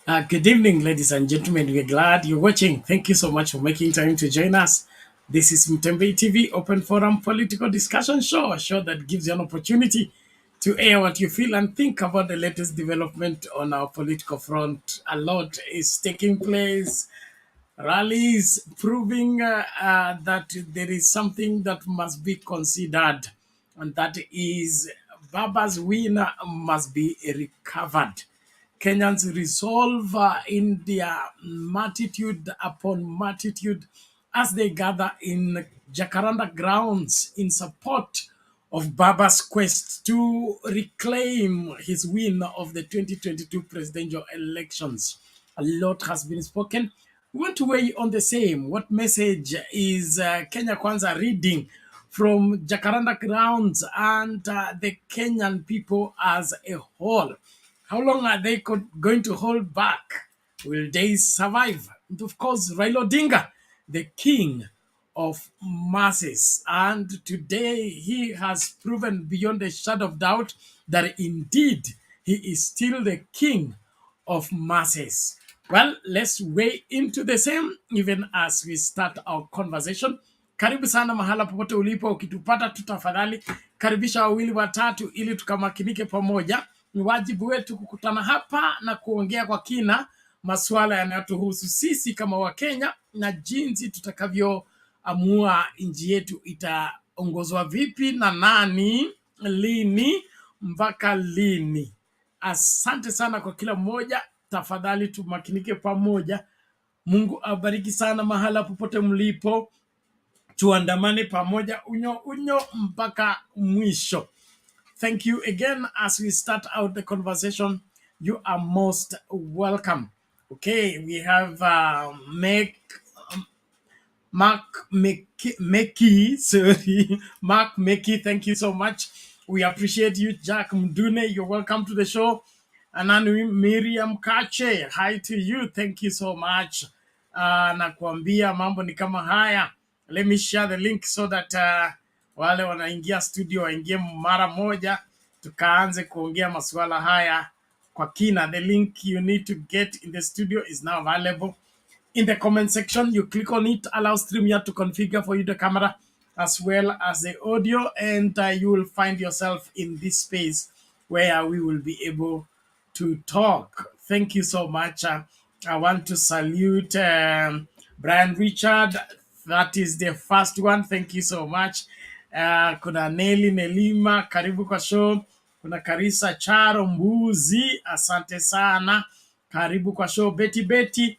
Good evening, ladies and gentlemen. We're glad you're watching. Thank you so much for making time to join us. This is Mtembe TV, open forum political discussion show, a show that gives you an opportunity to air what you feel and think about the latest development on our political front. A lot is taking place, rallies proving that there is something that must be considered, and that is Baba's win must be recovered. Kenyans resolve in their multitude upon multitude as they gather in Jakaranda grounds in support of Baba's quest to reclaim his win of the 2022 presidential elections. A lot has been spoken. We want to weigh on the same. What message is Kenya Kwanza reading from Jakaranda grounds and the Kenyan people as a whole? How long are they going to hold back? Will they survive? And of course, Raila Odinga, the king of masses. And today he has proven beyond a shadow of doubt that indeed he is still the king of masses. Well, let's weigh into the same even as we start our conversation. Karibu sana mahala popote ulipo, ukitupata tu tafadhali karibisha wawili watatu ili tukamakinike pamoja. Ni wajibu wetu kukutana hapa na kuongea kwa kina masuala yanayotuhusu sisi kama Wakenya na jinsi tutakavyoamua nchi yetu itaongozwa vipi na nani, lini, mpaka lini. Asante sana kwa kila mmoja. Tafadhali tumakinike pamoja. Mungu abariki sana mahala popote mlipo. Tuandamane pamoja unyo mpaka mwisho. Thank you again. As we start out the conversation, you are most welcome. Okay, we have Mark Meki, sorry, Mark Meki, thank you so much. We appreciate you. Jack Mdune, you're welcome to the show. Anani Miriam Kache, hi to you. Thank you so much. Nakuambia mambo ni kama haya. Let me share the link so that wale wanaingia studio waingie mara moja tukaanze kuongea masuala haya kwa kina. The link you need to get in the studio is now available in the comment section. You click on it, allow StreamYard to configure for you the camera as well as the audio, and you will find yourself in this space where we will be able to talk. Thank you so much. I want to salute Brian Richard. That is the first one. Thank you so much. Kuna Nelly Nelima, karibu kwa show. Kuna Karisa Charo Mbuzi, asante sana. Karibu kwa show. Betty,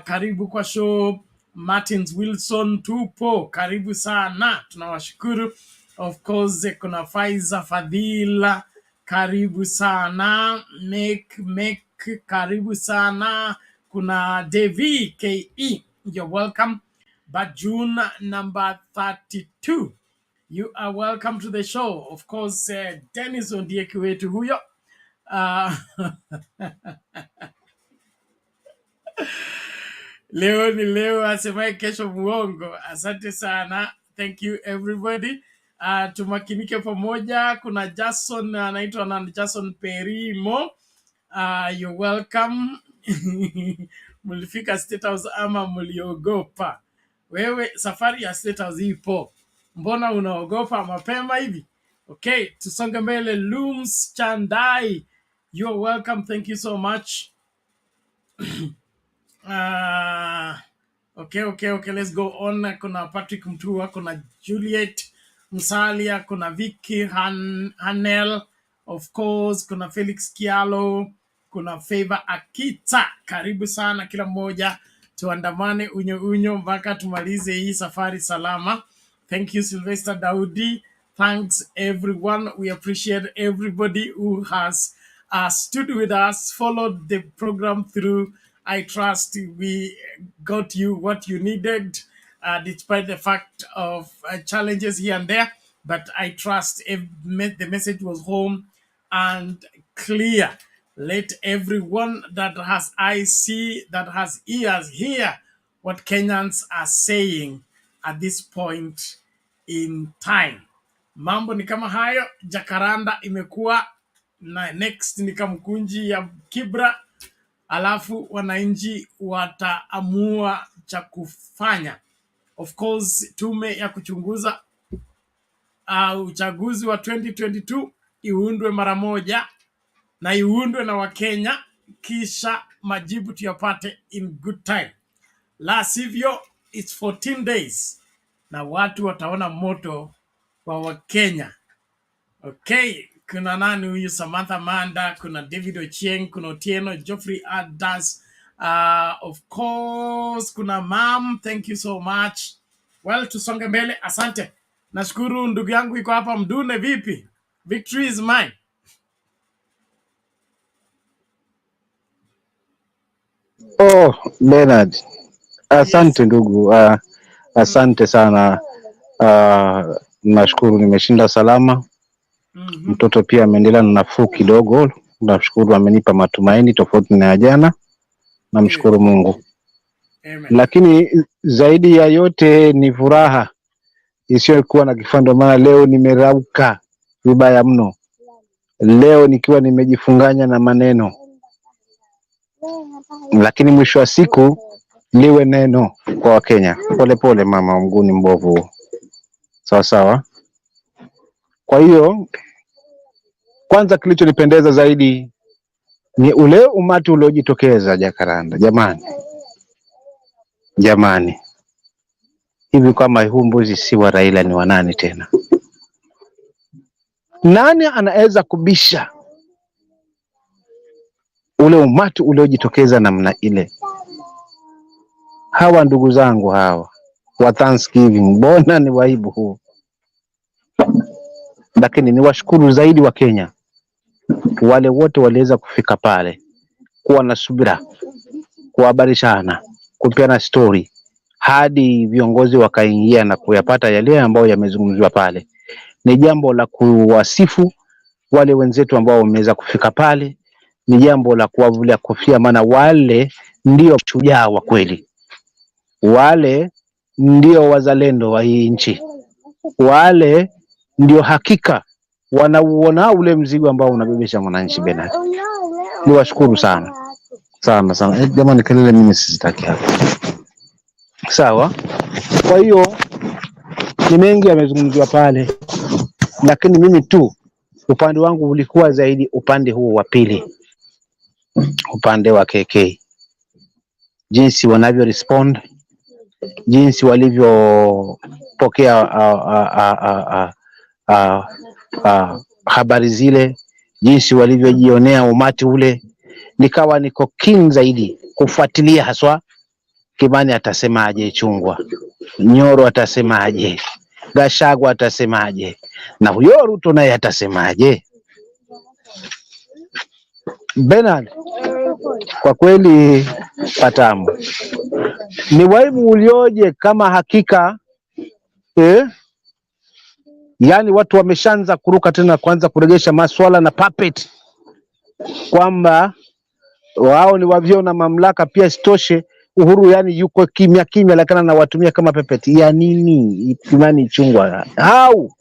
karibu kwa show. Martins Wilson tupo, karibu sana, tunawashukuru. Of course kuna Faiza Fadhila, karibu sana. Make karibu sana. Kuna Devi KE, you're welcome. But June number 32, you are welcome to the show. Of course, Dennis Ondieki wetu huyo. Leo ni leo, asemaye kesho muongo. Asante sana. Thank you everybody. Tumakinike pamoja. Kuna Jason anaitwa na Jason Perimo. You're welcome. Mulifika State House ama muliogopa? Wewe safari ya State House ipo. Mbona unaogopa mapema hivi? Okay, tusonge mbele. Looms Chandai, you're welcome. Thank you so much. Okay, let's go on. Kuna Patrick Mtua, kuna Juliet Musalia, kuna Vicky Hanel, of course, kuna Felix Kialo, kuna Favor Akita. Karibu sana kila mmoja, tuandamane unyo mpaka tumalize hii safari salama. Thank you Sylvester Daudi. Thanks everyone. We appreciate everybody who has stood with us, followed the program through. I trust we got you what you needed, despite the fact of challenges here and there. But I trust the message was home and clear. Let everyone that has eyes see, that has ears hear what Kenyans are saying at this point in time. Mambo ni kama hayo. Jakaranda imekuwa na next ni Kamkunji ya Kibra. alafu wananchi wataamua cha kufanya. Of course, tume ya kuchunguza uchaguzi wa 2022 iundwe mara moja na iundwe na Wakenya, kisha majibu tuyapate in good time. La sivyo, it's 14 days na watu wataona moto wa Wakenya. Okay, kuna nani huyu? Samantha Manda, kuna David Ochieng, kuna Otieno, Geoffrey Adas, of course, kuna Mam, thank you so much. Well, tusonge mbele, asante. Nashukuru ndugu yangu iko hapa Mdune, vipi? Victory is mine. Oh, Bernard. Asante ndugu. Asante sana. Nashukuru nimeshinda salama. Mtoto pia ameendelea na nafuu kidogo. Nashukuru amenipa matumaini tofauti na jana. Namshukuru Mungu. Amen. Lakini zaidi ya yote ni furaha isiyokuwa na kifando, maana leo nimerauka vibaya mno. Leo nikiwa nimejifunganya na maneno. Lakini mwisho wa siku liwe neno kwa Wakenya. Pole pole mama, mguni mbovu. Sawa sawa. Kwa hiyo kwanza kilichonipendeza zaidi ni ule umati uliojitokeza Jakaranda. Jamani. Hivi kama huu mbuzi si wa Raila ni wa nani tena? Nani anaweza kubisha ule umati uliojitokeza namna ile? Hawa ndugu zangu hawa wa Thanksgiving, mbona ni waibu huu? Lakini ni washukuru zaidi wa Kenya, wale wote waliweza kufika pale, kuwa na subira, kuhabarishana, kupeana story, hadi viongozi wakaingia na kuyapata yale ambayo yamezungumzwa pale. Ni jambo la kuwasifu wale wenzetu ambao wameweza kufika pale, ni jambo la kuwavulia kofia, maana wale ndio shujaa wa kweli, wale ndio wazalendo wa hii nchi, wale ndio hakika wanauona ule mzigo ambao unabebesha mwananchi. Bernard, niwashukuru sana sana. Jamani, kelele mimi sizitaki hapa. Sawa. Kwa hiyo ni mengi yamezungumziwa pale, lakini mimi tu upande wangu ulikuwa zaidi upande huu wa pili, upande wa KK, jinsi wanavyo respond, jinsi walivyopokea habari zile, jinsi walivyojionea umati ule. Nikawa niko keen zaidi kufuatilia haswa Kimani atasemaje, Chungwa Nyoro atasemaje, Gachagua atasemaje, na huyo Ruto naye atasemaje. Bernard, kwa kweli patamu. Ni waibu ulioje kama hakika yani watu wameshaanza kuruka tena kuanza kuregesha maswala na puppet, kwamba wao ni waviona mamlaka pia. Isitoshe Uhuru yani yuko kimya lakini anawatumia kama puppet. Ya nini? Kimani Chungwa au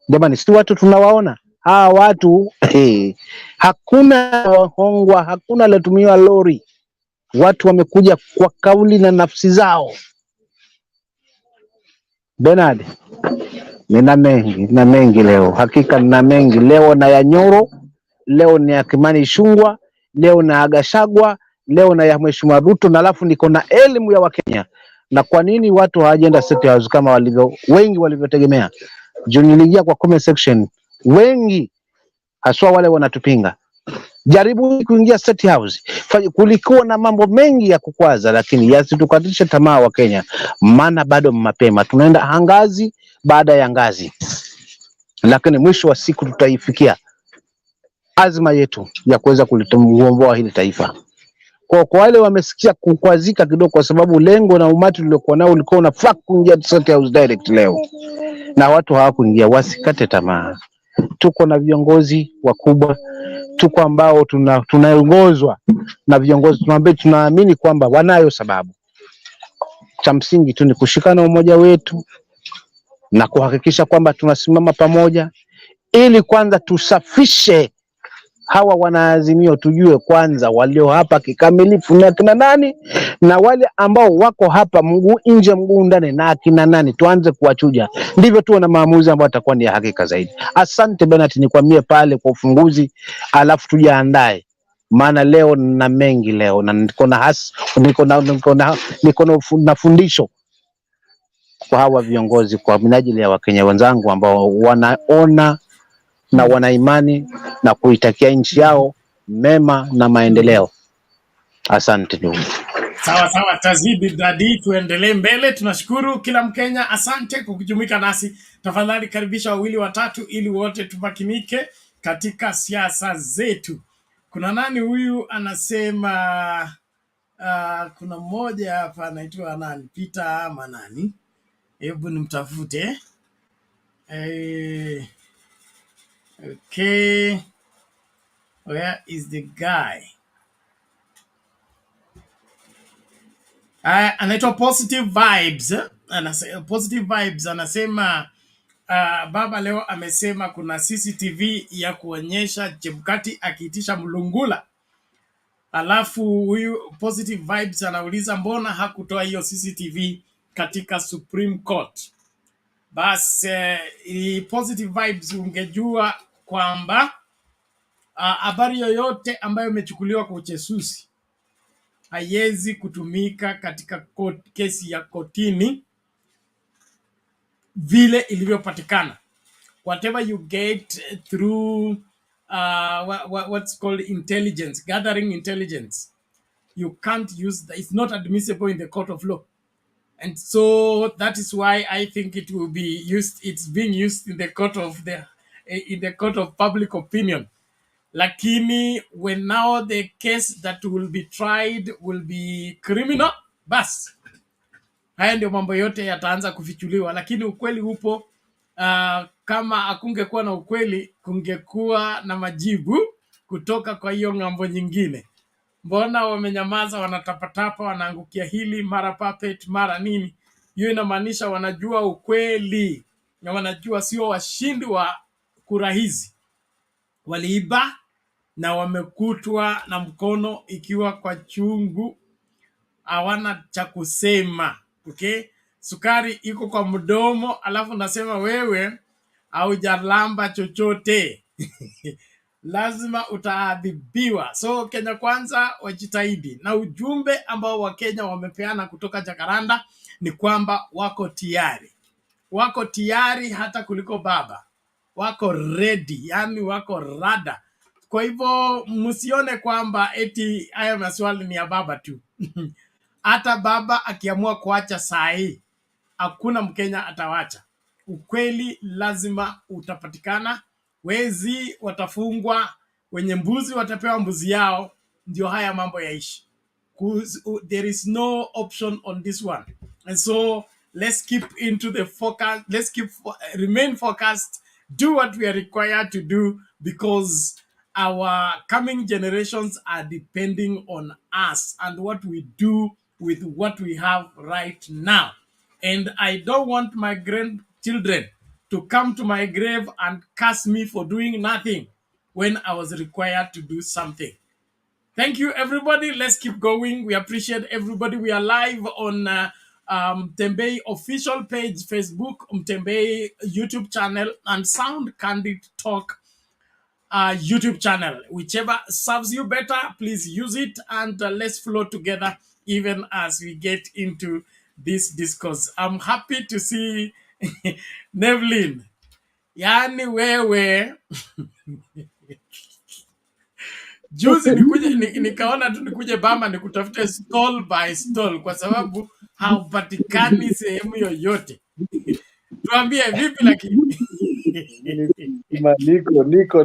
jamani, si watu tunawaona hawa watu hakuna wahongwa, hakuna latumia lori. Watu wamekuja kwa kauli na nafsi zao. Bernard, nina mengi leo, hakika nina mengi leo, na ya Nyoro, leo ni ya Kimani Chungwa, leo na Gachagua, leo na ya Mheshimiwa Ruto, na alafu niko na elimu ya Wakenya na kwa nini watu hawajaenda State House kama wengi walivyotegemea. Juu niliingia kwa comment section, wengi haswa wale wanatupinga, jaribu kuingia State House. Kulikuwa na mambo mengi ya kukwaza, lakini yasitukatishe tamaa wa Kenya, maana bado mapema, tunaenda ngazi baada ya ngazi, lakini mwisho wa siku tutaifikia azma yetu ya kuweza kulitomgomboa hili taifa. Kwa wale wamesikia kukwazika kidogo, kwa sababu lengo na umati uliokuwa nao ulikuwa unafaa kuingia State House direct leo, na watu hawakuingia. Wasikate tamaa, tuko na viongozi wakubwa, tuko ambao tunaongozwa na viongozi tunaamini kwamba wanayo sababu. Cha msingi tu ni kushikana umoja wetu na kuhakikisha kwamba tunasimama pamoja, ili kwanza tusafishe hawa wanaazimio tujue kwanza walio hapa kikamilifu ni akina nani, na wale ambao wako hapa mguu nje mguu ndani na akina nani, tuanze kuwachuja. Ndivyo tuwe na maamuzi ambayo atakuwa ni ya hakika zaidi. Asante Bernard, nikwamie pale kwa ufunguzi, alafu tujiandae, maana leo na mengi leo, na niko na fundisho kwa hawa viongozi kwa minajili ya Wakenya wenzangu ambao wanaona na wana imani na kuitakia nchi yao mema na maendeleo. Asante ndugu. Sawa sawa, tazidi dadi, tuendelee mbele. Tunashukuru kila Mkenya, asante kwa kujumuika nasi. Tafadhali karibisha wawili watatu ili wote tumakinike katika siasa zetu. Kuna nani huyu anasema kuna mmoja hapa anaitwa nani, Peter ama nani? Hebu nimtafute. Okay, where is the guy? Anaitwa Positive Vibes. Positive Vibes anasema baba leo amesema kuna CCTV ya kuonyesha Chebukati akiitisha mlungula. Alafu huyu Positive Vibes anauliza mbona hakutoa hiyo CCTV katika Supreme Court. Bas Positive Vibes, ungejua kwamba habari yoyote ambayo imechukuliwa kwa uchesusi haiwezi kutumika katika kesi ya kotini vile ilivyopatikana. Whatever you get through what's called intelligence, gathering intelligence, you can't use that. It's not admissible in the court of law. And so that is why I think it will be used. It's being used in the court of public opinion. Lakini when now the case that will be tried will be criminal, bas haya ndio mambo yote yataanza kufichuliwa. Lakini ukweli upo. Kama akungekuwa na ukweli, kungekuwa na majibu kutoka kwa hiyo ngambo nyingine. Mbona wamenyamaza, wanatapatapa, wanaangukia hili mara puppet mara nini? Hiyo inamaanisha wanajua ukweli na wanajua sio washindi wa kura hizi. Waliiba na wamekutwa na mkono ikiwa kwa chungu, hawana cha kusema. Okay, sukari iko kwa mdomo, alafu nasema wewe haujalamba chochote. Lazima utaadhibiwa. So Kenya Kwanza wajitahidi, na ujumbe ambao Wakenya wamepeana kutoka Jakaranda ni kwamba wako tayari hata kuliko baba, wako ready, yani wako rada. Kwa hivyo msione kwamba eti haya maswali ni ya baba tu. Hata baba akiamua kuacha saa hii, hakuna Mkenya atawacha. Ukweli lazima utapatikana. Wezi watafungwa, wenye mbuzi watapewa mbuzi yao, ndio haya mambo yaishi. There is no option on this one. And so let's keep into the focus. Let's remain focused. Do what we are required to do, because our coming generations are depending on us and what we do with what we have right now. And I don't want my grandchildren to come to my grave and curse me for doing nothing when I was required to do something. Thank you, everybody. Let's keep going. We appreciate everybody. We are live on Mtembei official page, Facebook, Mtembei YouTube channel, and Sound Candid Talk YouTube channel. Whichever serves you better, please use it, and let's flow together even as we get into this discourse. I'm happy to see Nevlin. Yani wewe juzi nikaona tu nikuje Bama nikutafute stall by stall, kwa sababu haupatikani sehemu yoyote. Tuambie vipi lakini?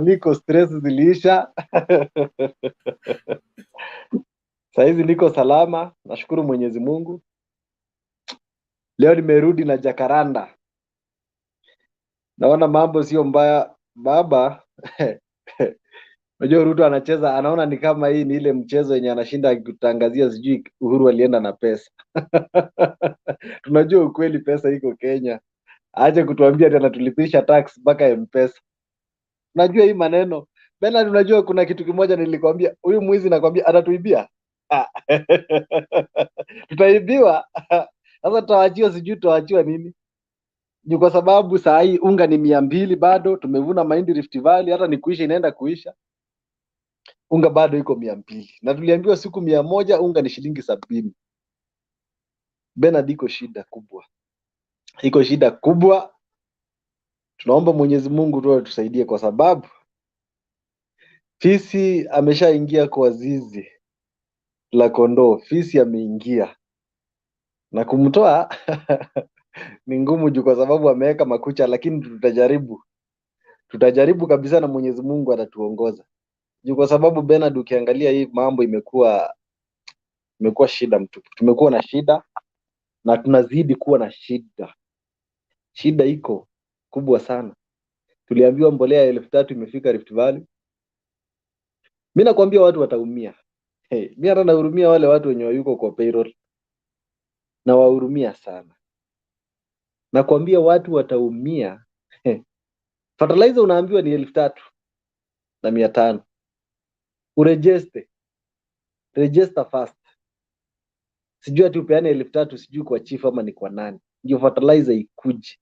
Niko stress zilisha. Saizi niko salama, nashukuru Mwenyezi Mungu. Leo nimerudi na Jakaranda. Naona mambo sio mbaya baba. Unajua Ruto anacheza, anaona ni kama hii ni ile mchezo yenye anashinda akitangazia sijui Uhuru alienda na pesa. Tunajua ukweli pesa iko Kenya. Aje kutuambia tena tulipisha tax mpaka M-Pesa. Unajua hii maneno Bernard, unajua kuna kitu kimoja nilikwambia, huyu mwizi nakwambia atatuibia. Ah. Tutaibiwa. Sasa tutawaachiwa, sijui tutawaachiwa nini. Ni kwa sababu saa hii unga ni 200 bado, tumevuna mahindi Rift Valley, hata ni kuisha inaenda kuisha. Unga bado iko 200. Na tuliambiwa siku 100 unga ni shilingi 70. Bernard, iko shida kubwa. Iko shida kubwa. Tunaomba Mwenyezi Mungu tu atusaidie, kwa sababu fisi ameshaingia kwa zizi la kondoo. Fisi ameingia na kumtoa ni ngumu juu, kwa sababu ameweka makucha, lakini tutajaribu kabisa, na Mwenyezi Mungu atatuongoza juu, kwa sababu Bernard, ukiangalia hii mambo imekuwa shida mtupu. Tumekuwa na shida na tunazidi kuwa na shida. Shida iko kubwa sana. Tuliambiwa mbolea ya 3,000 imefika Rift Valley. Mimi nakwambia watu wataumia. Mimi hata nahurumia wale watu wenye wayuko kwa payroll, na wahurumia sana. Nakwambia watu wataumia. Fertilizer unaambiwa ni 3,500. Register first. Sijui ati upeane 3,000 sijui kwa chief ama ni kwa nani, ndio fertilizer ikuje.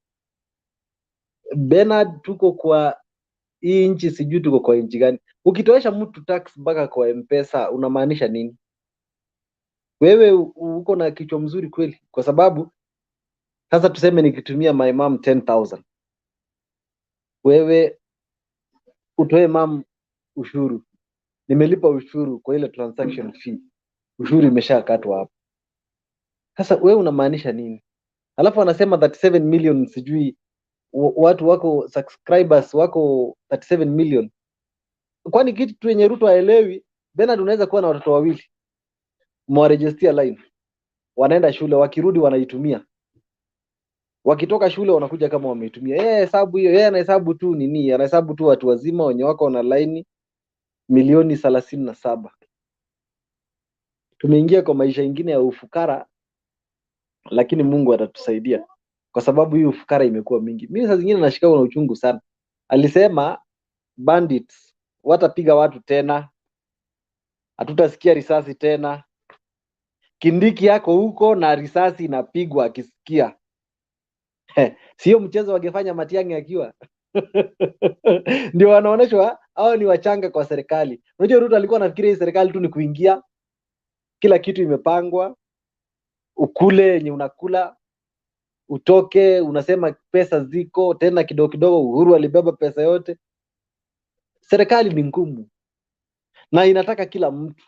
Bernard, tuko kwa hii nchi, sijui tuko kwa nchi gani? Ukitoesha mtu tax mpaka kwa M-Pesa unamaanisha nini? Wewe uko na kichwa mzuri kweli? Kwa sababu sasa tuseme nikitumia my mom 10,000, wewe utoe mam ushuru, nimelipa ushuru kwa ile transaction fee, ushuru imeshakatwa hapo. Sasa wewe unamaanisha nini? Alafu anasema 37 million, sijui watu wako subscribers wako 37 million. Kwani kitu yenye Ruto haelewi, Bernard, unaweza kuwa na watoto wawili, mwarejestia line, wanaenda shule, wakirudi wanaitumia, wakitoka shule wanakuja kama wameitumia. Hesabu hiyo, yeye anahesabu tu nini? Anahesabu tu watu wazima wenye wako na line milioni 37. Tumeingia kwa maisha ingine ya ufukara, lakini Mungu atatusaidia, kwa sababu hii ufukara imekuwa mingi. Mimi saa zingine nashikwa na uchungu sana. Alisema bandits watapiga watu tena, hatutasikia risasi tena. Kindiki yako huko na risasi inapigwa akisikia. Sio mchezo wangefanya Matiang'i akiwa ndio wanaoneshwa hao ni wachanga kwa serikali. Unajua Ruto alikuwa anafikiria hii serikali tu ni kuingia, kila kitu imepangwa, ukule yenye unakula, utoke unasema pesa ziko tena kidogo kidogo. Uhuru alibeba pesa yote. Serikali ni ngumu na inataka kila mtu.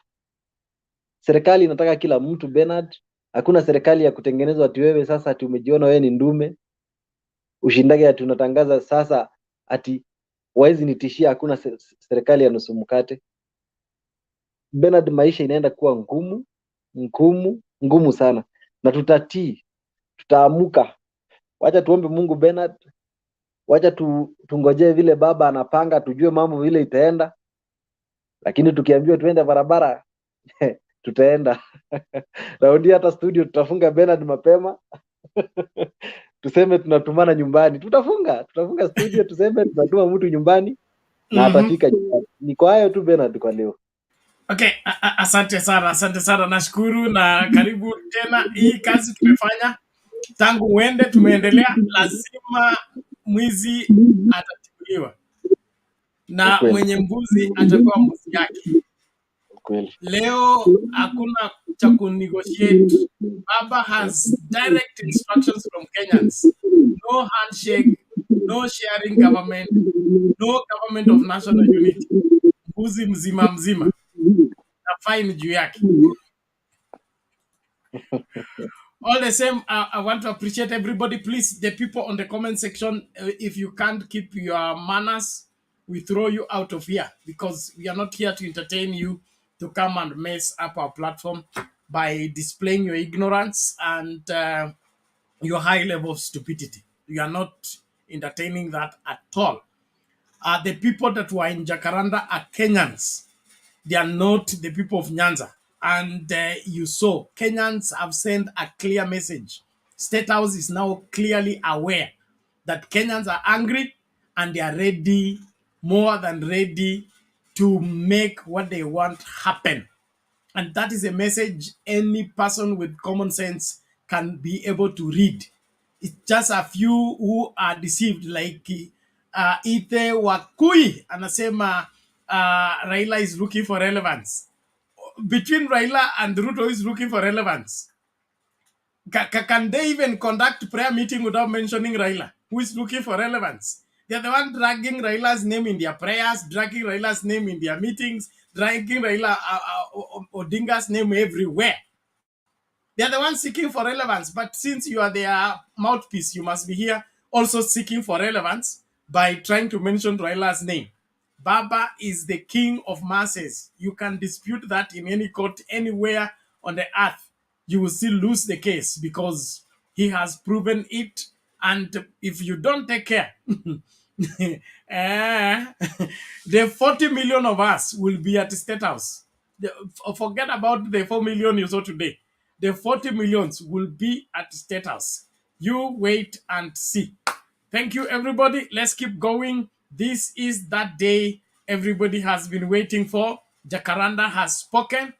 Serikali inataka kila mtu, Bernard. Hakuna serikali ya kutengenezwa ati wewe sasa ati umejiona wewe ni ndume ushindage ati unatangaza sasa ati wawezi nitishia. Hakuna serikali ya nusu mkate, Bernard. Maisha inaenda kuwa ngumu sana, na tutaamuka. Wacha tuombe Mungu, Bernard. Wacha tungojee vile baba anapanga, tujue mambo vile itaenda, lakini tukiambiwa tuende barabara tutaenda. Raundi hata studio tutafunga Bernard mapema tuseme tunatumana nyumbani, tutafunga studio tuseme tunatuma mtu nyumbani na atafika nyumbani. Ni kwa hayo tu Bernard kwa leo. Okay, asante sana, nashukuru na karibu tena. Hii kazi tumefanya tangu uende, tumeendelea. Lazima mwizi atatibuliwa na mwenye mbuzi atakuwa mbuzi yake. Leo hakuna cha kunegotiate. Baba has direct instructions from Kenyans. No handshake, no sharing government, no government of national unity. Mbuzi mzima na fine juu yake. All the same, I want to appreciate everybody. Please, the people on the comment section, if you can't keep your manners, we throw you out of here, because we are not here to entertain you to come and mess up our platform by displaying your ignorance and your high level of stupidity. We are not entertaining that at all. The people that were in Jakaranda are Kenyans. They are not the people of Nyanza. And you saw, Kenyans have sent a clear message. State House is now clearly aware that Kenyans are angry and they are ready, more than ready, to make what they want happen. And that is a message any person with common sense can be able to read. It's just a few who are deceived, like Ite Wakui anasema Raila is looking for relevance. Between Raila and Ruto is looking for relevance. Can they even conduct prayer meeting without mentioning Raila, who is looking for relevance? They're the one dragging Raila's name in their prayers, dragging Raila's name in their meetings, dragging Raila Odinga's name everywhere. They're the ones seeking for relevance. But since you are their mouthpiece, you must be here also seeking for relevance by trying to mention Raila's name. Baba is the king of masses. You can dispute that in any court anywhere on the earth. You will still lose the case because he has proven it. And if you don't take care, the 40 million of us will be at the State House. Forget about the 4 million you saw today. The 40 millions will be at the State House. You wait and see. Thank you, everybody. Let's keep going. This is that day everybody has been waiting for. Jakaranda has spoken.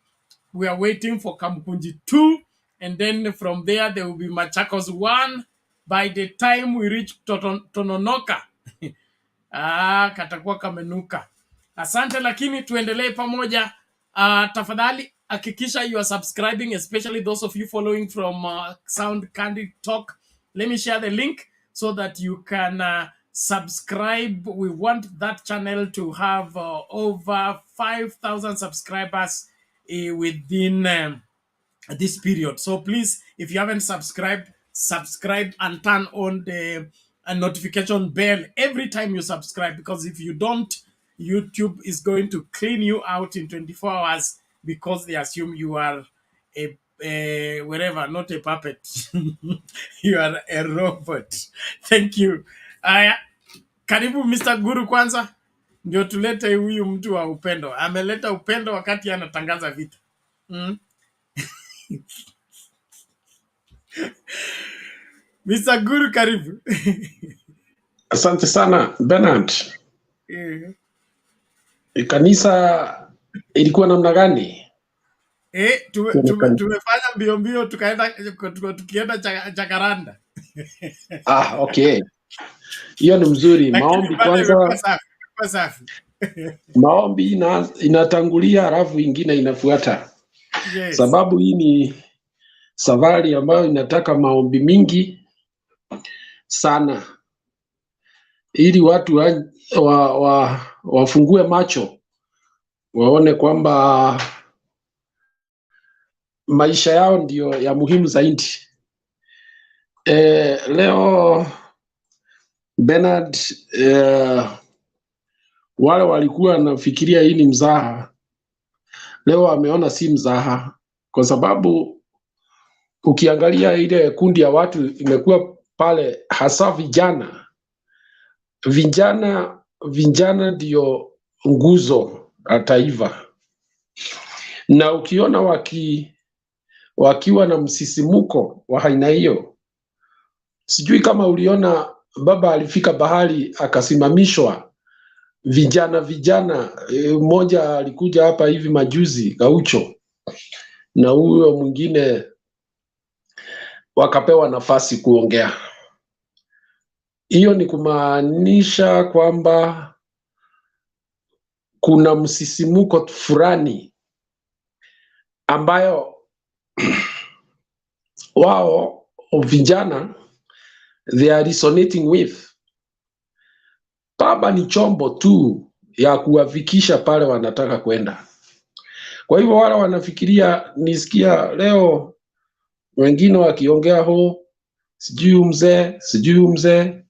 We are waiting for Kamkunji 2. And then from there will be Machakos 1. By the time we reach Tononoka, katakuwa kamenuka. Asante, lakini tuendelee pamoja. Tafadhali hakikisha you are subscribing, especially those of you following from Sound Candy Talk. Let me share the link so that you can subscribe. We want that channel to have over 5,000 subscribers within this period. So please, if you haven't subscribed, subscribe and turn on the notification bell every time you subscribe, because if you don't, YouTube is going to clean you out in 24 hours because they assume you are a whatever, not a puppet. You are a robot. Thank you. Karibu Mr. Guru kwanza, ndio tulete huyu mtu wa upendo. Ameleta upendo wakati anatangaza vita. Mr. Guru, karibu. Asante sana Bernard. Kanisa ilikuwa namna gani? Tumefanya mbio tukienda Jakaranda. Okay. Hiyo ni mzuri. Maombi kwanza. Safi. Maombi inatangulia alafu ingine inafuata. Yes. Sababu hii ni safari ambayo inataka maombi mingi sana, ili watu wafungue macho, waone kwamba maisha yao ndio ya muhimu zaidi. Leo Bernard, wale walikuwa nafikiria hii ni mzaha, leo wameona si mzaha, kwa sababu ukiangalia ile kundi ya watu imekuwa pale, hasa vijana ndio nguzo ya taifa. Na ukiona wakiwa na msisimuko wa aina hiyo, sijui kama uliona baba alifika bahali akasimamishwa vijana, mmoja alikuja hapa hivi majuzi Gaucho, na huyo mwingine wakapewa nafasi kuongea. Hiyo ni kumaanisha kwamba kuna msisimuko fulani ambayo wao vijana they are resonating with. Baba ni chombo tu ya kuwafikisha pale wanataka kwenda. Kwa hivyo wale wanafikiria, nisikia leo wengine wakiongea sijui mzee.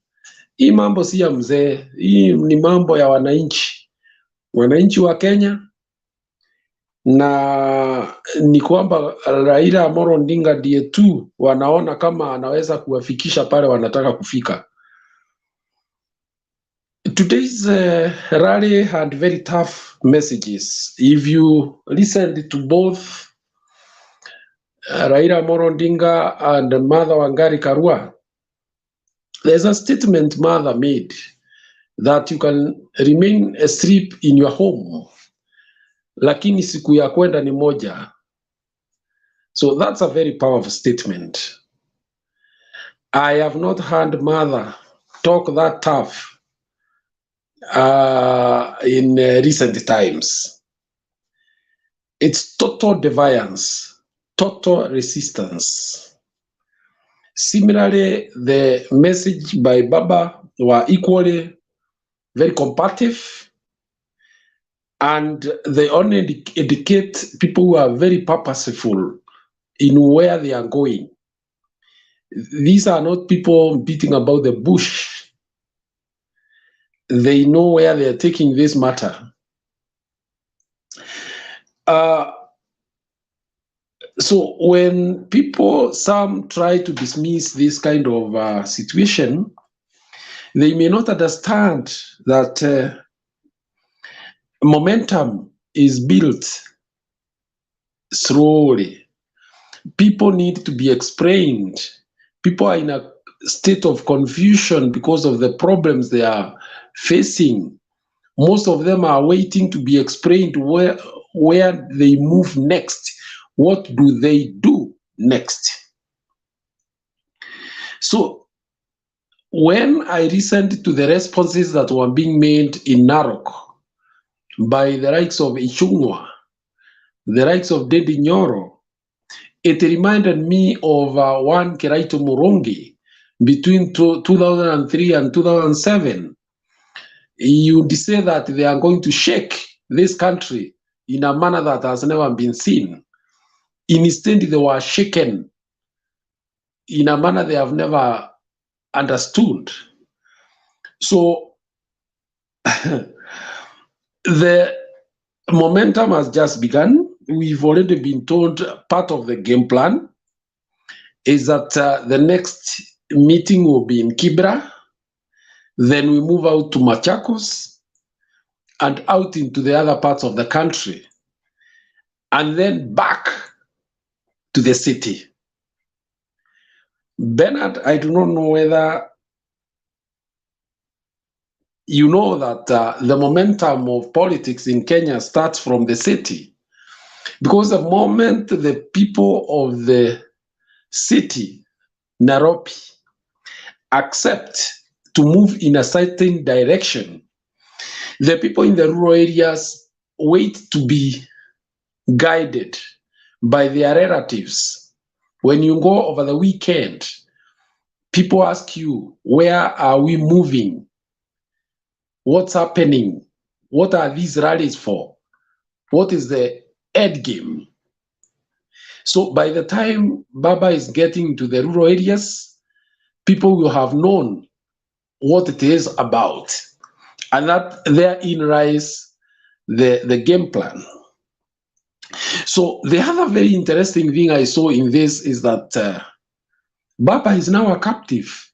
Hii mambo si ya mzee, hii ni mambo ya wananchi wa Kenya. Na ni kwamba Raila Odinga ndiye tu wanaona kama anaweza kuwafikisha pale wanataka kufika. Today's rally had very tough messages. If you listened to both Raila Odinga and Mother Wangari Karua, there's a statement Mother made that you can remain asleep in your home lakini siku ya kwenda ni moja. So that's a very powerful statement. I have not heard mother talk that tough in recent times. It's total defiance, total resistance. Similarly, the message by Baba were equally very combative, and they only educate people who are very purposeful in where they are going. These are not people beating about the bush. They know where they are taking this matter. So when some try to dismiss this kind of situation, they may not understand that momentum is built slowly. People need to be explained. People are in a state of confusion because of the problems they are facing. Most of them are waiting to be explained where they move next. What do they do next? So when I listened to the responses that were being made in Narok by the likes of Ichung'wa, the likes of Dedi Nyoro, it reminded me of one Keraito Murongi between 2003 and 2007. You would say that they are going to shake this country in a manner that has never been seen. Instead, they were shaken in a manner they have never understood. So the momentum has just begun. We've already been told part of the game plan is that the next meeting will be in Kibra. Then we move out to Machakos and out into the other parts of the country, and then back to the city. Bernard, I do not know whether you know that the momentum of politics in Kenya starts from the city. Because the moment the people of the city, Nairobi, accept to move in a certain direction, the people in the rural areas wait to be guided by their relatives. When you go over the weekend, people ask you, where are we moving? What's happening? What are these rallies for? What is the end game? So by the time Baba is getting to the rural areas, people will have known what it is about. And that therein lies the game plan. So the other very interesting thing I saw in this is that Baba is now a captive.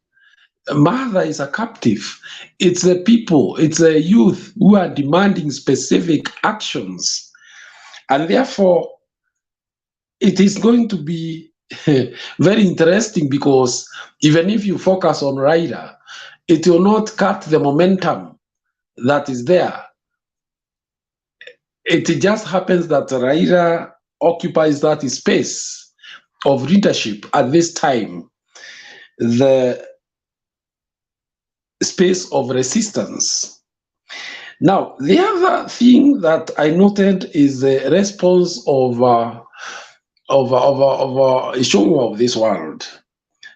Mother is a captive. It's the people, it's the youth who are demanding specific actions. And therefore, it is going to be very interesting, because even if you focus on Raila, it will not cut the momentum that is there. It just happens that Raila occupies that space of leadership at this time, the space of resistance. Now, the other thing that I noted is the response of Ishongwa of this world,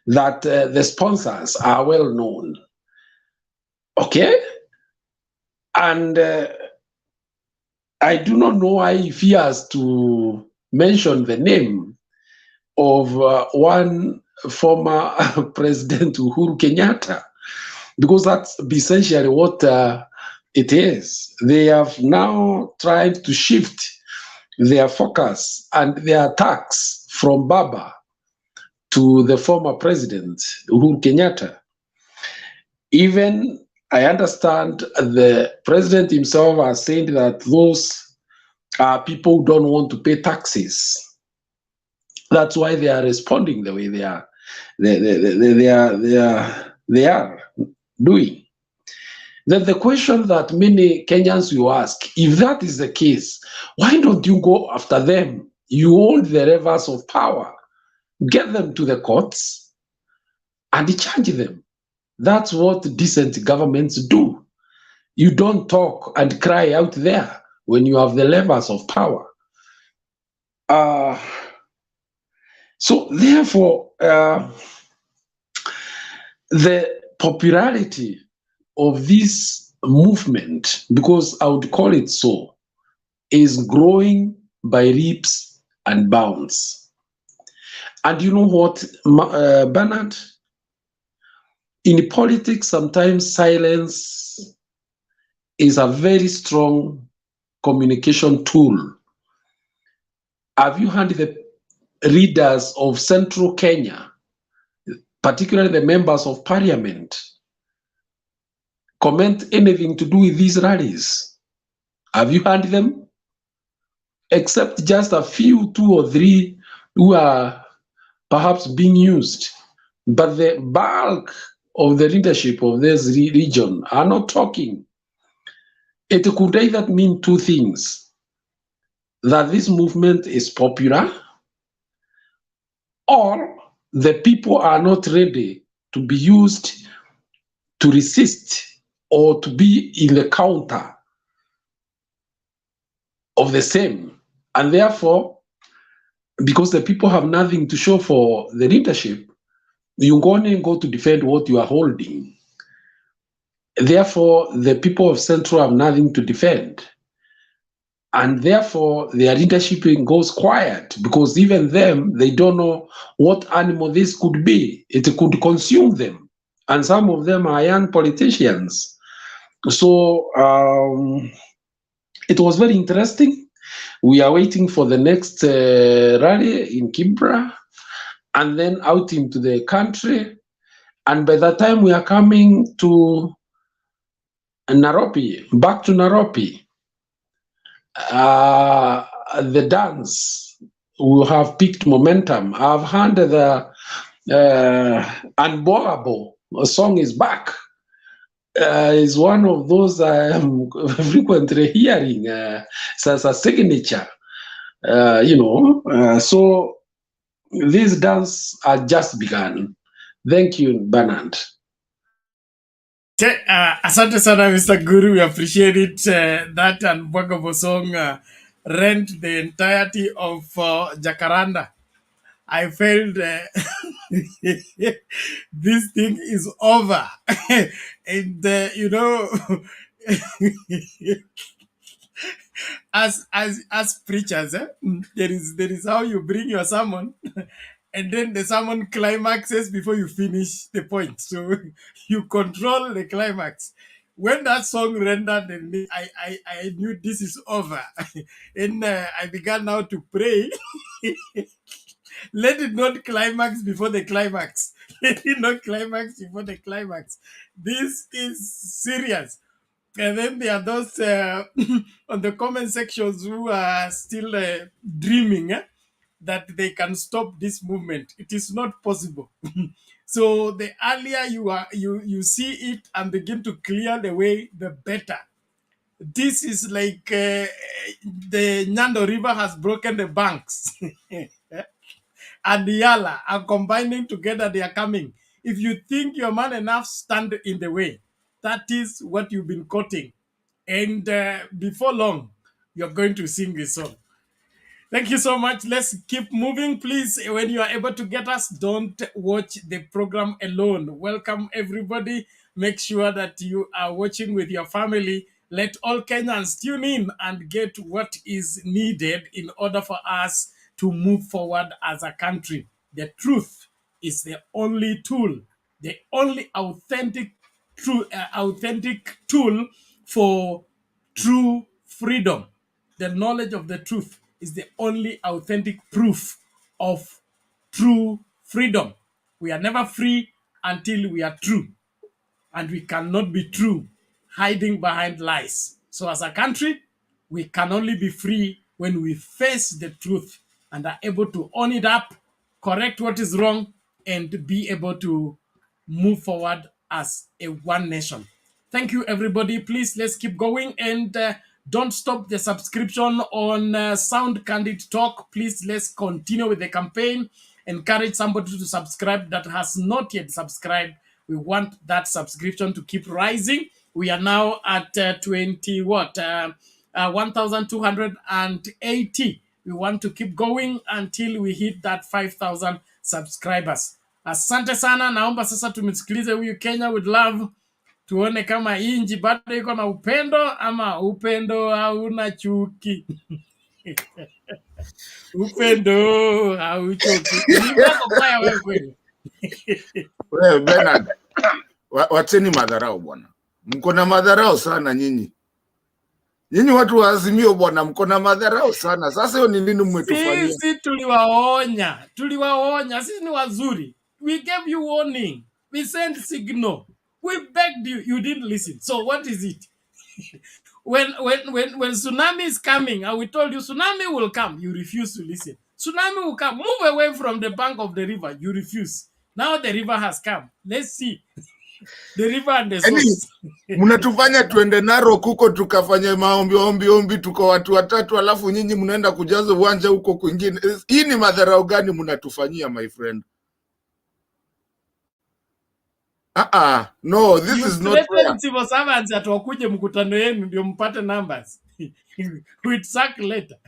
that the sponsors are well known. Okay? And I do not know why he fears to mention the name of one former President Uhuru Kenyatta, because that's essentially what it is. They have now tried to shift their focus and their attacks from Baba to the former president, Uhuru Kenyatta. Even I understand the president himself has said that those are people who don't want to pay taxes. That's why they are responding the way they are. They are doing. then the question that many Kenyans will ask, if that is the case, why don't you go after them? You own the levers of power. Get them to the courts and charge them. That's what decent governments do. You don't talk and cry out there when you have the levers of power. So therefore, the popularity of this movement, because I would call it so, is growing by leaps and bounds. And you know what, Bernard? In politics, sometimes silence is a very strong communication tool. Have you heard the leaders of Central Kenya, particularly the members of parliament, comment anything to do with these rallies? Have you heard them? Except just a few, 2 or 3 who are perhaps being used. But the bulk of the leadership of this region are not talking. It could either mean 2 things: that this movement is popular, or the people are not ready to be used to resist or to be in the counter of the same. And therefore, because the people have nothing to show for the leadership, you only go to defend what you are holding. Therefore, the people of Central have nothing to defend. And therefore, their leadership goes quiet, because even them, they don't know what animal this could be. It could consume them. And some of them are young politicians. So it was very interesting. We are waiting for the next rally in Kibra, and then out into the country. And by the time we are coming to Nairobi, back to Nairobi, the dance will have picked momentum. I've heard the Unborable song is back. Is one of those I am frequently hearing as a signature. So these dance are just begun. Thank you, Bernard. Asante sana, Mr. Guru. We appreciate it. That and Bwagabo song rent the entirety of Jakaranda. I felt this thing is over. And, as preachers, there is how you bring your sermon, and then the sermon climaxes before you finish the point. So you control the climax. When that song rendered, I knew this is over, and I began now to pray. Let it not climax before the climax. Let it not climax before the climax. This is serious. And then there are those on the comment sections who are still dreaming that they can stop this movement. It is not possible. So the earlier you see it and begin to clear the way, the better. This is like the Nyando River has broken the banks. And the Yala are combining together, they are coming. If you think you're man enough, stand in the way. That is what you've been quoting. And before long, you're going to sing this song. Thank you so much. Let's keep moving. Please, when you are able to get us, don't watch the program alone. Welcome, everybody. Make sure that you are watching with your family. Let all Kenyans tune in and get what is needed in order for us to move forward as a country. The truth is the only tool, the only authentic tool for true freedom. The knowledge of the truth is the only authentic proof of true freedom. We are never free until we are true, and we cannot be true hiding behind lies. So as a country, we can only be free when we face the truth and are able to own it up, correct what is wrong, and be able to move forward as a one nation. Thank you, everybody. Please, let's keep going. And don't stop the subscription on Sound Candid Talk. Please, let's continue with the campaign. Encourage somebody to subscribe that has not yet subscribed. We want that subscription to keep rising. We are now at 1,280. We want to keep going until we hit that 5,000 subscribers. Asante sana. Naomba sasa tumsikilize huyu Kenya with love. Tuone kama hii nchi bado iko na upendo ama upendo hauna chuki. Upendo hauchoki. Ulimbako kwaya wewe kweli. Wewe Bernard, wacheni madharau bwana. Mko na madharau sana nyinyi. Nyinyi watu wa Azimio bwana, mko na madharau sana. Sasa hiyo ni nini mmetufanyia? Sisi tuliwaonya. Sisi ni wazuri. We gave you warning. We sent signal. We begged you. You didn't listen. So what is it? When tsunami is coming, and we told you tsunami will come, you refuse to listen. Tsunami will come. Move away from the bank of the river. You refuse. Now the river has come. Let's see. The river and the source. Mnatufanya tuende Narok huko tukafanya maombi tuko watu watatu alafu nyinyi mnaenda kujaza uwanja huko kwingine. Hii ni madharau gani mnatufanyia my friend? No, this is not fair. Civil servants atawakuje mkutano yenu ndio mpate numbers. With sack later.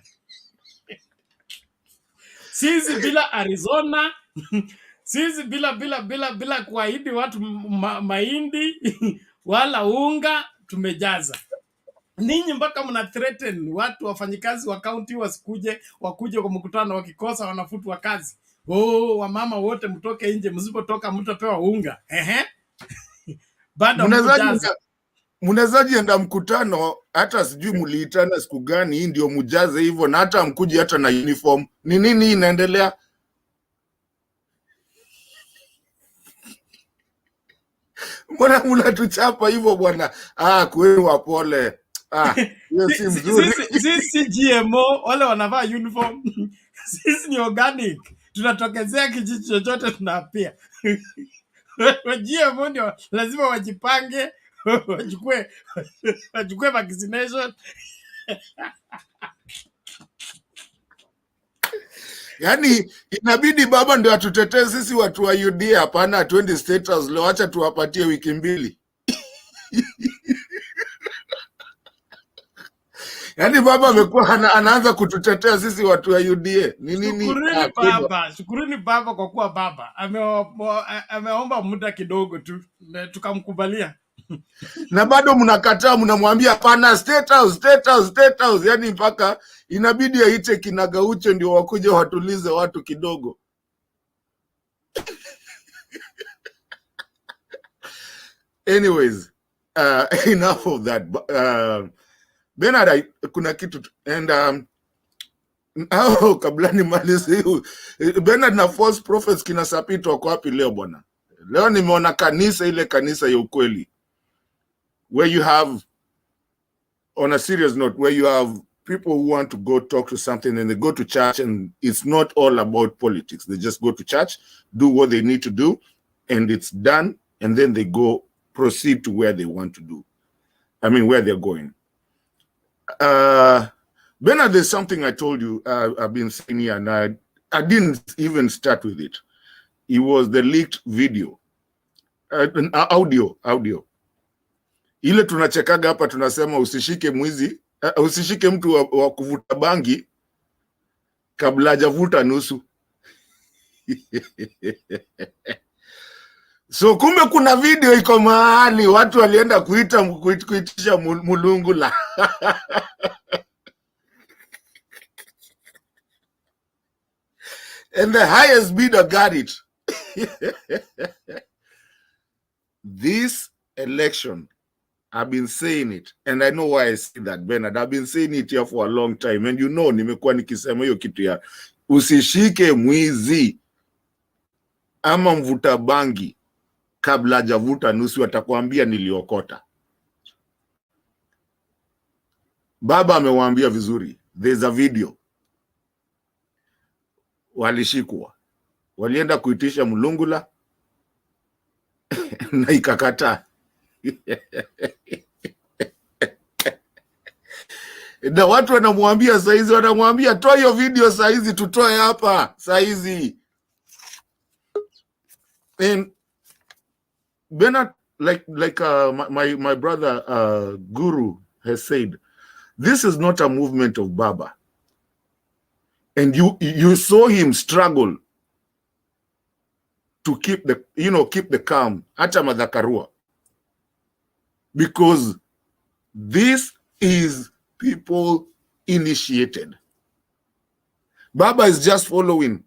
Sisi bila Arizona, sisi bila kuahidi watu mahindi wala unga tumejaza. Ninyi mpaka mna threaten watu wafanyikazi wa county wakuje kwa mkutano, wakikosa wanafutwa kazi. Wamama wote mtoke nje, msipotoka mtapewa unga. Bado mnazaji enda mkutano hata sijui mliitana siku gani, hii ndio mujaze hivyo, na hata mkuji hata na uniform. Ni nini inaendelea? Mbona mnatuchapa hivyo bwana? Kwenu wapole. Hiyo si mzuri. Sisi GMO wale wanavaa uniform. Sisi ni organic. Tunatokezea kijiji chochote tunapia. GMO ndio lazima wajipange, wachukue vaccination. Yaani inabidi baba ndio atutetee sisi watu wa UDA, hapana 20 status leo, acha tuwapatie wiki mbili. Yaani baba amekuwa anaanza kututetea sisi watu wa UDA. Ni nini? Shukuruni baba kwa kuwa baba ameomba muda kidogo tu tukamkubalia. Na bado mnakataa, mnamwambia hapana status. Yaani mpaka inabidi aite kinagaucho ndio wakuje watulize watu kidogo. Anyways, enough of that. Bernard, kuna kitu and kabla nimalize Bernard na false prophets kina Sapito wako wapi leo bwana? Leo nimeona ile kanisa ya ukweli, where you have, on a serious note, where you have people who want to go talk to something and they go to church and it's not all about politics. They just go to church, do what they need to do, and it's done, and then they proceed to where they want to do. Where they're going. Bernard, there's something I told you I've been saying here, and I didn't even start with it. It was the leaked video, audio. Ile tunachekaga hapa tunasema usishike mwizi, usishike mtu wa kuvuta bangi kabla hajavuta nusu. So kumbe kuna video iko mahali watu walienda kuitisha mulungula. And the highest bidder got it. This election, I've been saying it, and I know why I say that, Bernard. I've been saying it here for a long time, and you know, nimekuwa nikisema hiyo kitu ya usishike mwizi ama mvuta bangi kabla hajavuta nusu, atakwambia niliokota. Baba amewaambia vizuri, there's a video. Walishikwa, walienda kuitisha mulungula na ikakataa. Na watu wanamwambia saizi, wanamwambia toa hiyo video saizi, tutoe hapa saizi. And Bernard, like my brother Guru has said, this is not a movement of Baba. And you saw him struggle to keep the calm, hata Madhakarua, because this is people initiated. Baba is just following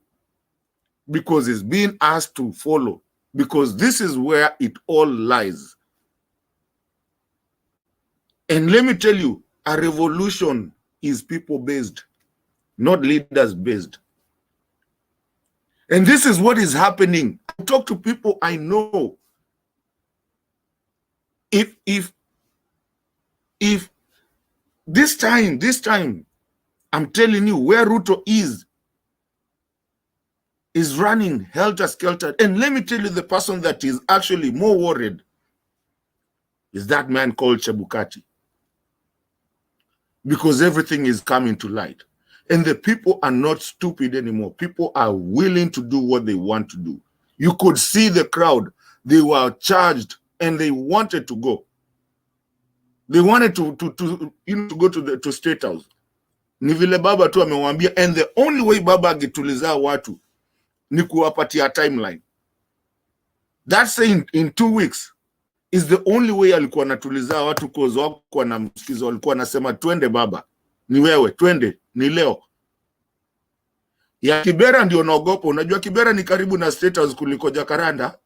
because he's being asked to follow, because this is where it all lies. And let me tell you, a revolution is people-based, not leaders-based. And this is what is happening. I talk to people I know. If this time, I'm telling you, where Ruto'S is running helter-skelter. And let me tell you, the person that is actually more worried is that man called Chebukati. Because everything is coming to light. And the people are not stupid anymore. People are willing to do what they want to do. You could see the crowd. They were charged and they wanted to go. They wanted to go to State House. Ni vile Baba tu amewambia, and the only way Baba agetuliza watu ni kuwapatia timeline. That's saying in 2 weeks is the only way alikuwa natuliza watu, cause wako na msikizo, walikuwa nasema twende Baba, ni wewe, twende, ni leo. Ya Kibera ndio naogopa. Unajua Kibera ni karibu na State House kuliko Jakaranda.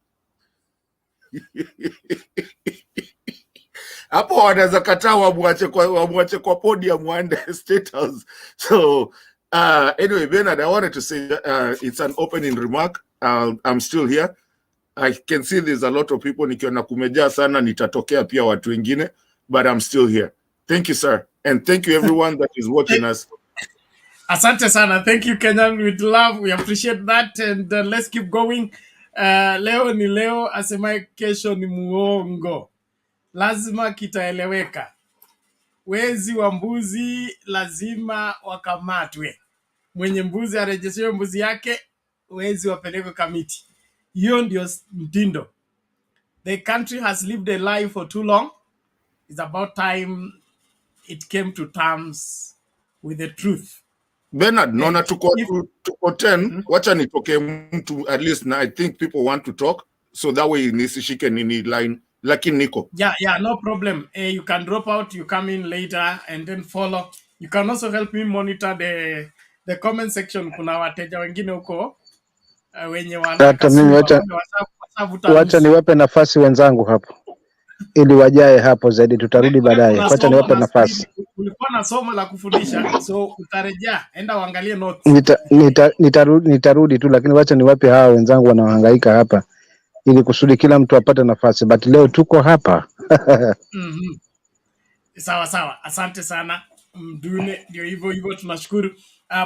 Hapo wanaweza kataa wamwache kwa podium waende State House. So anyway, Bernard, I wanted to say it's an opening remark. I'm still here. I can see there's a lot of people. Nikiona kumejaa sana, nitatokea pia watu wengine, but I'm still here. Thank you, sir. And thank you everyone that is watching us. Asante sana. Thank you, Kenyan. With love. We appreciate that. And let's keep going. Leo ni leo, asemaye kesho ni muongo. Lazima kitaeleweka. Wezi wa mbuzi lazima wakamatwe. Mwenye mbuzi arejeshewe mbuzi yake, wezi wapelekwe kamiti. Hiyo ndio mtindo. The country has lived a lie for too long. It's about time it came to terms with the truth. Bernard, nona tuko 10. Wacha nitoke mtu at least, na I think people want to talk, so that way nisishike nini line. Lakini niko. Yeah, no problem. You can drop out, you come in later and then follow. You can also help me monitor the comment section. Kuna wateja wengine huko wenye wacha niwape nafasi wenzangu hapo ili wajae hapo zaidi, tutarudi baadaye. Wacha niwape nafasi. Ulikuwa na somo la kufundisha, so utarejea, enda uangalie notes. Nitarudi tu, lakini wacha niwape hawa wenzangu wanaohangaika hapa ili kusudi kila mtu apate nafasi, but leo tuko hapa. Sawa, asante sana. Mdune ndio hivyo tunashukuru.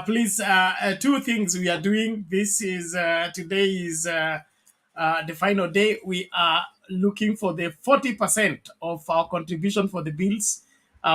Please, 2 things we are doing. This is today is the final day. We are looking for the 40% of our contribution for the bills.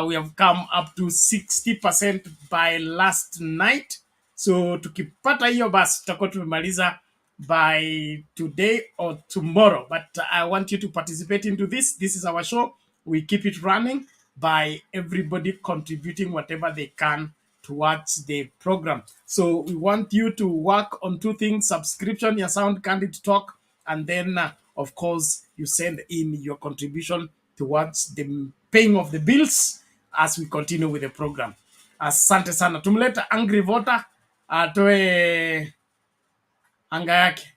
We have come up to 60% by last night. So tukipata hiyo basi tutakuwa tumemaliza by today or tomorrow. But I want you to participate into this. This is our show. We keep it running by everybody contributing whatever they can towards the program. So we want you to work on 2 things: subscription, your Sound Candid Talk, and then of course you send in your contribution towards the paying of the bills as we continue with the program. Asante sana. Tumleta angry voter atoe anga yake.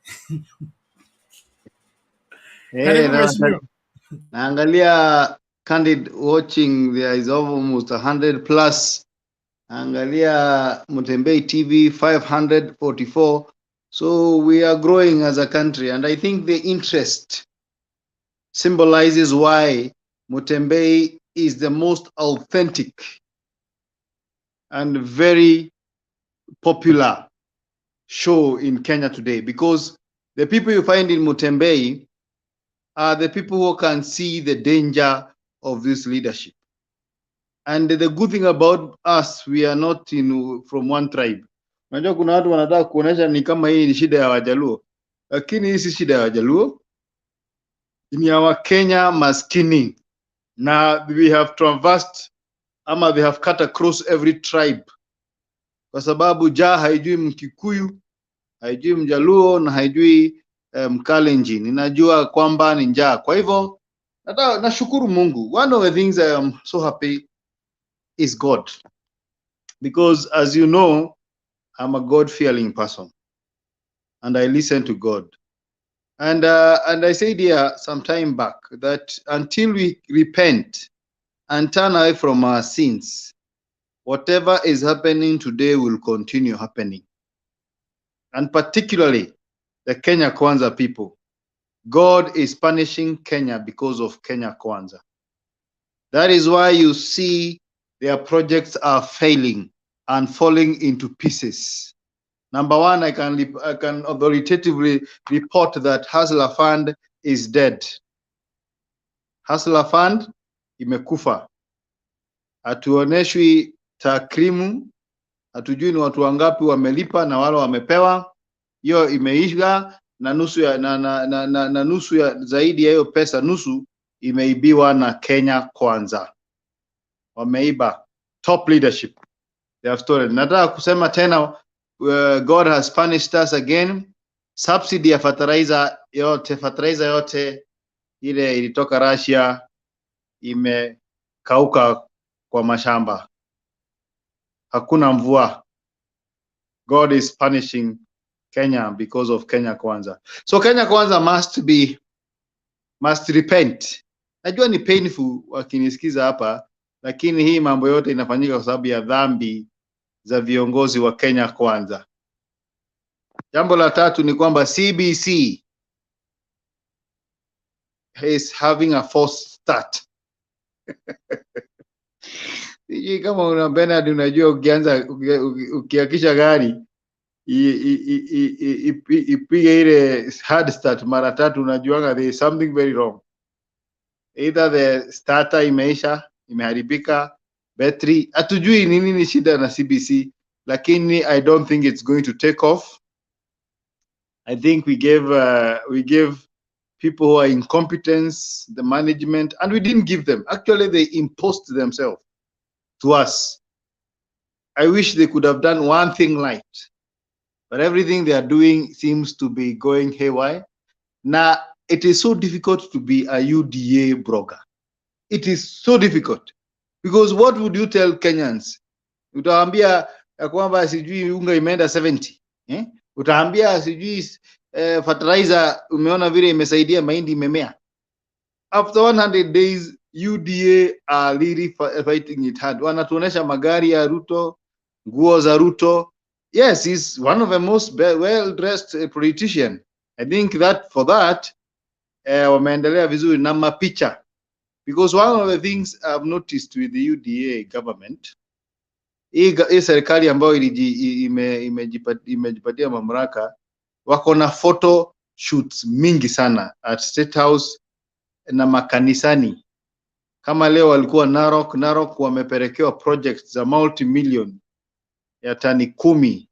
Naangalia Candid watching, there is almost 100 plus. Angalia Mutembei TV 544. So we are growing as a country, and I think the interest symbolizes why Mutembei is the most authentic and very popular show in Kenya today, because the people you find in Mutembei are the people who can see the danger of this leadership. And the good thing about us, we are not from one tribe. Unajua kuna watu wanataka kuonesha ni kama hii ni shida ya Wajaluo, lakini hii si shida ya Wajaluo, ni ya Wakenya maskini. Na we have traversed ama they have cut across every tribe, kwa sababu haijui Mkikuyu, haijui Mjaluo na haijui Mkalenjin. Ninajua kwamba ni njaa. Kwa hivyo nashukuru Mungu. One of the things I am so happy is God, because as you know, I'm a God-fearing person and I listen to God. And I said here some time back that until we repent and turn away from our sins, whatever is happening today will continue happening. And particularly the Kenya Kwanza people. God is punishing Kenya because of Kenya Kwanza. That is why you see their projects are failing and falling into pieces. Number one, I can authoritatively report that Hustler Fund is dead. Hustler Fund imekufa. Hatuoneshwi takrimu, hatujui ni watu wangapi wamelipa na wale wamepewa. Hiyo imeisha, na nusu ya na nusu ya zaidi ya hiyo pesa, nusu imeibiwa na Kenya Kwanza. Wameiba top leadership. They have stolen. Nataka kusema tena, God has punished us again. Subsidy ya fertilizer yote ile ilitoka Russia imekauka kwa mashamba. Hakuna mvua. God is punishing Kenya because of Kenya Kwanza. So Kenya Kwanza must repent. Najua ni painful wakinisikiza hapa, lakini hii mambo yote inafanyika kwa sababu ya dhambi za viongozi wa Kenya Kwanza. Jambo la tatu ni kwamba CBC is having a false start. Sijui kama una Bernard, unajua ukiakisha gari ipige ile hard start mara tatu, unajuanga there is something very wrong. Either the starter imeisha, imeharibika, battery, hatujui nini shida na CBC, lakini I don't think it's going to take off. I think we gave people who are incompetence the management, and we didn't give them. Actually, they imposed themselves to us. I wish they could have done one thing right, but everything they are doing seems to be going haywire. Now, it is so difficult to be a UDA blogger. It is so difficult, because what would you tell Kenyans? Utaambia ya kwamba sijui unga imeenda 70. Utaambia sijui fertilizer umeona vile imesaidia mahindi imemea. After 100 days, UDA are really fighting it hard. Wanatuonesha magari ya Ruto, nguo za Ruto. Yes, he's one of the most well-dressed politician. I think that for that, wameendelea vizuri na mapicha. Because one of the things I've noticed with the UDA government, hii serikali ambayo imejipatia mamlaka, wako na photo shoots mingi sana at State House na makanisani. Kama leo walikuwa Narok wamepelekewa projects za multi-million ya tani 10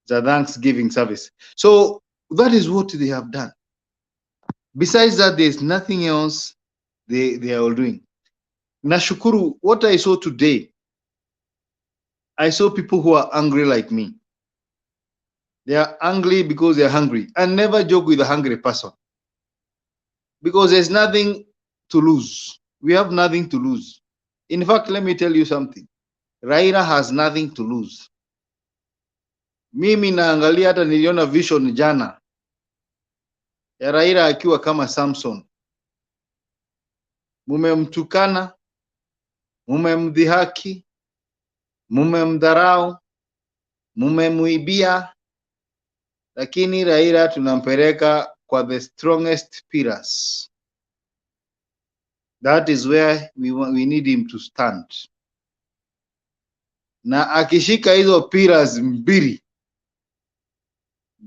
za Thanksgiving service. So that is what they have done. Besides that, there's nothing else they are all doing. Nashukuru, what I saw today, I saw people who are angry like me. They are angry because they are hungry. And never joke with a hungry person, because there's nothing to lose. We have nothing to lose. In fact, let me tell you something. Raila has nothing to lose. Mimi naangalia, hata niliona vision jana ya Raila akiwa kama Samson. Mumemtukana, mumemdhihaki, mumemdharau, mumemuibia, lakini Raila tunampeleka kwa the strongest pillars. That is where we need him to stand. Na akishika hizo pillars mbili,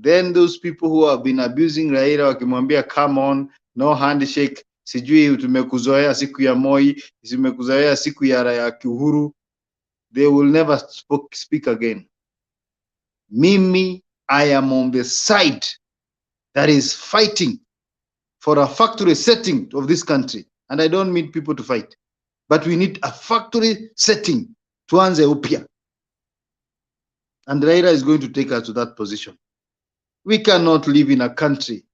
then those people who have been abusing Raila wakimwambia come on, no handshake, sijui tumekuzoea siku ya Moi, tumekuzoea siku ya Uhuru. They will never speak again. Mimi, I am on the side that is fighting for a factory setting of this country, and I don't need people to fight, but we need a factory setting. Tuanze upya, and Raila is going to take us to that position. We cannot live in a country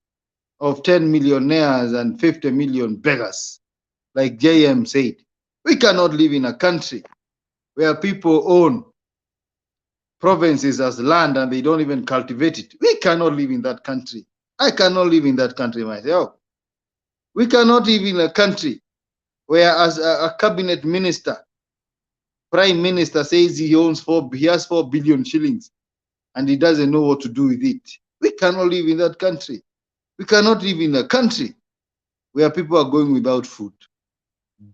of 10 millionaires and 50 million beggars, like JM said. We cannot live in a country where people own provinces as land and they don't even cultivate it. We cannot live in that country. I cannot live in that country myself. We cannot live in a country where, as a cabinet minister, prime minister says he has 4 billion shillings and he doesn't know what to do with it. We cannot live in that country. We cannot live in a country where people are going without food.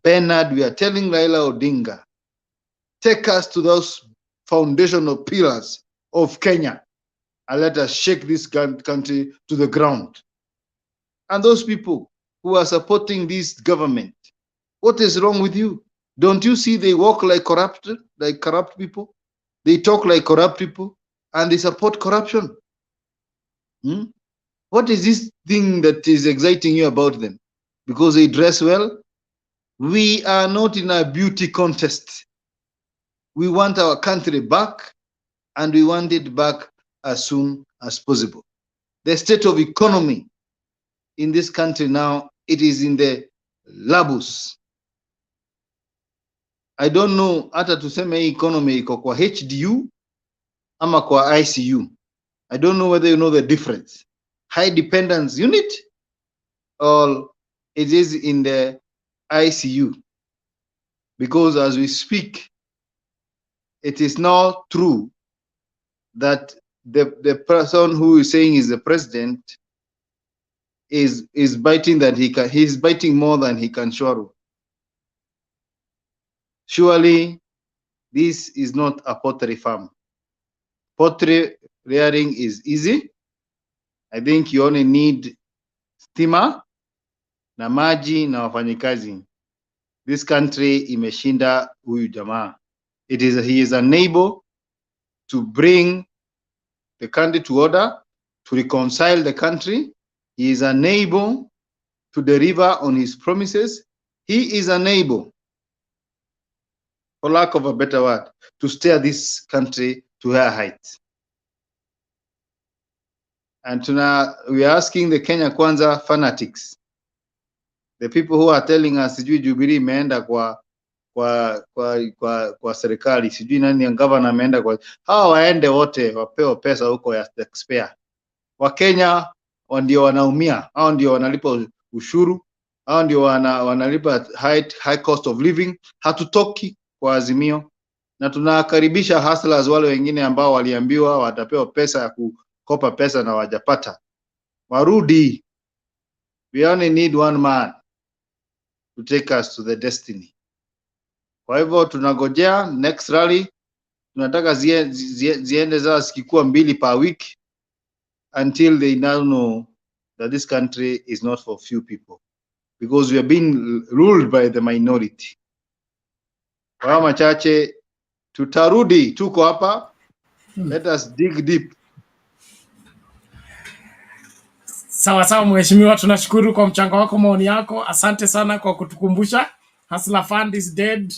Bernard, we are telling Raila Odinga, take us to those foundational pillars of Kenya and let us shake this country to the ground. And those people who are supporting this government, what is wrong with you? Don't you see they walk like corrupt people? They talk like corrupt people and they support corruption. What is this thing that is exciting you about them? Because they dress well? We are not in a beauty contest. We want our country back, and we want it back as soon as possible. The state of economy in this country now, it is in the labus. I don't know hata tuseme hii economy iko kwa HDU ama kwa ICU. I don't know whether you know the difference. High dependence unit, or it is in the ICU. Because as we speak, it is now true that the person who is saying is the president is biting that he's biting more than he can chew. Surely this is not a pottery farm. Pottery rearing is easy. I think you only need stima na maji na wafanyikazi. This country imeshinda huyu jamaa. He is unable to bring the country to order, to reconcile the country. He is unable to deliver on his promises. He is unable, for lack of a better word, to steer this country to higher heights. And we are asking the Kenya Kwanza fanatics, the people who are telling us sijui Jubilee imeenda kwa serikali, sijui nani governor ameenda kwa, hawa waende wote wapewe pesa huko ya taxpayer. Wakenya ndio wanaumia, hao ndio wanalipa ushuru, hao ndio wanalipa high cost of living. Hatutoki kwa Azimio, na tunakaribisha hustlers wale wengine ambao waliambiwa watapewa pesa ya kukopa pesa na wajapata, warudi. We only need one man to take us to the destiny. Kwa hivyo tunagojea next rally, tunataka ziende za sikikuwa 2 per week, until they now know that this country is not for few people, because we are being ruled by the minority. Kwa machache tutarudi, tuko hapa. Let us dig deep. Sawa sawa mheshimiwa, tunashukuru kwa mchango wako, maoni yako. Asante sana kwa kutukumbusha Hustler Fund is dead.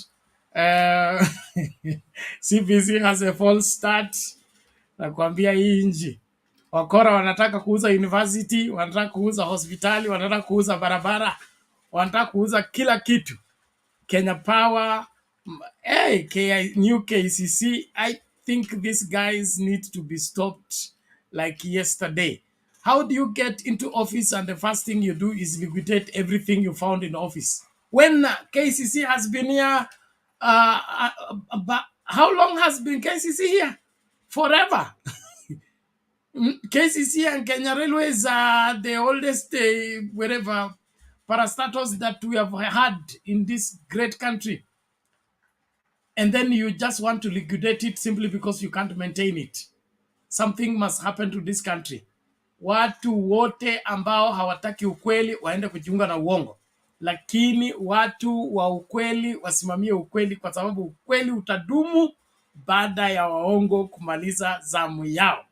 CBC has a false start. Nakwambia hii nchi wakora wanataka kuuza university, wanataka kuuza hospitali, wanataka kuuza barabara, wanataka kuuza kila kitu. Kenya Power, new KCC, I think these guys need to be stopped like yesterday. How do you get into office and the first thing you do is liquidate everything you found in office? When KCC has been here, how long has been KCC here? Forever. KCC and Kenya Railways are the oldest, wherever, parastatos that we have had in this great country. And then you just want to liquidate it simply because you can't maintain it. Something must happen to this country. watu wote ambao hawataki ukweli waende kujiunga na uongo, lakini watu wa ukweli wasimamie ukweli, kwa sababu ukweli utadumu baada ya waongo kumaliza zamu yao.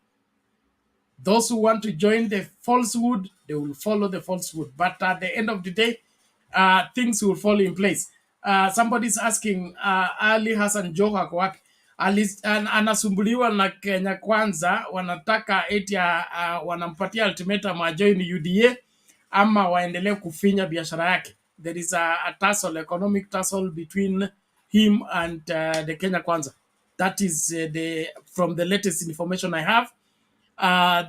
Those who want to join the falsehood, they will follow the falsehood. But at the end of the day, things will fall in place. Somebody's asking, Ali Hassan Joho ako wapi? Anasumbuliwa na Kenya Kwanza, wanataka eti wanampatia ultimatum ajoin UDA ama waendelee kufinya biashara yake. There is a tussle, economic tussle between him and the Kenya Kwanza. That is from the latest information I have.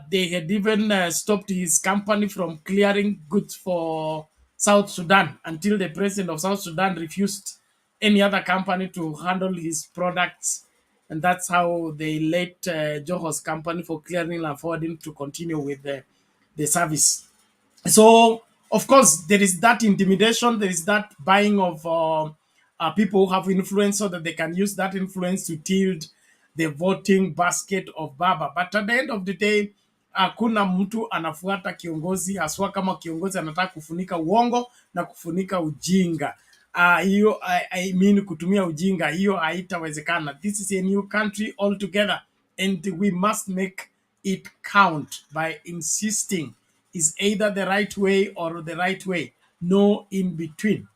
They had even stopped his company from clearing goods for South Sudan until the president of South Sudan refused any other company to handle his products. And that's how they let Joho's company for clearing and forwarding to continue with the service. So, of course, there is that intimidation, there is that buying of people who have influence so that they can use that influence to tilt the voting basket of Baba. But at the end of the day, hakuna mtu anafuata kiongozi, haswa kama kiongozi anataka kufunika uongo na kufunika ujinga. Hiyo I mean kutumia ujinga, hiyo haitawezekana. This is a new country altogether, and we must make it count by insisting is either the right way or the right way, no in between.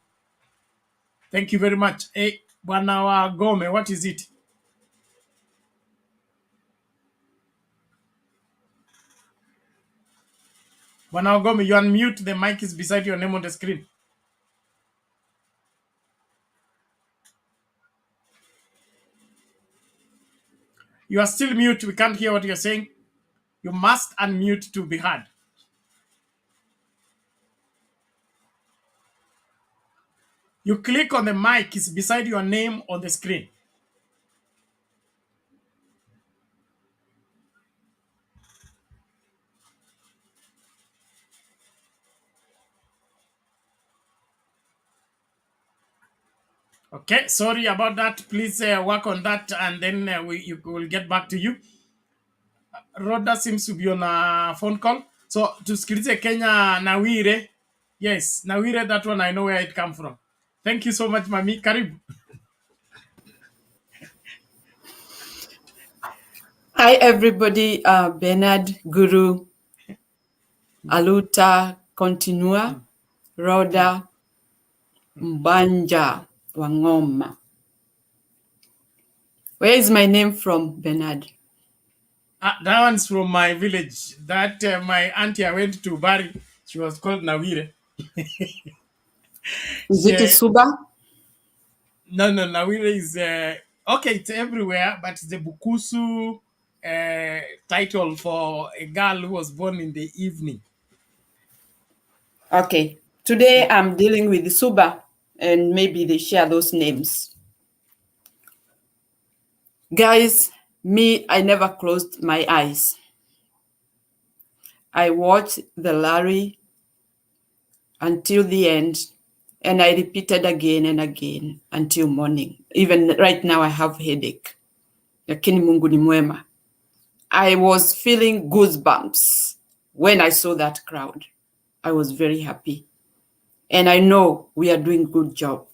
Thank you very much. Hey, Bwana wa Gome, what is it? Bwana wa Gome, you unmute, the mic is beside your name on the screen. You are still mute, we can't hear what you're saying. You must unmute to be heard. You click on the mic, it's beside your name on the screen. Okay, sorry about that. Please work on that, and then you will get back to you. Rhoda seems to be on a phone call. So tusikilize Kenya Nawire. Yes, Nawire, that one I know where it come from. Thank you so much, Mami. Karibu. Hi, everybody. Bernard, Guru, Aluta, Continua, Rhoda, Mbanja, Wangoma. Where is my name from, Bernard? That one's from my village. That my auntie I went to bury, she was called Nawire. Is it Suba? No, Nawire is okay. It's everywhere, but it's the Bukusu title for a girl who was born in the evening. Okay. Today I'm dealing with Suba, and maybe they share those names. Guys, me, I never closed my eyes. I watched the Larry until the end, and I repeated again and again until morning. Even right now, I have headache. Lakini Mungu ni mwema. I was feeling goosebumps when I saw that crowd. I was very happy. And I know we are doing a good job.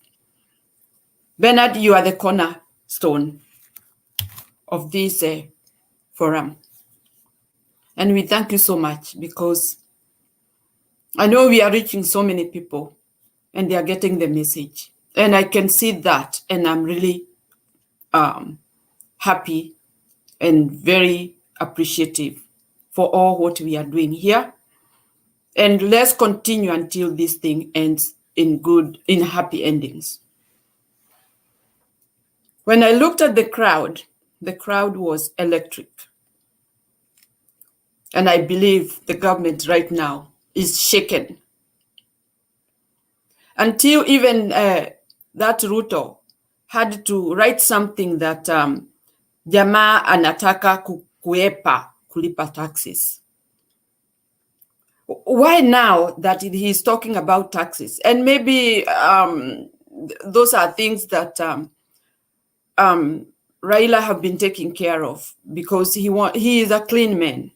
Bernard, you are the cornerstone of this forum. And we thank you so much, because I know we are reaching so many people and they are getting the message. And I can see that, and I'm really happy and very appreciative for all what we are doing here. And let's continue until this thing ends in happy endings. When I looked at the crowd was electric. And I believe the government right now is shaken. Until even that Ruto had to write something that jamaa anataka kuepa kulipa taxes. Why now that he's talking about taxes? And maybe those are things that Raila have been taking care of, because he is a clean man.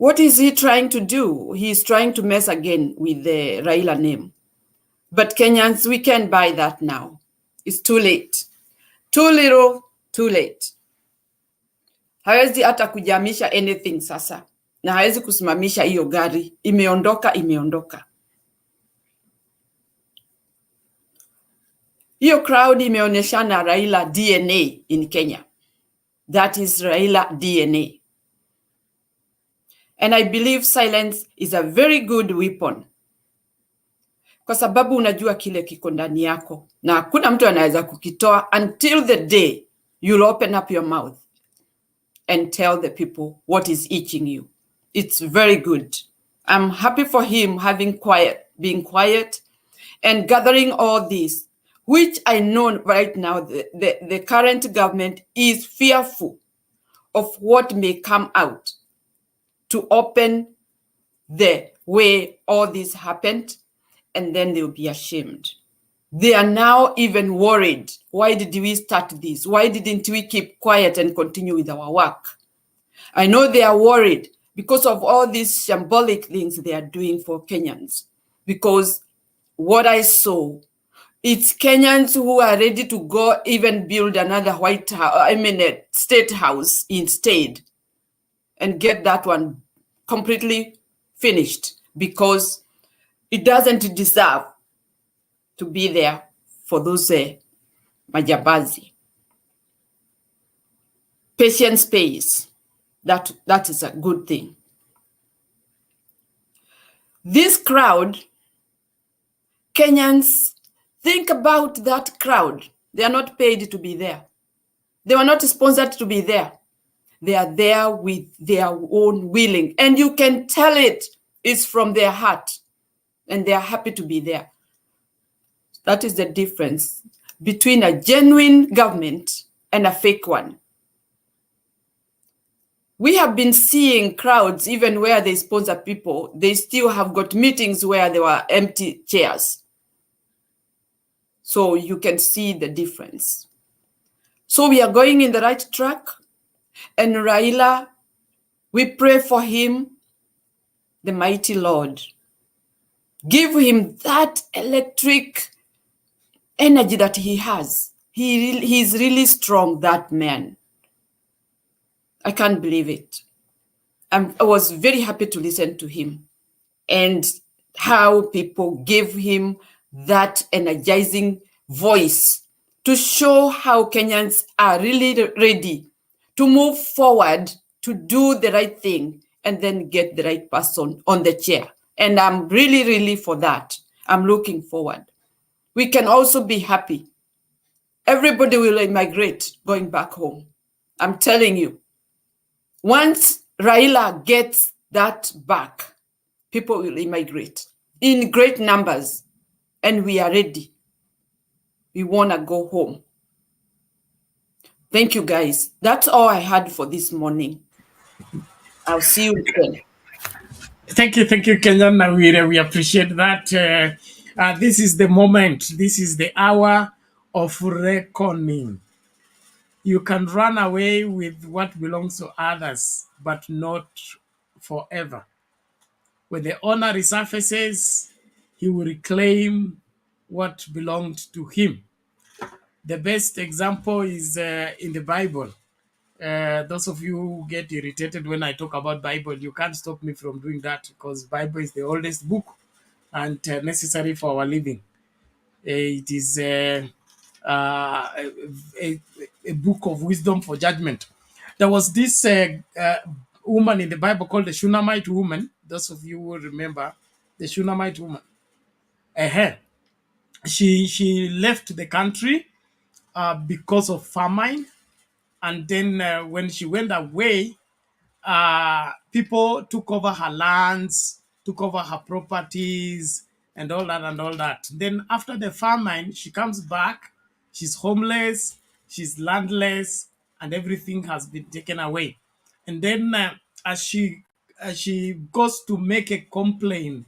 What is he trying to do? He's trying to mess again with the Raila name. But Kenyans, we can't buy that now. It's too late. Too little, too late. Hawezi hata kujamisha anything sasa. Na hawezi kusimamisha hiyo gari. Imeondoka, imeondoka. Hiyo crowd imeonyeshana Raila DNA in Kenya. That is Raila DNA. And I believe silence is a very good weapon. Kwa sababu unajua kile kiko ndani yako. Na hakuna mtu anaweza kukitoa until the day you'll open up your mouth and tell the people what is itching you. It's very good. I'm happy for him being quiet and gathering all this, which I know right now the current government is fearful of what may come out to open the way all this happened, and then they'll be ashamed. They are now even worried. Why did we start this? Why didn't we keep quiet and continue with our work? I know they are worried because of all these shambolic things they are doing for Kenyans. Because what I saw, it's Kenyans who are ready to go even build another state house instead and get that one completely finished because it doesn't deserve to be there for those majambazi. Patience pays. That is a good thing. This crowd, Kenyans, think about that crowd. They are not paid to be there. They were not sponsored to be there. They are there with their own willing. And you can tell it is from their heart. And they are happy to be there. That is the difference between a genuine government and a fake one. We have been seeing crowds, even where they sponsor people, they still have got meetings where there were empty chairs. So you can see the difference. So we are going in the right track. And Raila, we pray for him, the mighty Lord. Give him that electric energy that he has. He's really strong, that man. I can't believe it. I was very happy to listen to him and how people gave him that energizing voice to show how Kenyans are really ready to move forward, to do the right thing, and then get the right person on the chair. And I'm really, really for that. I'm looking forward. We can also be happy. Everybody will immigrate going back home. I'm telling you. Once Raila gets that back, people will immigrate in great numbers, and we are ready. We want to go home. Thank you, guys. That's all I had for this morning. I'll see you again. Thank you, Kenyan. We appreciate that. This is the moment. This is the hour of reckoning. You can run away with what belongs to others, but not forever. When the honor resurfaces, he will reclaim what belonged to him. The best example is in the Bible. Those of you who get irritated when I talk about Bible, you can't stop me from doing that because Bible is the oldest book and necessary for our living. It is a book of wisdom for judgment. There was this woman in the Bible called the Shunammite woman. Those of you will remember the Shunammite woman. She left the country because of famine. And then when she went away, people took over her lands, took over her properties, and all that. Then after the famine, she comes back. She's homeless, she's landless, and everything has been taken away. And then as she goes to make a complaint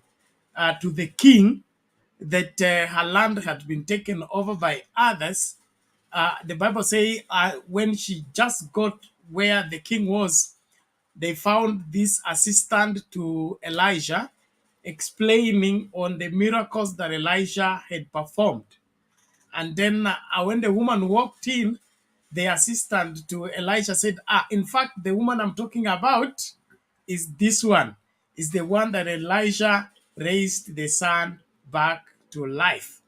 to the king that her land had been taken over by others, the Bible says when she just got where the king was, they found this assistant to Elijah explaining on the miracles that Elijah had performed. And then when the woman walked in, the assistant to Elisha said, in fact, the woman I'm talking about is this one, is the one that Elijah raised the son back to life.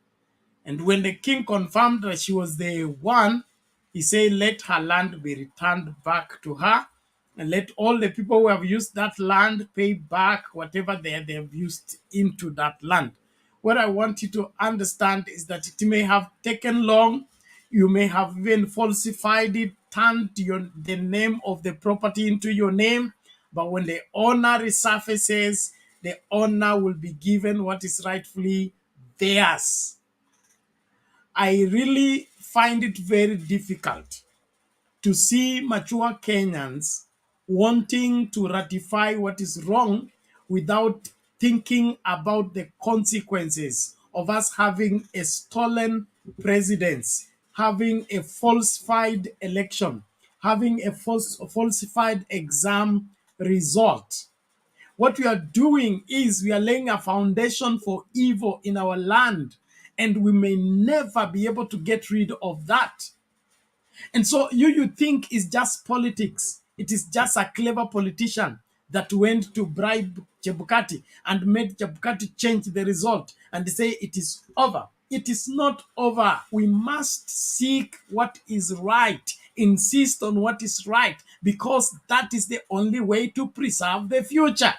And when the king confirmed that she was the one, he said, let her land be returned back to her, and let all the people who have used that land pay back whatever they have used into that land. What I want you to understand is that it may have taken long. You may have even falsified it, turned the name of the property into your name. But when the owner resurfaces, the owner will be given what is rightfully theirs. I really find it very difficult to see mature Kenyans wanting to ratify what is wrong without thinking about the consequences of us having a stolen presidency, having a falsified election, having a falsified exam result. What we are doing is we are laying a foundation for evil in our land, and we may never be able to get rid of that. And so you think it's just politics. It is just a clever politician that went to bribe Chebukati and made Chebukati change the result and say it is over. It is not over. We must seek what is right, insist on what is right, because that is the only way to preserve the future.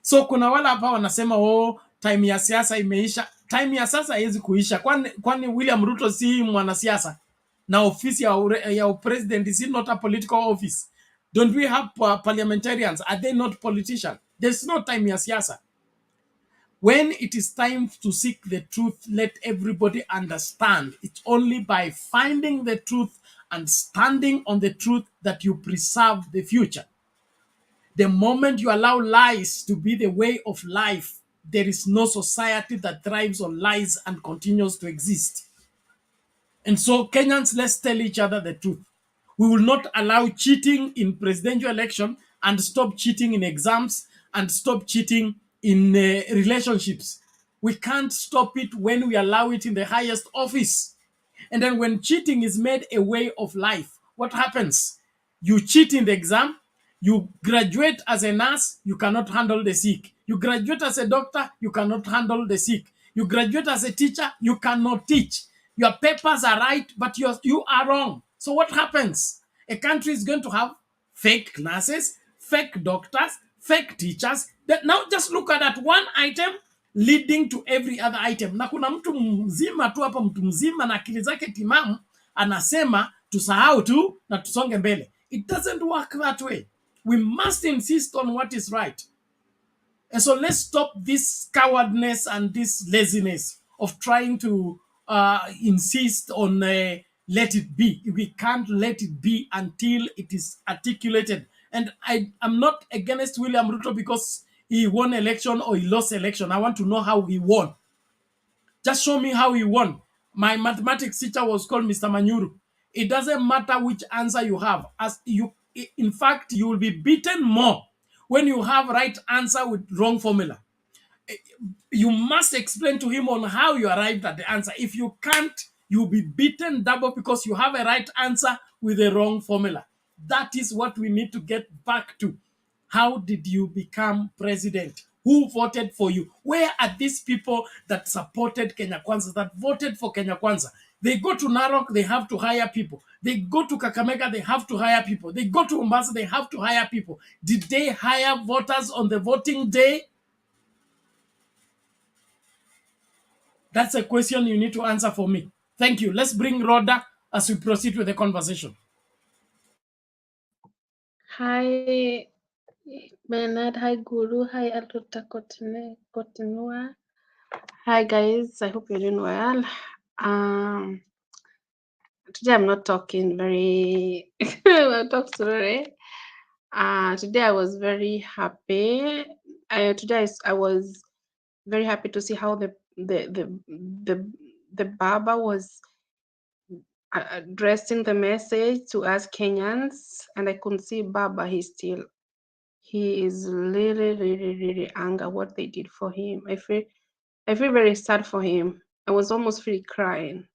So kuna wala hapa wanasema time ya siasa imeisha. Time ya sasa haiwezi kuisha. Kwani William Ruto si mwanasiasa? Na ofisi ya president is not a political office? Don't we have parliamentarians? Are they not politicians? There's no time ya siasa. When it is time to seek the truth, let everybody understand. It's only by finding the truth and standing on the truth that you preserve the future. The moment you allow lies to be the way of life, there is no society that thrives on lies and continues to exist. And so, Kenyans, let's tell each other the truth. We will not allow cheating in presidential election and stop cheating in exams and stop cheating in relationships. We can't stop it when we allow it in the highest office. And then when cheating is made a way of life, what happens? You cheat in the exam, you graduate as a nurse, you cannot handle the sick. You graduate as a doctor, you cannot handle the sick. You graduate as a teacher, you cannot teach. Your papers are right, but you are wrong. So what happens? A country is going to have fake nurses, fake doctors, fake teachers. Now just look at that one item leading to every other item. Na kuna mtu mzima tu hapa, mtu mzima na akili zake timamu, anasema tusahau tu na tusonge mbele. It doesn't work that way. We must insist on what is right. And so let's stop this cowardness and this laziness of trying to insist on let it be. We can't let it be until it is articulated. And I'm not against William Ruto because he won election or he lost election. I want to know how he won. Just show me how he won. My mathematics teacher was called Mr. Manyuru. It doesn't matter which answer you have. In fact, you will be beaten more when you have right answer with wrong formula. You must explain to him on how you arrived at the answer. If you can't, you'll be beaten double because you have a right answer with a wrong formula. That is what we need to get back to. How did you become president? Who voted for you? Where are these people that supported Kenya Kwanza, that voted for Kenya Kwanza? They go to Narok, they have to hire people. They go to Kakamega, they have to hire people. They go to Mombasa, they have to hire people. Did they hire voters on the voting day? That's a question you need to answer for me. Thank you. Let's bring Rhoda as we proceed with the conversation. Hi, Bernard. Hi, Guru. Hi, Altuta Kotinua. Hi, guys. I hope you're doing well. Today I'm not talking very. I'll talk slowly. Today I was very happy. Today I was very happy to see how the Baba was addressing the message to us Kenyans, and I could see Baba, he is really angry what they did for him. I feel very sad for him. I was almost really crying.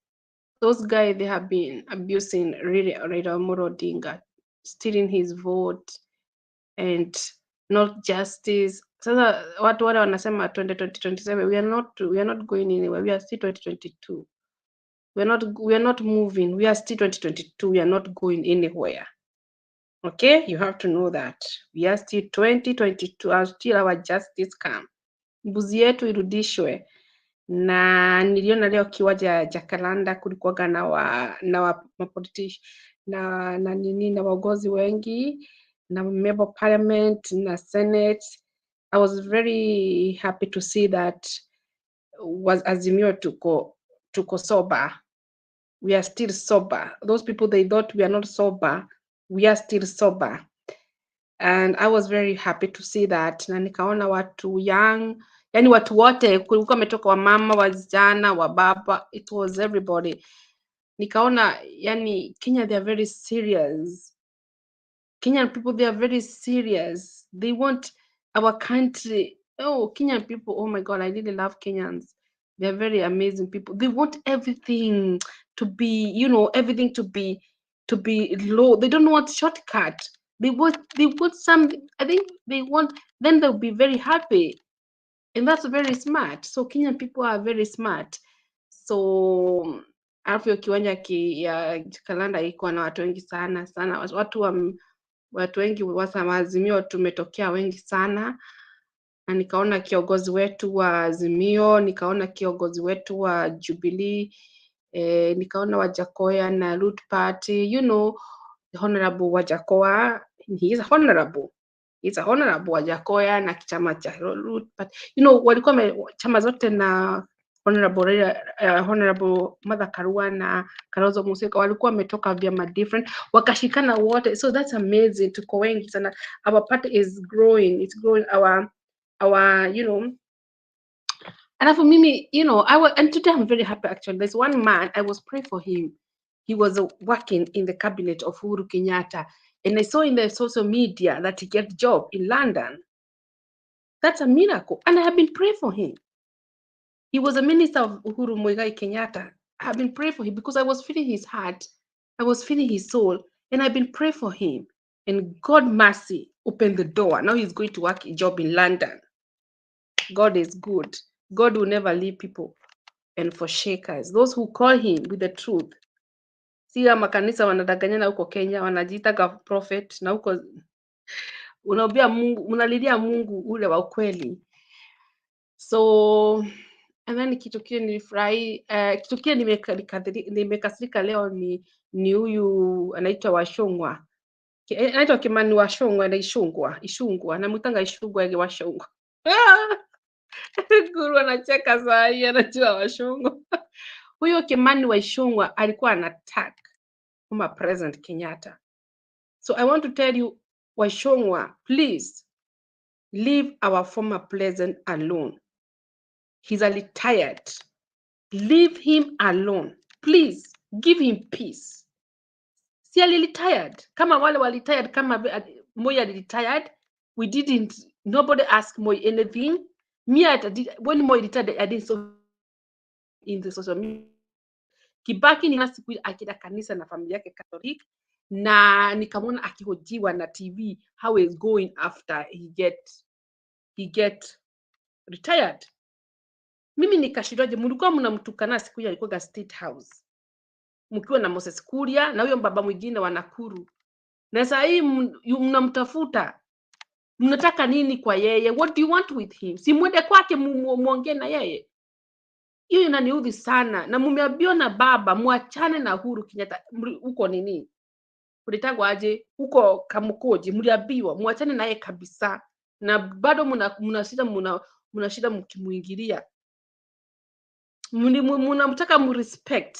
Those guys, they have been abusing really Raila Odinga, stealing his vote and not justice. Sasa watu wale wanasema 2027, we are not going anywhere. We are still 2022. We are not moving. We are still 2022. We are not going anywhere. Okay, you have to know that we are still 2022 until our justice come. Mbuzi yetu irudishwe. Na niliona leo kiwanja Jakaranda kulikuwa na waongozi wengi na member of parliament na senate. I was very happy to see that was Azimio tuko sober. We are still sober. Those people, they thought we are not sober. We are still sober. And I was very happy to see that. Na nikaona watu young, yani watu wote, kulikuwa wametoka wa mama, wasichana, wa baba, it was everybody. Nikaona, yani Kenya, they are very serious. Kenyan people, they are very serious. They want our country. Oh, Kenyan people, oh my God, I really love Kenyans. They're very amazing people. They want everything to be, everything to be low. They don't want shortcut. They want something. I think they want, then they'll be very happy. And that's very smart. So Kenyan people are very smart. So alafu hiyo kiwanja ya Jakaranda iko na watu wengi sana watu wengi wa Azimio tumetokea wengi sana. Na nikaona kiongozi wetu wa Azimio, nikaona kiongozi wetu wa Jubilee, nikaona Wajakoya na Root Party, the Honorable Wajakoya, he is honorable. He's a honorable Wajakoya na chama cha Root Party. Walikuwa chama zote na Honorable Mother Karua na Kalonzo Musyoka walikuwa wametoka vyama different, wakashikana wote. So that's amazing. Tuko wengi sana. Our party is growing. It's growing. Our and for Mimi, and today I'm very happy actually. There's one man, I was praying for him. He was working in the cabinet of Uhuru Kenyatta, and I saw in the social media that he get a job in London. That's a miracle, and I have been praying for him. He was a minister of Uhuru Muigai Kenyatta. I have been praying for him because I was feeling his heart, I was feeling his soul, and I've been praying for him. And God mercy opened the door. Now he's going to work a job in London. God is good. God will never leave people and forsake us. Those who call him with the truth. Si makanisa wanadanganyana huko Kenya, wanajiita prophet na huko unaambia Mungu, unalilia Mungu ule wa ukweli. So and then kitu kile nilifurahi, kitu kile nimekasirika leo ni huyu anaitwa Washungwa. Anaitwa Kimani Washungwa na Ishungwa na mtanga Ishungwa yake Washungwa. Guru anacheka saa hii, anajua Washungwa. Huyo Kimani Washungwa alikuwa anattack kama President Kenyatta. So I want to tell you, Washungwa, please leave our former president alone. He's retired. Leave him alone. Please give him peace. Si retired. Kama wale retired, kama Moi retired, we didn't, nobody asked Moi anything. When Moi retired, I didn't saw in the social media. Kibaki ni siku akida kanisa na familia yake Catholic, na nikamwona akihojiwa na TV how is going after he get retired. Mimi nikashindwaje, mlikuwa mnamtukana siku ya alikuwa State House mkiwa na Moses Kuria na huyo baba mwingine wa Nakuru, na sasa hii mnamtafuta, mnataka nini kwa yeye? What do you want with him? Si mwende kwake muongee na yeye. Hiyo inaniudhi sana, na mmeambiwa na baba muachane na Uhuru Kenyatta. Huko nini kulitagwa aje huko Kamukoji, mliambiwa muachane naye kabisa, na bado mnashida mkimuingilia, mnamtaka mrespect,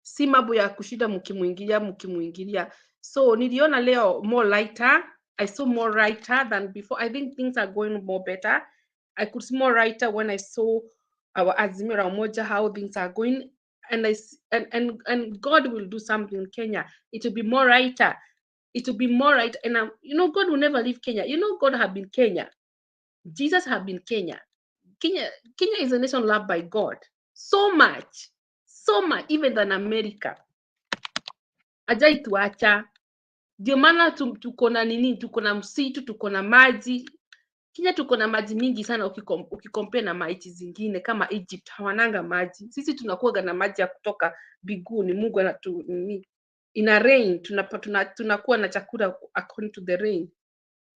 si mambo ya kushida mkimuingilia. So niliona leo more lighter. I saw more lighter than before. I think things are going more better. I could see more lighter when I saw our Azimio la Umoja, how things are going. and and God will do something in Kenya. It will be more righter. It will be more right. And God will never leave Kenya. God have been Kenya. Jesus have been Kenya. Kenya is a nation loved by God so much, even than America. Ajai tuacha. Ndio maana tuko na nini, tuko na msitu, tuko na maji. Kenya tuko na maji mingi sana ukikompare na maiti zingine kama Egypt, hawananga maji. Sisi tunakuwa na maji ya kutoka biguni. Mungu ina rain, tunakuwa na chakula according to the rain.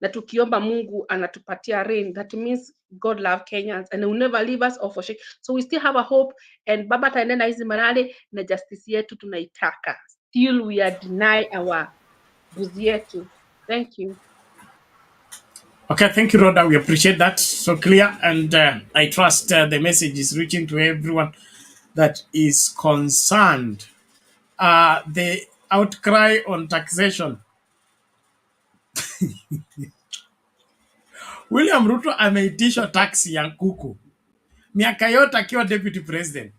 Na tukiomba Mungu anatupatia rain. That means God love Kenyans and will never leave us or forsake. So we still have a hope, and baba taenenda hizi marale na justice yetu tunaitaka. Still we are deny our buzi yetu. Thank you. Okay, thank you, Rhoda. We appreciate that. So clear. And I trust the message is reaching to everyone that is concerned. The outcry on taxation. William Ruto ameitisha taxi ya kuku miaka yote akiwa deputy president,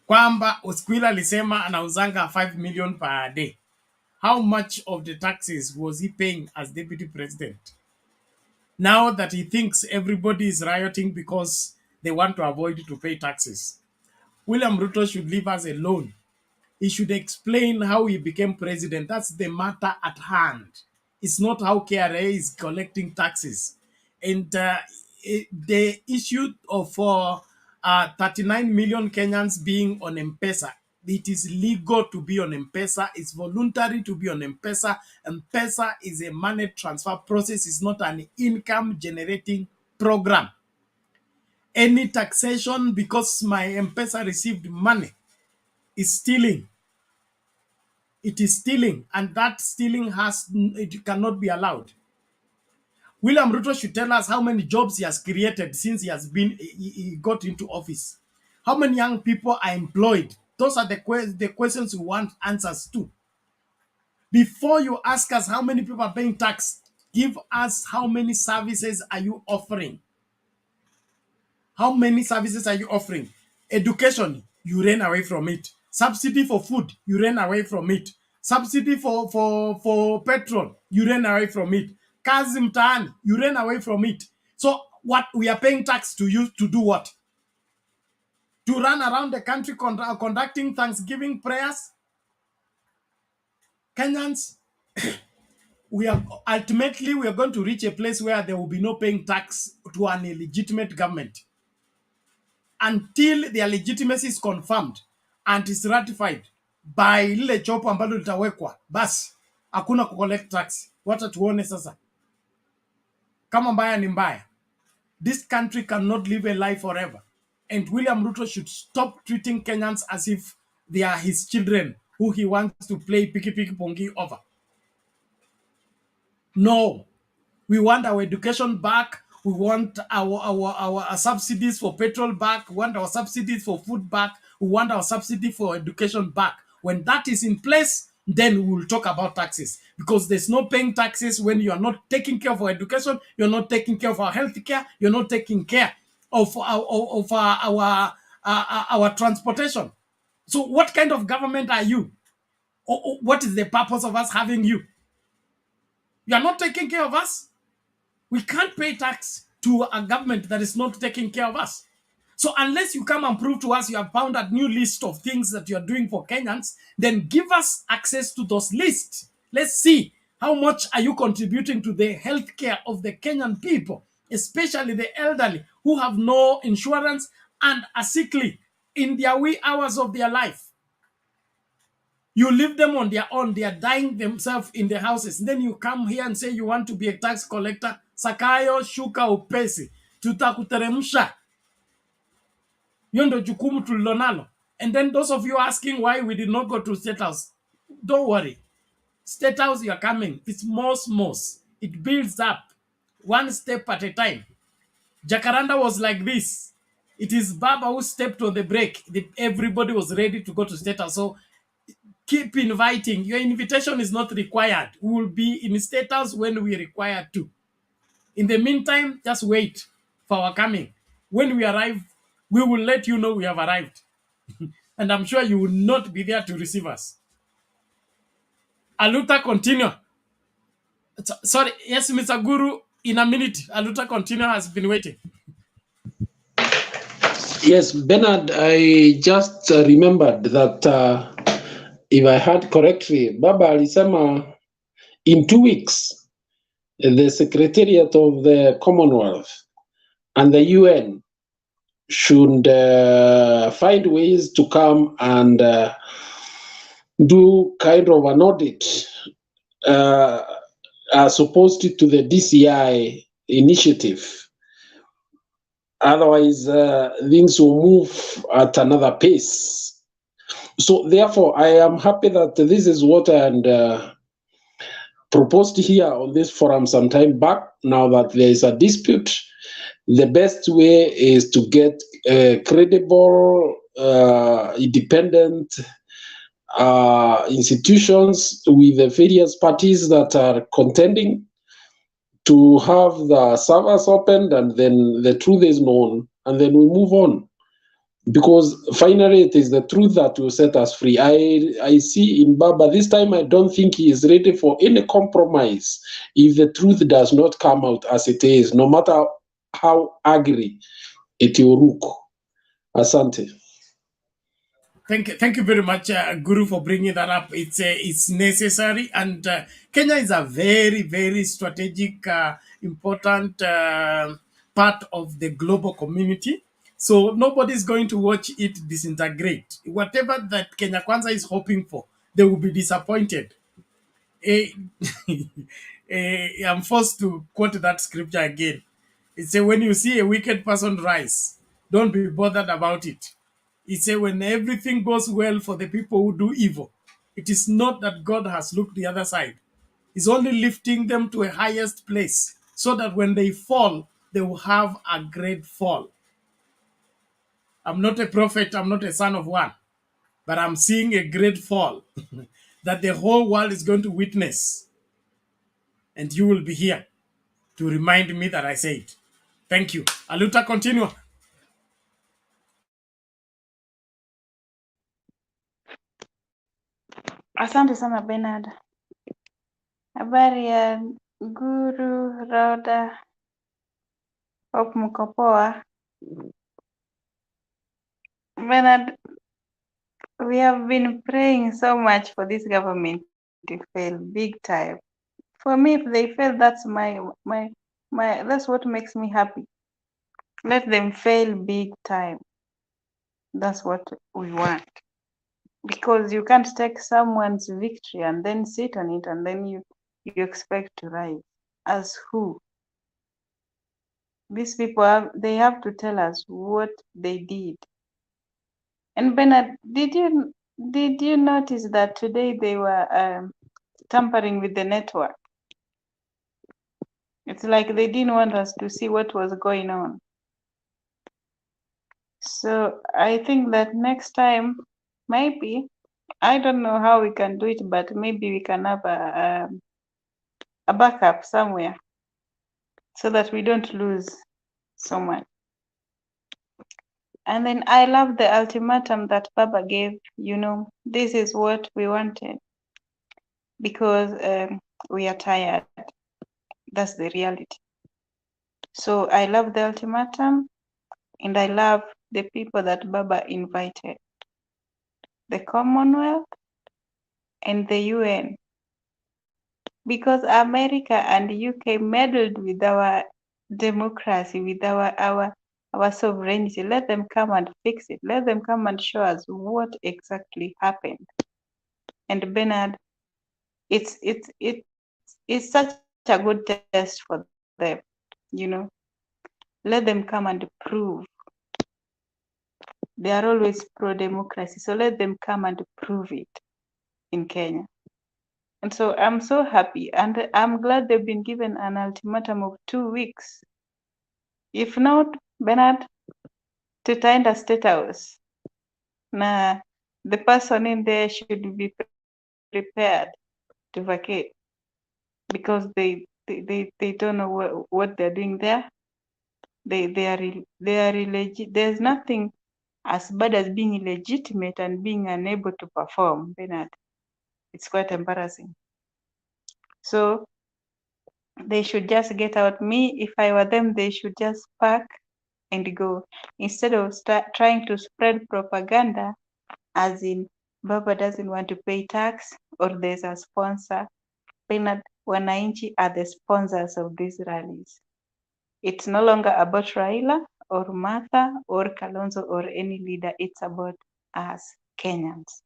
kwamba Osquila alisema anauzanga 5 million per day. How much of the taxes was he paying as deputy president? Now that he thinks everybody is rioting because they want to avoid to pay taxes, William Ruto should leave us alone. He should explain how he became president. That's the matter at hand. It's not how KRA is collecting taxes. And the issue of 39 million Kenyans being on M-Pesa, it is legal to be on M-Pesa. It's voluntary to be on M-Pesa. M-Pesa is a money transfer process. It's not an income generating program. Any taxation because my M-Pesa received money is stealing. It is stealing, and that stealing it cannot be allowed. William Ruto should tell us how many jobs he has created since he got into office. How many young people are employed? Those are the questions we want answers to. Before you ask us how many people are paying tax, give us how many services are you offering? How many services are you offering? Education, you ran away from it. Subsidy for food, you ran away from it. Subsidy for petrol, you ran away from it. Kazi mtaani, you ran away from it. So what we are paying tax to you to do what? To run around the country conducting Thanksgiving prayers? Kenyans, we are going to reach a place where there will be no paying tax to an illegitimate government. Until their legitimacy is confirmed and is ratified by lile chopo ambalo litawekwa, basi hakuna kucollect tax. Wacha tuone sasa kama mbaya ni mbaya. This country cannot live a life forever, and William Ruto should stop treating Kenyans as if they are his children who he wants to play piki pongi over. No, we want our education back. We want our subsidies for petrol back. We want our subsidies for food back. We want our subsidy for education back. When that is in place, then we will talk about taxes. Because there's no paying taxes when you are not taking care of our education, you're not taking care of our health care, you're not taking care of our transportation. So what kind of government are you? Or what is the purpose of us having you? You are not taking care of us. We can't pay tax to a government that is not taking care of us. So unless you come and prove to us you have found a new list of things that you are doing for Kenyans, then give us access to those lists. Let's see how much are you contributing to the health care of the Kenyan people, especially the elderly who have no insurance and are sickly in their wee hours of their life. You leave them on their own. They are dying themselves in their houses. Then you come here and say you want to be a tax collector. Sakayo shuka upesi. Tutakuteremsha. Yondo jukumu tulilonalo. And then those of you asking why we did not go to State House, don't worry. State House, you are coming. It's most. It builds up one step at a time. Jakaranda was like this. It is Baba who stepped on the brake. Everybody was ready to go to State House. So keep inviting. Your invitation is not required. We will be in State House when we are required to. In the meantime, just wait for our coming. When we arrive, we will let you know we have arrived. And I'm sure you will not be there to receive us. Aluta, continue. Sorry, yes, Mr. Guru, in a minute. Aluta, continue, has been waiting. Yes, Bernard, I just remembered that if I heard correctly, Baba alisema in 2 weeks, the Secretariat of the Commonwealth and the UN should find ways to come and do kind of an audit as opposed to the DCI initiative. Otherwise, things will move at another pace. So therefore, I am happy that this is what I had proposed here on this forum some time back. Now that there is a dispute, the best way is to get credible, independent institutions with the various parties that are contending to have the servers opened, and then the truth is known, and then we move on. Because finally, it is the truth that will set us free. I see in Baba this time, I don't think he is ready for any compromise if the truth does not come out as it is, no matter how ugly it will look. Asante. Thank you very much, Guru, for bringing that up. It's necessary, and Kenya is a very, very strategic, important part of the global community. So nobody's going to watch it disintegrate. Whatever that Kenya Kwanza is hoping for, they will be disappointed. I'm forced to quote that scripture again. It says, when you see a wicked person rise, don't be bothered about it. It says, when everything goes well for the people who do evil, it is not that God has looked the other side. He's only lifting them to a highest place so that when they fall, they will have a great fall. I'm not a prophet, I'm not a son of one, but I'm seeing a great fall that the whole world is going to witness. And you will be here to remind me that I say it. Thank you. Aluta, continue. Asante sana Bernard. Habari ya Guru, Rhoda, hope mko poa. Bernard, we have been praying so much for this government to fail big time. For me, if they fail, that's my that's what makes me happy. Let them fail big time. That's what we want. Because you can't take someone's victory and then sit on it and then you expect to rise. As who? These people they have to tell us what they did. And Bernard, did you notice that today they were tampering with the network? It's like they didn't want us to see what was going on. So I think that next time, maybe, I don't know how we can do it, but maybe we can have a backup somewhere so that we don't lose so much. And then I love the ultimatum that Baba gave, this is what we wanted because we are tired. That's the reality. So I love the ultimatum and I love the people that Baba invited. The Commonwealth and the UN. Because America and UK meddled with our democracy, with our sovereignty. Let them come and fix it. Let them come and show us what exactly happened. And Bernard, it's such a good test for them, Let them come and prove. They are always pro-democracy, so let them come and prove it in Kenya. And so I'm so happy, and I'm glad they've been given an ultimatum of 2 weeks. If not, Bernard, tutaenda State House. Na the person in there should be prepared to vacate because they don't know what they're doing there. They are illegit. There's nothing as bad as being illegitimate and being unable to perform, Bernard. It's quite embarrassing. So they should just get out. Me, if I were them, they should just pack and go instead of trying to spread propaganda as in Baba doesn't want to pay tax or there's a sponsor. Bernard, wananchi are the sponsors of these rallies. It's no longer about Raila or Martha or Kalonzo or any leader. It's about us, Kenyans.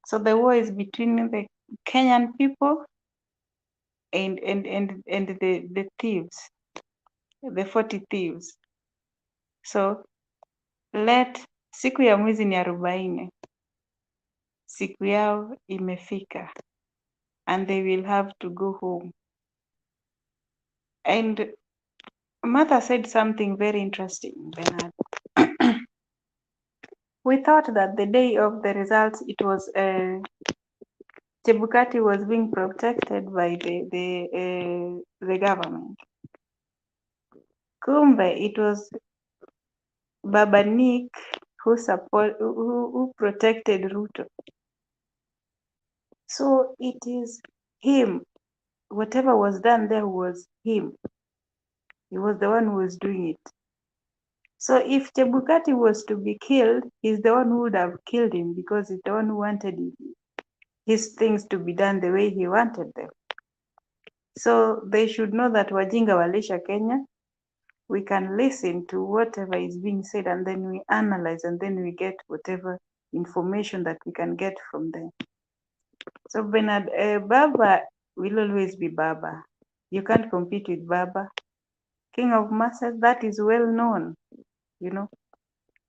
So the war is between the Kenyan people and the thieves, the 40 thieves. So let siku ya mwizi ni 40. Siku yao imefika and they will have to go home. And Martha said something very interesting, Bernard. We thought that the day of the results, it was Chebukati was being protected by the government. Kumbe, it was Baba Nick who protected Ruto. So it is him. Whatever was done there was him. He was the one who was doing it. So if Chebukati was to be killed, he's the one who would have killed him because he's the one who wanted his things to be done the way he wanted them. So they should know that Wajinga walisha Kenya. We can listen to whatever is being said and then we analyze and then we get whatever information that we can get from them. So Bernard, Baba will always be Baba. You can't compete with Baba. King of Masses, that is well known, you know.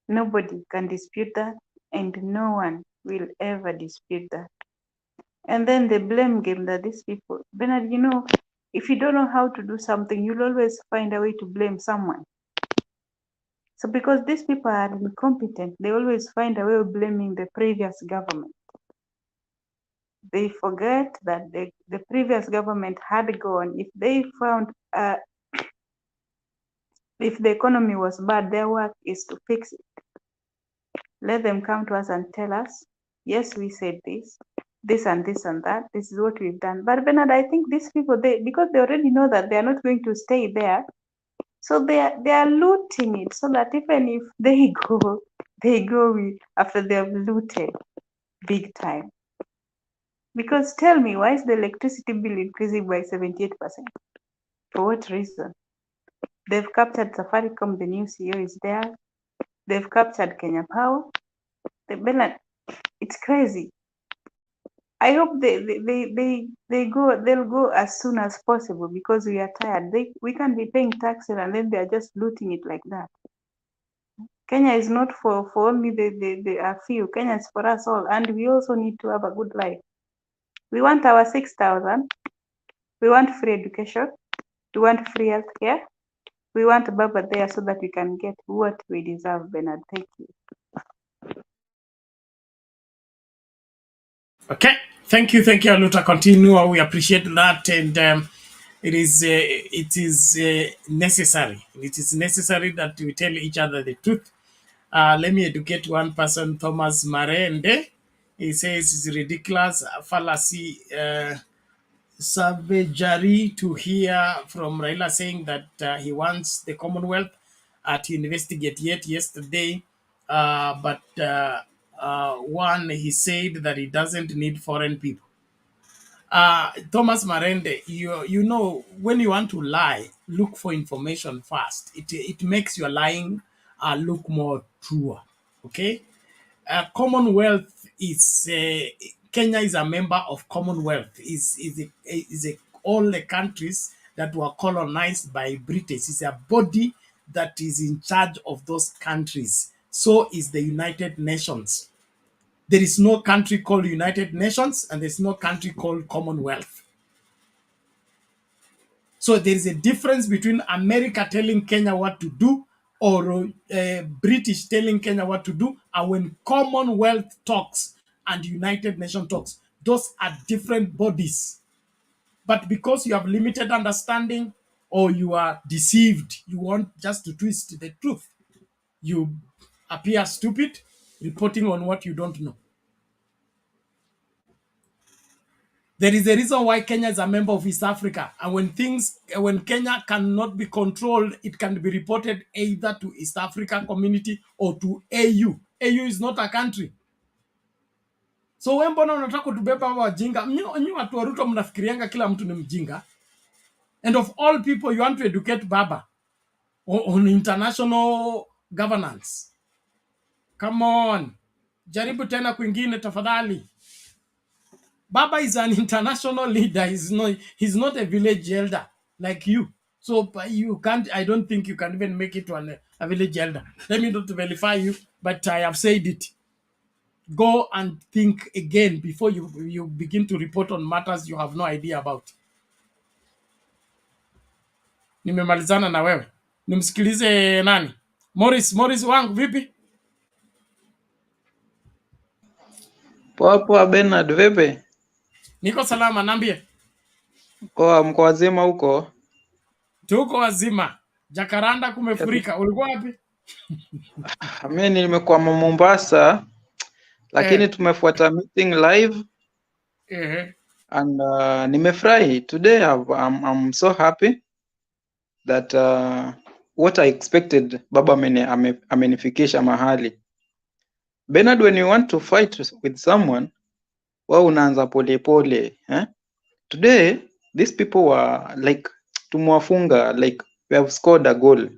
Nobody can dispute that and no one will ever dispute that. And then the blame game that these people, Bernard, you know, if you don't know how to do something, you'll always find a way to blame someone. So because these people are incompetent, they always find a way of blaming the previous government. They forget that the previous government had gone. If they found, if the economy was bad, their work is to fix it. Let them come to us and tell us, yes, we said this and this and that. This is what we've done. But Bernard, I think these people, because they already know that they are not going to stay there, so they are looting it so that even if they go after they have looted big time. Because tell me, why is the electricity bill increasing by 78%? For what reason? They've captured Safaricom, the new CEO is there. They've captured Kenya Power. Bernard, it's crazy. I hope they'll go as soon as possible because we are tired. We can't be paying taxes and then they are just looting it like that. Kenya is not for only the few. Kenya is for us all, and we also need to have a good life. We want our 6,000. We want free education. We want free healthcare. We want Baba there so that we can get what we deserve, Bernard. Thank you. Okay, thank you, Aluta. Continue. We appreciate that, and it is necessary. It is necessary that we tell each other the truth. Let me educate one person, Thomas Marende. He says it's ridiculous, fallacy, savagery to hear from Raila saying that he wants the Commonwealth to investigate yet yesterday. But one, he said that he doesn't need foreign people. Thomas Marende, you know, when you want to lie, look for information first. It makes your lying look more truer. Okay? Commonwealth is Kenya is a member of Commonwealth. Is all the countries that were colonized by British. It's a body that is in charge of those countries. So is the United Nations. There is no country called United Nations and there's no country called Commonwealth. So there is a difference between America telling Kenya what to do or British telling Kenya what to do. And when Commonwealth talks and United Nations talks, those are different bodies. But because you have limited understanding or you are deceived, you want just to twist the truth, you appear stupid reporting on what you don't know. There is a reason why Kenya is a member of East Africa. And when Kenya cannot be controlled, it can be reported either to East African community or to AU. AU is not a country. So when mbona unataka kutubeba wajinga? Mnyi watu wa Ruto mnafikirianga kila mtu ni mjinga. And of all people, you want to educate Baba on international governance. Come on. Jaribu tena kwingine tafadhali. Baba is an international leader. He's not a village elder like you. So you can't, I don't think you can even make it to a village elder. Let me not verify you, but I have said it. Go and think again before you begin to report on matters you have no idea about. Nimemalizana na wewe. Nimsikilize nani? Morris wangu vipi? Poa poa Bernard, vipi? Niko salama, niambie. Mko wazima huko? Tuko wazima. Jakaranda kumefurika. Ulikuwa wapi? Mimi nimekuwa Mombasa, lakini tumefuata meeting live. And nimefurahi today. I'm so happy that what I expected Baba amenifikisha mahali. Bernard, when you want to fight with someone, wao unaanza pole pole, Today these people were like tumwafunga, like we have scored a goal.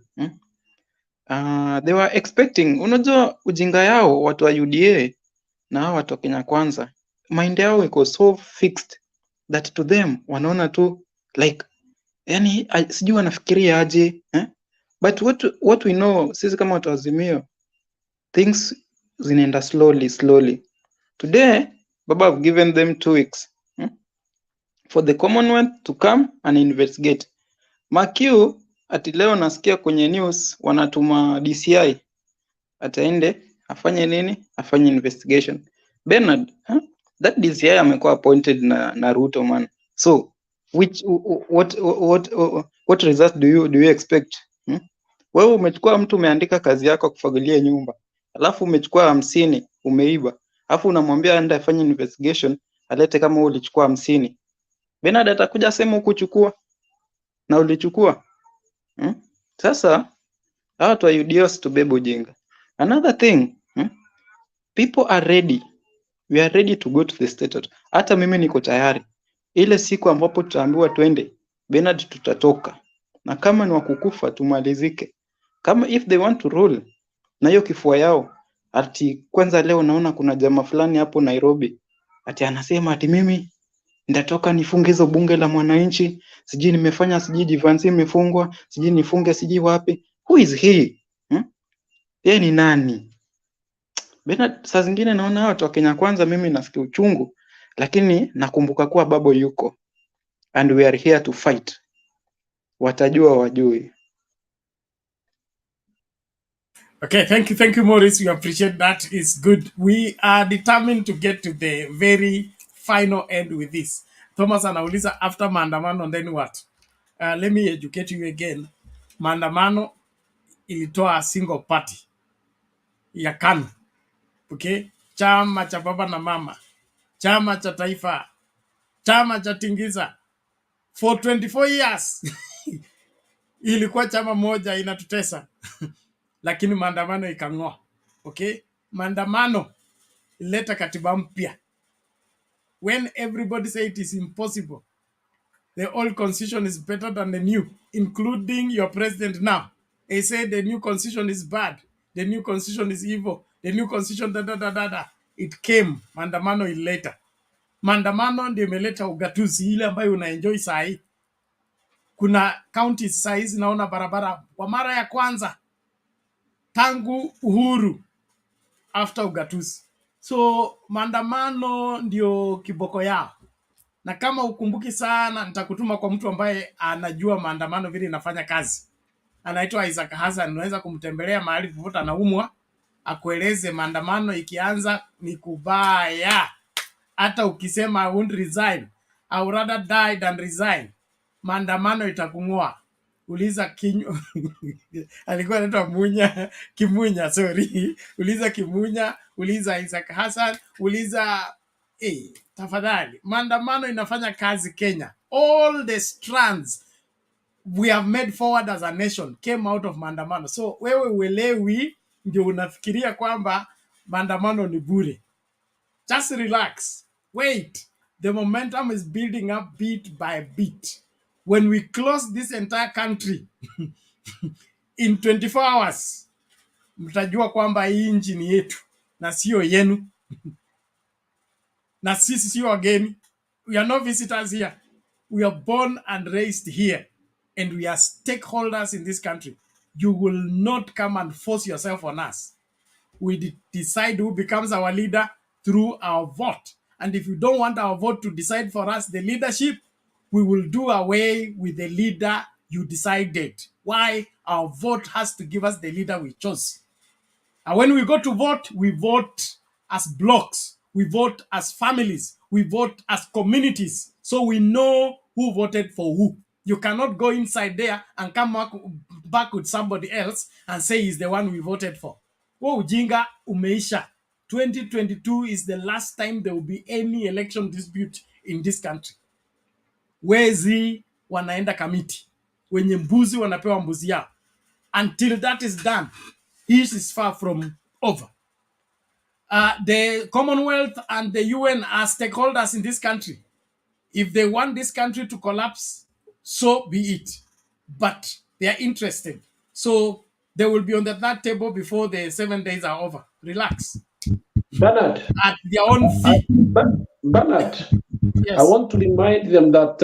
They were expecting, unajua ujinga yao watu wa UDA na hao watu wa Kenya Kwanza, mind yao iko so fixed that to them wanaona tu like, yani sijui wanafikiria aje, but what we know sisi kama watu Azimio, things zinaenda slowly. Today Baba have given them 2 weeks for the Commonwealth to come and investigate. Makiu ati leo nasikia kwenye news wanatuma DCI ataende afanye nini? Afanye investigation. Bernard, that DCI amekuwa appointed na Ruto man. So what result do you expect? Wewe umechukua mtu umeandika kazi yako kufagilia nyumba, alafu umechukua 50 umeiba, alafu unamwambia aende afanye investigation alete kama ulichukua 50. Bernard atakuja sema ukuchukua na ulichukua. Sasa watu wa UDA tubebe ujinga. Another thing, people are ready. We are ready to go to the state. Hata mimi niko tayari. Ile siku ambapo tutaambiwa twende, Bernard tutatoka. Na kama ni wakukufa tumalizike. Kama if they want to rule na hiyo kifua yao, ati kwanza leo naona kuna jamaa fulani hapo Nairobi, ati anasema ati mimi ndatoka nifunge hizo bunge la mwananchi, sijui nimefanya, sijui Divansi imefungwa, sijui nifunge, sijui wapi. Who is he? Yeye ni nani? Bernard, saa zingine naona watu wa Kenya Kwanza mimi nasikia uchungu, lakini nakumbuka kuwa Babo yuko and we are here to fight. Watajua wajui. Okay, thank you Morris. We appreciate that. It's good. We are determined to get to the very final end with this. Thomas anauliza after maandamano then what? Let me educate you again. Maandamano ilitoa a single party ya KANU. Okay? Chama cha baba na mama, chama cha taifa, chama cha tingiza. For 24 years ilikuwa chama moja inatutesa. Lakini maandamano ikang'oa. Okay? Maandamano ileta katiba mpya. When everybody say it is impossible, the old constitution is better than the new, including your president now. They say the new constitution is bad. The new constitution is evil. The new constitution It came. Maandamano ileta. Maandamano ndio imeleta ugatuzi ile ambayo unaenjoy saa hii. Kuna counties saa hizi naona barabara kwa mara ya kwanza tangu uhuru after ugatuzi. So maandamano ndio kiboko yao. Na kama ukumbuki sana, nitakutuma kwa mtu ambaye anajua maandamano vile inafanya kazi. Anaitwa Isaac Hassan, unaweza kumtembelea mahali popote anaumwa, akueleze maandamano ikianza ni kubaya. Hata ukisema I won't resign, I would rather die than resign, maandamano itakung'oa. uliza alikuwa anaitwa Kimunya, sorry. Uliza Kimunya, uliza Isaac Hassan, uliza tafadhali. Maandamano inafanya kazi Kenya. All the strands we have made forward as a nation came out of maandamano. So wewe uelewi, ndio unafikiria kwamba maandamano ni bure. Just relax. Wait. The momentum is building up bit by bit. When we close this entire country in 24 hours, mtajua kwamba hii nchi ni yetu na sio yenu. Na sisi sio wageni. We are no visitors here. We are born and raised here. And we are stakeholders in this country. You will not come and force yourself on us. We decide who becomes our leader through our vote. And if you don't want our vote to decide for us the leadership, we will do away with the leader you decided. Why? Our vote has to give us the leader we chose. And when we go to vote, we vote as blocks. We vote as families. We vote as communities. So we know who voted for who. You cannot go inside there and come back with somebody else and say he's the one we voted for. Oh, ujinga umeisha. 2022 is the last time there will be any election dispute in this country. Wezi wanaenda kamiti. Wenye mbuzi wanapewa mbuzi yao. Until that is done, this is far from over. The Commonwealth and the UN are stakeholders in this country. If they want this country to collapse, so be it. But they are interested. So they will be on the third table before the 7 days are over. Relax. Bernard. At their own fee. Bernard. Yes. I want to remind them that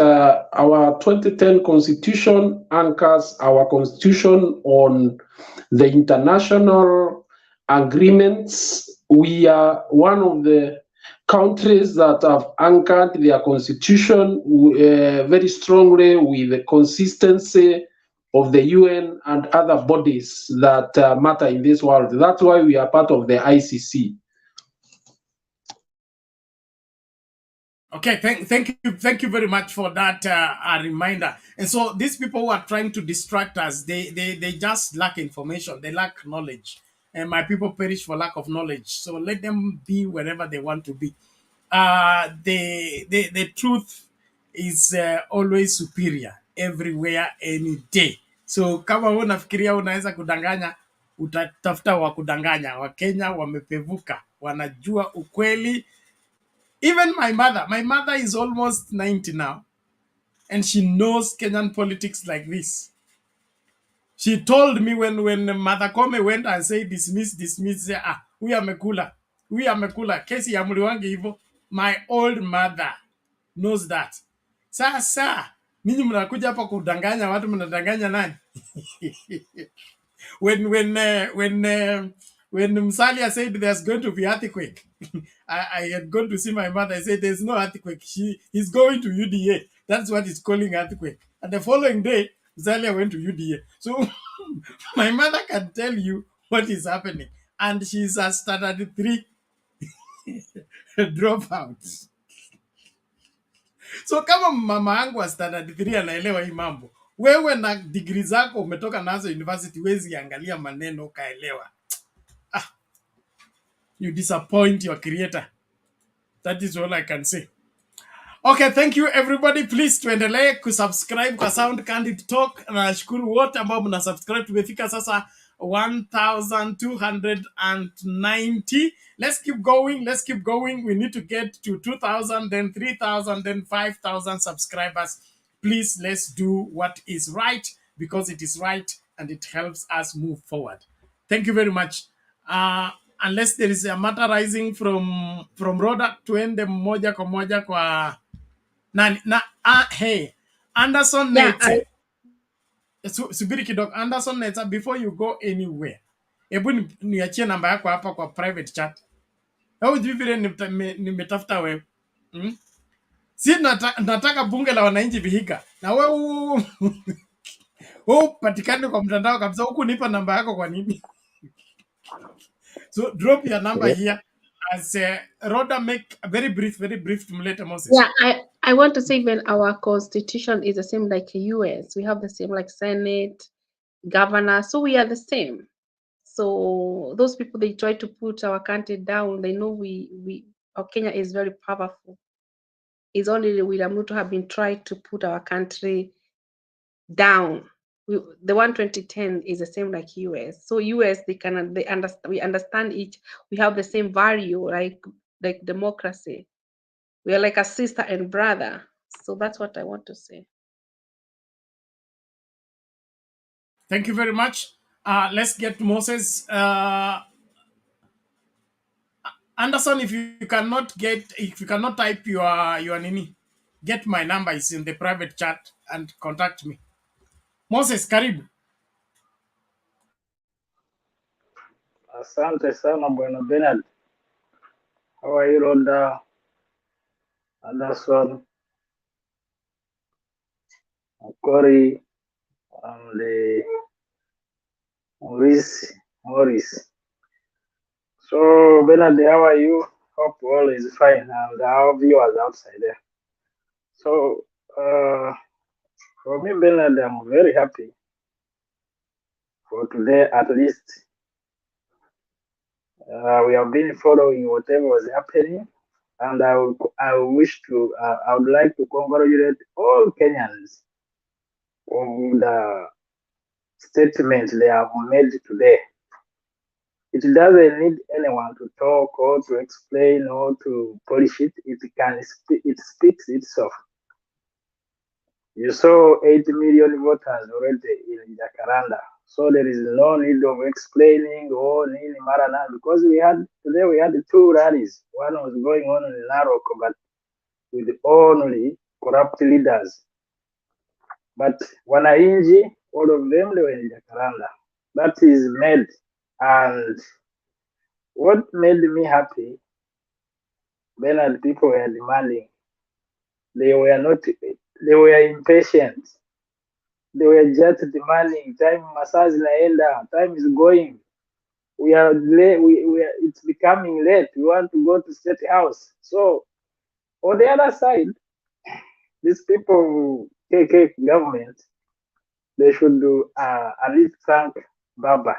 our 2010 constitution anchors our constitution on the international agreements. We are one of the countries that have anchored their constitution very strongly with the consistency of the UN and other bodies that matter in this world. That's why we are part of the ICC. Okay, thank you very much for that reminder. And so these people who are trying to distract us, they just lack information. They lack knowledge. And my people perish for lack of knowledge. So let them be wherever they want to be. The truth is always superior everywhere, any day. So kama wewe unafikiria unaweza kudanganya, utatafuta wa kudanganya. Wakenya wamepevuka, wanajua ukweli. Even my mother is almost 90 now, and she knows Kenyan politics like this. She told me when Mother Kome went and said dismiss, we are mekula, kesi ya mliwangi hivyo. My old mother knows that. Sasa, ninyi mnakuja hapa kudanganya watu, mnadanganya nani? When Musalia said there's going to be earthquake, I had gone to see my mother. I said there's no earthquake. He's going to UDA. That's what he's calling earthquake. And the following day, Musalia went to UDA. So my mother can tell you what is happening. And she's a standard 3 dropout. So kama mama yangu wa standard 3 anaelewa hii mambo, wewe na degree zako umetoka nazo university, wezi angalia maneno kaelewa. You disappoint your creator. That is all I can say. Okay, thank you everybody. Please tuendelee kusubscribe kwa Sound Candid Talk. Na nashukuru wote ambao mna subscribe. Tumefika sasa 1,290. Let's keep going. We need to get to 2,000, then 3,000, then 5,000 subscribers. Please, let's do what is right, because it is right and it helps us move forward. Thank you very much. Unless there is a matter rising from Roda, tuende moja kwa moja kwa hey, Anderson Nete. Subiri kidogo, Anderson Nete, before you go anywhere, hebu niachie namba yako hapa kwa private chat. Au vile nimetafuta wewe. Si nataka bunge la wananchi Vihiga. Na wewe patikane kwa mtandao kabisa, huku nipa namba yako kwa nini? So drop your number here as Rhoda, make a very brief tumlete Moses. Yeah, I want to say even our constitution is the same like the US. We have the same like Senate, governor, so we are the same. So those people, they try to put our country down. They know our Kenya is very powerful. It's only William Ruto have been trying to put our country down. The 12010 is the same like US. So US, we understand each. We have the same value, like democracy. We are like a sister and brother. So that's what I want to say. Thank you very much. Let's get Moses. Anderson, if you cannot type your nini, get my number. It's in the private chat and contact me. Moses, karibu. Asante sana Bwana Bernard. How are you, Rhoda, Anderson, Corey, and Morris. So Bernard, how are you? Hope all is fine, and our viewers outside there. So for me, Bernard, I'm very happy for today. At least we have been following whatever was happening, and I would like to congratulate all Kenyans on the statement they have made today. It doesn't need anyone to talk or to explain or to polish it. It speaks itself. You saw 8 million voters already in Jakaranda, so there is no need of explaining or Nini Marana, because we had 2 rallies. One was going on in Narok, but with only corrupt leaders. But wananchi, all of them, they were in Jakaranda. That is made. And what made me happy, Bernard, people were demanding. They were impatient. They were just demanding time. Massage naenda, time is going. We are late. It's becoming late. We want to go to State House. So on the other side, these people, KK government, they should do at least thank Baba,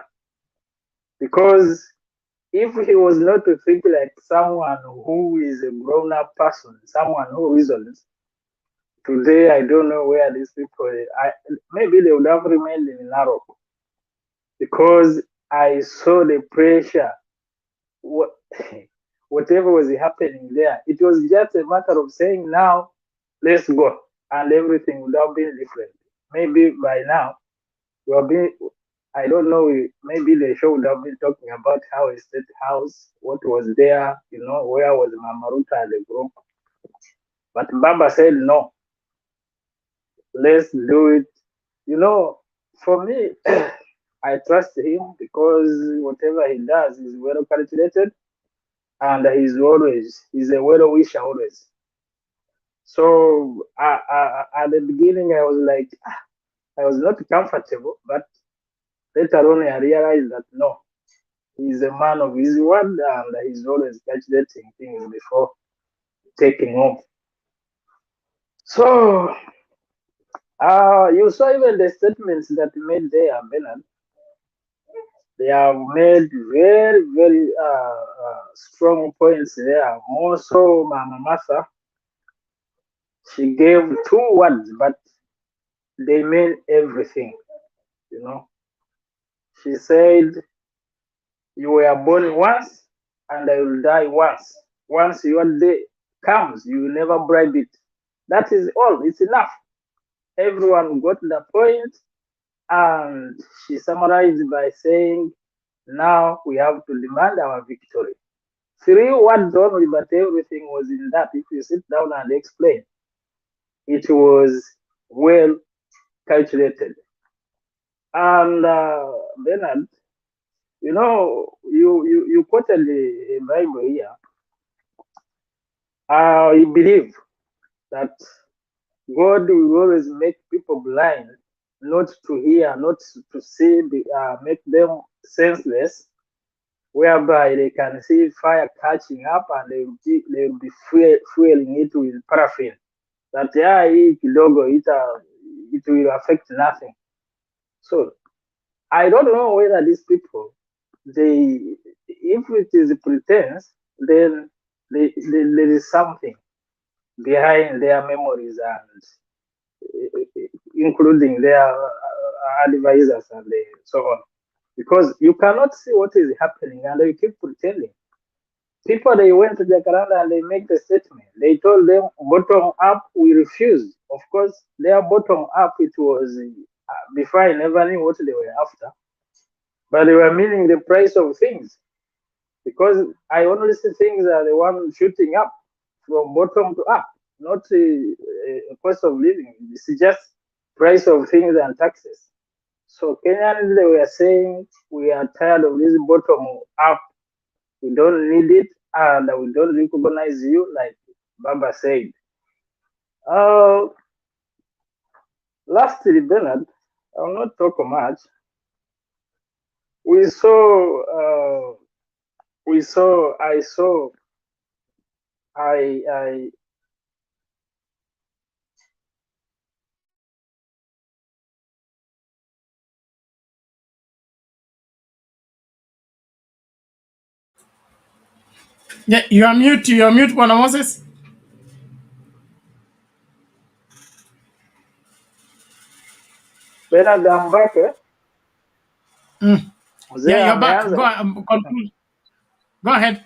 because if he was not to think like someone who is a grown-up person, someone who reasons, today I don't know where these people. Maybe they would have remained in Narok, because I saw the pressure. Whatever was happening there, it was just a matter of saying, now let's go, and everything would have been different. Maybe by now we have been. I don't know. Maybe the show would have been talking about how a State House, what was there, where was Mama Ruta and the group. But Baba said no. Let's do it. For me, I trust him, because whatever he does is well calculated, and he's a well wisher always. So at the beginning, I was like, I was not comfortable, but later on I realized that no, he's a man of his word, and he's always calculating things before taking off. So you saw even the statements that he made there, Bernard. They have made very, very strong points there. More so, Mama Martha, she gave 2 words, but they mean everything. She said, "You were born once, and I will die once. Once your day comes, you will never bribe it." That is all. It's enough. Everyone got the point, and she summarized by saying, now we have to demand our victory. 3 words only, but everything was in that. If you sit down and explain, it was well calculated. And Bernard, you quoted the Bible here. I believe that God will always make people blind, not to hear, not to see, make them senseless, whereby they can see fire catching up, and they will be fueling it with paraffin. that hii kidogo it will affect nothing. So I don't know whether these people, if it is pretense, then there is something behind their memories and including their advisors and so on. Because you cannot see what is happening and they keep pretending. People, they went to Jakaranda and they make the statement. They told them bottom up, we refused. Of course, their bottom up, it was before I never knew what they were after, but they were meaning the price of things. Because I only see things are the one shooting up from bottom to up, not a cost of living. It's just price of things and taxes. So Kenyans, they were saying, we are tired of this bottom up. We don't need it, and we don't recognize you, like Baba said. Lastly, Bernard, I will not talk much. I saw, Yeah, you're mute, Bwana Moses. Bernard, I'm back, Yeah, Mzee you're back. ameanza Conclude. Go ahead.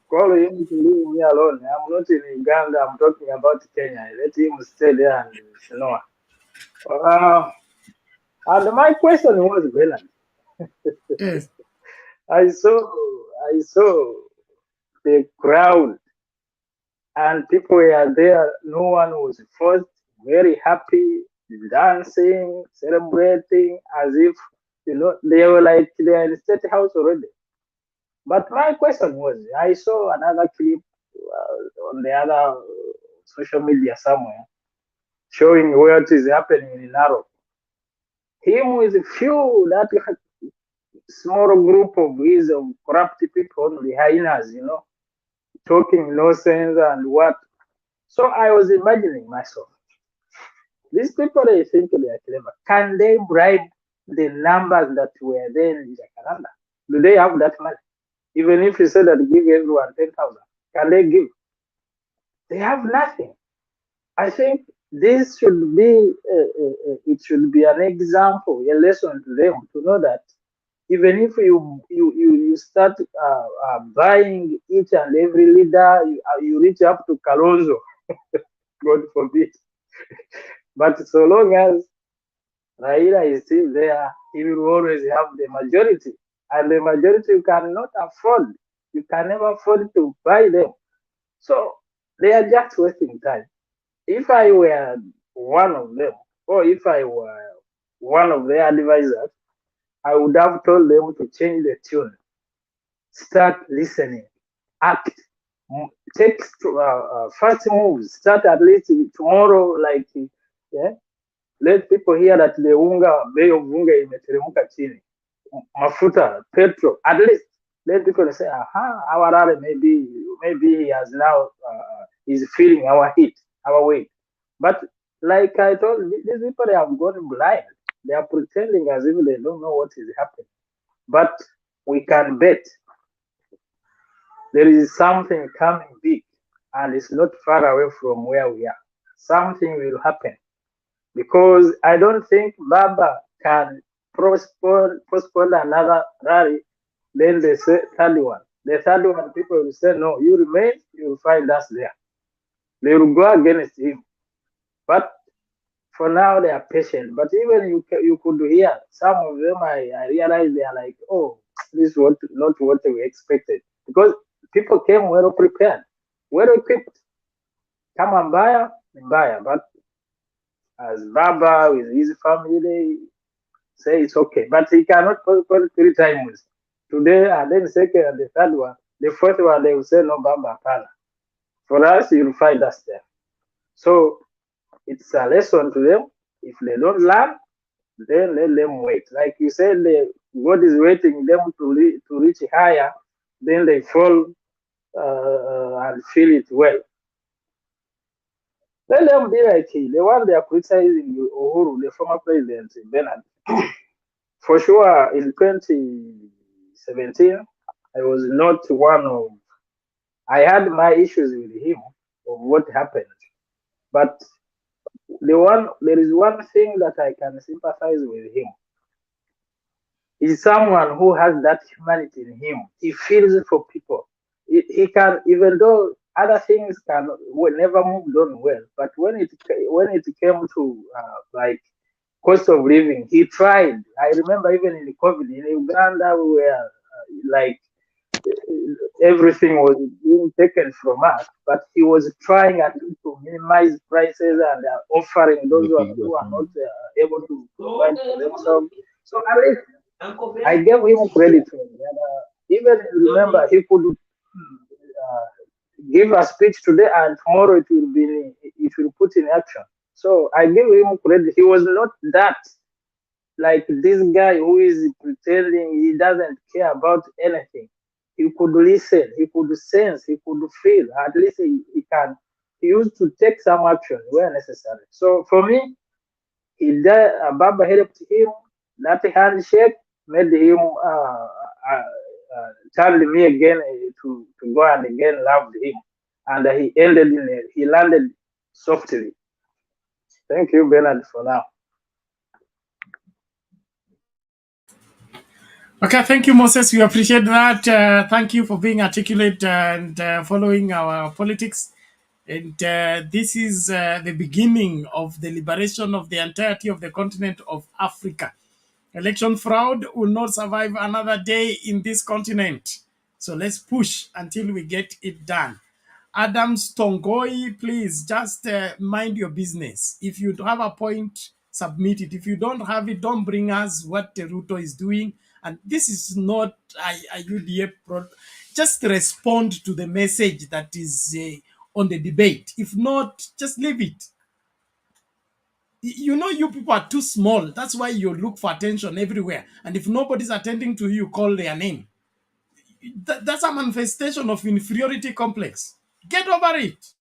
call him to leave me alone. I'm not in Uganda. I'm talking about Kenya. Let him stay there and know. And my question was, Bernard, Yes. I saw the crowd and people were there. No one was forced. Very happy, dancing, celebrating, as if they were like they are in the state house already. But my question was, I saw another clip on the other social media somewhere showing what is happening in Narok. Him with a few that small group of his corrupt people, the hyenas, talking nonsense and what. So I was imagining myself, these people, they think they are clever. Can they bribe the numbers that were there in Jakaranda? Do they have that money? Even if you say that give everyone 10,000, can they give? They have nothing. I think this should be, it should be an example, a lesson to them to know that even if you start buying each and every leader, you reach up to Kalonzo, God forbid. But so long as Raila is still there, he will always have the majority. And the majority you cannot afford. You can never afford to buy them. So they are just wasting time. If I were one of them, or if I were one of their advisors, I would have told them to change the tune. Start listening. Act. Take first moves. Start at least tomorrow, like, yeah. Let people hear that the bei of unga imeteremka chini. Mafuta, petrol, at least let people say, aha, our rally maybe he has now is feeling our heat, our weight. But like I told, these people, they have gone blind. They are pretending as if they don't know what is happening. But we can bet there is something coming big, and it's not far away from where we are. Something will happen. Because I don't think Baba can postpone another rally, then the third one. The third one, people will say, no, you remain, you will find us there. They will go against him. But for now, they are patient. But even you could hear some of them, I realize they are like, oh, this is not what we expected. Because people came well prepared, well equipped. Kama mbaya, mbaya. But as Baba with his family, say it's okay. But he cannot postpone 3 times. Today and then second and the third one. The fourth one, they will say, no, Baba, Pana. For us, you'll find us there. So it's a lesson to them. If they don't learn, then let them wait. Like you said, God is waiting them to reach higher, then they fall and feel it well. Let them be like he. The one they are criticizing Uhuru, the former president, Bernard. For sure, in 2017, I was not one of. I had my issues with him of what happened, but there is one thing that I can sympathize with him. He's someone who has that humanity in him. He feels for people. He can, even though other things will never move on well, but when it came to like cost of living, he tried. I remember even in the COVID in Uganda, we were like everything was being taken from us, but he was trying at least to minimize prices and offering those who are not able to provide for themselves. So at least I gave him credit. And, even remember, he could give a speech today, and tomorrow it will put in action. So I give him credit. He was not that like this guy who is pretending he doesn't care about anything. He could listen, he could sense, he could feel. At least he can. He used to take some action where necessary. So for me, Baba helped him. That handshake made him turned me again to go and again loved him, and he landed softly. Thank you, Bernard, for now. Okay, thank you, Moses. We appreciate that. Thank you for being articulate and following our politics. And this is the beginning of the liberation of the entirety of the continent of Africa. Election fraud will not survive another day in this continent. So let's push until we get it done. Adams Tongoi, please just mind your business. If you have a point, submit it. If you don't have it, don't bring us what Ruto is doing. And this is not a UDA product. Just respond to the message that is on the debate. If not, just leave it. You know, you people are too small. That's why you look for attention everywhere. And if nobody's attending to you, call their name. That's a manifestation of inferiority complex. Get over it.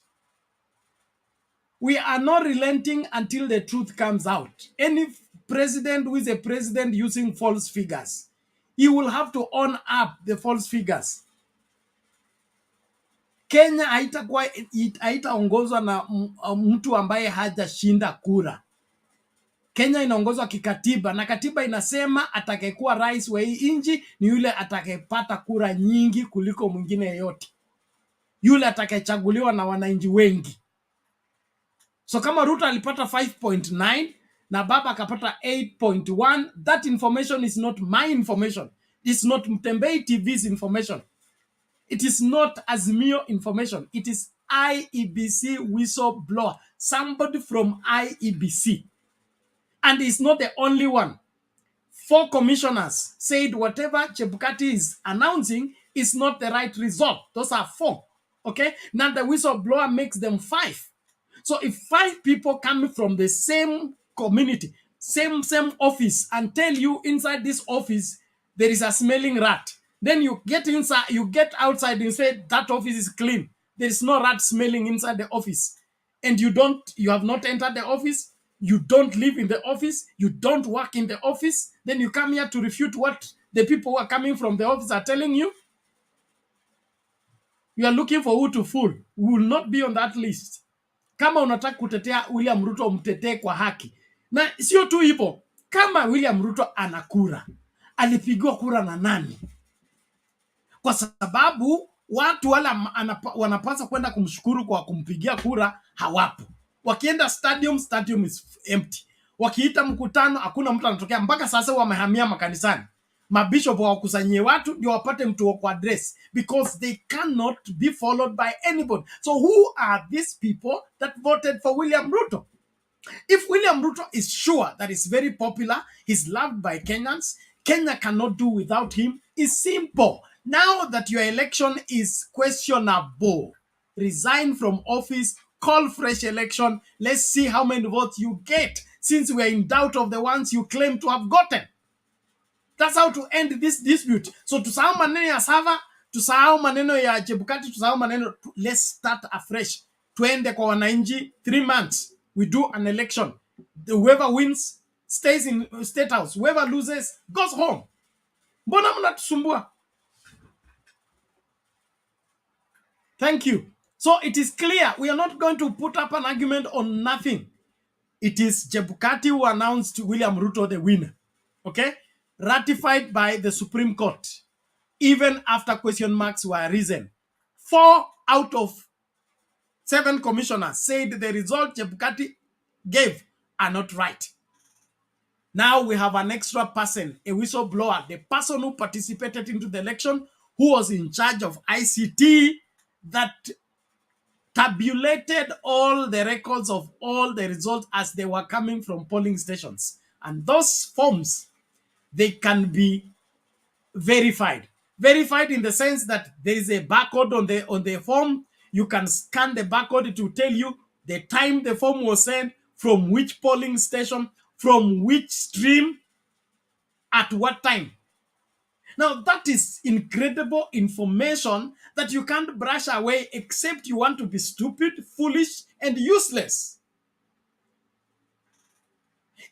We are not relenting until the truth comes out. Any president who is a president using false figures, he will have to own up the false figures. Kenya haitaongozwa na mtu ambaye hajashinda kura. Kenya inaongozwa kikatiba, na katiba inasema atakayekuwa rais wa hii nchi ni yule atakayepata kura nyingi kuliko mwingine yeyote, yule atakayechaguliwa na wananchi wengi. So kama Ruto alipata 5.9 na Baba akapata 8.1, that information is not my information. It's not Mtembei TV's information. It is not Azimio information. It is IEBC whistleblower, somebody from IEBC. And he's not the only one. 4 commissioners said whatever Chebukati is announcing is not the right result. Those are 4. Okay? Now the whistleblower makes them 5. So if 5 people come from the same community, same office, and tell you inside this office there is a smelling rat, then you get inside, you get outside and say that office is clean. There is no rat smelling inside the office. And you have not entered the office, you don't live in the office, you don't work in the office, then you come here to refute what the people who are coming from the office are telling you. You are looking for who to fool. We will not be on that list. Kama unataka kutetea William Ruto, mtetee kwa haki. Na sio tu hivyo, kama William Ruto ana kura, alipigiwa kura na nani? Kwa sababu watu wala wanapaswa kwenda kumshukuru kwa kumpigia kura hawapo. Wakienda stadium is empty. Wakiita mkutano hakuna mtu anatokea. Mpaka sasa wamehamia makanisani. Mabishop wakusanyie watu ndio wapate mtu wa address, because they cannot be followed by anybody. So who are these people that voted for William Ruto? If William Ruto is sure that he's very popular, he's loved by Kenyans, Kenya cannot do without him, it's simple. Now that your election is questionable, resign from office, call fresh election. Let's see how many votes you get, since we are in doubt of the ones you claim to have gotten. That's how to end this dispute. So tusahau maneno ya Sava, tusahau maneno ya Chebukati, tusahau maneno, let's start afresh. Twende kwa wananchi, 3 months, we do an election. Whoever wins stays in State House. Whoever loses goes home. Mbona mnatusumbua? Thank you. So it is clear we are not going to put up an argument on nothing. It is Chebukati who announced William Ruto the winner. Okay? Ratified by the Supreme Court. Even after question marks were risen. 4 out of 7 commissioners said the result Chebukati gave are not right. Now we have an extra person, a whistleblower, the person who participated into the election, who was in charge of ICT, that tabulated all the records of all the results as they were coming from polling stations. And those forms, they can be verified. Verified in the sense that there is a barcode on the form. You can scan the barcode to tell you the time the form was sent, from which polling station, from which stream, at what time. Now, that is incredible information that you can't brush away except you want to be stupid, foolish, and useless.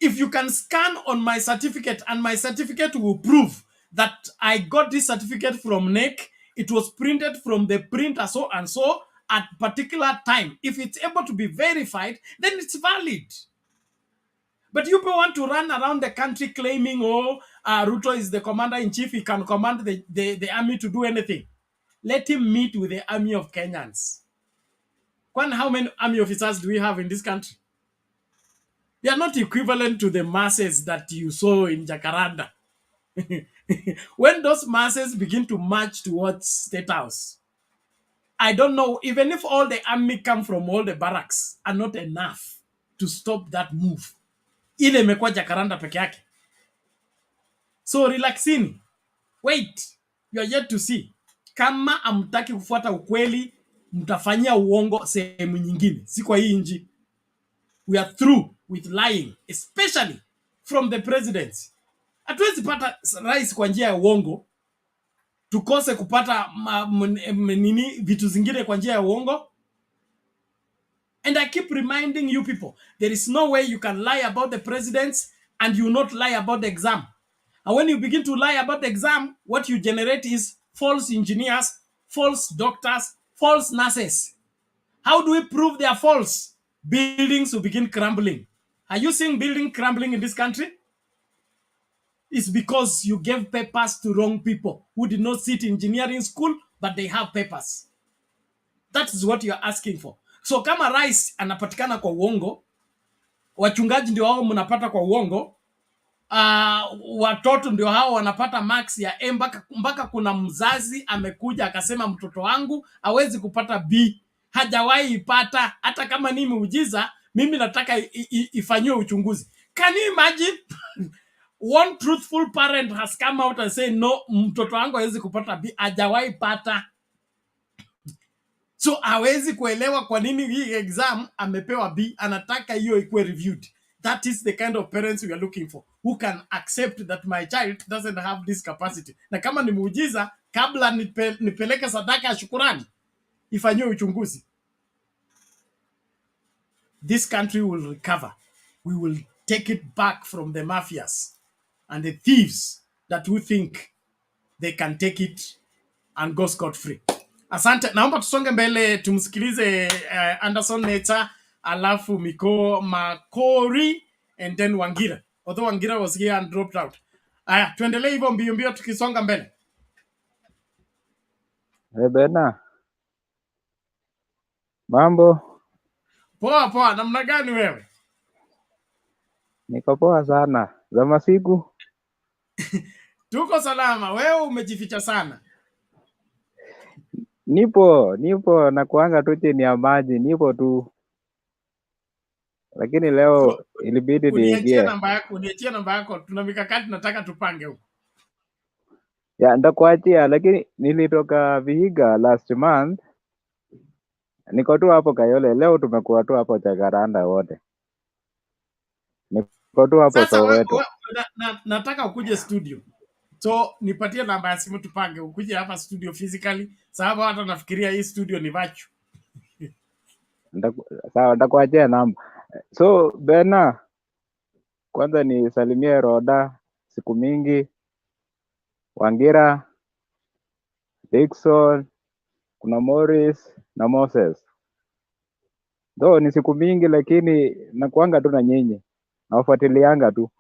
If you can scan on my certificate and my certificate will prove that I got this certificate from NEC, it was printed from the printer so and so at particular time. If it's able to be verified, then it's valid. But you want to run around the country claiming, oh, Ruto is the commander-in-chief, he can command the army to do anything. Let him meet with the army of Kenyans. How many army officers do we have in this country? They are not equivalent to the masses that you saw in Jakaranda. When those masses begin to march towards State House, I don't know, even if all the army come from all the barracks, are not enough to stop that move. Ile imekuwa Jakaranda peke yake. So relaxini. Wait. You are yet to see. Kama amtaki kufuata ukweli, mtafanyia uongo sehemu nyingine. Si kwa hii nchi. We are through with lying, especially from the presidency. Hatuwezi pata rais kwa njia ya uongo, tukose kupata vitu zingine kwa njia ya uongo. And I keep reminding you people, there is no way you can lie about the presidents and you not lie about the exam. And when you begin to lie about the exam, what you generate is false engineers, false doctors, false nurses. How do we prove they are false? Buildings will begin crumbling. Are you seeing building crumbling in this country? It's because you gave papers to wrong people who did not sit in engineering school, but they have papers. That is what you're asking for. So kama rais anapatikana kwa uongo, wachungaji ndio hao mnapata kwa uongo, watoto ndio hao wanapata max ya A, mpaka kuna mzazi amekuja akasema mtoto wangu hawezi kupata B, hajawahi ipata, hata kama ni muujiza, mimi nataka ifanywe uchunguzi. Can you imagine? One truthful parent has come out and say no, mtoto wangu hawezi kupata B, hajawahi pata. So hawezi kuelewa kwa nini hii exam amepewa B, anataka hiyo ikuwe reviewed. That is the kind of parents we are looking for, who can accept that my child doesn't have this capacity. Na kama ni muujiza, kabla nipeleke sadaka ya shukurani, ifanywe uchunguzi. This country will recover. We will take it back from the mafias and the thieves that who think they can take it and go scot-free. Asante, naomba tusonge mbele tumsikilize Anderson Neta, alafu Miko Makori, and then Wangira. Although Wangira was here and dropped out. Aya, tuendelee hivyo mbio mbio tukisonga mbele. Bena. Mambo? Poa poa, namna gani wewe? Niko poa sana. Za masiku? Tuko salama, wewe umejificha sana. Nipo na kuanga tu chini ya maji, nipo tu. Lakini leo so, ilibidi niingie. Uniachie namba yako, tuna mikakati nataka tupange huko. Ya ndakuachia, lakini nilitoka Vihiga last month. Niko tu hapo Kayole, leo tumekuwa tu hapo Jakaranda wote. Niko tu hapo Soweto. Nataka ukuje studio. So nipatie namba ya simu tupange, ukuje hapa studio physically, sababu hata nafikiria hii studio ni virtual. Sawa, nitakuachia namba. So Bena, kwanza nisalimie Roda, siku mingi, Wangira, Dickson, kuna Morris na Moses. Though ni siku mingi lakini nakuanga tu na nyinyi. Nawafuatilianga tu.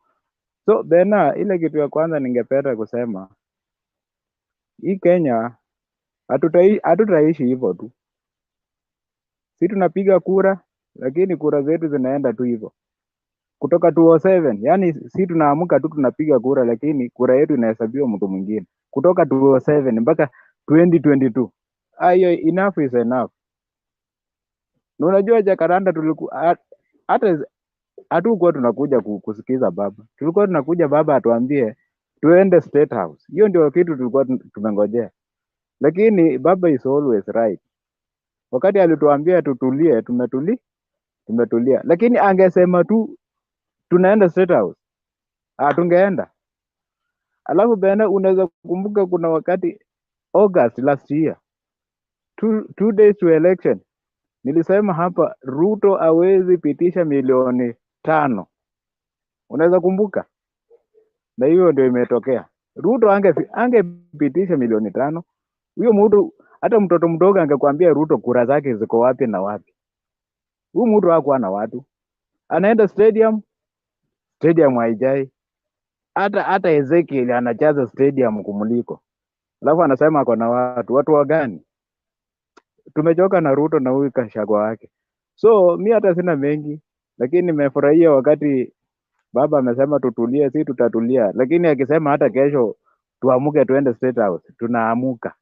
So Bena, ile kitu ya kwanza ningependa kusema, hii Kenya hatutaishi hivyo tu. Si tunapiga kura lakini kura zetu zinaenda tu hivyo. Kutoka 2007, yani si tunaamka tu tunapiga kura lakini kura yetu inahesabiwa mtu mwingine. Kutoka 2007 mpaka 2022. Hiyo enough is enough. Na unajua Jakaranda tulikuwa hata hatukuwa tunakuja kusikiza baba. Tulikuwa tunakuja baba atuambie tuende State House. Hiyo ndio kitu tulikuwa tumengojea. Lakini baba is always right. Wakati alituambia tutulie, tumetulia. Lakini angesema tu tunaenda State House, tungeenda. Alafu Bena, unaweza kukumbuka kuna wakati August last year, two days to election, nilisema hapa Ruto hawezi pitisha milioni 5. Unaweza kumbuka? Na hiyo ndio imetokea. Ruto angepitisha milioni 5. Huyo mtu, hata mtoto mdogo angekwambia Ruto kura zake ziko wapi na wapi. Huyu mtu hakuwa na watu. Anaenda stadium haijai. Hata Ezekiel anajaza stadium kumuliko. Alafu anasema ako na watu wa gani? Tumechoka na Ruto na huyu kashagwa wake. So mi hata sina mengi, lakini nimefurahia wakati baba amesema tutulie, si tutatulia. Lakini akisema hata kesho tuamuke tuende State House, tunaamuka.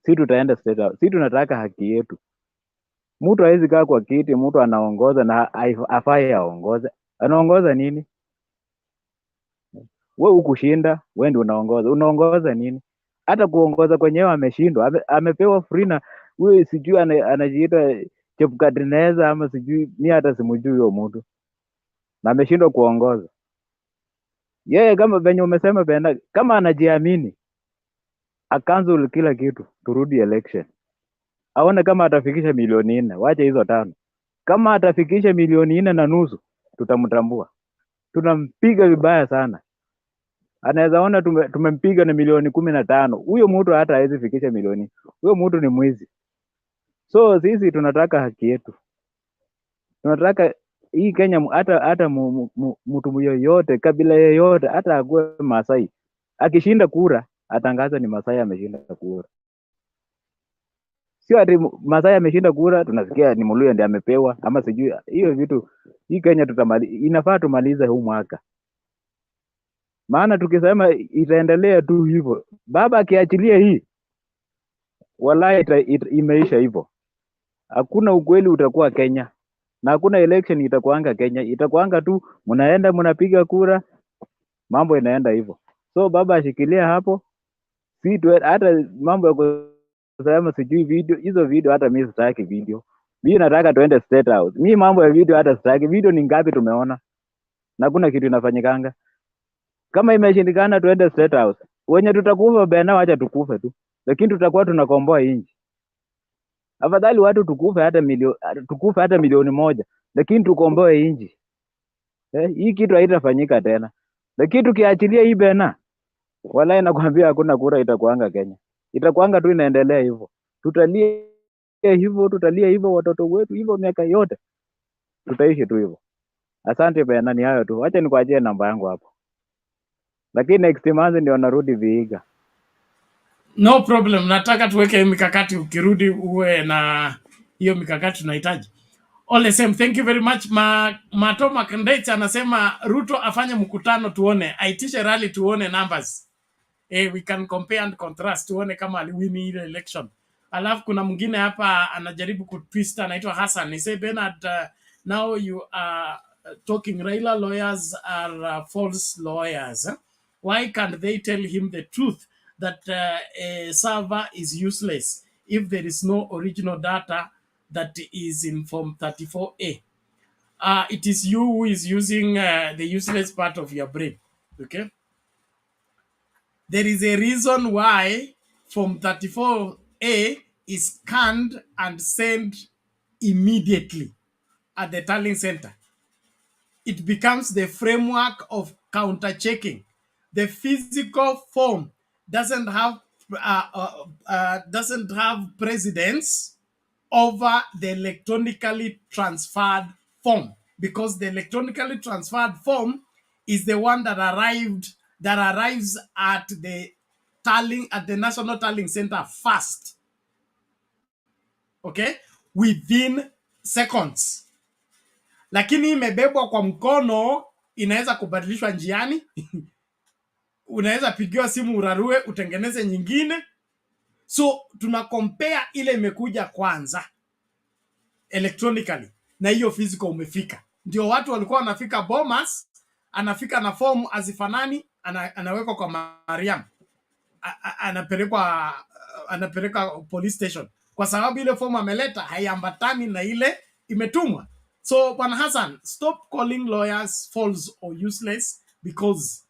Si tutaenda State House. Si tunataka haki yetu. Mtu hawezi kaa kwa kiti, mtu anaongoza na afai aongoze. Anaongoza nini? Wewe ukushinda, wewe ndio unaongoza. Unaongoza nini? Hata kuongoza kwenyewe ameshindwa. Amepewa free na wewe sijui anajiita Chepkadineza ama sijui, ni hata simjui huyo mtu. Na ameshindwa kuongoza. Yeye kama venye umesema Bena, kama anajiamini, akaanza kila kitu, turudi election. Aone kama atafikisha milioni 4, wacha hizo 5. Kama atafikisha milioni 4.5, tutamtambua. Tunampiga vibaya sana. Anaweza ona tumempiga na milioni 15. Huyo mtu hata hawezi fikisha milioni. Huyo mtu ni mwizi. So sisi tunataka haki yetu. Tunataka hii Kenya, hata mtu yoyote, kabila yoyote, hata akuwe Masai, akishinda kura atangaza ni Masai ameshinda kura. Sio ati Masai ameshinda kura tunasikia ni Muluya ndiye amepewa ama sijui. Hiyo vitu hii Kenya inafaa tumalize huu mwaka. Maana tukisema itaendelea tu hivyo, baba akiachilia hii, wallahi imeisha hivyo. Hakuna ukweli utakuwa Kenya. Na hakuna election itakuanga Kenya. Itakuanga tu mnaenda mnapiga kura, mambo inaenda hivyo. So baba ashikilia hapo. Si hata mambo ya kusema sijui video, hizo video hata mimi sitaki video. Mimi nataka tuende State House. Mimi mambo ya video hata sitaki. Video ni ngapi tumeona? Na kuna kitu inafanyikanga. Kama imeshindikana tuende State House. Wenye tutakufa Bena, acha tukufe tu. Lakini tutakuwa tunakomboa nchi. Afadhali watu tukufe hata milioni 1, lakini tukomboe nchi. Hii kitu haitafanyika tena. Lakini tukiachilia hii Bena, wallahi nakwambia hakuna kura itakuanga Kenya. Itakuanga tu inaendelea hivyo. Tutalia hivyo watoto wetu hivyo miaka yote. Tutaishi tu hivyo. Asante Bena, ni hayo tu. Acha nikuachie namba yangu hapo. Lakini next month ndio narudi Vihiga. No problem. Nataka tuweke mikakati, ukirudi uwe na hiyo mikakati tunahitaji. All the same, thank you very much. Matoma Kandech anasema Ruto afanye mkutano tuone, aitishe rally tuone numbers. We can compare and contrast tuone kama aliwini ile election. Alafu kuna mwingine hapa anajaribu kutwist, anaitwa Hassan. He say Bernard, now you are talking Raila lawyers are false lawyers. Why can't they tell him the truth that a server is useless if there is no original data that is in Form 34A? It is you who is using the useless part of your brain. Okay? There is a reason why Form 34A is scanned and sent immediately at the tallying center. It becomes the framework of counter-checking. The physical form doesn't have precedence over the electronically transferred form, because the electronically transferred form is the one that arrives at the National Tallying Center first. Okay, within seconds. Lakini imebebwa kwa mkono, inaweza kubadilishwa njiani. Unaweza pigiwa simu urarue utengeneze nyingine. So tuna compare ile imekuja kwanza electronically na hiyo physical umefika. Ndio watu walikuwa wanafika Bomas, anafika na form azifanani, anawekwa kwa Mariam, anapelekwa police station kwa sababu ile form ameleta haiambatani na ile imetumwa. So Bwana Hassan, stop calling lawyers false or useless because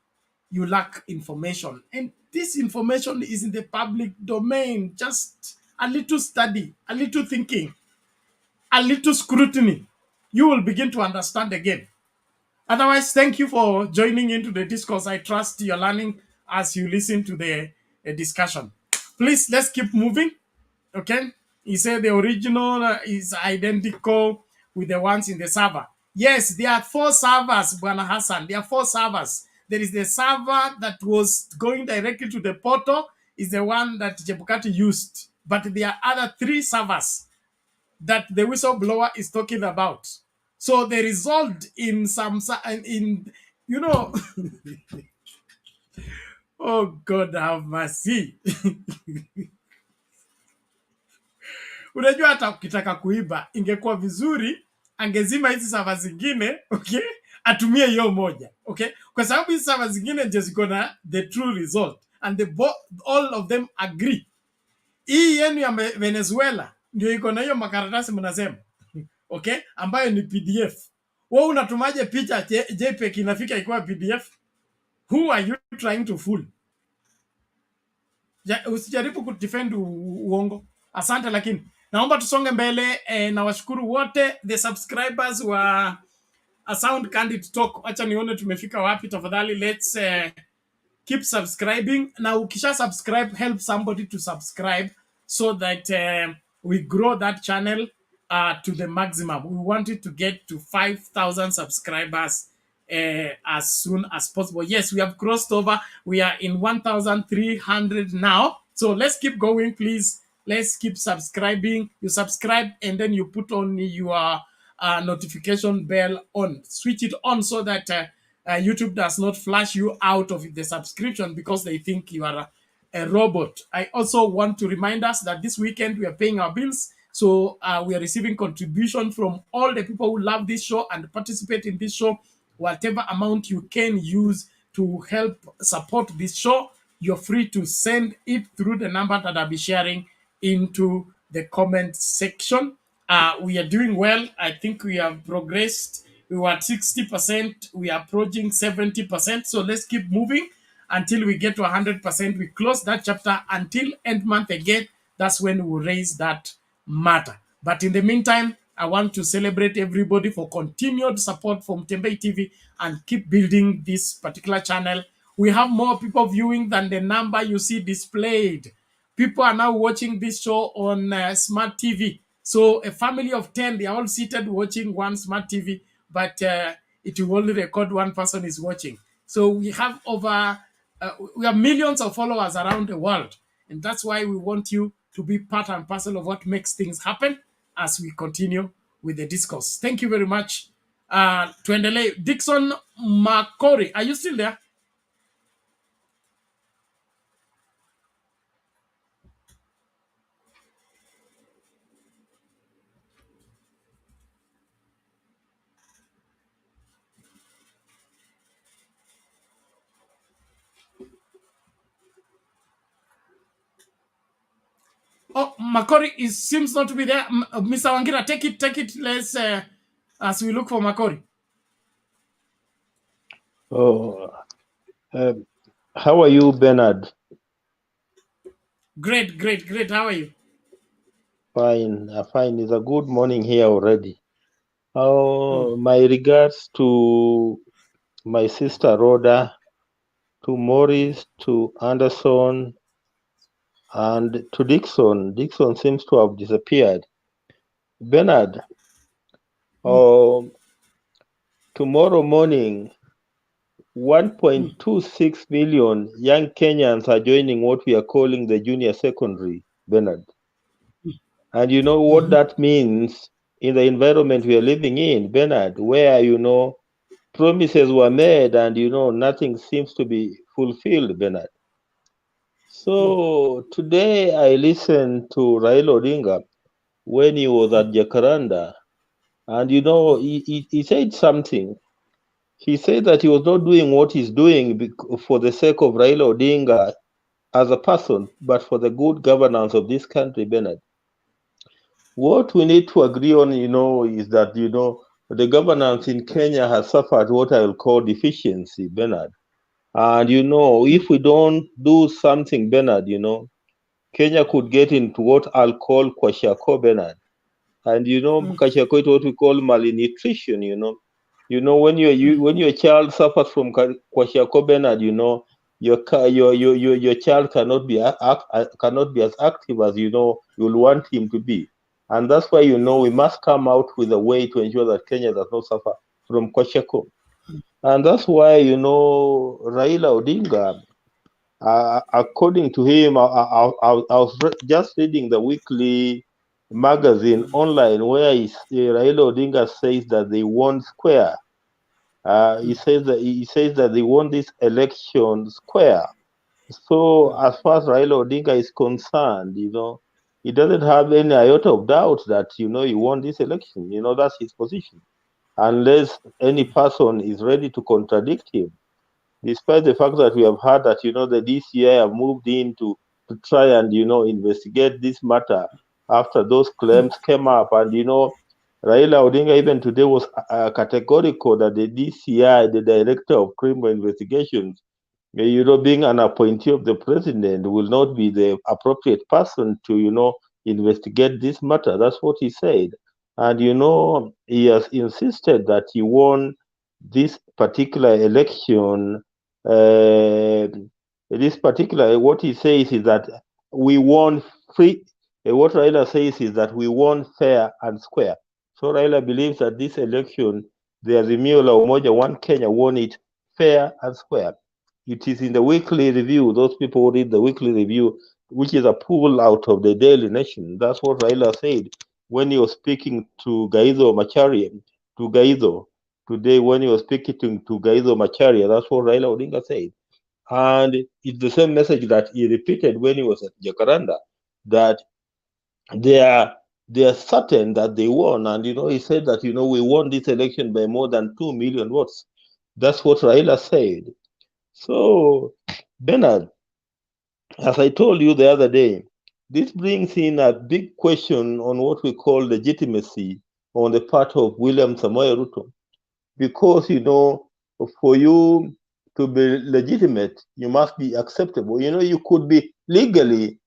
you lack information, and this information is in the public domain. Just a little study, a little thinking, a little scrutiny, you will begin to understand again. Otherwise, thank you for joining into the discourse. I trust you're learning as you listen to the discussion. Please, let's keep moving. Okay, he said the original is identical with the ones in the server. Yes, there are 4 servers, Bwana Hassan. There are 4 servers. There is the server that was going directly to the portal, is the one that Chebukati used. But there are other 3 servers that the whistleblower is talking about. So they resolved in some, you know, oh God have mercy. Unajua hata ukitaka kuiba ingekuwa vizuri angezima hizi server zingine, okay? Atumie hiyo moja, okay? Kwa sababu hizi server zingine ndio ziko na the true result and all of them agree. Hii yenu ya Venezuela ndio iko na hiyo makaratasi mnasema, okay? Ambayo ni PDF. Wewe unatumaje picha JPEG inafika ikuwa PDF? Who are you trying to fool? Usijaribu kudefend uongo. Asante, lakini naomba tusonge mbele. Na washukuru wote the subscribers wa A Sound Candid Talk. Acha nione tumefika wapi. Tafadhali let's keep subscribing. Na ukisha subscribe, help somebody to subscribe so that we grow that channel to the maximum. We want it to get to 5,000 subscribers as soon as possible. Yes, we have crossed over. We are in 1,300 now. So let's keep going, please. Let's keep subscribing. You subscribe and then you put on your notification bell on. Switch it on so that YouTube does not flash you out of the subscription because they think you are a robot. I also want to remind us that this weekend we are paying our bills. So we are receiving contribution from all the people who love this show and participate in this show. Whatever amount you can use to help support this show, you're free to send it through the number that I'll be sharing into the comment section. We are doing well. I think we have progressed. We were at 60%. We are approaching 70%. So let's keep moving until we get to 100%. We close that chapter until end month again. That's when we raise that matter. But in the meantime, I want to celebrate everybody for continued support from Tembei TV and keep building this particular channel. We have more people viewing than the number you see displayed. People are now watching this show on smart TV. So a family of 10, they are all seated watching one smart TV, but it will only record one person is watching. So we have we have millions of followers around the world. And that's why we want you to be part and parcel of what makes things happen as we continue with the discourse. Thank you very much. Tuendelee. Dixon Makori, are you still there? Oh, Makori seems not to be there. Mr. Wangira, take it. Let's as we look for Makori. Oh, how are you, Bernard? Great. How are you? Fine, fine. It's a good morning here already. My regards to my sister Rhoda, to Morris, to Anderson, and to Dixon. Dixon seems to have disappeared. Bernard, tomorrow morning, 1.26 million young Kenyans are joining what we are calling the junior secondary, Bernard. And you know what that means in the environment we are living in, Bernard, where, promises were made and, nothing seems to be fulfilled, Bernard. So today I listened to Raila Odinga when he was at Jakaranda, and, he said something. He said that he was not doing what he's doing for the sake of Raila Odinga as a person, but for the good governance of this country, Bernard. What we need to agree on, is that, the governance in Kenya has suffered what I will call deficiency, Bernard. And, if we don't do something, Bernard, Kenya could get into what I'll call kwashiako, Bernard. And, kwashiako is what we call malnutrition, when your child suffers from kwashiako, Bernard, your child cannot be as active as you'll want him to be. And that's why we must come out with a way to ensure that Kenya does not suffer from kwashiako. And that's why Raila Odinga, according to him, I was just reading the weekly magazine online where Raila Odinga says that they want square. He says that they want this election square. So as far as Raila Odinga is concerned, he doesn't have any iota of doubt that he won this election. That's his position, unless any person is ready to contradict him. Despite the fact that we have heard that the DCI have moved in to try and investigate this matter after those claims came up, and Raila Odinga even today was categorical that the DCI, the Director of Criminal Investigations, being an appointee of the president, will not be the appropriate person to investigate this matter. That's what he said. And he has insisted that he won this particular election. What he says is that we won free. What Raila says is that we won fair and square. So Raila believes that this election, the Azimio la Umoja One Kenya won it fair and square. It is in the weekly review. Those people who read the weekly review, which is a pull out of the Daily Nation. That's what Raila said when he was speaking to Gaizo Macharia, today when he was speaking to Gaizo Macharia. That's what Raila Odinga said. And it's the same message that he repeated when he was at Jakaranda, that they are certain that they won. And he said that we won this election by more than 2 million votes. That's what Raila said. So, Bernard, as I told you the other day, this brings in a big question on what we call legitimacy on the part of William Samoei Ruto. Because, for you to be legitimate, you must be acceptable. You could be legally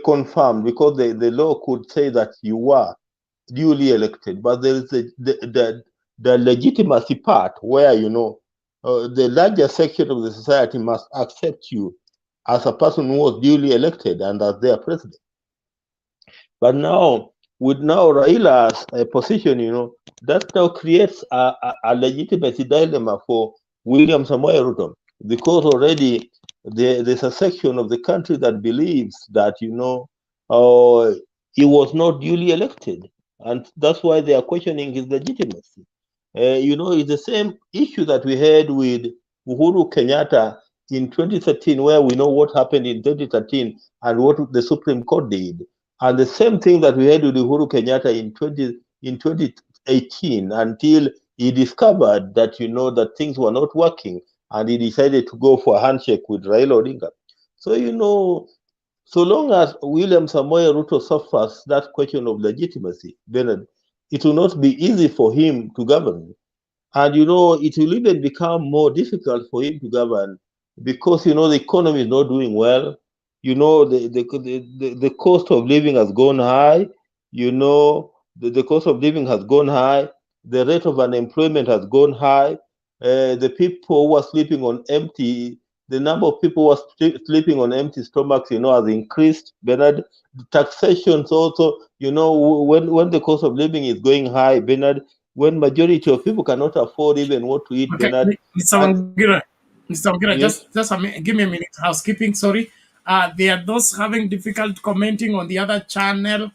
confirmed because the law could say that you were duly elected, but there is the legitimacy part where, the larger section of the society must accept you as a person who was duly elected and as their president. But now, with Raila's position, that now creates a legitimacy dilemma for William Samoei Ruto, because already there's a section of the country that believes that, he was not duly elected. And that's why they are questioning his legitimacy. It's the same issue that we had with Uhuru Kenyatta in 2013, where we know what happened in 2013 and what the Supreme Court did. And the same thing that we had with Uhuru Kenyatta in 2018, until he discovered that, that things were not working, and he decided to go for a handshake with Raila Odinga. So, so long as William Samoei Ruto suffers that question of legitimacy, then it will not be easy for him to govern. And, it will even become more difficult for him to govern because, the economy is not doing well. The cost of living has gone high. you know, the cost of living has gone high, the rate of unemployment has gone high, the people who are sleeping on empty, the number of people who are sleeping on empty stomachs, you know, has increased. Bernard, taxations also, you know, when the cost of living is going high, Bernard, when majority of people cannot afford even what to eat, Okay, Bernard. Mr. Wangira, Mr. Wangira, Yes. give me a minute. Housekeeping, sorry. There are those having difficult commenting on the other channel.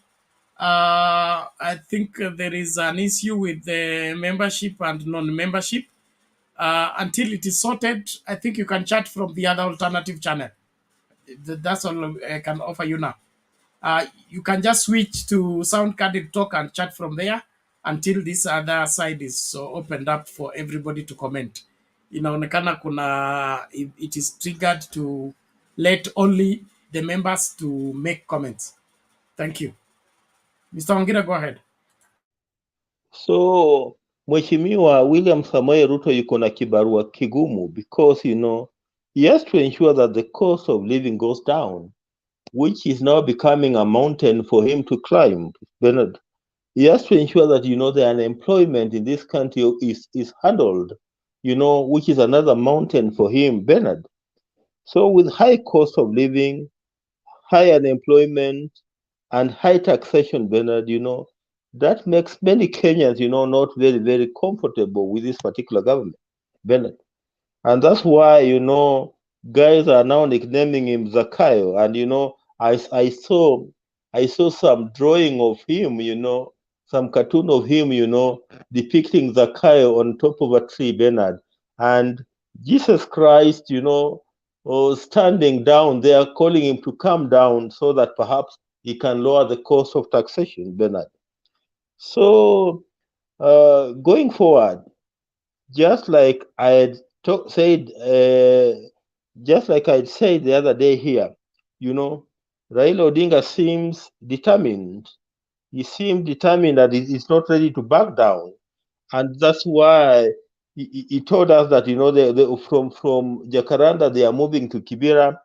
I think there is an issue with the membership and non-membership. Until it is sorted, I think you can chat from the other alternative channel. That's all I can offer you now. You can just switch to Soundcarded Talk and chat from there until this other side is opened up for everybody to comment. Inaonekana it is triggered to let only the members to make comments. Thank you. Mr. Wangira, go ahead. So Mheshimiwa William Samoei Ruto yuko na kibarua kigumu because, you know, he has to ensure that the cost of living goes down, which is now becoming a mountain for him to climb, Bernard. He has to ensure that, you know, the unemployment in this country is handled, you know, which is another mountain for him, Bernard. So with high cost of living, high unemployment, and high taxation, Bernard, you know, that makes many Kenyans, you know, not very, very comfortable with this particular government, Bernard. And that's why, you know, guys are now nicknaming him Zakayo. And, you know, I saw some drawing of him, you know, some cartoon of him, you know, depicting Zakayo on top of a tree, Bernard. And Jesus Christ, you know, standing down there, calling him to come down so that perhaps he can lower the cost of taxation, Bernard. So, going forward, just like I had said, just like I said the other day here, you know, Raila Odinga seems determined. He seems determined that he's not ready to back down, and that's why he told us that, you know, from Jakaranda they are moving to Kibera.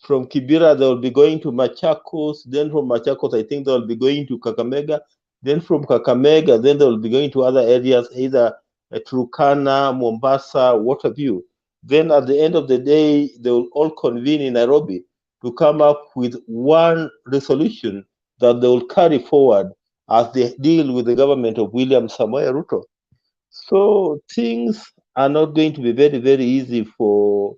From Kibera, they will be going to Machakos. Then from Machakos, I think they will be going to Kakamega. Then from Kakamega, then they will be going to other areas, either Turkana, Mombasa, what have you. Then at the end of the day, they will all convene in Nairobi to come up with one resolution that they will carry forward as they deal with the government of William Samoei Ruto. So things are not going to be very, very easy for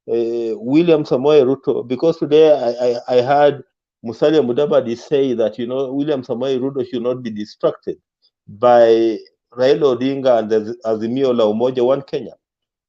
William Samoei Ruto, because today I heard Musalia Mudavadi say that, you know, William Samoei Ruto should not be distracted by Raila Odinga and the Azimio la Umoja One Kenya.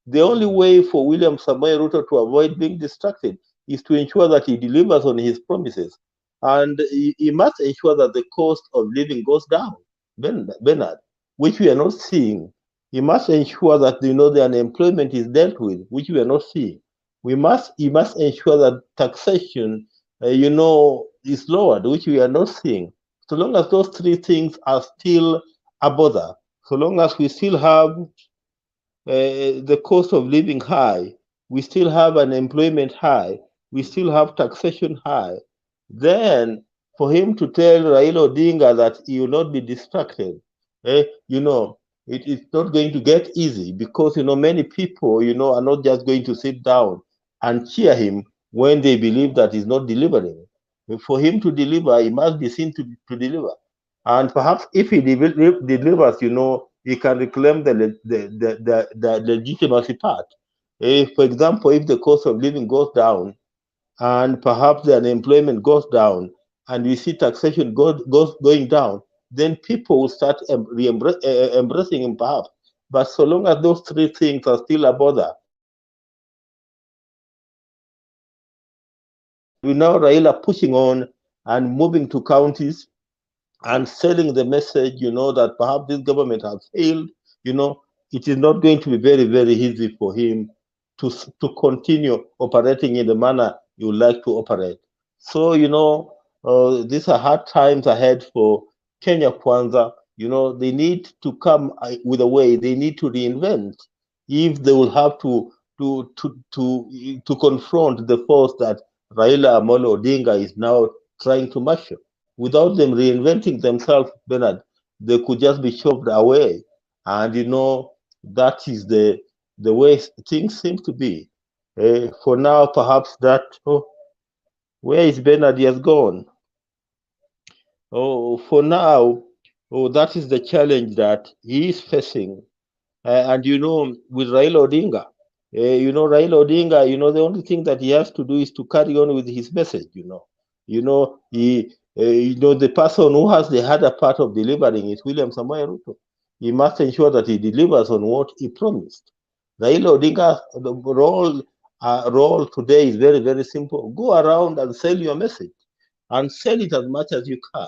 The only way for William Samoei Ruto to avoid being distracted is to ensure that he delivers on his promises. And he must ensure that the cost of living goes down, Bernard, which we are not seeing. He must ensure that, you know, the unemployment is dealt with, which we are not seeing. He must ensure that taxation, you know, is lowered, which we are not seeing. So long as those three things are still a bother, so long as we still have the cost of living high, we still have unemployment high, we still have taxation high, then for him to tell Raila Odinga that he will not be distracted, you know, it's not going to get easy, because, you know, many people, you know, are not just going to sit down and cheer him when they believe that he's not delivering. For him to deliver, he must be seen to deliver. And perhaps if he delivers, you know, he can reclaim the legitimacy part. If, for example, if the cost of living goes down and perhaps the unemployment goes down and we see taxation going down, then people will start embracing him perhaps. But so long as those three things are still a bother, we now Raila pushing on and moving to counties and selling the message, you know, that perhaps this government has failed, you know, it is not going to be very, very easy for him to continue operating in the manner you would like to operate. So, you know, these are hard times ahead for Kenya Kwanza. You know, they need to come with a way. They need to reinvent if they will have to confront the force that Raila Amolo Odinga is now trying to marshal. without them reinventing themselves, Bernard, they could just be shoved away. And that is the way things seem to be. For now, perhaps that. Oh, where is Bernard? He has gone. Oh, for now, that is the challenge that he is facing. And with Raila Odinga, Raila Odinga, the only thing that he has to do is to carry on with his message. He, the person who has the harder part of delivering is William Samoei Ruto. He must ensure that he delivers on what he promised. Raila Odinga, the role today is very, very simple. Go around and sell your message, and sell it as much as you can,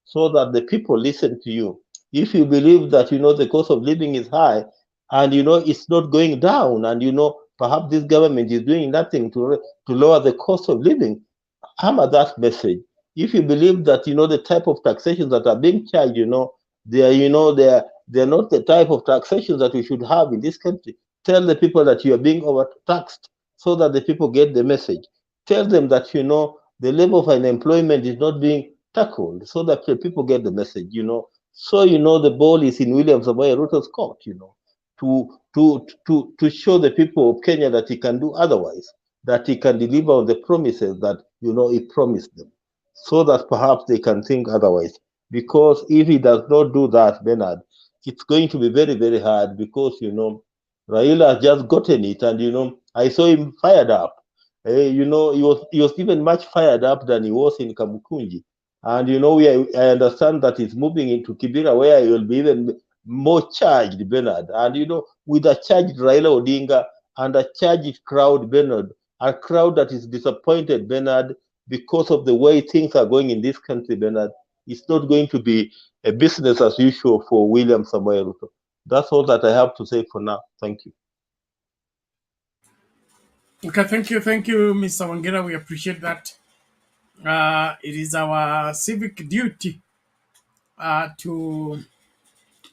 so that the people listen to you. If you believe that the cost of living is high, and it's not going down, and perhaps this government is doing nothing to lower the cost of living, hammer that message. If you believe that the type of taxations that are being charged, they're not the type of taxations that we should have in this country, tell the people that you are being overtaxed, so that the people get the message. Tell them that the level of unemployment is not being tackled, so that the people get the message. So the ball is in William Samoei Ruto's court. To show the people of Kenya that he can do otherwise, that he can deliver on the promises that he promised them, so that perhaps they can think otherwise. Because if he does not do that, Bernard, it's going to be very, very hard, because Raila has just gotten it, and I saw him fired up. He was even much fired up than he was in Kamukunji. And I understand that he's moving into Kibera, where he will be even more charged, Bernard. And with a charged Raila Odinga and a charged crowd, Bernard, a crowd that is disappointed, Bernard, because of the way things are going in this country, Bernard, it's not going to be a business as usual for William Samoei Ruto. That's all that I have to say for now. Thank you. Okay, thank you, Mr. Wangera. We appreciate that. It is our civic duty to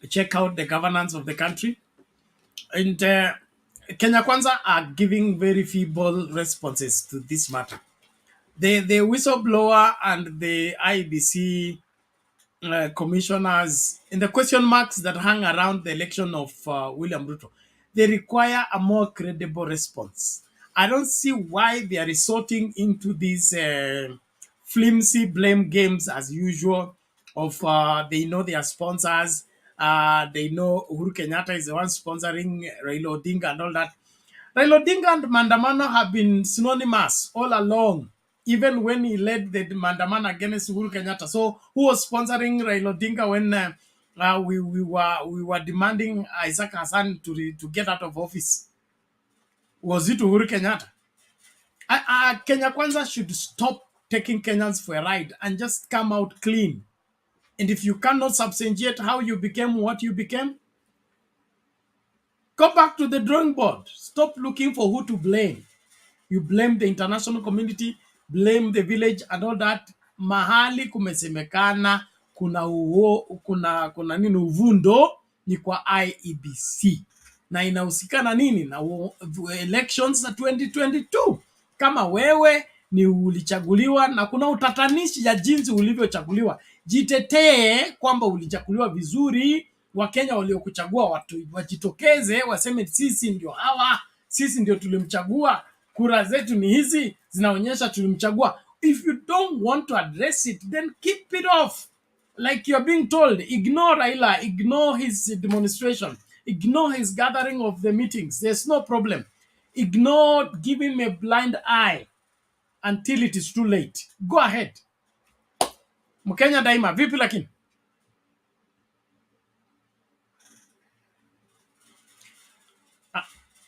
check out the governance of the country. And Kenya Kwanza are giving very feeble responses to this matter. The whistleblower and the IBC commissioners, in the question marks that hang around the election of William Ruto, they require a more credible response. I don't see why they are resorting into these flimsy blame games as usual. They know their sponsors. They know Uhuru Kenyatta is the one sponsoring Raila Odinga and all that. Raila Odinga and Mandamano have been synonymous all along, even when he led the Mandamano against Uhuru Kenyatta. So, who was sponsoring Raila Odinga when we were demanding Isaac Hassan to get out of office? Was it Uhuru Kenyatta? Kenya Kwanza should stop taking Kenyans for a ride and just come out clean. And if you cannot substantiate how you became what you became, go back to the drawing board. Stop looking for who to blame. You blame the international community, blame the village and all that. Mahali kumesemekana kuna nini uvundo ni kwa IEBC. Na inahusikana nini na elections za 2022. Kama wewe ni ulichaguliwa na kuna utatanishi ya jinsi ulivyochaguliwa, jitetee kwamba ulichaguliwa vizuri. Wakenya waliokuchagua watu wajitokeze waseme sisi ndio hawa, sisi ndio tulimchagua, kura zetu ni hizi zinaonyesha tulimchagua. If you don't want to address it, then keep it off. Like you're being told, ignore Raila, ignore his demonstration, ignore his gathering of the meetings. There's no problem. Ignore, give him a blind eye until it is too late. Go ahead. Mkenya daima, vipi lakini?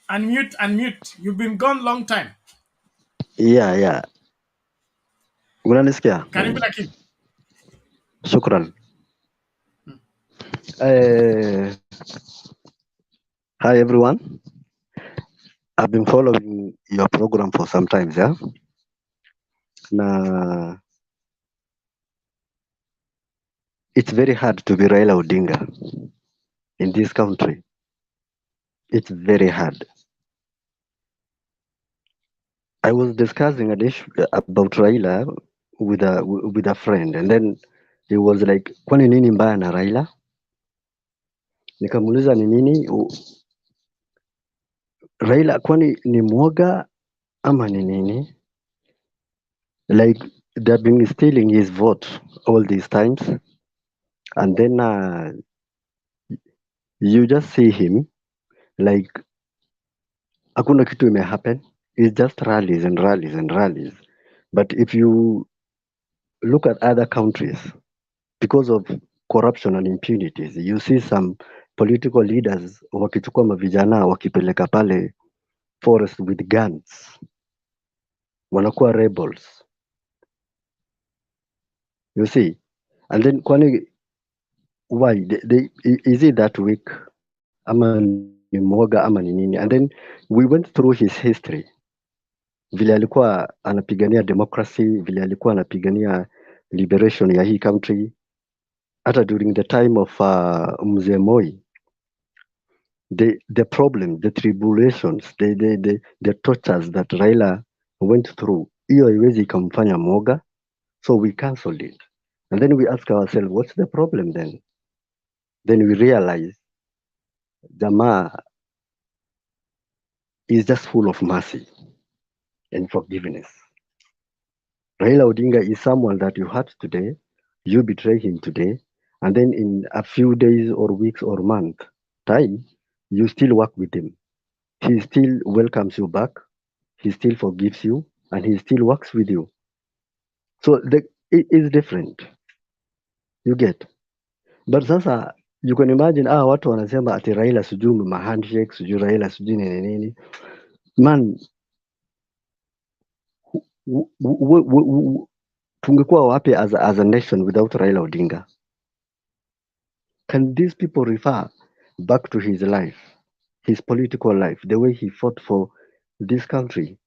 Unmute. You've been gone long time. Yeah. Unanisikia? Karibu lakini. Shukran. Hi everyone. I've been following your program for some time, yeah? Na it's very hard to be Raila Odinga in this country. It's very hard. I was discussing an issue about Raila with a friend, and then he was like, kwani nini mbaya na Raila? Nikamuuliza ni nini Raila, kwani ni mwoga ama ni nini? Like they've been stealing his vote all these times, and then you just see him like hakuna kitu ime happen. It's just rallies and rallies and rallies. But if you look at other countries, because of corruption and impunities, you see some political leaders wakichukua mavijana wakipeleka pale forest with guns, wanakuwa rebels, you see. And then kwani why is it that weak ama ni mwoga ama ni nini? And then we went through his history, vile alikuwa anapigania democracy, vile alikuwa anapigania liberation ya hii country, hata during the time of Mzee Moi, the problem, the tribulations, the tortures that Raila went through, hiyo haiwezi ikamfanya mwoga, so we cancelled it. And then we ask ourselves, what's the problem then? Then we realize jamaa is just full of mercy and forgiveness. Raila Odinga is someone that you hurt today, you betray him today, and then in a few days or weeks or month time, you still work with him. He still welcomes you back, he still forgives you, and he still works with you. So it is different. You get. But sasa you can imagine watu wanasema ati Raila sijui ma handshake, sijui Raila sijui nini nini. Man, tungekuwa wapi as a nation without Raila Odinga? Can these people refer back to his life, his political life, the way he fought for this country?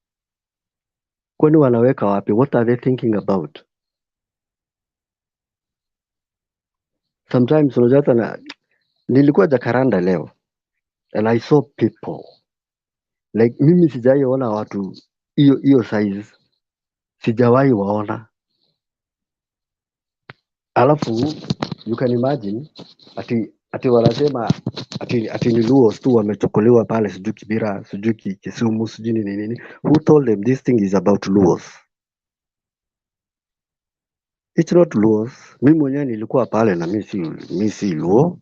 Kwani wanaweka wapi? What are they thinking about? Sometimes unajua hata nilikuwa Jakaranda leo and I saw people like mimi sijawahi ona watu hiyo size, sijawahi waona. Alafu you can imagine ati wanasema ati ni Luos tu wamechukuliwa pale, sijui Kibira, sijui Kisumu, sijui nini nini. Who told them this thing is about Luos? It's not Luos. Mimi mwenyewe nilikuwa pale na mimi si Luo,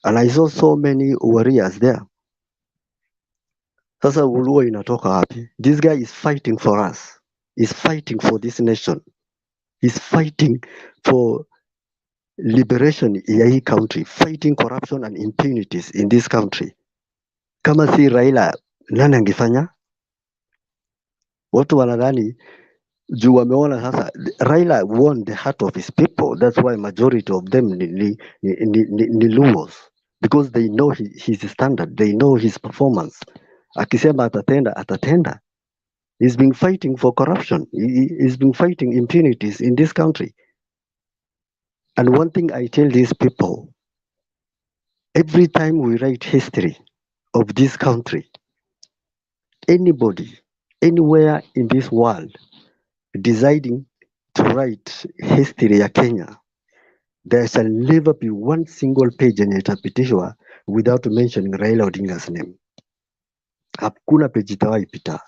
and I saw so many warriors there. Sasa Luo inatoka wapi? This guy is fighting for us. He's fighting for this nation. He's fighting for liberation ya hii country, fighting corruption and impunities in this country. Kama si Raila, nani angefanya? Watu wanadhani juu wameona sasa Raila won the heart of his people. That's why majority of them ni Luos, because they know his standard, they know his performance. Akisema atatenda. He's been fighting for corruption. He's been fighting impunities in this country. And one thing I tell these people, every time we write history of this country, anybody, anywhere in this world, deciding to write history ya Kenya, there shall never be one single page yenye itapitishwa without mentioning Raila Odinga's name. Hakuna page itawahi pita.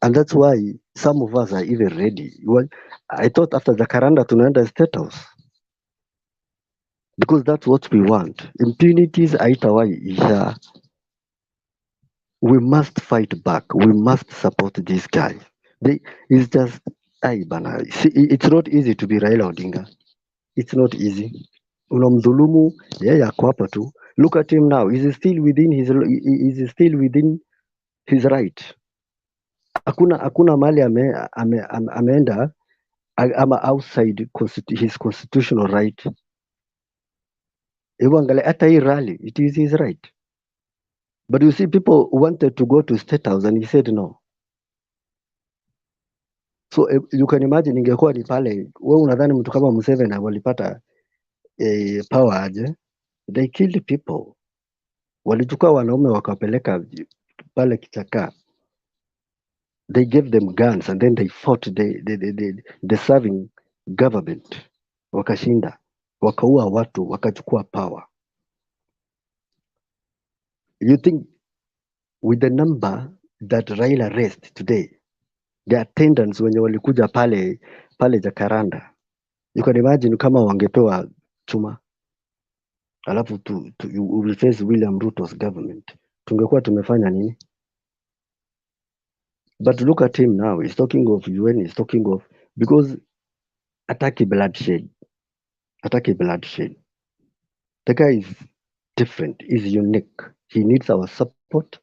And that's why some of us are even ready. Well, I thought after Jakaranda tunaenda State House, because that's what we want. Impunities haitawahi isha. We must fight back. We must support this guy. It's just, bana. See, it's not easy to be Raila Odinga. It's not easy. Unamdhulumu, yeye ako hapa tu. Look at him now. He's still within his right. Hakuna mali ameenda ama outside his constitutional right. Hebu angalia hata hii rally, it is his right. But you see, people wanted to go to State House and he said no. So you can imagine, ingekuwa ni pale, wewe unadhani mtu kama Museveni walipata power aje? They killed people. Walichukua wanaume wakapeleka pale kichaka. they gave them guns and then they fought the serving government, wakashinda, wakaua watu, wakachukua power. You think with the number that Raila raised today, the attendants wenye walikuja pale Jakaranda, you can imagine kama wangepewa chuma alafu you will face William Ruto's government, tungekuwa tumefanya nini? But look at him now, he's talking of UN, he's talking of, because ataki bloodshed. The guy is different, is unique, he needs our support.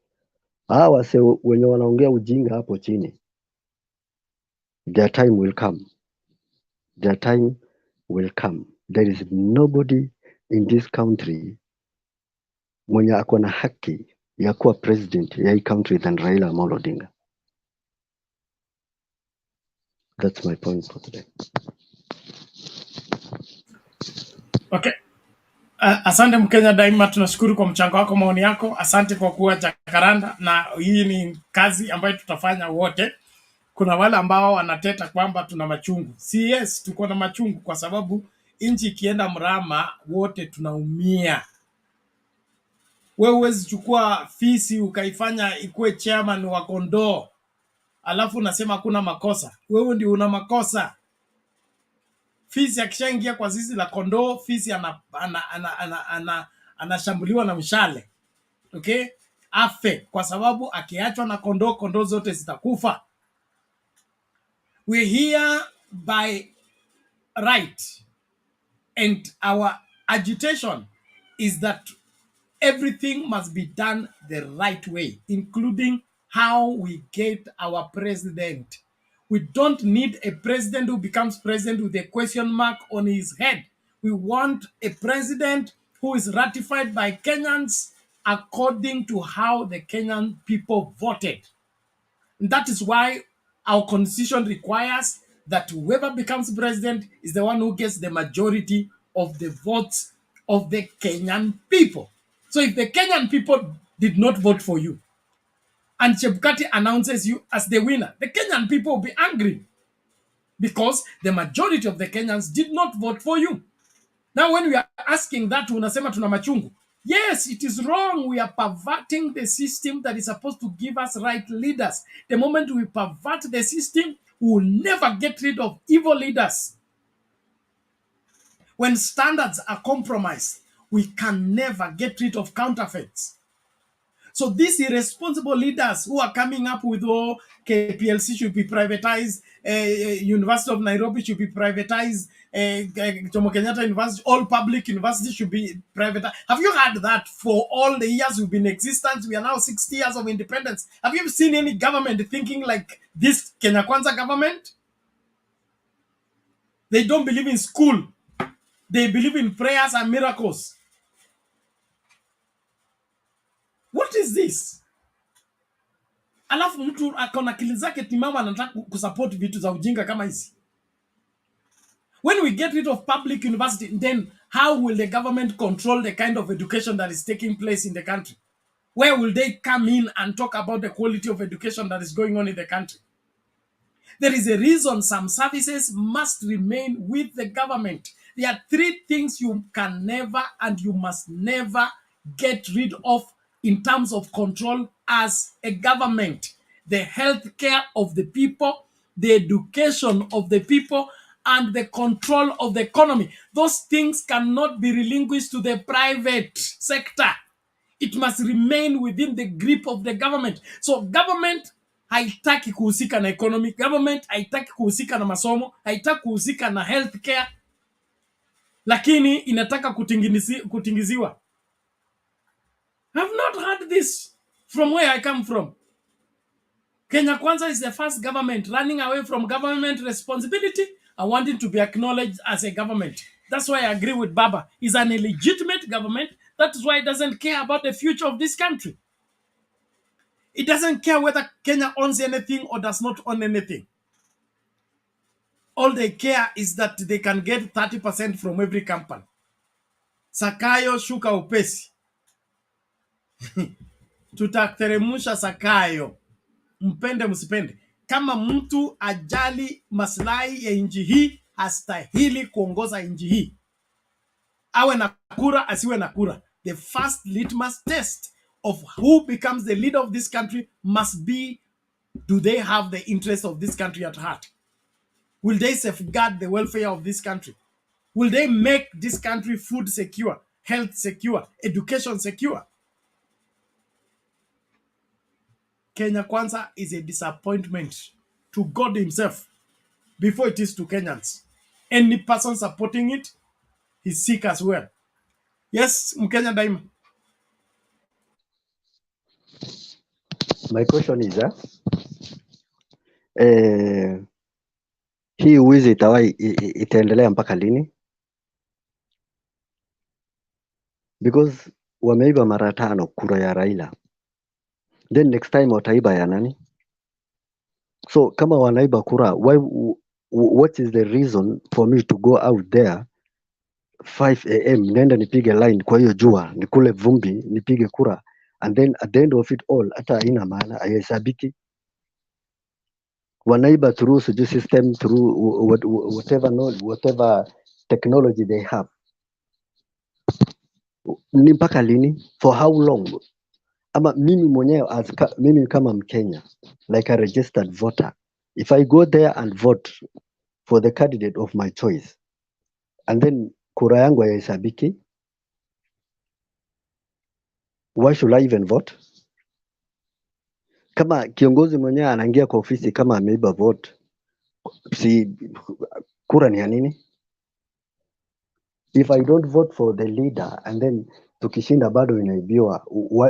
Hawa wase wenye wanaongea ujinga hapo chini, their time will come. There is nobody in this country mwenye ako na haki ya kuwa president ya hii country than Raila Amolo Odinga. That's my point for today. Okay. Asante Mkenya Daima, tunashukuru kwa mchango wako, maoni yako. Asante kwa kuwa Jakaranda, na hii ni kazi ambayo tutafanya wote. Kuna wale ambao wanateta kwamba tuna machungu. Yes, tuko na machungu kwa sababu nchi ikienda mrama wote tunaumia. Wewe huwezi chukua fisi ukaifanya ikuwe chairman wa kondoo, alafu unasema hakuna makosa. Wewe ndio una makosa. Fisi akishaingia kwa zizi la kondoo, fisi anashambuliwa na mshale. Okay? Afe kwa sababu akiachwa na kondoo, kondoo zote zitakufa. We're here by right, and our agitation is that everything must be done the right way, including how we get our president. We don't need a president who becomes president with a question mark on his head. We want a president who is ratified by Kenyans according to how the Kenyan people voted. And that is why our constitution requires that whoever becomes president is the one who gets the majority of the votes of the Kenyan people. So if the Kenyan people did not vote for you and Chebukati announces you as the winner, the Kenyan people will be angry because the majority of the Kenyans did not vote for you. Now when we are asking that, unasema tuna machungu. Yes, it is wrong. We are perverting the system that is supposed to give us right leaders. The moment we pervert the system, we will never get rid of evil leaders. When standards are compromised, we can never get rid of counterfeits. So these irresponsible leaders who are coming up with, oh, KPLC should be privatized, University of Nairobi should be privatized, Jomo Kenyatta University, all public universities should be privatized. Have you heard that for all the years we've been in existence? We are now 60 years of independence. Have you seen any government thinking like this Kenya Kwanza government? They don't believe in school. They believe in prayers and miracles. What is this? Alafu mtu akona akili zake timama anataka kusupport vitu za ujinga kama hizi. When we get rid of public university, then how will the government control the kind of education that is taking place in the country? Where will they come in and talk about the quality of education that is going on in the country? There is a reason some services must remain with the government. There are three things you can never and you must never get rid of in terms of control as a government: the health care of the people, the education of the people, and the control of the economy. Those things cannot be relinquished to the private sector. It must remain within the grip of the government. So government haitaki kuhusika na economy, government haitaki kuhusika na masomo, haitaki kuhusika na healthcare, lakini inataka kutingiziwa. I've not heard this from where I come from. Kenya Kwanza is the first government running away from government responsibility and wanting to be acknowledged as a government. That's why I agree with Baba. It's an illegitimate government. That's why it doesn't care about the future of this country. It doesn't care whether Kenya owns anything or does not own anything. All they care is that they can get 30% from every company. Sakayo shuka upesi. Tutateremusha Sakayo. Mpende msipende. Kama mtu ajali maslahi ya nchi hii, hastahili kuongoza nchi hii. Awe na kura, asiwe na kura. The first litmus test of who becomes the leader of this country must be, do they have the interest of this country at heart? Will they safeguard the welfare of this country? Will they make this country food secure, health secure, education secure? Kenya Kwanza is a disappointment to God himself before it is to Kenyans. Any person supporting it is sick as well. Yes, Mkenya Daima. My question is hii wizi itaendelea mpaka lini? Because wameiba mara 5 kura ya Raila, then next time wataiba ya nani? So kama wanaiba kura, what is the reason for me to go out there 5 am nenda nipige line kwa hiyo jua, nikule vumbi, nipige kura, and then at the end of it all hata haina maana, haihesabiki. Wanaiba through system, through whatever technology they have. Ni mpaka lini? For how long? Ama mimi mwenyewe mimi kama Mkenya, like a registered voter, if I go there and vote for the candidate of my choice and then kura yangu haihesabiki, why should I even vote? Kama kiongozi mwenyewe anaingia kwa ofisi kama ameiba vote, si kura ni ya nini? If I don't vote for the leader and then tukishinda bado inaibiwa,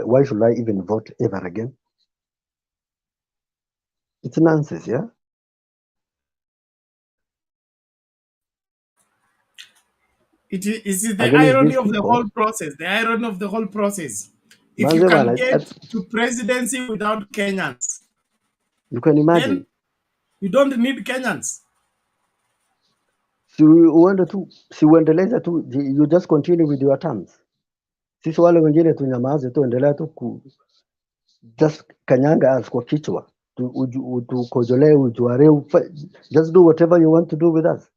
why should I even vote ever again? It's nonsense, yeah? It is the irony of the whole process. The irony of the whole process. If you can get to presidency without Kenyans, you can imagine. Then you don't need Kenyans. Si uendeleze tu, you just continue with your terms. Sisi wale wengine tunyamaze tu, endelea tu just kanyanga as kwa kichwa, tukojolee, ujuare, just do whatever you want to do with us.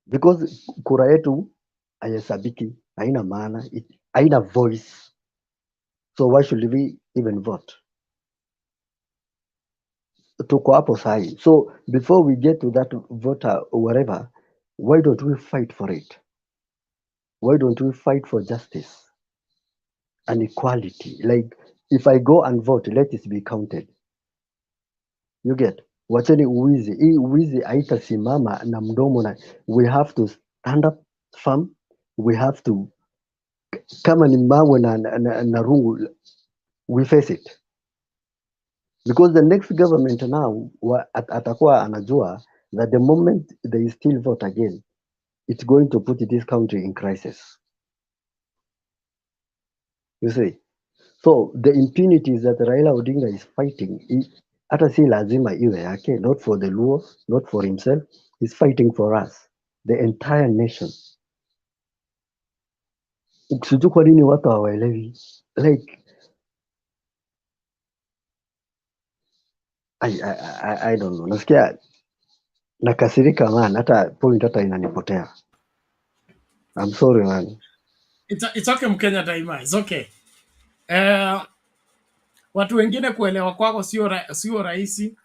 Because kura yetu hayesabiki, haina maana, haina voice. So why should we even vote? Tuko hapo sahi. So before we get to that voter or whatever, why don't we fight for it? Why don't we fight for justice and equality? Like, if I go and vote, let it be counted. You get? Wacheni uwizi. Hii uwizi haitasimama na mdomo na we have to stand up firm. We have to, kama ni mawe na rungu, we face it. Because the next government now atakuwa anajua that the moment they still vote again, it's going to put this country in crisis. You see? So the impunities that Raila Odinga is fighting, hata si lazima iwe yake, not for the Luo, not for himself, he's fighting for us, the entire nation. Sijui kwa nini watu hawaelewi. Like, I don't know. Nasikia nakasirika man, hata point hata inanipotea. I'm sorry man. It's okay Mkenya Daima, it's okay. Watu wengine kuelewa kwako sio rahisi.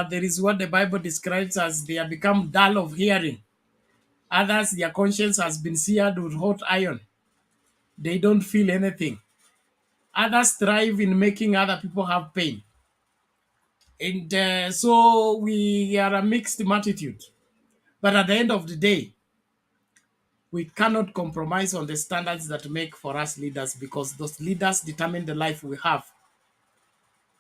There is what the Bible describes as they have become dull of hearing. Others, their conscience has been seared with hot iron. They don't feel anything. Others thrive in making other people have pain. And so we are a mixed multitude. But at the end of the day, we cannot compromise on the standards that make for us leaders, because those leaders determine the life we have.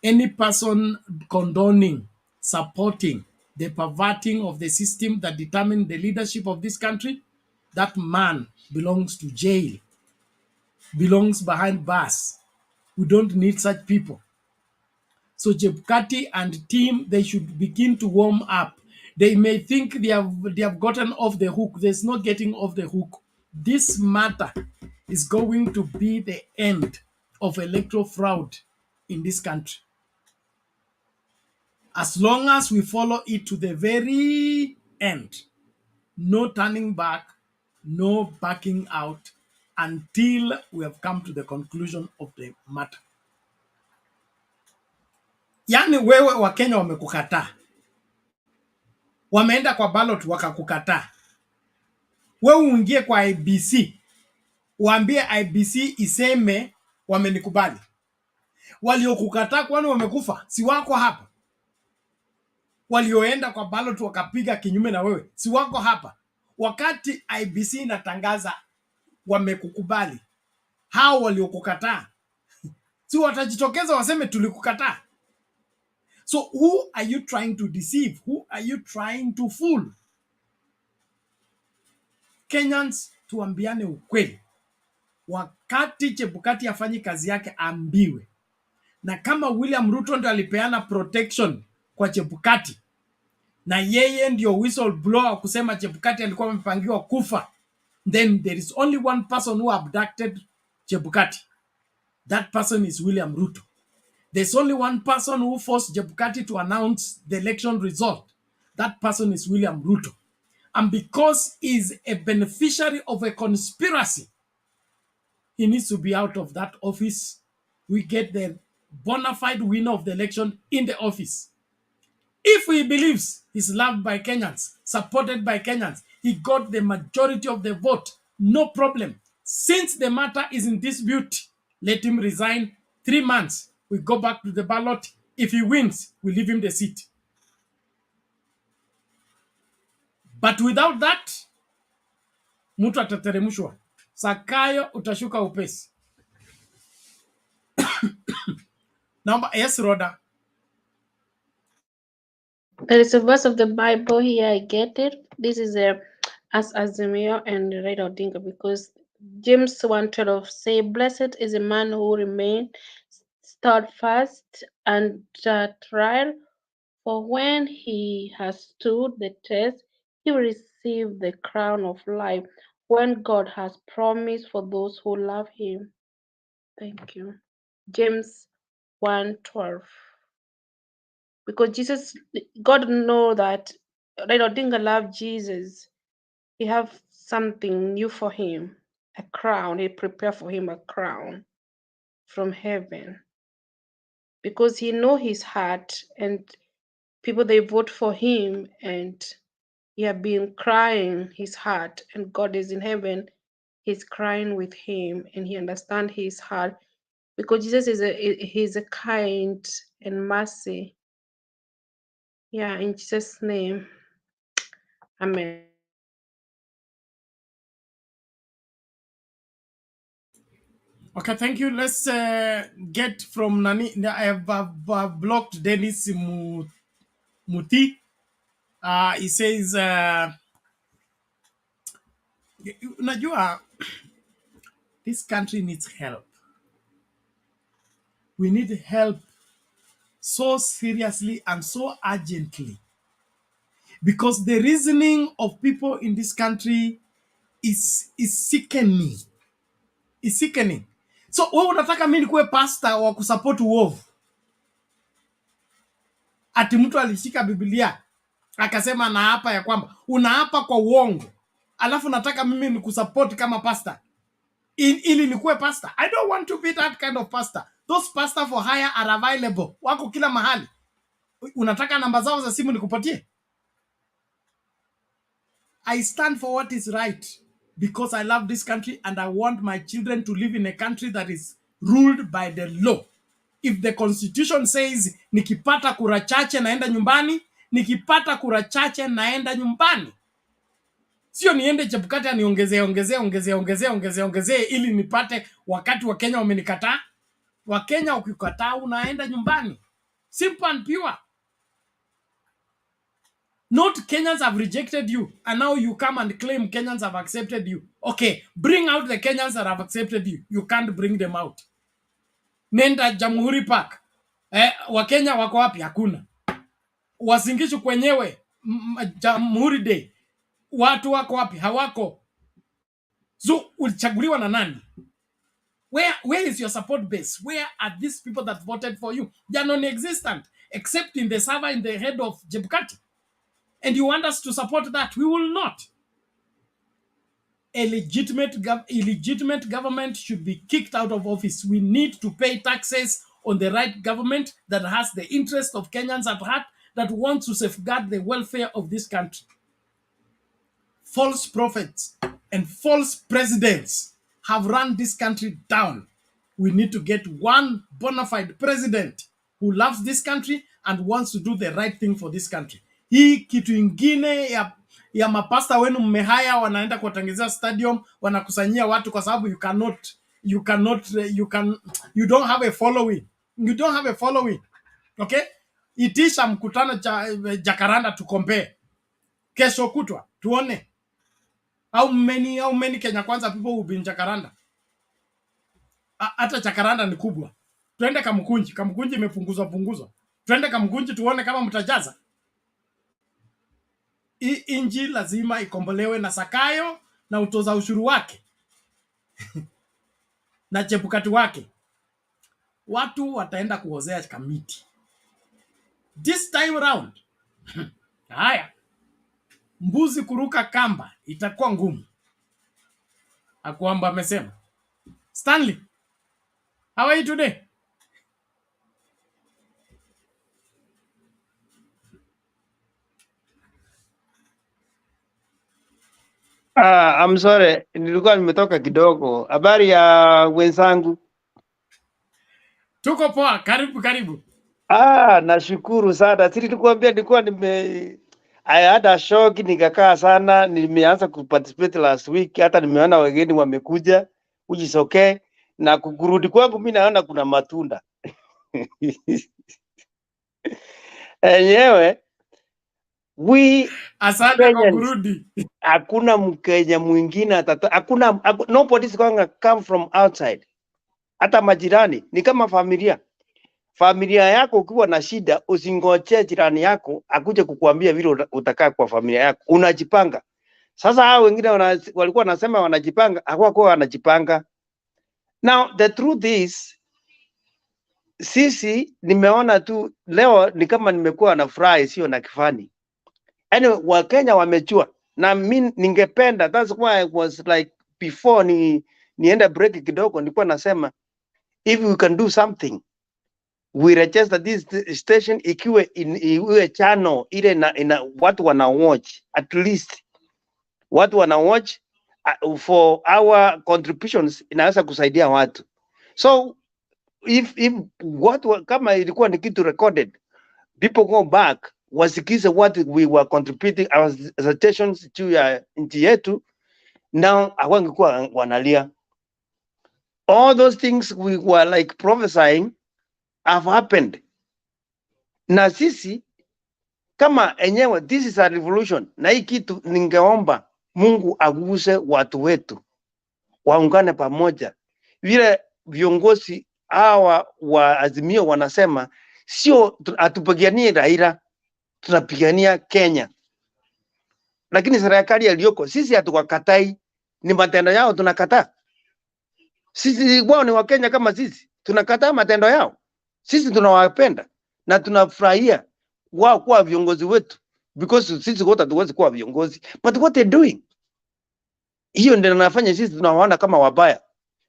Any person condoning, supporting the perverting of the system that determine the leadership of this country, that man belongs to jail, belongs behind bars. We don't need such people. So Chebukati and team, they should begin to warm up. They may think they have gotten off the hook. There's no getting off the hook. This matter is going to be the end of electoral fraud in this country. As long as we follow it to the very end, no turning back, no backing out until we have come to the conclusion of the matter. Yani wewe Wakenya wamekukataa, wameenda kwa ballot wakakukataa, wewe uingie kwa IBC waambie IBC iseme wamenikubali. Waliokukataa kwani wamekufa? Si wako hapa? Walioenda kwa ballot wakapiga kinyume na wewe, si wako hapa? Wakati IBC inatangaza wamekukubali, hao waliokukataa si watajitokeza waseme tulikukataa? So who are you trying to deceive? Who are you trying to fool? Kenyans, tuambiane ukweli. Wakati Chebukati afanyi kazi yake ambiwe. Na kama William Ruto ndio alipeana protection kwa Chebukati, na yeye ndio whistleblower kusema Chebukati alikuwa amepangiwa kufa, then there is only one person who abducted Chebukati. That person is William Ruto. There's only one person who forced Chebukati to announce the election result. That person is William Ruto. And because he's a beneficiary of a conspiracy, he needs to be out of that office. We get the bona fide winner of the election in the office. If he believes he's loved by Kenyans, supported by Kenyans, he got the majority of the vote, no problem. Since the matter is in dispute, let him resign. 3 months, we go back to the ballot. If he wins, we leave him the seat. But without that, mtu atateremshwa. Sakayo utashuka upesi. Number, yes, Rhoda. There is a verse of the Bible here, I get it. This is as Azimio and Raila Odinga, because James 1:12 say, "Blessed is a man who remains steadfast and trial, for when he has stood the test, he will receive the crown of life, when God has promised for those who love him." Thank you. James 1:12. Because God know that Raila Odinga loved Jesus. He have something new for him, a crown. He prepared for him a crown from heaven. Because he know his heart, and people, they vote for him, and he have been crying his heart, and God is in heaven. He's crying with him, and he understand his heart, because Jesus he's a kind and mercy. Yeah, in Jesus' name, amen. Okay, thank you. Let's get from Nani. I have blocked Dennis Muti. He says, unajua, this country needs help. We need help so seriously and so urgently, because the reasoning of people in this country is sickening. Is sickening. So wewe unataka mimi nikuwe pastor wa kusupport uovu? Ati mtu alishika Biblia akasema naapa ya kwamba unaapa kwa uongo, alafu nataka mimi nikusupport kama pastor ili nikuwe pastor? I don't want to be that kind of pastor. Those pastors for hire are available, wako kila mahali. Unataka namba zao za simu nikupatie? I stand for what is right, because I love this country and I want my children to live in a country that is ruled by the law. If the constitution says nikipata kura chache naenda nyumbani, nikipata kura chache naenda nyumbani. Sio niende Chebukati ongezee ili nipate wakati wa Kenya wamenikataa. Wa Kenya ukikataa unaenda nyumbani. Simple and pure. Not Kenyans have rejected you, and now you come and claim Kenyans have accepted you. Okay, bring out the Kenyans that have accepted you. You can't bring them out. Nenda Jamhuri Park. Wakenya wako wapi? Hakuna. Wasingishu kwenyewe Jamhuri Day. Watu wako wapi? Hawako. So ulichaguliwa na nani? Where is your support base? Where are these people that voted for you? They are non-existent. except in the server in the head of Chebukati. And you want us to support that? We will not. A illegitimate government should be kicked out of office. We need to pay taxes on the right government that has the interest of Kenyans at heart, that wants to safeguard the welfare of this country. False prophets and false presidents have run this country down. We need to get one bona fide president who loves this country and wants to do the right thing for this country. Hii kitu ingine ya mapasta wenu mmehaya wanaenda kuwatengezea stadium, wanakusanyia watu kwa sababu you don't have a following. You don't have a following. Okay? Itisha mkutano Jakaranda to compare. Kesho kutwa tuone. How many Kenya Kwanza people will be in Jakaranda? Hata Jakaranda ni kubwa. Twende Kamkunji. Kamkunji imepunguzwa. Twende Kamkunji tuone kama mtajaza. Hii inji lazima ikombolewe na Sakayo na utoza ushuru wake. Na Chebukati wake. Watu wataenda kuozea kamiti. This time round. Haya. Mbuzi kuruka kamba itakuwa ngumu. Akwamba amesema. Stanley, how are you today? I'm sorry, nilikuwa nimetoka kidogo. Habari ya wenzangu? Tuko poa, karibu. Nashukuru sana. Sisi nilikuambia I had a shock, nikakaa sana, nimeanza kuparticipate last week, hata nimeona wageni wamekuja, which is okay. Na kurudi kwangu mimi naona kuna matunda. Enyewe asante kwa kurudi. Hakuna Mkenya mwingine nobody is going to come from outside. Hata majirani ni kama familia. Familia yako ukiwa na shida, usingoje jirani yako akuje kukuambia vile utakaa kwa familia yako. Unajipanga. Sasa hao wengine walikuwa wanasema wanajipanga, hawakuwa wanajipanga. Now the truth is, sisi nimeona tu leo ni kama nimekuwa na furaha sio na kifani. Anyway, Wakenya wamejua na mimi ningependa, that's why I was like before nienda break kidogo, nilikuwa nasema if we can do something, we register this station iwe channel ile na watu wana watch, at least watu wana watch for our contributions, inaweza kusaidia watu. So if watu kama ilikuwa ni kitu recorded, people go back wasikize what we were contributing our stations juu ya nchi yetu, now hawangekuwa wanalia. All those things we were like prophesying have happened. Na sisi kama enyewe, this is a revolution, na hii kitu ningeomba Mungu aguse watu wetu waungane pamoja. Vile viongozi hawa wa Azimio wanasema sio atupiganie Raila, tunapigania Kenya. Lakini serikali iliyoko sisi hatuwakatai, ni matendo yao tunakataa. Sisi wao ni Wakenya kama sisi, tunakataa matendo yao. Sisi tunawapenda na tunafurahia wao kuwa viongozi wetu, because sisi wote hatuwezi kuwa viongozi, but what they doing, hiyo ndio inafanya sisi tunawaona kama wabaya,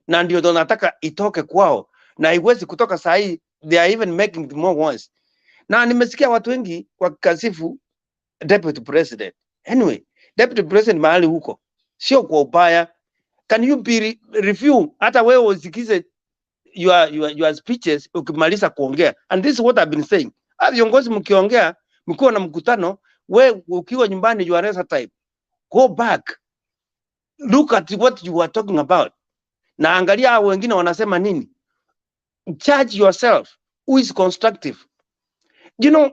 na ndio tunataka itoke kwao, na haiwezi kutoka saa hii. They are even making it more worse. Na nimesikia watu wengi wakasifu deputy president. Anyway, deputy president mahali huko sio kwa ubaya. Can you be review hata wewe usikize your speeches ukimaliza kuongea? And this is what I've been saying. Viongozi mkiongea, mkiwa na mkutano, wewe ukiwa nyumbani, you are rest time, go back, look at what you are talking about, na angalia hao wengine wanasema nini. Judge yourself who is constructive. You know,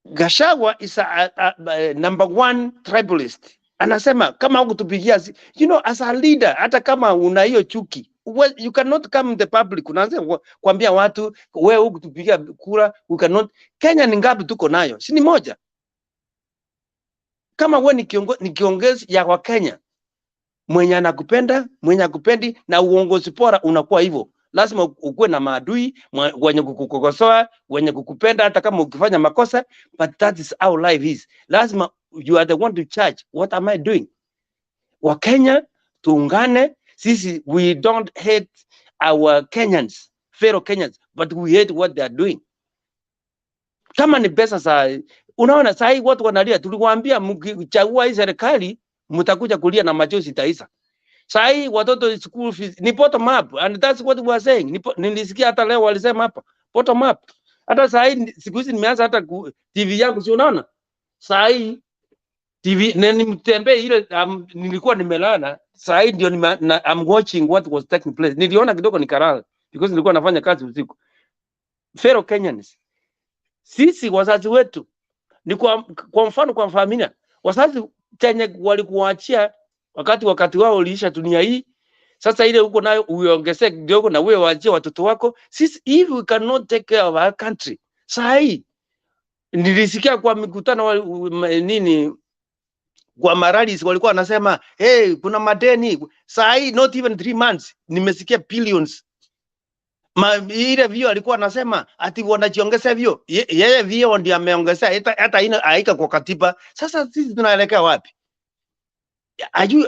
Gachagua is a number one tribalist. Anasema kama hukutupigia, you know, as a leader, hata kama una hiyo chuki, well, you cannot come in the public unaanza kuambia watu wewe hukutupigia kura, you cannot. Kenya ni ngapi tuko nayo? Si ni moja. Kama wewe ni kiongozi ya wa Kenya, mwenye anakupenda, mwenye akupendi, na uongozi bora unakuwa hivyo. lazima ukuwe na maadui wenye kukukosoa, wenye kukupenda hata kama ukifanya makosa, but that is how life is. Lazima you are the one to judge, what am I doing? Wa Kenya tuungane, sisi we don't hate our Kenyans, fellow Kenyans, but we hate what they are doing. Kama ni pesa saa, unaona saa hii watu wanalia, tuliwaambia mkichagua hii serikali mtakuja kulia na machozi itaisha. Saa hii watoto school fees ni bottom up, and that's what we are saying. Nilisikia hata leo walisema hapa bottom up. Hata saa hii siku hizi nimeanza hata TV yangu, si unaona? Saa hii TV nimtembee ile nilikuwa nimelala, saa hii ndio I'm watching what was taking place. Niliona kidogo nikalala because nilikuwa nafanya kazi usiku. Fellow Kenyans, sisi wazazi wetu ni kwa mfano, kwa familia, wazazi chenye walikuachia wakati wao uliisha dunia hii, sasa ile huko nayo uiongezee kidogo na wewe waachie watoto wako. Sisi if we cannot take care of our country, saa hii nilisikia kwa mikutano nini kwa maralis walikuwa wanasema hey, kuna madeni. Saa hii not even 3 months nimesikia billions. Ile vio alikuwa anasema ati wanajiongeza vio, yeye vio ndio ameongeza, hata ina haika kwa katiba. Sasa sisi tunaelekea wapi?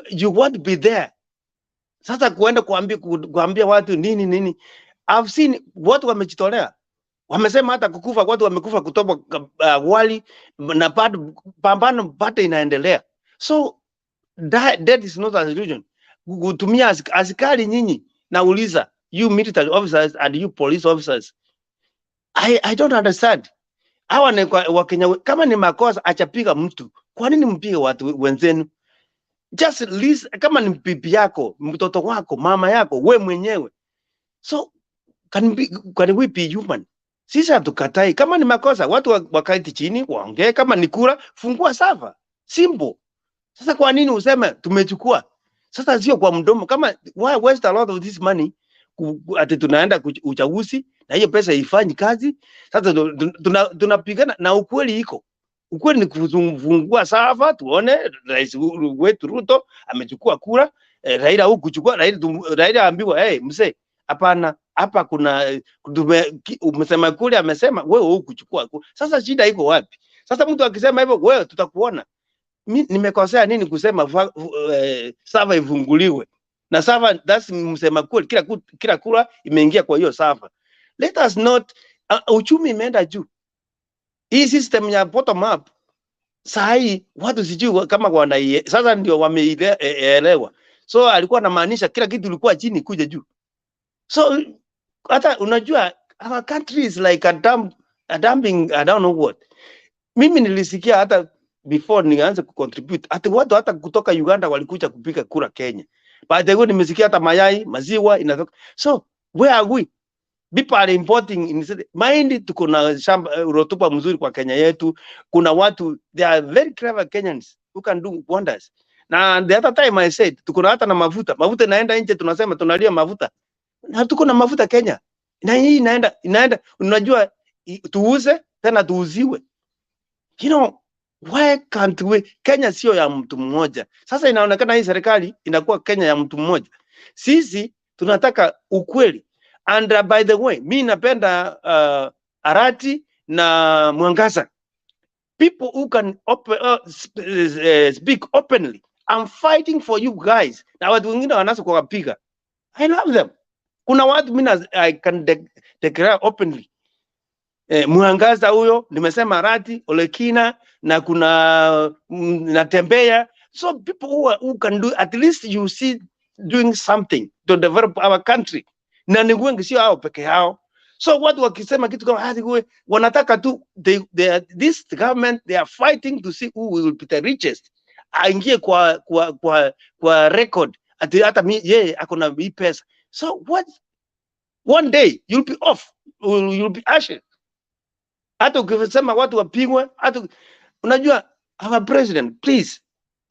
You want to be there. Sasa kuenda kuambia watu nini. I've seen watu wamejitolea, wamesema hata kukufa watu wamekufa kutoka wali na pambano bado inaendelea. So that is not a solution. Kutumia askari nyinyi, nauliza you military officers and you police officers, I don't understand. Hawa ni Wakenya, kama ni makosa achapiga mtu, kwa nini mpige watu wenzenu? Just listen, kama ni bibi yako, mtoto wako, mama yako, we mwenyewe. So can we be human? Sisi hatukatai. Kama ni makosa watu wakaiti chini waongee, kama ni kura fungua sava, simple. Sasa kwa nini useme tumechukua? Sasa sio kwa mdomo. Kama why waste a lot of this money ati tunaenda uchaguzi na hiyo pesa ifanyi kazi? Sasa tunapigana na ukweli iko. Ukweli ni kufungua sava, tuone rais wetu Ruto amechukua kura, Raila huku kuchukua, Raila ambiwa hey mzee, hapana, hapa kuna umesema kule, amesema wewe huku kuchukua kura. Sasa shida iko wapi? Sasa mtu akisema hivyo, wewe tutakuona nimekosea nini kusema sava ifunguliwe? Na sava that's msema kweli, kila kura imeingia kwa hiyo sava. Let us not uchumi imeenda juu. Hii system ya bottom up sahi watu sijui kama sasa ndio wameelewa. So alikuwa anamaanisha kila kitu ilikuwa chini kuja juu. So hata unajua our country is like a dumping, I don't know what. Mimi nilisikia hata before nianze kucontribute hata watu hata kutoka Uganda walikuja kupiga kura Kenya. Baada ya nimesikia hata mayai, maziwa inatoka. So where are we? People are importing mind. Tuko na rotuba mzuri kwa Kenya yetu. Kuna watu, they are very clever Kenyans who can do wonders. Na the other time I said tuko na hata na mafuta inaenda nje, tunasema tunalia mafuta. Na tuko na mafuta Kenya. Na hii inaenda unajua tuuze tena tuuziwe. You know, why can't we? Kenya sio ya mtu mmoja. Sasa inaonekana hii serikali inakuwa Kenya ya mtu mmoja. Sisi tunataka ukweli. And by the way, mimi napenda Arati na Mwangaza. People who can speak openly. I'm fighting for you guys. Na watu wengine wanaanza kuwapiga. I love them. Kuna watu mimi I can declare openly. Mwangaza huyo, nimesema Arati, Olekina, na kuna natembea. So people who can do, at least you see doing something to develop our country. Na ni wengi sio hao peke yao. So watu wakisema kitu kama wanataka tu this government, they are fighting to see who will be the richest. Aingie kwa record ati hata yeye akona hii pesa. So what, one day you'll be off, you'll be ashes. Hata ukisema watu wapigwe, hata unajua our president, please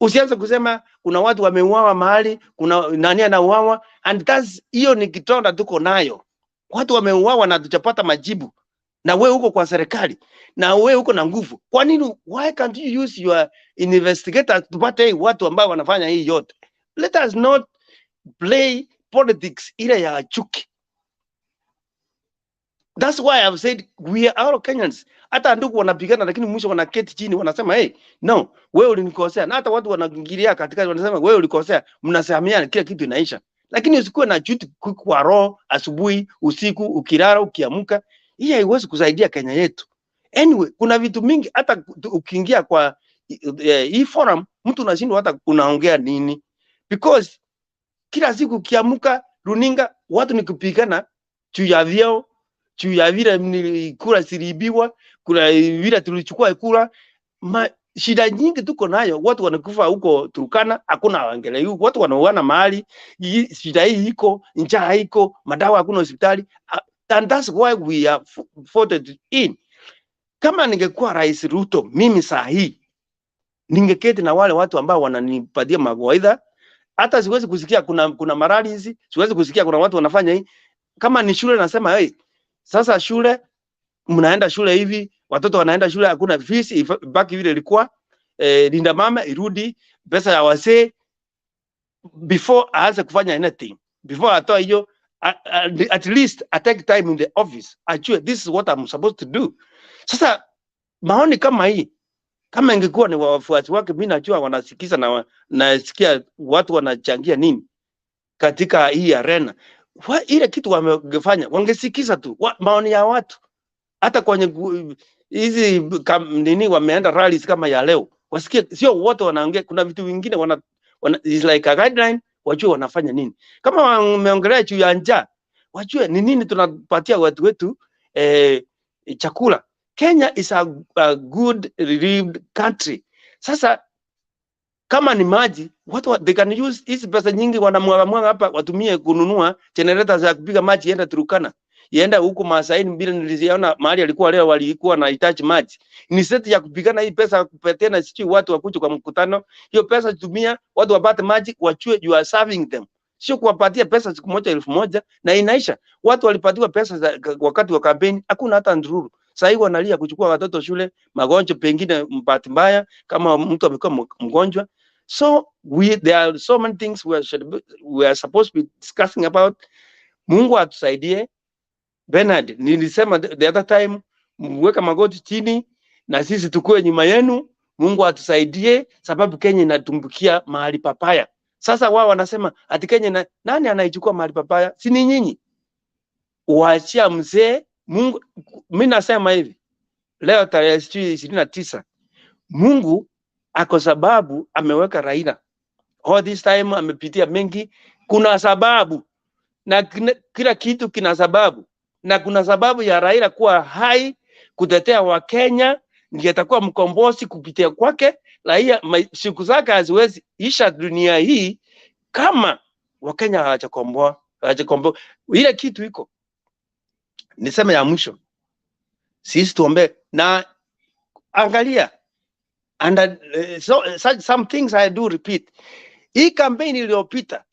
usianze kusema kuna watu wameuawa mahali, kuna nani anauawa, and that's hiyo ni kitonda tuko nayo. Watu wameuawa na tutapata majibu. Na wewe uko kwa serikali, na wewe uko na nguvu. Kwa nini, why can't you use your investigators tupate watu ambao wanafanya hii yote? Let us not play politics ile ya chuki. That's why I've said we are all Kenyans. Hata ndugu wanapigana lakini mwisho wanaketi chini wanasema hey, no, wewe ulinikosea. Na hata watu wanaingilia katika wanasema wewe ulikosea, mnasameheana, kila kitu inaisha. Lakini usikuwe na chuki kwa roho asubuhi, usiku, ukilala, ukiamka. Hii haiwezi kusaidia Kenya yetu. Anyway, kuna vitu mingi hata ukiingia kwa hii forum mtu unashindwa hata unaongea nini, because kila siku ukiamka runinga watu ni kupigana juu ya vyeo, juu ya vile kura ziliibiwa, kuna vile tulichukua kura. Shida nyingi tuko nayo, watu wanakufa huko Turkana, hakuna waangalia huko, watu wanauana mahali, shida hii iko, njaa iko, madawa hakuna hospitali, and that's why we are voted in. Kama ningekuwa Rais Ruto, mimi saa hii ningeketi na wale watu ambao wananipatia mawaidha. Hata siwezi kusikia kuna marali hizi, siwezi kusikia kuna watu wanafanya hii. Kama ni shule nasema hey, sasa shule mnaenda shule hivi, watoto wanaenda shule, hakuna fees, ibaki vile ilikuwa, linda mama irudi, pesa ya wasee, before aanze kufanya anything, before atoa hiyo, at least I take time in the office, ajue this is what I'm supposed to do. Sasa maoni kama hii, kama ingekuwa ni wafuasi wake, mimi najua wanasikiza na nasikia watu wanachangia nini katika hii arena. Ile kitu wamefanya, wangesikiza tu maoni ya watu. Hata kwenye hizi nini wameenda rallies kama ya leo, wasikie sio wote wanaongea, kuna vitu vingine is like a guideline, wajue wanafanya nini. Kama wameongelea juu ya njaa, wajue ni nini tunapatia watu wetu chakula. Kenya is a good relieved country. Sasa kama ni maji, watu they can use hizi pesa nyingi wanamwaga hapa watumie kununua generators za kupiga maji yenda Turkana, yenda huko Masaini. Bila niliziona mahali alikuwa leo walikuwa na hitaji maji, ni seti ya kupigana hii pesa kupetea na sisi watu wakuja kwa mkutano. Hiyo pesa tumia watu wapate maji, wachue you are serving them, sio kuwapatia pesa siku moja 1,000 na inaisha. Watu walipatiwa pesa wakati wa kampeni, hakuna hata ndururu. Sasa hivi wanalia kuchukua watoto shule, magonjwa pengine mbati mbaya kama mtu amekuwa mgonjwa. So there are so many things we are supposed to be discussing about. Mungu atusaidie. Bernard, nilisema the other time, mweka magoti chini na sisi tukue nyuma yenu. Mungu atusaidie sababu Kenya inatumbukia mahali papaya. Sasa wao wanasema ati Kenya nani anaichukua mahali papaya? Si ni nyinyi. Waachia mzee. Mungu, mimi nasema hivi. Leo tarehe 29, Mungu ako sababu ameweka Raila. All this time amepitia mengi, kuna sababu. Na kila kitu kina sababu. Na kuna sababu ya Raila kuwa hai kutetea wa Kenya, ndiye atakuwa mkombozi kupitia kwake. Raila siku zake haziwezi isha dunia hii kama Wakenya hawajakomboa. Ile kitu iko. Niseme ya mwisho. Sisi tuombe na angalia. And some things I do repeat. Hii kampeni iliyopita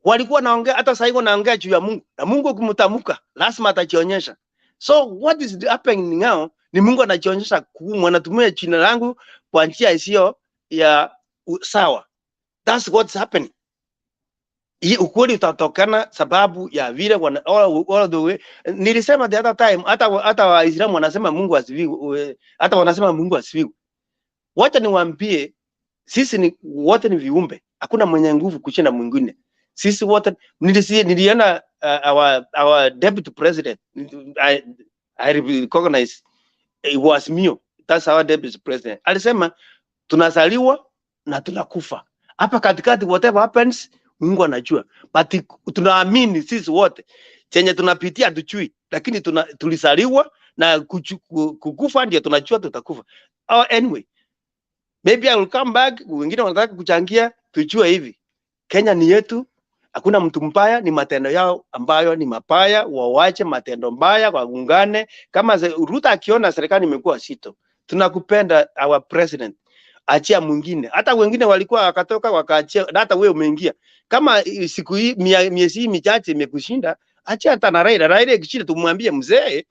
walikuwa naongea, hata sasa hivi naongea juu ya Mungu. Na Mungu kumtamka lazima atajionyesha. So what is happening now? Ni Mungu anajionyesha mwanatumia jina langu kwa njia isiyo ya sawa. That's what's happening. Hii ukweli utatokana sababu ya vile all the way. Nilisema the other time, hata Waislamu wanasema Mungu asifiwe, hata wanasema Mungu asifiwe. Wacha niwaambie, sisi wote ni viumbe. Hakuna mwenye nguvu kushinda mwingine. Sisi wote niliona our deputy president, I recognize it was Mio. That's our deputy president. Alisema tunazaliwa na tunakufa. Hapa katikati whatever happens Mungu anajua. But tunaamini sisi wote chenye tunapitia tujui, lakini tulizaliwa na kukufa ndio tunajua tutakufa. Anyway, maybe I will come back, wengine wanataka kuchangia, tujue hivi. Kenya ni yetu, hakuna mtu mbaya, ni matendo yao ambayo ni mabaya, wawache matendo mbaya, waungane. Kama Ruto akiona serikali imekuwa sito, tunakupenda our president, achia mwingine. Hata wengine walikuwa wakatoka wakaachia, hata wewe umeingia. Kama siku hii miezi hii michache imekushinda, achia hata na Raila ikishinda tumwambie mzee,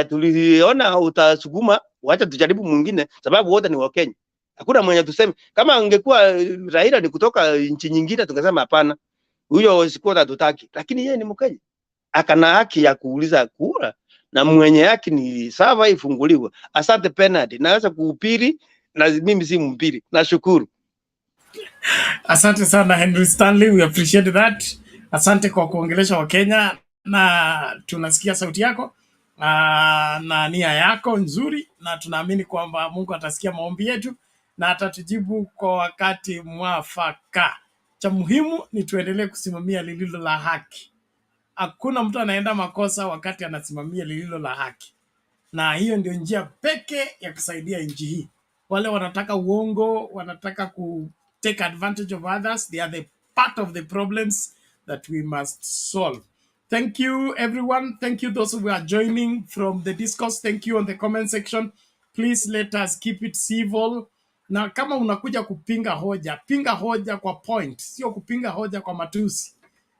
tuliona utasukuma, wacha tujaribu mwingine sababu wote ni wa Kenya. Hakuna mwenye tuseme kama angekuwa Raila ni kutoka nchi nyingine tungesema hapana. Huyo sikuwa tutaki. Lakini yeye ni Mkenya. akana haki ya kuuliza kura, na mwenye haki ni sava ifunguliwe. Asante penalty, naweza kuhubiri na mimi si mhubiri. Nashukuru. Asante sana Henry Stanley, we appreciate that. Asante kwa kuongelesha Wakenya na tunasikia sauti yako na nia yako nzuri, na tunaamini kwamba Mungu atasikia maombi yetu na atatujibu kwa wakati mwafaka. Cha muhimu ni tuendelee kusimamia lililo la haki. Hakuna mtu anaenda makosa wakati anasimamia lililo la haki, na hiyo ndio njia pekee ya kusaidia nchi hii. Wale wanataka uongo, wanataka ku take advantage of others, they are the part of the problems that we must solve. Thank you everyone. Thank you those who are joining from the discourse. Thank you on the comment section. Please let us keep it civil. Na kama unakuja kupinga hoja, pinga hoja kwa point, sio kupinga hoja kwa matusi,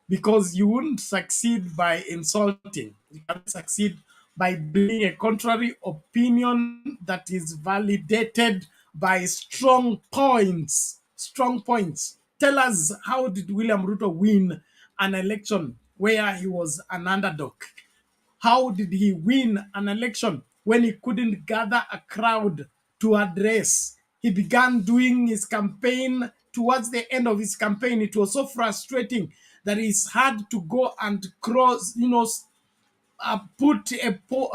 because you wouldn't succeed by insulting. You can succeed by bringing a contrary opinion that is validated by strong points. Strong points. Tell us, how did William Ruto win an election where he was an underdog? How did he win an election when he couldn't gather a crowd to address? He began doing his campaign. Towards the end of his campaign, it was so frustrating that he's had to go and cross, put a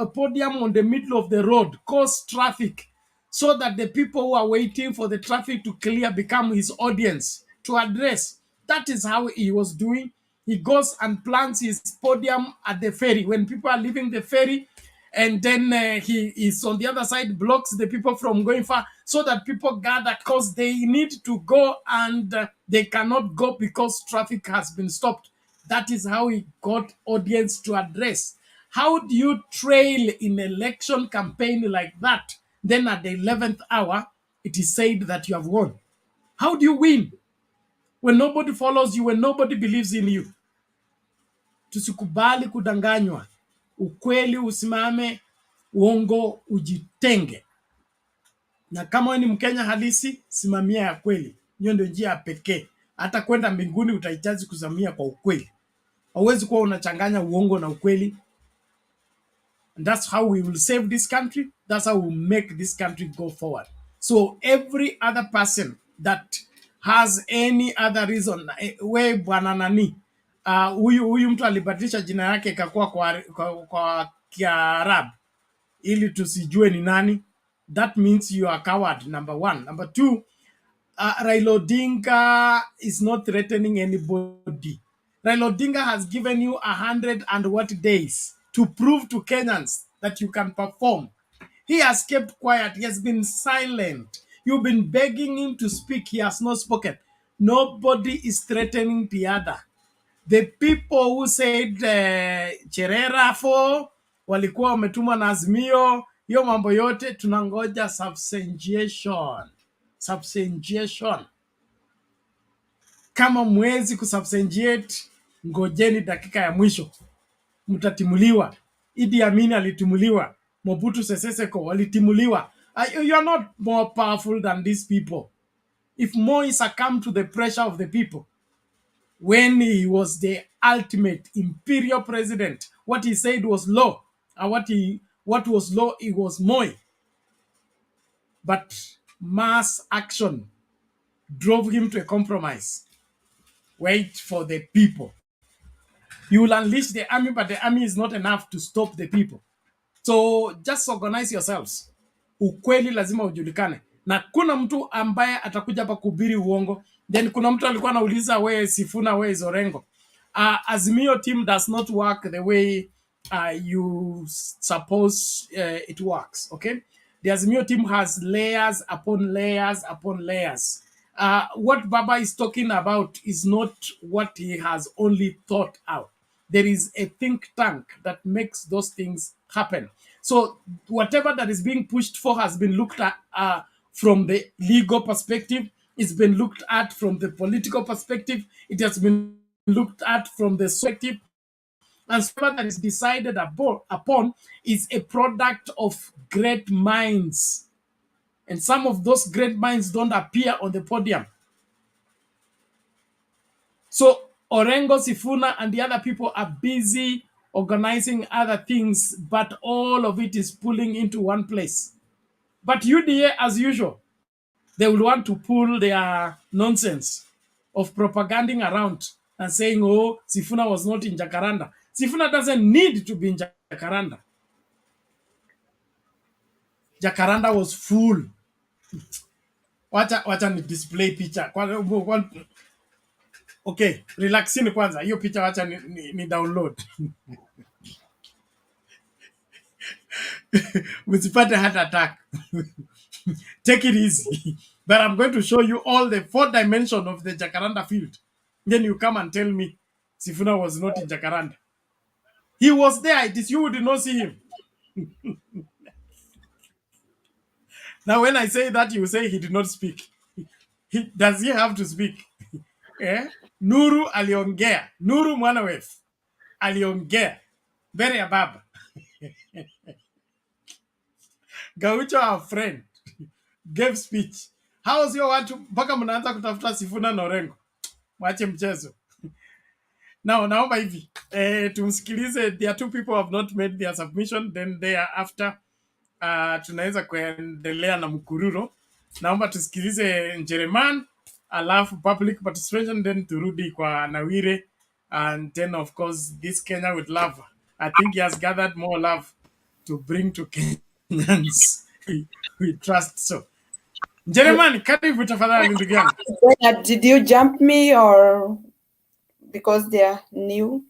podium on the middle of the road, cause traffic, so that the people who are waiting for the traffic to clear become his audience to address. That is how he was doing. He goes and plants his podium at the ferry when people are leaving the ferry, and then he is on the other side, blocks the people from going far, so that people gather because they need to go and they cannot go because traffic has been stopped. That is how he got audience to address. How do you trail in election campaign like that? Then at the 11th hour, it is said that you have won. How do you win? When nobody follows you, when nobody believes in you. Tusikubali kudanganywa. Ukweli usimame, uongo ujitenge. Na kama wewe ni Mkenya halisi, simamia ya kweli. Hiyo ndio njia pekee. Hata kwenda mbinguni utahitaji kusimamia kwa ukweli. Hauwezi kuwa unachanganya uongo na ukweli. And that's how we will save this country. That's how we will make this country go forward. So every other person that has any other reason, we bwana nani, huyu mtu alibadilisha jina yake ikakuwa kwa Kiarabu ili tusijue ni nani. That means you are coward, number one. Number two, Raila Odinga is not threatening anybody. Raila Odinga has given you 100 and what days to prove to Kenyans that you can perform. He has kept quiet. He has been silent. You've been begging him to speak. He has not spoken. Nobody is threatening the other. The people who said Cherera for walikuwa wametumwa na Azimio, hiyo mambo yote tunangoja substantiation. Substantiation. Kama mwezi kusubstantiate, ngojeni dakika ya mwisho. Mtatimuliwa. Idi Amin alitimuliwa. Mobutu Sese Seko walitimuliwa. You are not more powerful than these people. If Moi succumbed to the pressure of the people, when he was the ultimate imperial president, what he said was law. And what was law, it was Moi. But mass action drove him to a compromise. Wait for the people. You will unleash the army, but the army is not enough to stop the people. So just organize yourselves. Ukweli lazima ujulikane. Na kuna mtu ambaye atakuja hapa kuhubiri uongo. Then kuna mtu alikuwa anauliza wewe Sifuna, wewe Zorengo. Azimio team does not work the way you suppose it works, okay? The Azimio team has layers upon layers upon layers. What Baba is talking about is not what he has only thought out. There is a think tank that makes those things happen. So whatever that is being pushed for has been looked at from the legal perspective. It's been looked at from the political perspective. It has been looked at from the perspective. And whatever that is decided upon is a product of great minds. And some of those great minds don't appear on the podium. So Orengo, Sifuna, and the other people are busy organizing other things, but all of it is pulling into one place. But UDA, as usual, they will want to pull their nonsense of propaganding around and saying, oh, Sifuna was not in Jakaranda. Sifuna doesn't need to be in Jakaranda. Jakaranda was full. Wacha ni display picture. Okay, relaxini kwanza. Hiyo picha wacha ni download. Usipate heart attack. Take it easy. But I'm going to show you all the 4 dimensions of the Jakaranda field. Then you come and tell me Sifuna was not in Jakaranda. He was there. It is you who did not see him. Now, when I say that, you say he did not speak. Does he have to speak? Nuru aliongea. Nuru Mwanawef aliongea. Very ababa. Gaucho, our friend, gave speech. How was your watu mpaka mnaanza kutafuta Sifuna na Orengo? Mwache mchezo. Now, naomba hivi. Tumsikilize. There are 2 people who have not made their submission. Then thereafter, tunaweza kuendelea na mkururo. Naomba tusikilize Njereman, alafu public participation, then turudi kwa Nawire, and then of course this Kenya with love. I think he has gathered more love to bring to Kenyans. We trust so. Njereman, karibu tafadhali ndugu yangu. Did you jump me or because they are new?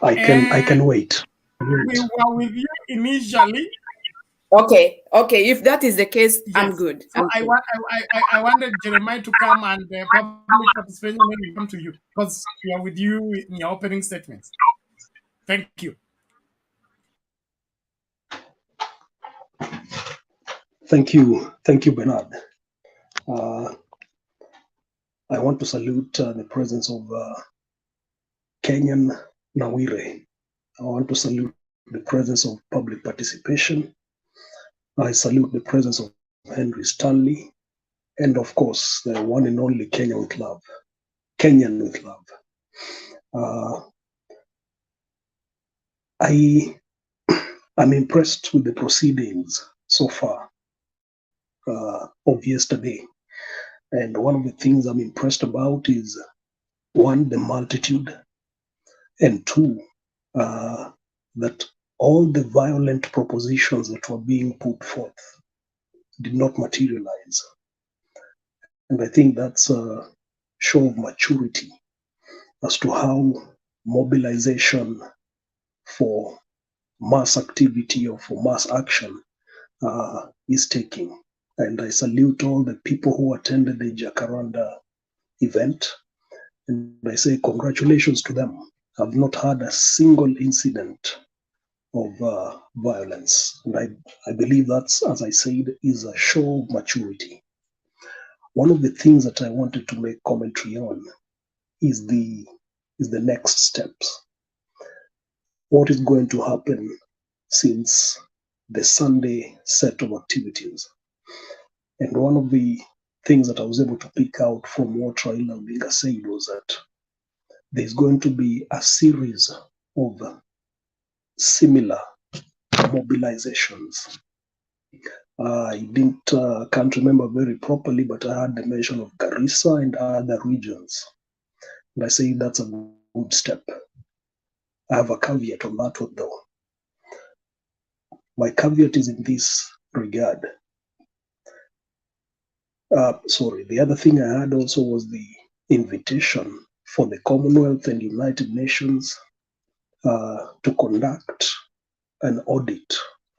I can wait. We were with you initially. Okay. If that is the case, yes. I'm good. So I wanted Jeremiah to come and public participation when we come to you, because we are with you in your opening statements. Thank you. Thank you, Bernard. I want to salute the presence of Kenyan Nawire. I want to salute the presence of public participation. I salute the presence of Henry Stanley, and of course, the one and only Kenyan with love. I'm impressed with the proceedings so far of yesterday. And one of the things I'm impressed about is, 1, the multitude, and 2, that all the violent propositions that were being put forth did not materialize. And I think that's a show of maturity as to how mobilization for mass activity or for mass action is taking. And I salute all the people who attended the Jakaranda event. And I say congratulations to them. I've not had a single incident of violence. And I believe that's, as I said, is a show of maturity. One of the things that I wanted to make commentary on is the next steps. What is going to happen since the Sunday set of activities? And one of the things that I was able to pick out from what Raila Odinga said was that there's going to be a series of similar mobilizations. I can't remember very properly, but I had the mention of Garissa and other regions. And I say that's a good step. I have a caveat on that one though. My caveat is in this regard. The other thing I had also was the invitation for the Commonwealth and United Nations to conduct an audit.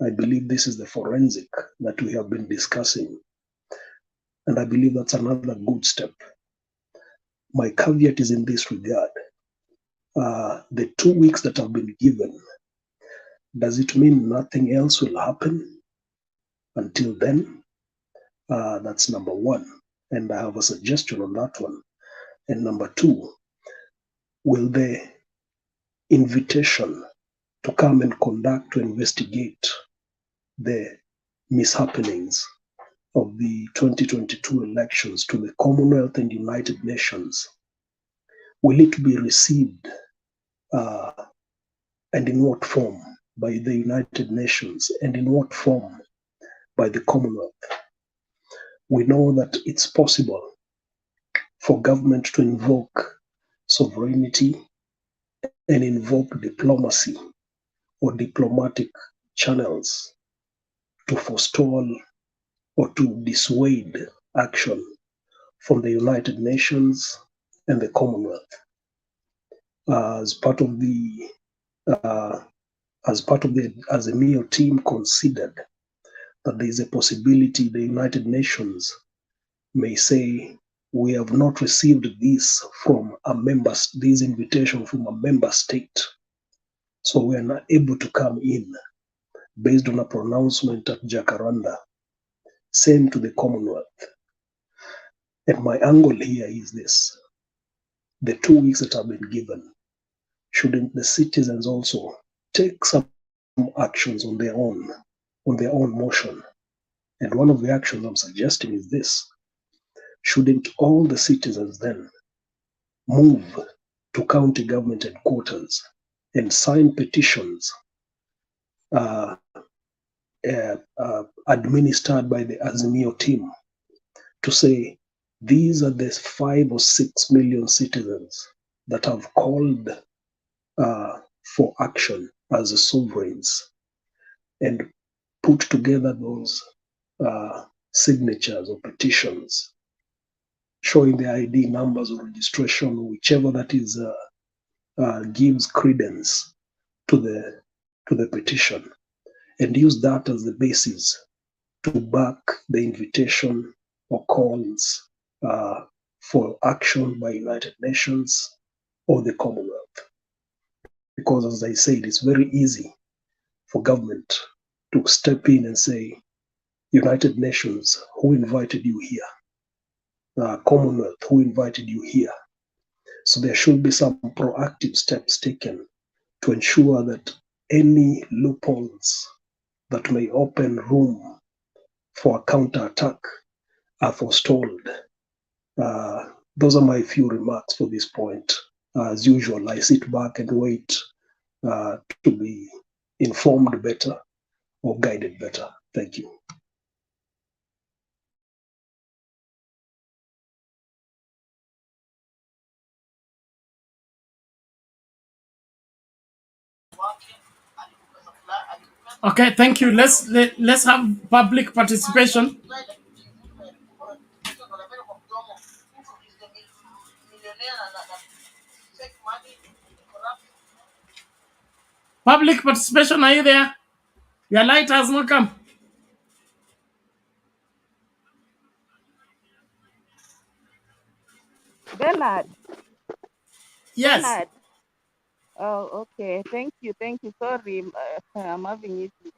I believe this is the forensic that we have been discussing. And I believe that's another good step. My caveat is in this regard. The 2 weeks that have been given, does it mean nothing else will happen until then? That's number 1. And I have a suggestion on that one. And number 2, will the invitation to come and conduct, to investigate the mishappenings of the 2022 elections to the Commonwealth and United Nations, will it be received and in what form by the United Nations, and in what form by the Commonwealth. We know that it's possible for government to invoke sovereignty and invoke diplomacy or diplomatic channels to forestall or to dissuade action from the United Nations and the Commonwealth. As part of the Azimio team considered that there is a possibility the United Nations may say, we have not received this invitation from a member state, so we are not able to come in based on a pronouncement at Jakaranda. Same to the Commonwealth. And my angle here is this: the 2 weeks that have been given, shouldn't the citizens also take some actions on their own motion? And one of the actions I'm suggesting is this: shouldn't all the citizens then move to county government headquarters and sign petitions administered by the Azimio team to say, these are the 5 or 6 million citizens that have called for action as sovereigns, and put together those signatures or petitions showing the ID numbers of registration, whichever that is gives credence to the petition, and use that as the basis to back the invitation or calls for action by United Nations or the Commonwealth. Because as I said, it's very easy for government to step in and say, United Nations, who invited you here? Commonwealth, who invited you here? So there should be some proactive steps taken to ensure that any loopholes that may open room for a counterattack are forestalled. Those are my few remarks for this point. As usual, I sit back and wait to be informed better or guided better. Thank you. Okay, thank you. Let's have public participation. Public participation, are you there? Your light has not come. Bernard. Yes. Bernard. Oh, okay. Thank you. Sorry, I'm having issues.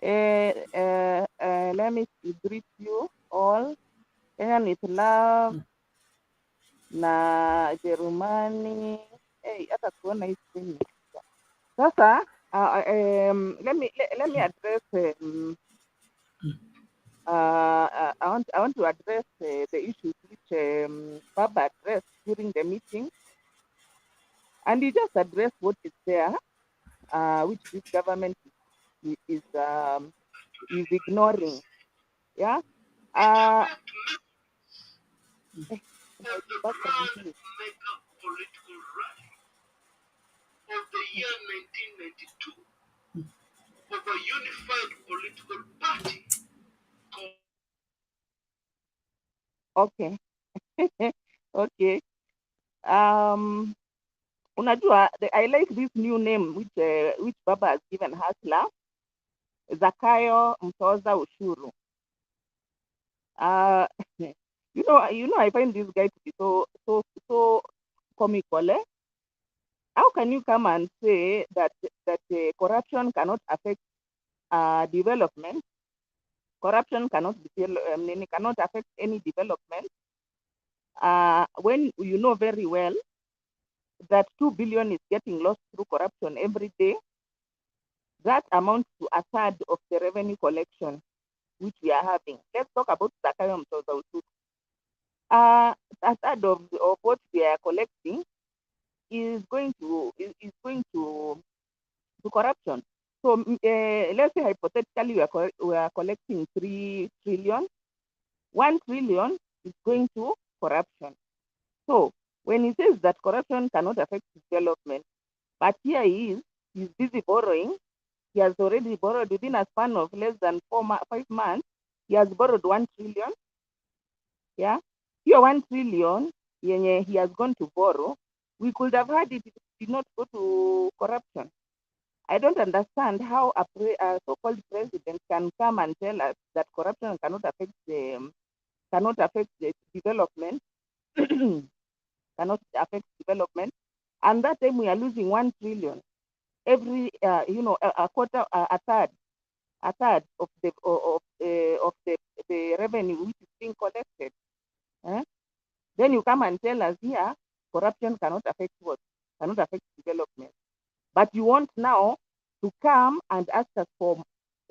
Let me greet you all. Kenyan with love na Jerumani. Hey, hata kuona hii screen. Sasa, let me address. I want to address the issues which Baba addressed during the meeting, and he just addressed what is there, which this government is ignoring. Yeah. Of the year 1992 of a unified political party. Okay. Okay. Unajua, I like this new name which Baba has given Hasla, Zakayo Mtoza Ushuru. You know, I find this guy to be so comical. How can you come and say that corruption cannot affect development? Corruption cannot affect any development when you know very well that 2 billion is getting lost through corruption every day. That amounts to a third of the revenue collection which we are having. Let's talk about Zakayo Mtoza Ushuru. A third of what we are collecting is going to corruption. So let's say hypothetically we are collecting 3 trillion. 1 trillion is going to corruption. So when he says that corruption cannot affect development, but here he's busy borrowing. He has already borrowed within a span of less than 5 months. He has borrowed 1 trillion. Yeah, here 1 trillion he has gone to borrow. We could have had it if it did not go to corruption. I don't understand how a so-called president can come and tell us that corruption cannot affect the development, cannot affect development, and that time we are losing 1 trillion every, a quarter, a third of the revenue which is being collected. Then you come and tell us here corruption cannot affect what? Cannot affect development. But you want now to come and ask us for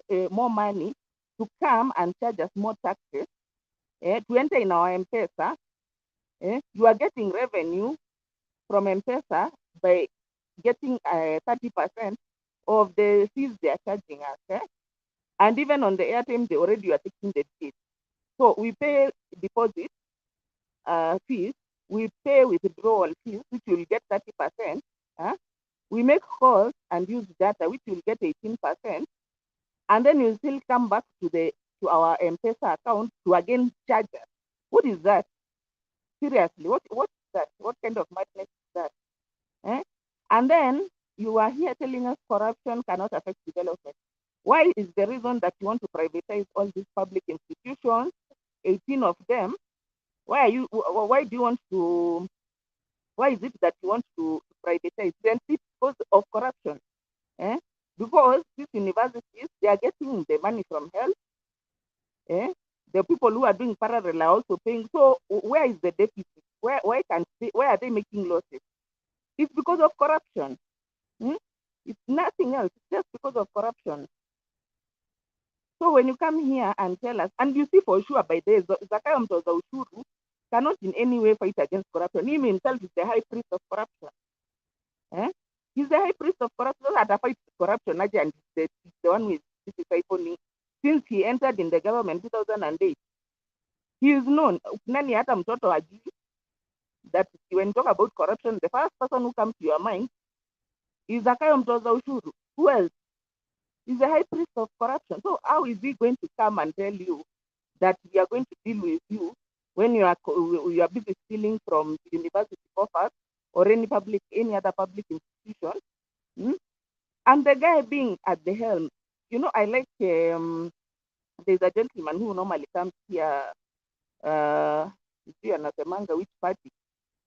more money, to come and charge us more taxes, to enter in our M-Pesa. You are getting revenue from M-Pesa by getting 30% of the fees they are charging us. And even on the airtime, they already are taking the fees. So we pay deposit fees, we pay withdrawal fees, which will get 30%. We make calls and use data, which will get 18%. And then you still come back to our M-Pesa account to again charge us. What is that? Seriously, what is that? What kind of madness is that? And then you are here telling us corruption cannot affect development. Why is the reason that you want to privatize all these public institutions, 18 of them? Why do you want to? Why is it that you want to privatize? Then it's because of corruption. Because these universities, they are getting the money from health. The people who are doing parallel are also paying. So where is the deficit? Where are they making losses? It's because of corruption. It's nothing else. It's just because of corruption. So when you come here and tell us, and you see for sure by the Zakayo Mtoza Ushuru cannot in any way fight against corruption. He himself is the high priest of corruption. He's the high priest of corruption. So that fight corruption, and he's the one who is discipling. Since he entered in the government 2008, he is known. Nani hata mtoto ajui that when you talk about corruption, the first person who comes to your mind is Zakayo Mtoza Ushuru. Who else? He's a high priest of corruption. So how is he going to come and tell you that we are going to deal with you when you are busy stealing from university coffers or any other public institution? And the guy being at the helm, I like there's a gentleman who normally comes here, anasemanga which party.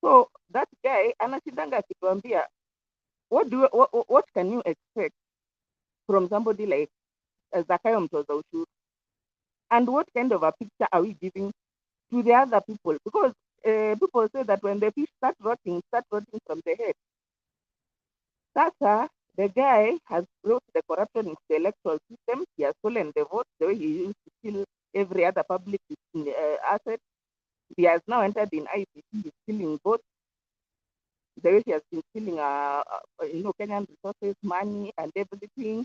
So that guy anashindanga akituambia, what can you expect from somebody like Zakayo Mtoza Ushuru? And what kind of a picture are we giving to the other people? Because people say that when the fish start rotting from the head. Sasa, the guy has brought the corruption into the electoral system. He has stolen the vote the way he used to steal every other public asset. He has now entered in ICT. He's stealing votes the way he has been stealing, Kenyan resources, money, and everything.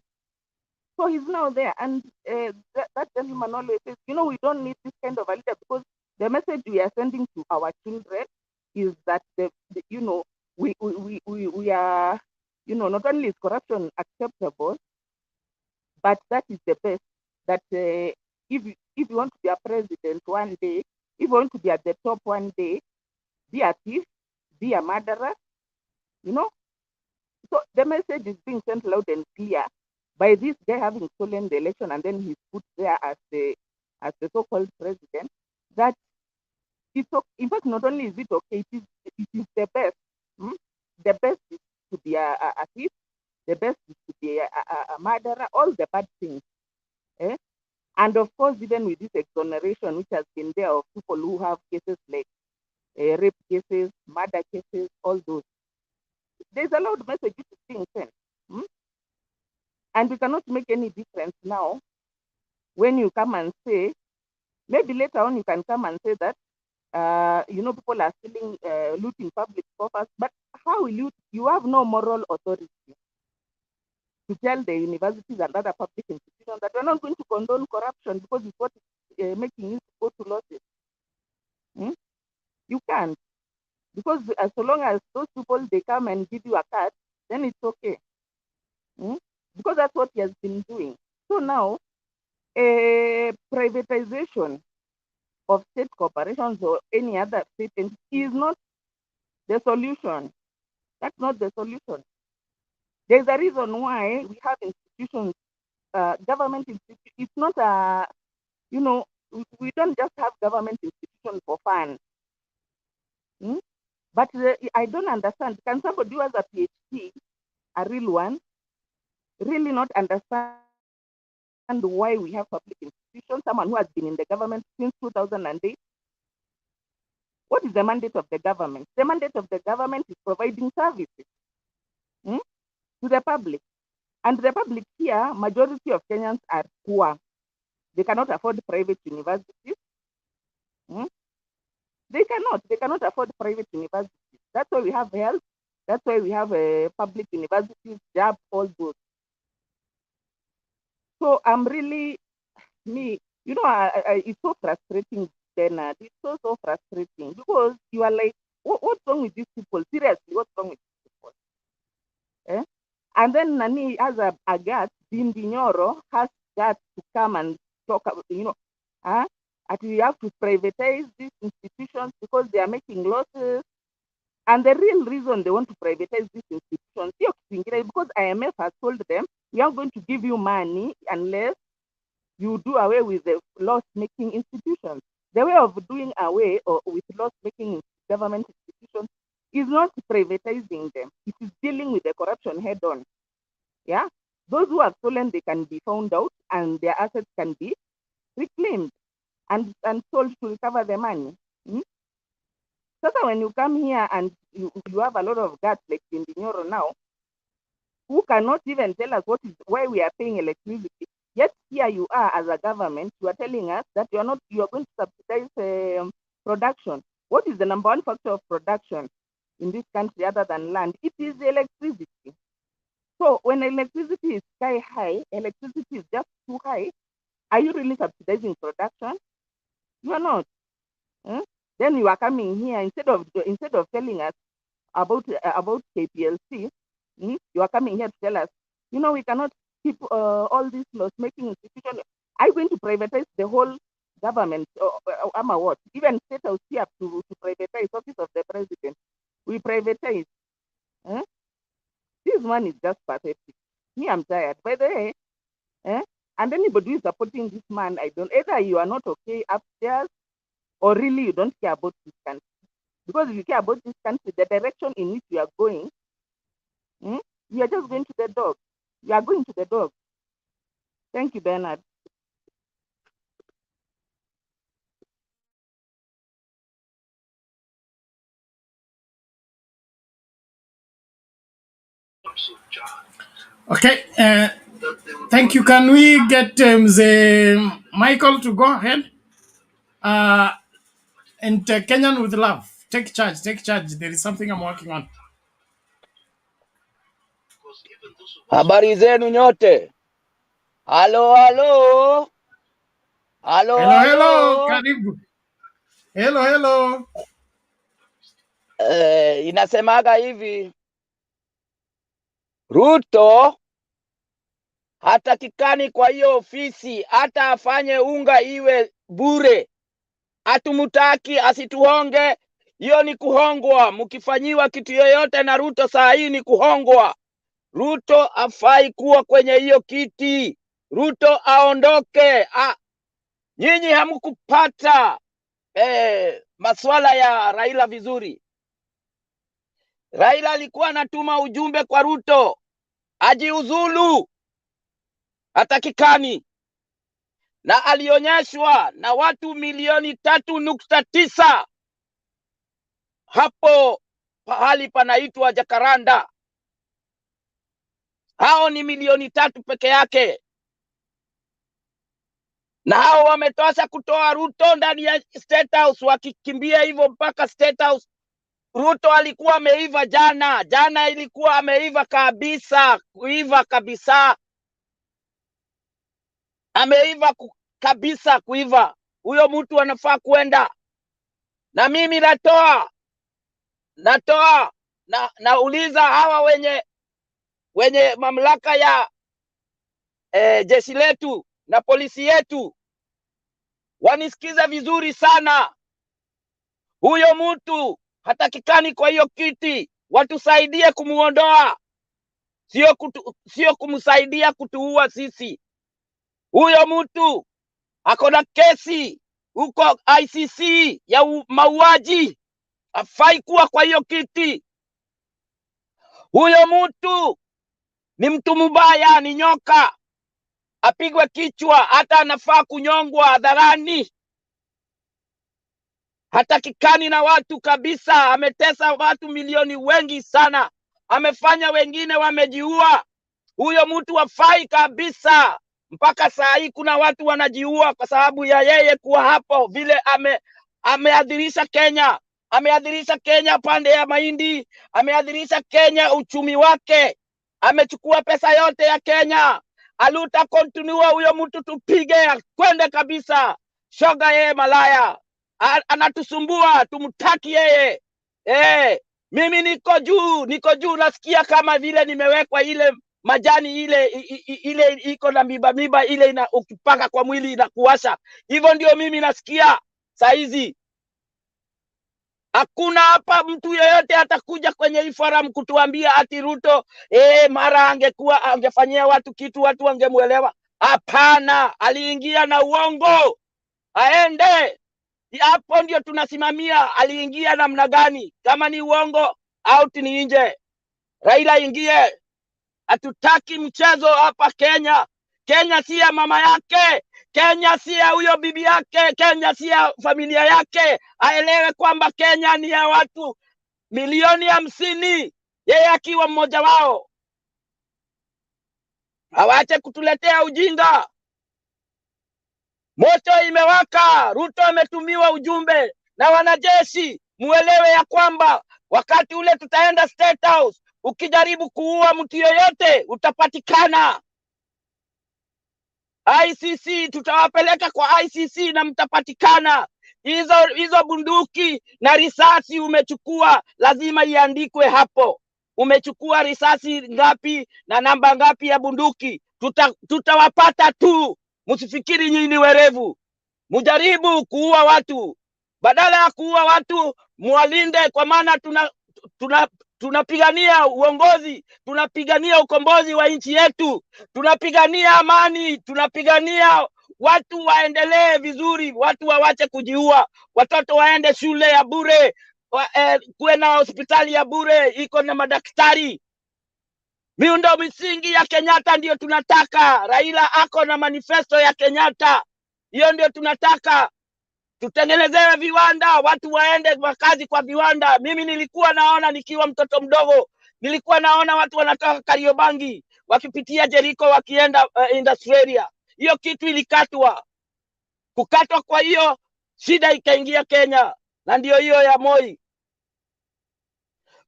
So he's now there, and that gentleman always says, we don't need this kind of a leader, because the message we are sending to our children is that we are, not only is corruption acceptable, but that is the best. That if you want to be a president one day, if you want to be at the top one day, be a thief, be a murderer, So the message is being sent loud and clear by this guy having stolen the election, and then he's put there as the so-called president. That it's okay. In fact, not only is it okay, it is the best. The best is to be a thief. The best is to be a murderer. All the bad things. And of course, even with this exoneration, which has been there of people who have cases like rape cases, murder cases, all those. There's a loud message which is being sent. And we cannot make any difference now when you come and say, maybe later on you can come and say that, people are stealing, looting public coffers, but how will you have no moral authority to tell the universities and other public institutions that we're not going to condone corruption because it's what is making it go to losses. You can't, because as long as those people, they come and give you a card, then it's okay. Because that's what he has been doing. So now, a privatization of state corporations or any other state entity is not the solution. That's not the solution. There's a reason why we have institutions, government institutions. It's not a, we don't just have government institutions for fun. But I don't understand. Can somebody who has a PhD, a real one, really not understand why we have public institutions? Someone who has been in the government since 2008. What is the mandate of the government? The mandate of the government is providing services to the public. And the public here, majority of Kenyans are poor. They cannot afford private universities. They cannot afford private universities. That's why we have health. That's why we have public universities, job, all those. So I'm really, it's so frustrating, Bernard. It's so frustrating because you are like, what's wrong with these people? Seriously, what's wrong with these people? And then Nani has a guts, Bindi Nyoro has guts to come and talk about, and we have to privatize these institutions because they are making losses. And the real reason they want to privatize these institutions, because IMF has told them, we are going to give you money unless you do away with the loss-making institutions. The way of doing away with loss-making government institutions is not privatizing them. It is dealing with the corruption head-on. Yeah, those who have stolen, they can be found out, and their assets can be reclaimed and sold to recover the money. So when you come here and you have a lot of guts like Nyoro now, who cannot even tell us why we are paying electricity. Yet here you are as a government, you are telling us that you are going to subsidize production. What is the number one factor of production in this country other than land? It is electricity. So when electricity is sky high, electricity is just too high, are you really subsidizing production? You are not. Then you are coming here instead of telling us about KPLC, you are coming here to tell us, we cannot keep all these loss-making institutions. Are you going to privatize the whole government? What? Even State House here to privatize office of the president. We privatize. This one is just pathetic. Me, I'm tired. By the way, and anybody who is supporting this man, either you are not okay upstairs or really you don't care about this country. Because if you care about this country, the direction in which you are going, you are just going to the dog. You are going to the dog. Thank you, Bernard. Okay, thank you. Can we get Michael to go ahead? And Kenyan with love. Take charge. There is something I'm working on. Habari zenu nyote. Halo. Hello. Karibu. Hello. Inasemaga hivi, Ruto hatakikani kwa hiyo ofisi, hata afanye unga iwe bure. Hatumutaki, asituhonge. Hiyo ni kuhongwa. Mkifanyiwa kitu yoyote na Ruto saa hii ni kuhongwa. Ruto afai kuwa kwenye hiyo kiti. Ruto aondoke. Nyinyi hamkupata masuala ya Raila vizuri. Raila alikuwa anatuma ujumbe kwa Ruto ajiuzulu, hatakikani, na alionyeshwa na watu 3.9 hapo pahali panaitwa Jakaranda. Hao ni 3 peke yake, na hao wametosha kutoa Ruto ndani ya State House, wakikimbia hivyo mpaka State House Ruto alikuwa ameiva jana ilikuwa ameiva kabisa, kuiva kabisa, ameiva kabisa kuiva. Huyo mtu anafaa kuenda. Na mimi nauliza hawa wenye mamlaka ya jeshi letu na polisi yetu wanisikiza vizuri sana. Huyo mtu hatakikani kwa hiyo kiti, watusaidie kumuondoa, sio kumsaidia kutuua sisi. Huyo mtu akona kesi huko ICC ya mauaji, hafai kuwa kwa hiyo kiti. Huyo mtu ni mtu mbaya, ni nyoka, apigwe kichwa, hata anafaa kunyongwa hadharani. Hatakikani na watu kabisa, ametesa watu milioni wengi sana, amefanya wengine wamejiua. Huyo mtu hafai kabisa. Mpaka saa hii kuna watu wanajiua kwa sababu ya yeye kuwa hapo, vile ameadhirisha Kenya. Ameadhirisha Kenya pande ya mahindi, ameadhirisha Kenya uchumi wake, amechukua pesa yote ya Kenya. Aluta kontinua huyo mtu, tupige kwende kabisa. Shoga yeye malaya, anatusumbua, tumtaki yeye. Mimi niko juu, nasikia kama vile nimewekwa ile majani ile iko na miba ile ukipaka kwa mwili inakuwasha. Hivyo ndio mimi nasikia saizi. Hakuna hapa mtu yeyote atakuja kwenye hii forum kutuambia ati Ruto mara angefanyia watu kitu watu wangemuelewa. Hapana, aliingia na uongo. Aende. Hapo ndio tunasimamia aliingia namna gani. Kama ni uongo, out ni nje. Raila ingie. Hatutaki mchezo hapa Kenya. Kenya si ya mama yake, Kenya si ya huyo bibi yake, Kenya si ya familia yake. Aelewe kwamba Kenya ni ya watu milioni 50, yeye akiwa mmoja wao. Hawache kutuletea ujinga. Moto imewaka. Ruto ametumiwa ujumbe na wanajeshi. Muelewe ya kwamba wakati ule tutaenda State House, ukijaribu kuua mtu yoyote utapatikana. ICC, tutawapeleka kwa ICC na mtapatikana. Hizo bunduki na risasi umechukua, lazima iandikwe hapo. Umechukua risasi ngapi na namba ngapi ya bunduki. Tutawapata tu. Msifikiri nyinyi werevu. Mujaribu kuua watu. Badala ya kuua watu, muwalinde, kwa maana tunapigania uongozi, tunapigania ukombozi wa nchi yetu, tunapigania amani, tunapigania watu waendelee vizuri, watu wawache kujiua, watoto waende shule ya bure, kuwe na hospitali ya bure iko na madaktari. Miundo misingi ya Kenyatta ndio tunataka. Raila ako na manifesto ya Kenyatta. Hiyo ndio tunataka. Tutengenezewe viwanda, watu waende makazi kwa viwanda. Mimi nilikuwa naona nikiwa mtoto mdogo, nilikuwa naona watu wanatoka Kariobangi wakipitia Jericho wakienda industry area. Hiyo kitu ilikatwa. Kukatwa kwa hiyo shida ikaingia Kenya, na ndio hiyo ya Moi.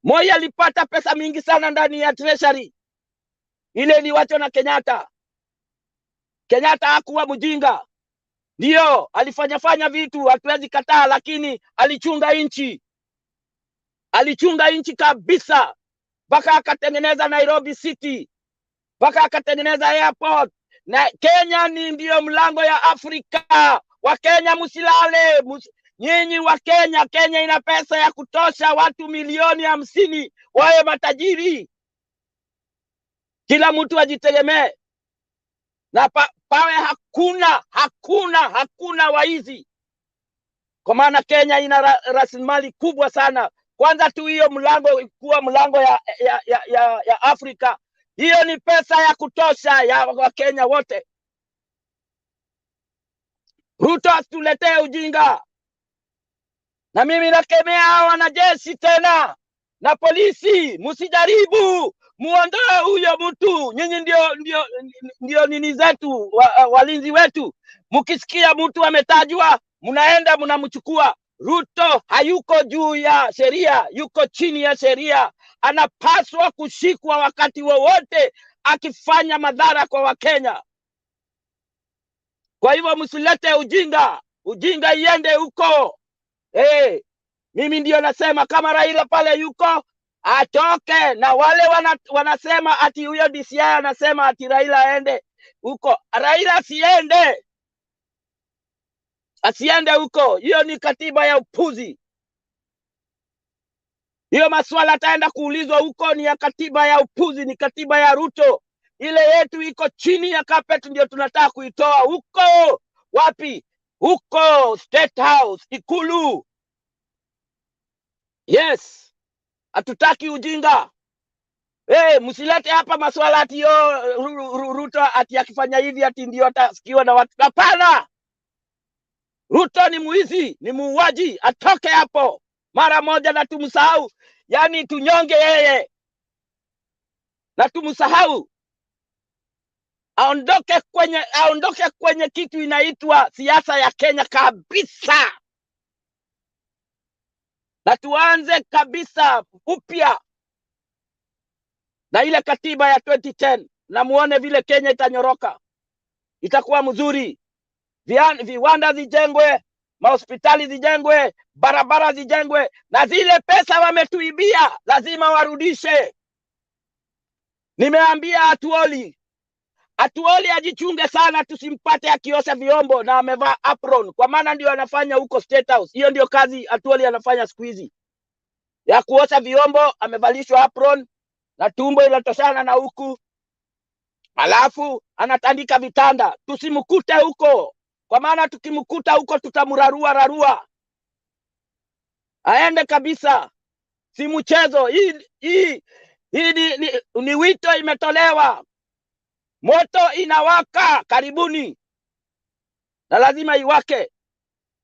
Moi alipata pesa mingi sana ndani ya treasury. Ile iliwachwa na Kenyatta. Kenyatta hakuwa mjinga. Ndio, alifanya vitu, hatuwezi kataa, lakini alichunga nchi. Alichunga nchi kabisa. Mpaka akatengeneza Nairobi City. Mpaka akatengeneza airport. Na Kenya ni ndio mlango ya Afrika. Wakenya msilale. Nyinyi wa Kenya, Kenya ina pesa ya kutosha, watu milioni 50 wawe matajiri. Kila mtu ajitegemee. Na pawe hakuna waizi. Kwa maana Kenya ina rasilimali kubwa sana. Kwanza tu hiyo mlango kuwa mlango ya Afrika. Hiyo ni pesa ya kutosha ya Wakenya wote. Ruto asituletee ujinga. Na mimi nakemea wanajeshi tena na polisi, msijaribu muondoe huyo mtu. Nyinyi ndio nini zetu, walinzi wetu. Mkisikia mtu ametajwa, mnaenda mnamchukua. Ruto hayuko juu ya sheria, yuko chini ya sheria. Anapaswa kushikwa wakati wowote akifanya madhara kwa Wakenya. Kwa hivyo msilete ujinga, ujinga iende huko. Mimi ndio nasema kama Raila pale yuko atoke, na wale wanasema ati huyo DCI anasema ati Raila aende huko. Raila asiende huko. Hiyo ni katiba ya upuzi. Hiyo maswala ataenda kuulizwa huko ni ya katiba ya upuzi, ni katiba ya Ruto. Ile yetu iko chini ya carpet ndio tunataka kuitoa huko. Wapi? Huko State House, Ikulu. Yes. Hatutaki ujinga. Msilete hapa maswala ati Ruto ati akifanya hivi ati ndio atasikiwa na watu. Hapana. Ruto ni mwizi, ni muuaji, atoke hapo mara moja na tumsahau. Yaani tunyonge yeye na tumsahau. Aondoke kwenye kitu inaitwa siasa ya Kenya kabisa. Na tuanze kabisa upya na ile katiba ya 2010, na muone vile Kenya itanyoroka. Itakuwa mzuri. Viwanda zijengwe, mahospitali zijengwe, barabara zijengwe, na zile pesa wametuibia lazima warudishe. Nimeambia Atuoli ajichunge sana tusimpate akiosha vyombo na amevaa apron, kwa maana ndio anafanya huko State House. Hiyo ndio kazi Atuoli anafanya siku hizi, ya kuosha vyombo. Amevalishwa apron na tumbo inatoshana na huku, alafu anatandika vitanda. Tusimkute huko, kwa maana tukimkuta huko tutamrarua. Aende kabisa, si mchezo. Hii ni wito imetolewa. Moto inawaka karibuni, na lazima iwake.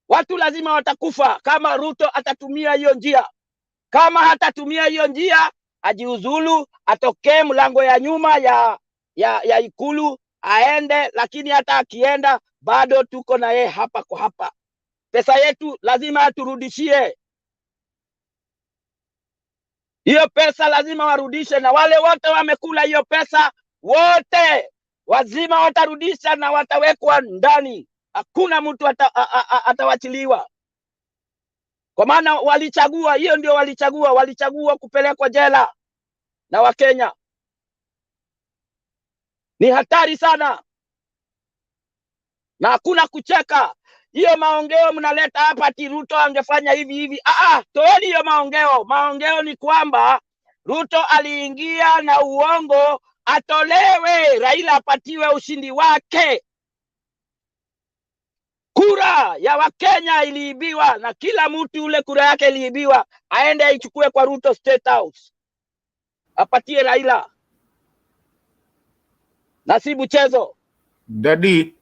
Watu lazima watakufa kama Ruto atatumia hiyo njia. Kama hatatumia hiyo njia, ajiuzulu, atokee mlango ya nyuma ya Ikulu aende. Lakini hata akienda bado tuko na yeye hapa kwa hapa. Pesa yetu lazima aturudishie. Hiyo pesa lazima warudishe, na wale wote wamekula hiyo pesa wote wazima watarudisha na watawekwa ndani. Hakuna mtu atawachiliwa, kwa maana walichagua. Hiyo ndio walichagua kupelekwa jela na Wakenya. Ni hatari sana na hakuna kucheka. Hiyo maongeo mnaleta hapa ati Ruto angefanya hivi. Toeni hiyo maongeo. Maongeo ni kwamba Ruto aliingia na uongo, atolewe, Raila apatiwe ushindi wake. Kura ya Wakenya iliibiwa, na kila mtu ule kura yake iliibiwa. Aende aichukue kwa Ruto State House, apatie Raila, na si mchezo. Daddy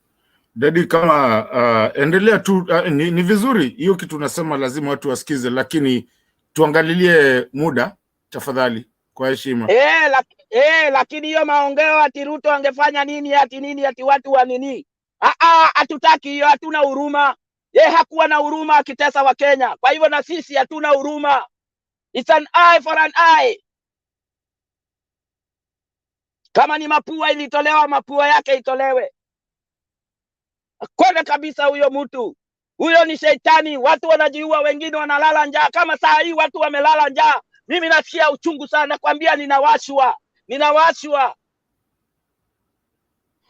kama endelea tu. Ni vizuri hiyo kitu unasema, lazima watu wasikize, lakini tuangalilie muda tafadhali, kwa heshima. Lakini hiyo maongeo ati Ruto angefanya nini ati watu wa nini, hatutaki hiyo. Hatuna huruma. Hakuwa na huruma akitesa wa Kenya. Kwa hivyo na sisi hatuna huruma. It's an eye for an eye. Kama ni mapua ilitolewa, mapua yake itolewe. Kwenda kabisa huyo mtu. Huyo ni shetani. Watu wanajiua, wengine wanalala njaa. Kama saa hii watu wamelala njaa, mimi nasikia uchungu sana. Kwambia ninawashwa.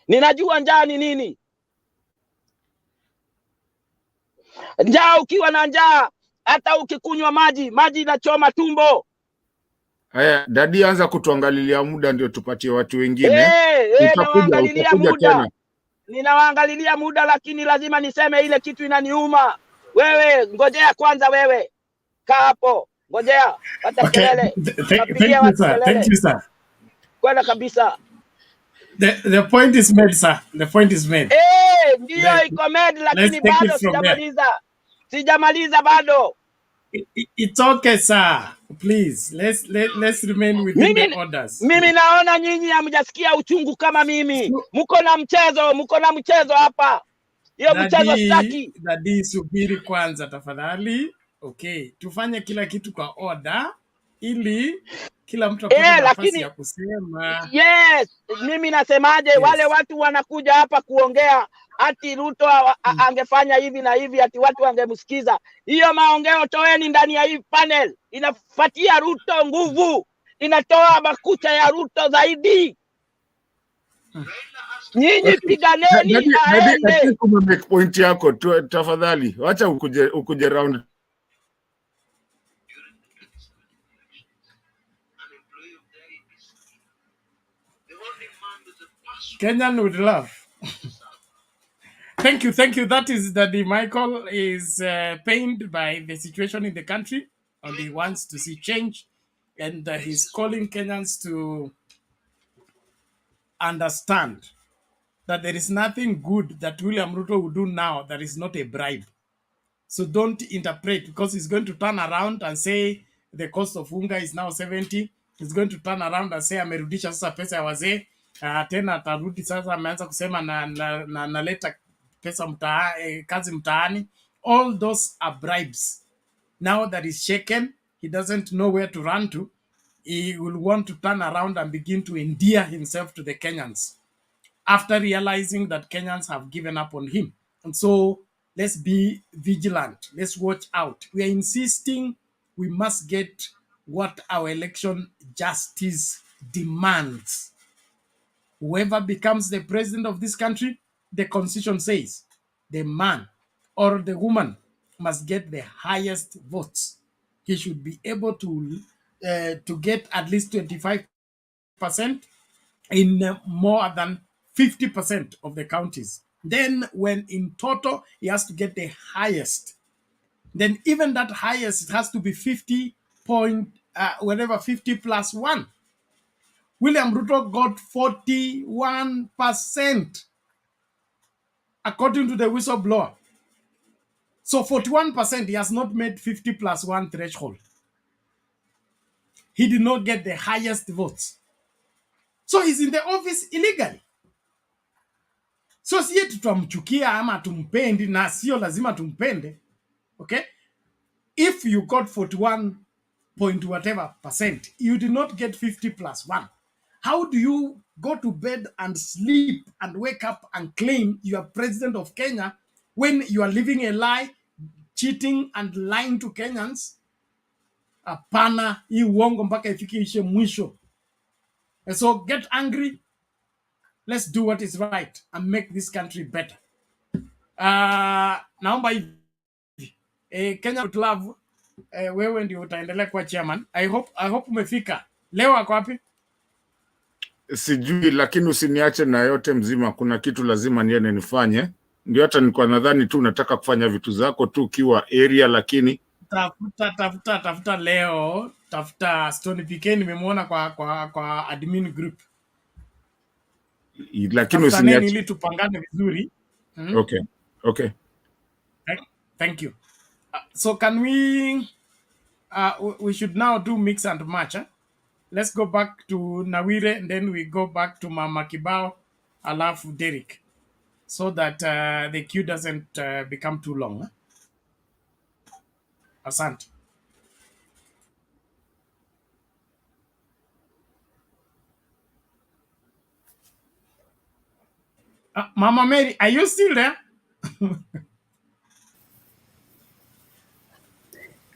Ninajua njaa ni nini. Njaa, ukiwa na njaa, hata ukikunywa maji inachoma tumbo. Haya, Daddy, anza kutuangalilia muda ndio tupatie watu wengine. Nawaangalilia muda. Ninawaangalilia muda, lakini lazima niseme ile kitu inaniuma. Wewe ngojea kwanza, wewe kaa hapo, ngojea. Hata kelele. Thank you sir. Kwenda kabisa. The point is made, sir. The point is made. Ndio iko made, lakini bado sijamaliza bado. It's okay, sir. Please, let's remain within the orders. Mimi naona nyinyi hamjasikia uchungu kama mimi. Mko na mchezo hapa. Hiyo mchezo sitaki. Daddy, subiri kwanza tafadhali. Okay, tufanye kila kitu kwa order ili kila mtu apate nafasi lakini ya kusema. yes, mimi nasemaje? Yes. Wale watu wanakuja hapa kuongea ati Ruto angefanya hivi na hivi, ati watu wangemsikiza. Hiyo maongeo toeni ndani ya hii panel. Inafatia Ruto nguvu, inatoa makucha ya Ruto zaidi. Nyinyi piganeni aende. Kumake point yako tafadhali, wacha ukuje round. Kenyan would love. Thank you. That is Daddy Michael is pained by the situation in the country and he wants to see change, and he's calling Kenyans to understand that there is nothing good that William Ruto will do now that is not a bribe. So don't interpret, because he's going to turn around and say the cost of unga is now 70. He's going to turn around and say amerudisha sasa pesa ya wazee. Tena atarudi sasa ameanza kusema naleta pesa kazi mtaani. All those are bribes. Now that he's shaken, he doesn't know where to run to. He will want to turn around and begin to endear himself to the Kenyans after realizing that Kenyans have given up on him. And so let's be vigilant. Let's watch out. We are insisting we must get what our election justice demands. Whoever becomes the president of this country, the constitution says the man or the woman must get the highest votes. He should be able to get at least 25% in more than 50% of the counties. Then when in total, he has to get the highest. Then even that highest, it has to be 50 plus 1. William Ruto got 41%, according to the whistleblower. So 41%, he has not met 50 plus 1 threshold. He did not get the highest votes. So he's in the office illegally. So siye tutamchukia ama tumpendi, na sio lazima tumpende. Okay? If you got 41 point whatever percent, you did not get 50 plus 1. How do you go to bed and sleep and wake up and claim you are president of Kenya when you are living a lie, cheating and lying to Kenyans? Hapana, hii uongo mpaka ifikishe mwisho. And so get angry. Let's do what is right and make this country better. Naomba hivi. Kenya would love, wewe ndio utaendelea kuwa chairman. I hope umefika. Leo ako wapi? Sijui, lakini usiniache na yote mzima. Kuna kitu lazima niende nifanye. Ndio hata nilikuwa nadhani tu unataka kufanya vitu zako tu ukiwa area, lakini tafuta leo, tafuta Stone PK, nimemwona kwa admin group. Lakini usiniache ili tupangane vizuri. Okay. Thank you. So can we should now do mix and match. Let's go back to Nawire and then we go back to Mama Kibao, alafu Derek, so that the queue doesn't become too long. Asante. Mama Mary, are you still there?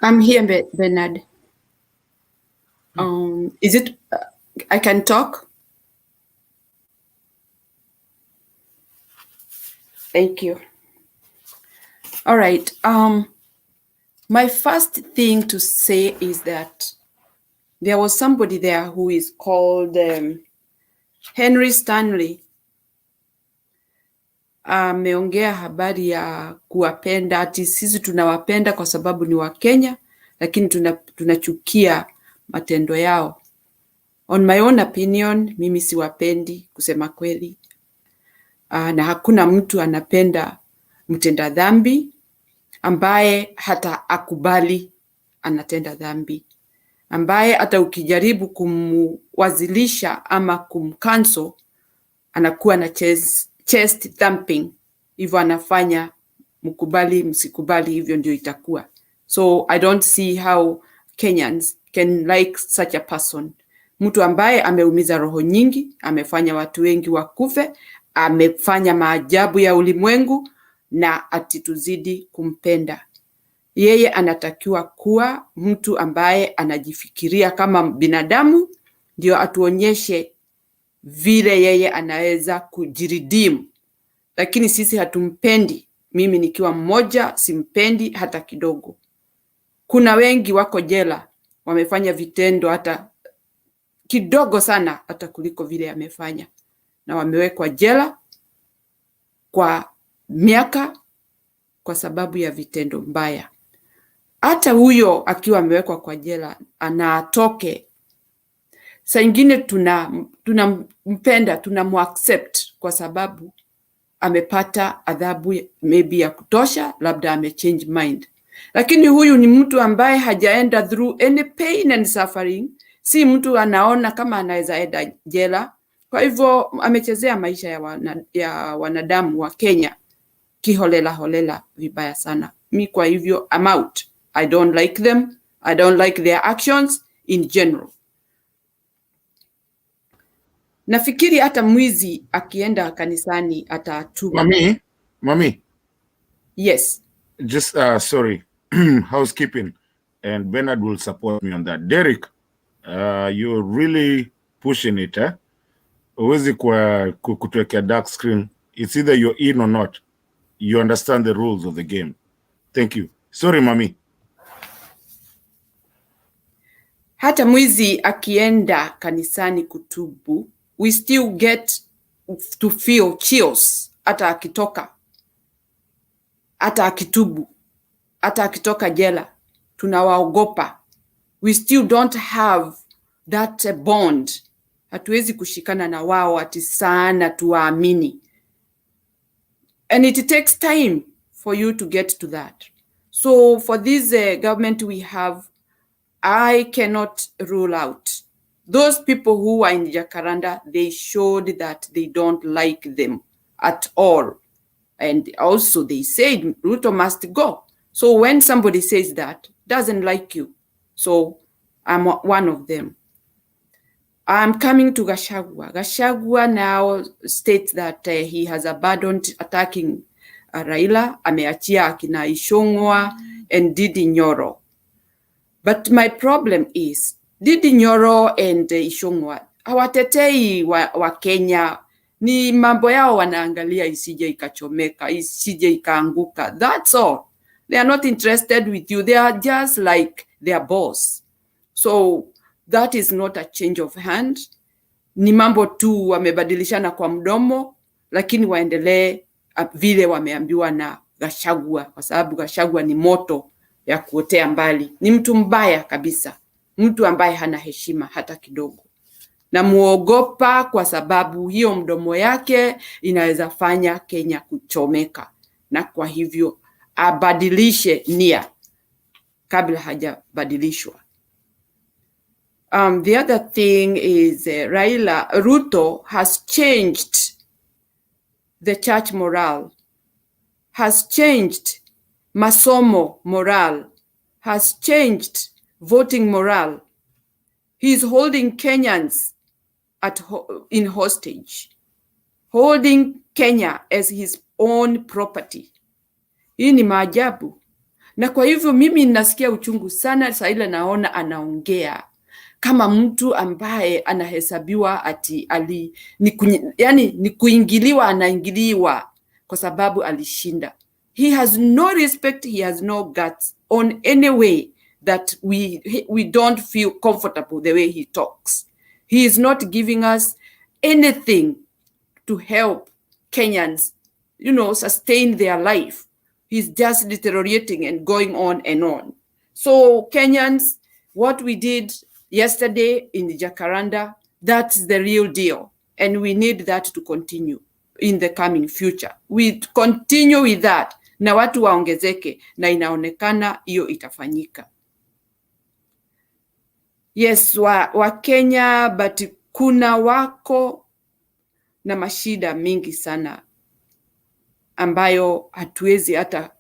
I'm here, Bernard. Is it, I can talk? Thank you. All right. My first thing to say is that there was somebody there who is called Henry Stanley. Ameongea habari ya kuwapenda, ati sisi tunawapenda kwa sababu ni wa Kenya, lakini tunachukia matendo yao. On my own opinion, mimi siwapendi kusema kweli. Na hakuna mtu anapenda mtenda dhambi ambaye hata akubali anatenda dhambi, ambaye hata ukijaribu kumwazilisha ama kumcancel anakuwa na chest thumping. Hivyo anafanya mkubali msikubali, hivyo ndio itakuwa. So I don't see how Kenyans can like such a person. Mtu ambaye ameumiza roho nyingi, amefanya watu wengi wakufe, amefanya maajabu ya ulimwengu na atituzidi kumpenda. Yeye anatakiwa kuwa mtu ambaye anajifikiria kama binadamu, ndio atuonyeshe vile yeye anaweza kujiridimu. Lakini sisi hatumpendi. Mimi nikiwa mmoja simpendi hata kidogo. Kuna wengi wako jela, wamefanya vitendo hata kidogo sana hata kuliko vile amefanya. Na wamewekwa jela kwa miaka kwa sababu ya vitendo mbaya. Hata huyo akiwa amewekwa kwa jela anatoke. Saa ingine tunampenda, tunamuaccept kwa sababu amepata adhabu maybe ya kutosha, labda amechange mind. Lakini huyu ni mtu ambaye hajaenda through any pain and suffering. Si mtu anaona kama anaweza enda jela. Kwa hivyo amechezea maisha ya wanadamu wa Kenya kiholela holela vibaya sana. Mi kwa hivyo I'm out. I don't like them. I don't like their actions in general. Nafikiri hata mwizi akienda kanisani atatubu. Mami. Yes. Just sorry, housekeeping, and Bernard will support me on that. Derek, you're really pushing it, eh? Uwezi kwa kutuwekea dark screen. It's either you're in or not. You understand the rules of the game. Thank you. Sorry, Mami. Hata mwizi akienda kanisani kutubu, we still get to feel chills. Hata akitoka, hata akitubu, hata akitoka jela, tunawaogopa. We still don't have that bond. Hatuwezi kushikana na wao ati sana tuwaamini. And it takes time for you to get to that. So for this government we have, I cannot rule out. Those people who are in Jakaranda, they showed that they don't like them at all. And also they said Ruto must go. So when somebody says that, doesn't like you. So I'm one of them. I'm coming to Gachagua. Gachagua now states that he has abandoned attacking Raila, ameachia akina Ishongwa and Didi Nyoro. But my problem is, Didi Nyoro and Ishongwa, hawatetei wa Kenya, ni mambo yao wanaangalia isije ikachomeka, isije ikaanguka. That's all. They are not interested with you. They are just like their boss. So that is not a change of hand. Ni mambo tu wamebadilishana kwa mdomo, lakini waendelee vile wameambiwa na Gachagua, kwa sababu Gachagua ni moto ya kuotea mbali. Ni mtu mbaya kabisa. Mtu ambaye hana heshima hata kidogo. Na muogopa kwa sababu hiyo mdomo yake inaweza fanya Kenya kuchomeka. Na kwa hivyo abadilishe nia kabla hajabadilishwa. The other thing is Ruto has changed the church morale, has changed masomo morale, has changed voting morale. He is holding Kenyans in hostage, holding Kenya as his own property. Hii ni maajabu. Na kwa hivyo mimi nasikia uchungu sana saa ile naona anaongea kama mtu ambaye anahesabiwa ati ni kuingiliwa, anaingiliwa kwa sababu alishinda. He has no respect, he has no guts on any way that we don't feel comfortable the way he talks. He is not giving us anything to help Kenyans, sustain their life. He's just deteriorating and going on and on. So Kenyans, what we did yesterday in Jakaranda, that's the real deal. And we need that to continue in the coming future. We continue with that. Na watu waongezeke na inaonekana hiyo itafanyika. Yes, wa Kenya, but kuna wako na mashida mingi sana ambayo hatuwezi hata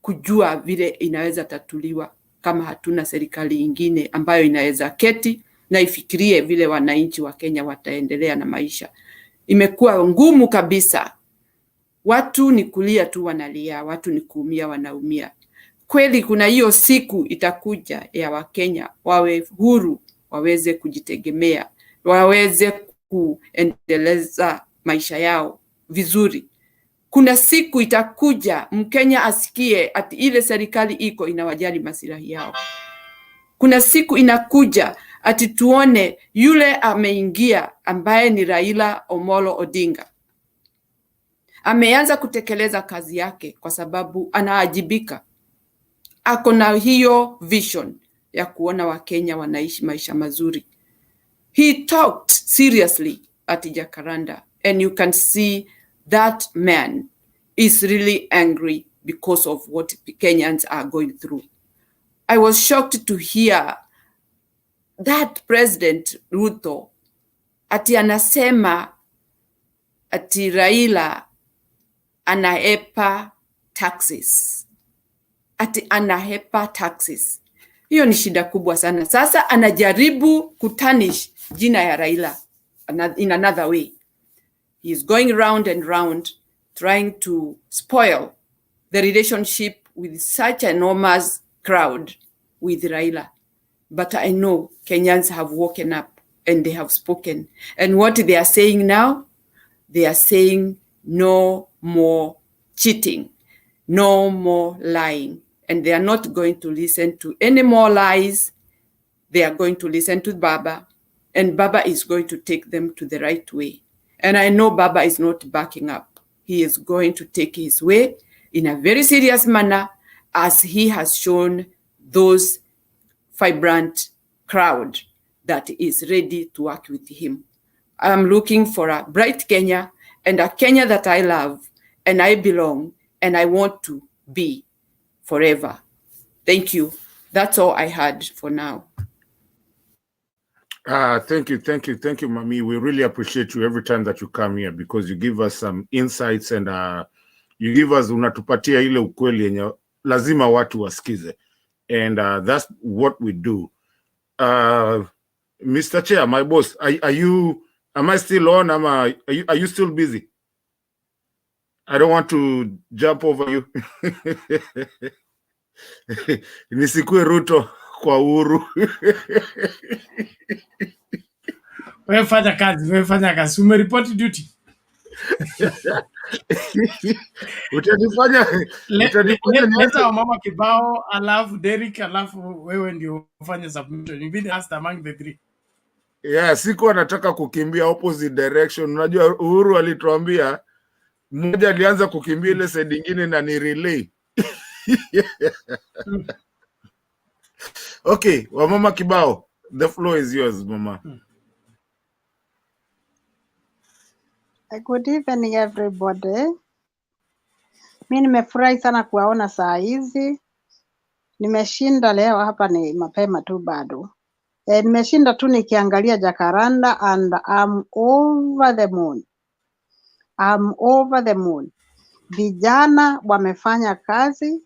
kujua vile inaweza tatuliwa kama hatuna serikali ingine ambayo inaweza keti na ifikirie vile wananchi wa Kenya wataendelea na maisha. Imekuwa ngumu kabisa. Watu ni kulia tu wanalia, watu ni kuumia wanaumia. Kweli kuna hiyo siku itakuja ya Wakenya wawe huru, waweze kujitegemea, waweze kuendeleza maisha yao vizuri. Kuna siku itakuja Mkenya asikie ati ile serikali iko inawajali maslahi yao. Kuna siku inakuja ati tuone yule ameingia ambaye ni Raila Omolo Odinga ameanza kutekeleza kazi yake kwa sababu anaajibika. Ako na hiyo vision ya kuona Wakenya wanaishi maisha mazuri. He talked seriously at Jakaranda, and you can see that man is really angry because of what Kenyans are going through. I was shocked to hear that President Ruto ati anasema ati Raila anahepa taxes. Ati anahepa taxes. Hiyo ni shida kubwa sana. Sasa anajaribu kutanish jina ya Raila in another way. He is going round and round trying to spoil the relationship with such an enormous crowd with Raila. But I know Kenyans have woken up and they have spoken. And what they are saying now, they are saying no more cheating, no more lying. And they are not going to listen to any more lies. They are going to listen to Baba, and Baba is going to take them to the right way. And I know Baba is not backing up. He is going to take his way in a very serious manner, as he has shown those vibrant crowd that is ready to work with him. I am looking for a bright Kenya, and a Kenya that I love and I belong and I want to be forever. Thank you. That's all I had for now. Thank you, Mami. We really appreciate you every time that you come here, because you give us some insights and you give us, unatupatia ile ukweli yenye lazima watu wasikize, and that's what we do. Mr. Chair, my boss, am I still on? Are you still busy? I don't want to jump over you. Nisikue Ruto kwa Uhuru. Wewe fanya kazi. Umeripoti duty. Utanifanya leta wa mama kibao, alafu Derek, alafu wewe ndio ufanye submission. You've been asked among the three. Yeah, siku anataka kukimbia opposite direction. Unajua Uhuru alituambia mmoja alianza kukimbia ile side nyingine na ni relay. Okay, wa mama kibao, the floor is yours, mama. Good evening everybody. Mimi nimefurahi sana kuwaona saa hizi. Nimeshinda leo, hapa ni mapema tu bado. Nimeshinda tu nikiangalia Jakaranda, and I'm over the moon. I'm over the moon. Vijana wamefanya kazi,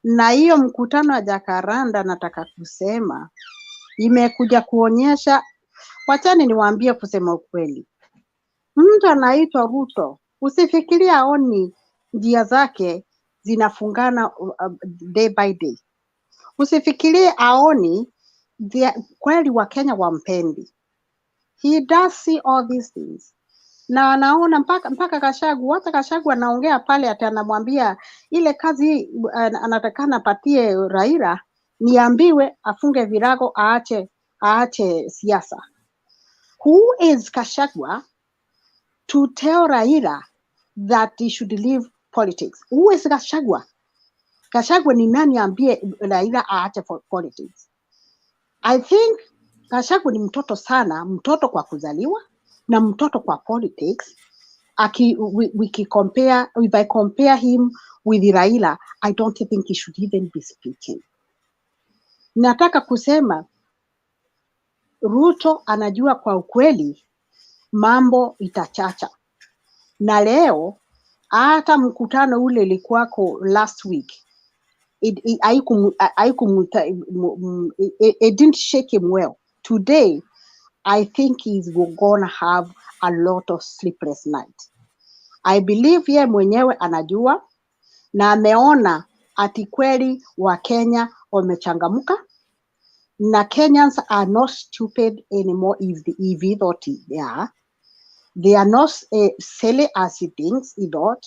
na hiyo mkutano wa Jakaranda nataka kusema imekuja kuonyesha, wachani niwaambie kusema ukweli. Mtu anaitwa Ruto, usifikiria aoni njia zake zinafungana day by day. Usifikirie aoni kweli wa Kenya wampendi. He does see all these things. Na anaona mpaka Kashagu, hata Kashagu anaongea pale, ati anamwambia ile kazi anatakana patie Raila, niambiwe afunge virago, aache siasa. Who is Kashagwa to tell Raila that he should leave politics? Who is Kashagwa? Kashagwa ni nani ambie Raila aache politics? I think Kashagwa ni mtoto sana, mtoto kwa kuzaliwa na mtoto kwa politics. If I compare him with Raila, I don't think he should even be speaking. Nataka kusema Ruto anajua kwa ukweli mambo itachacha. Na leo hata mkutano ule ilikuwako last week, it didn't shake him well. Today, I think he's gonna have a lot of sleepless nights. I believe ye mwenyewe anajua na ameona ati kweli wa Kenya wamechangamuka na Kenyans are not stupid anymore if he thought they are. They are not silly as he thinks he thought.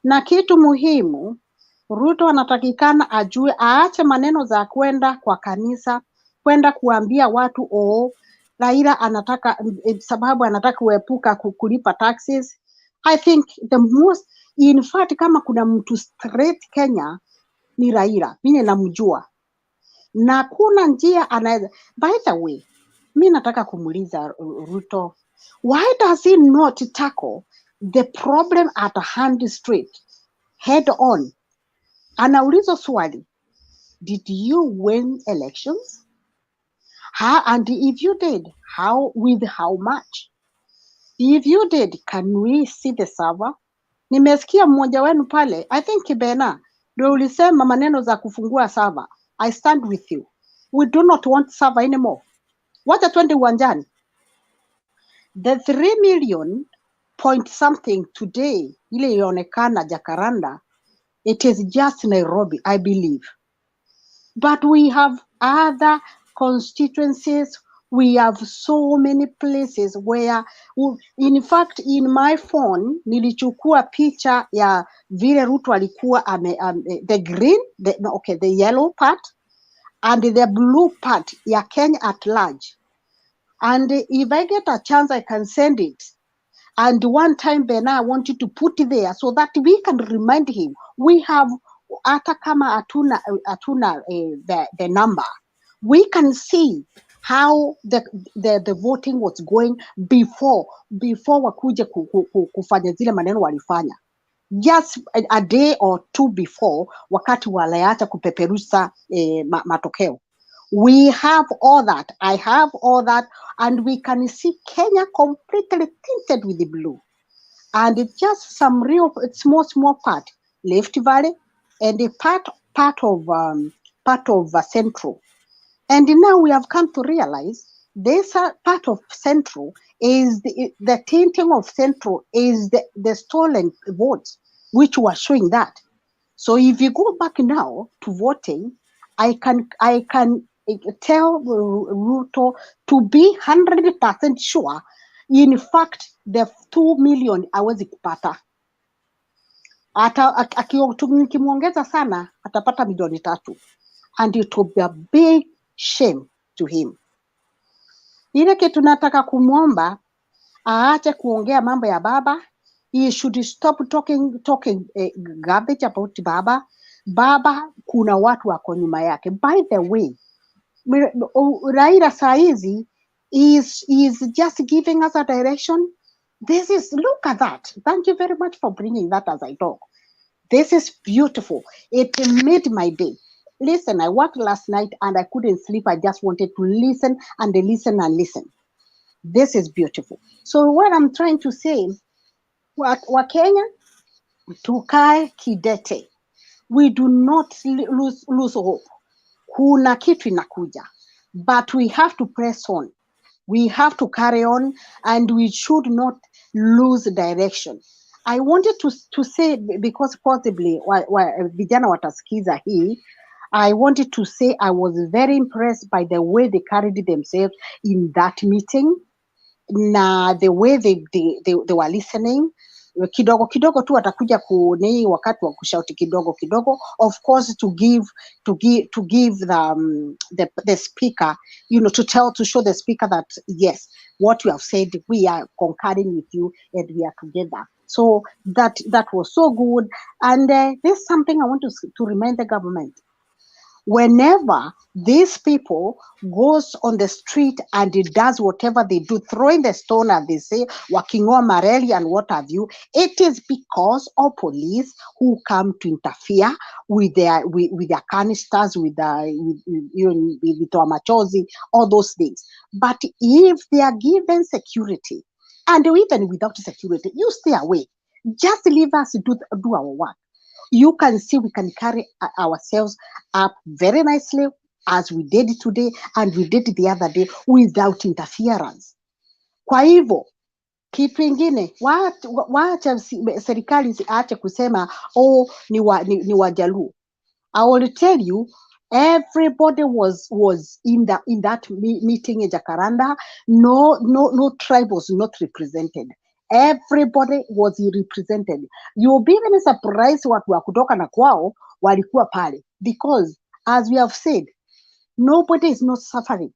Na kitu muhimu, Ruto anatakikana ajue, aache maneno za kwenda kwa kanisa, kwenda kuambia watu Raila anataka sababu anataka kuepuka kulipa taxes. I think the most, in fact, kama kuna mtu straight Kenya ni Raila, mimi namjua. Na kuna njia anaweza. By the way, mimi nataka kumuuliza Ruto, why does he not tackle the problem at hand straight, head on? Anauliza swali, did you win elections? How, and if you did, how, with how much? If you did, can we see the server? Nimesikia mmoja wenu pale, I think Kibena, ndio ulisema maneno za kufungua server. I stand with you. We do not want server anymore. Wacha twende uwanjani. The 3 million point something today, ile ionekana Jakaranda, it is just Nairobi, I believe. But we have other constituencies. We have so many places where, in fact, in my phone, nilichukua picha ya vile Ruto alikuwa the green, the yellow part, and the blue part ya Kenya at large. And if I get a chance, I can send it. And one time, Bena, I want you to put it there so that we can remind him. We have hata kama atuna the number. We can see how the voting was going before wakuje kufanya zile maneno walifanya. Just a day or two before, wakati waliacha kupeperusha matokeo. We have all that. I have all that, and we can see Kenya completely tinted with the blue, and it's just some real small part, Rift Valley, and a part of Central. And now we have come to realize this part of Central is the tinting of Central is the stolen votes, which were showing that. So if you go back now to voting, I can tell Ruto to be 100% sure. In fact, the 2 million hawezi kupata. Akimwongeza sana atapata milioni 3, and it will be a big shame to him. Ile kitu nataka kumwomba aache kuongea mambo ya baba. He should stop talking garbage about baba. Baba kuna watu wako nyuma yake. By the way, Raila saizi is just giving us a direction. Look at that. Thank you very much for bringing that as I talk. This is beautiful. It made my day. Listen, I worked last night and I couldn't sleep. I just wanted to listen and listen and listen. This is beautiful. So what I'm trying to say, Wakenya, tukae kidete. We do not lose hope. Kuna kitu inakuja. But we have to press on. We have to carry on, and we should not lose direction. I wanted to say, because possibly vijana watasikiza hii, I wanted to say I was very impressed by the way they carried themselves in that meeting. Na the way they were listening. Kidogo kidogo tu atakuja kuni wakati wa kushauti kidogo kidogo, of course, to give the speaker, to show the speaker that yes, what you have said, we are concurring with you and we are together. So that was so good. And there's something I want to remind the government. Whenever these people goes on the street and it does whatever they do, throwing the stone, as they say, Wakingoa Mareli and what have you, it is because of police who come to interfere with their canisters, with machozi, all those things. But if they are given security, and even without security, you stay away. Just leave us do our work. You can see we can carry ourselves up very nicely as we did today and we did the other day without interference. Kwa hivyo kitu ingine, waacha serikali aache kusema ni Wajaluo. I will tell you, everybody was in that meeting in Jakaranda. No tribe was not represented. Everybody was represented. You'll be even surprised watu wa kutoka na kwao walikuwa pale, because as we have said, nobody is not suffering.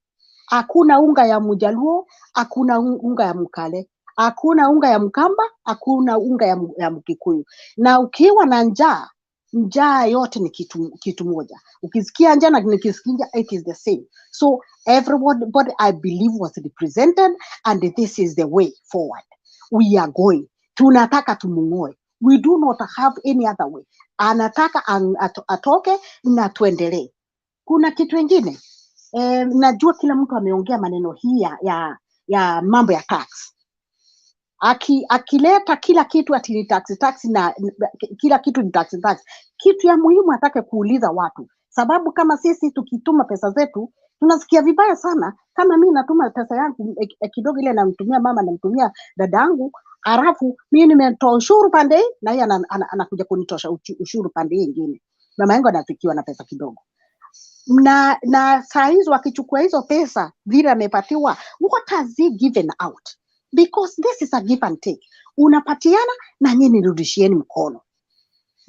Hakuna unga ya Mjaluo, hakuna unga ya Mkale, hakuna unga ya Mkamba, hakuna unga ya Mkikuyu. Na ukiwa na njaa yote ni kitu moja. Ukisikia njaa na nikisikia, it is the same. So everybody I believe was represented, and this is the way forward. We are going. Tunataka tumungoe. We do not have any other way. Anataka atoke na tuendelee. Kuna kitu ingine. Najua kila mtu ameongea maneno hii ya mambo ya tax. Akileta kila kitu ati ni tax na kila kitu ni tax. Kitu ya muhimu atake kuuliza watu, sababu kama sisi tukituma pesa zetu tunasikia vibaya sana. Kama mimi natuma pesa yangu kidogo, ile namtumia mama, namtumia dadangu, alafu mimi nimetoa ushuru pande na yeye anakuja kunitosha ushuru pande nyingine. Mama yangu anafikiwa na pesa kidogo. Na saa hizo akichukua hizo pesa vile amepatiwa, what has he given out? Because this is a give and take. Unapatiana na nyinyi nirudishieni mkono.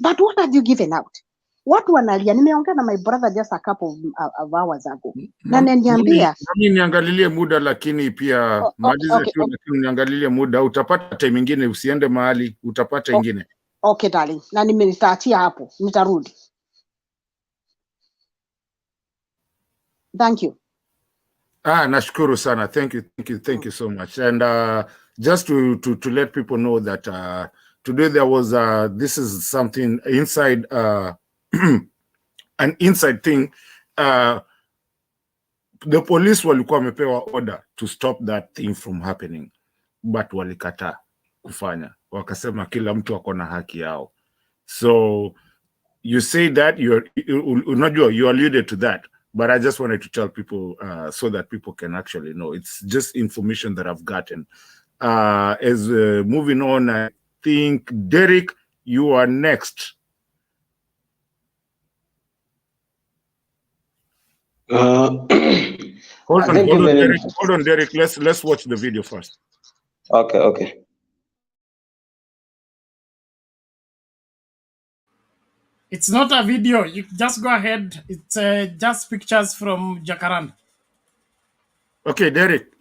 But what have you given out? Watu wanalia. Nimeongea na my brother just a couple of hours ago. Na niambia mimi niangalilie muda, lakini pia malize tu, lakini niangalilie muda. Utapata time nyingine, usiende mahali, utapata nyingine. Okay darling. Na nimetaatia hapo. Nitarudi. Thank you. Nashukuru sana. Thank you so much. And just to let people know that today there was this is something inside an inside thing. The police walikuwa wamepewa order to stop that thing from happening, but walikataa kufanya. Wakasema kila mtu ako na haki yao. So you say that you alluded to that. But I just wanted to tell people so that people can actually know. It's just information that I've gotten. As moving on, I think, Derek, you are next. Hold on, Derek. Let's watch the video first. Okay. It's not a video. You just go ahead. It's just pictures from Jakaranda. Okay, Derek.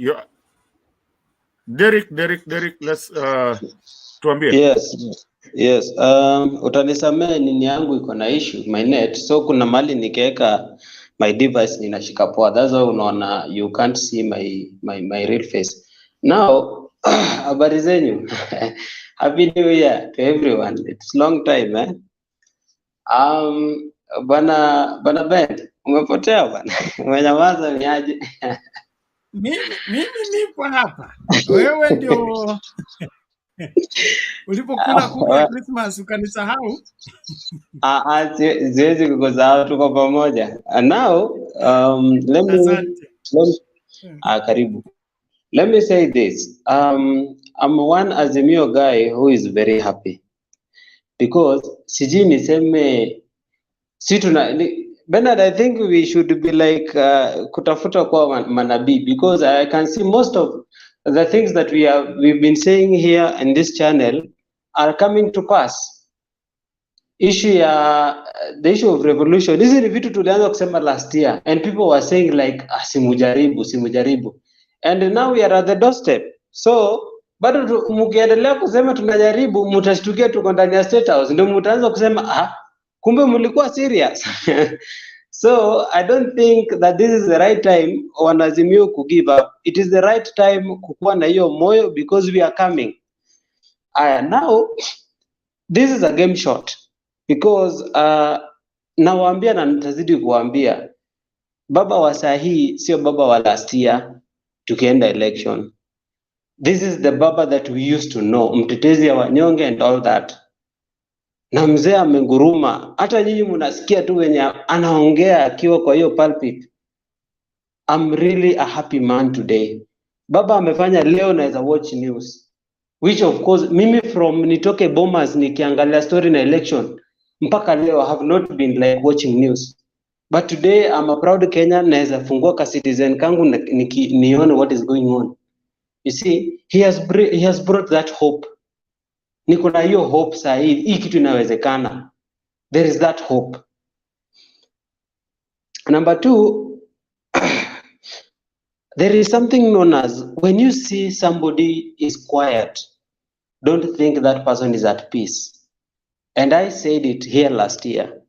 Derek, let's tuambie. Yes. Utanisamea nini yangu iko na issue my net. So kuna mali nikiweka my device ninashika poa. That's why unaona you can't see my real face. Now, habari zenyu. Happy New Year to everyone. It's long time, Bana Ben, umepotea bwana. Umenyamaza ni aje? Mimi nipo hapa. Wewe ndio ulipokula kuku ya Christmas ukanisahau. Siwezi kukusahau, tuko pamoja. Now, karibu. Let me say this. I'm one Azimio guy who is very happy. Because sijui niseme Bernard, I think we should be like kutafuta kwa manabii, because I can see most of the things that we've been saying here in this channel are coming to pass. The issue of revolution, hizi ni vitu tulianza kusema last year and people were saying like simujaribu, and now we are at the doorstep. So bado mkiendelea kusema tunajaribu, mtashtukia tuko ndani ya State House, ndio mtaanza kusema kumbe mlikuwa serious. So I don't think that this is the right time wanazimio ku give up. It is the right time kukuwa na hiyo moyo, because we are coming. Now this is a game shot, because nawaambia na nitazidi kuambia, baba wa sahi sio baba wa last year tukienda election. This is the baba that we used to know, mtetezi ya wanyonge and all that. na mzee amenguruma, hata nyinyi mnasikia tu wenye anaongea akiwa kwa hiyo pulpit. I'm really a happy man today. Baba amefanya leo naweza watch news, which of course mimi from nitoke Bomas nikiangalia story na election mpaka leo I have not been like watching news, but today I'm a proud Kenyan, naweza fungua ka citizen kangu nione what is going on. You see, he has brought that hope. Niko na hiyo hope saa hii kitu inawezekana. There is that hope. Number two, there is something known as, when you see somebody is quiet, don't think that person is at peace. And I said it here last year.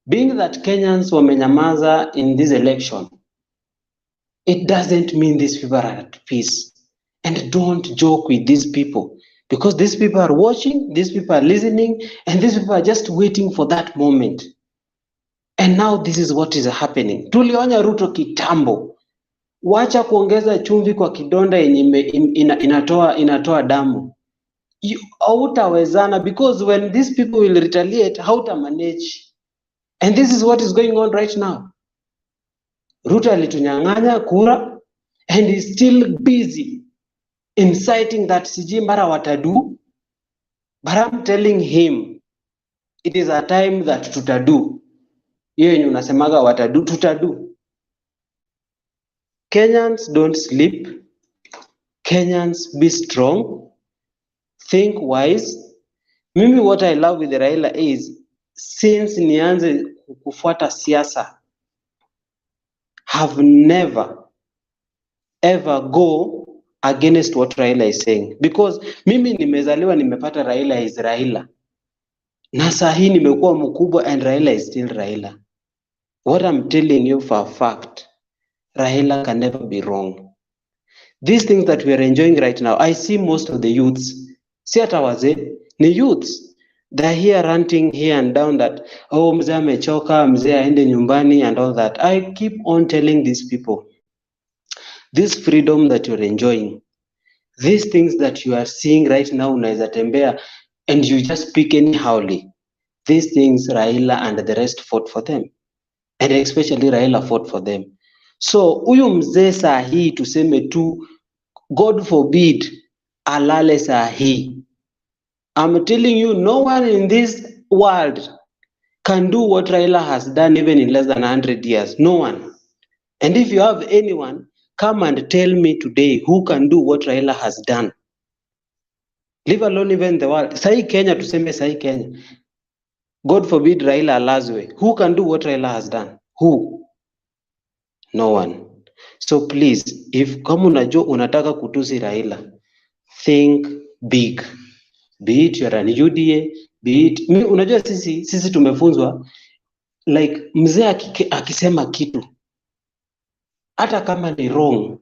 Being that Kenyans wamenyamaza in this election, it doesn't mean these people are at peace. And don't joke with these people, because these people are watching, these people are listening, and these people are just waiting for that moment. And now this is what is happening. Tulionya Ruto kitambo, wacha kuongeza chumvi kwa kidonda yenye inatoa damu. Hautawezana, because when these people will retaliate, hauta manage. And this is what is going on right now. Ruto alitunyang'anya kura and is still busy inciting that siji mara watadu. But I'm telling him, it is a time that tutadu. Hiyo yenye unasemaga watadu, tutadu. Kenyans don't sleep. Kenyans be strong. Think wise. Mimi what I love with Raila is, since nianze kufuata siasa, have never ever go against what Raila is saying, because mimi nimezaliwa nimepata Raila is Raila, na sahi nimekuwa mkubwa and Raila is still Raila. What I'm telling you for a fact, Raila can never be wrong. These things that we are enjoying right now, I see most of the youths, si hata wazee, ni youths, they're here ranting here and down that, oh, mzee amechoka, mzee aende nyumbani and all that. I keep on telling these people, this freedom that you're enjoying, these things that you are seeing right now, unaweza tembea and you just speak anyhowly, these things Raila and the rest fought for them, and especially Raila fought for them. So huyu mzee saa hii tuseme tu, God forbid alale saa hii, I'm telling you, no one in this world can do what Raila has done even in less than 100 years. No one. And if you have anyone, come and tell me today who can do what Raila has done. Leave alone even the world. Sahi Kenya, tuseme sahi Kenya. God forbid Raila alazwe. Who can do what Raila has done? Who? No one. So please, if kama unajua unataka kutusi Raila, think big. Be it you're an UDA, be it, unajua sisi tumefunzwa like mzee akisema kitu hata kama ni wrong,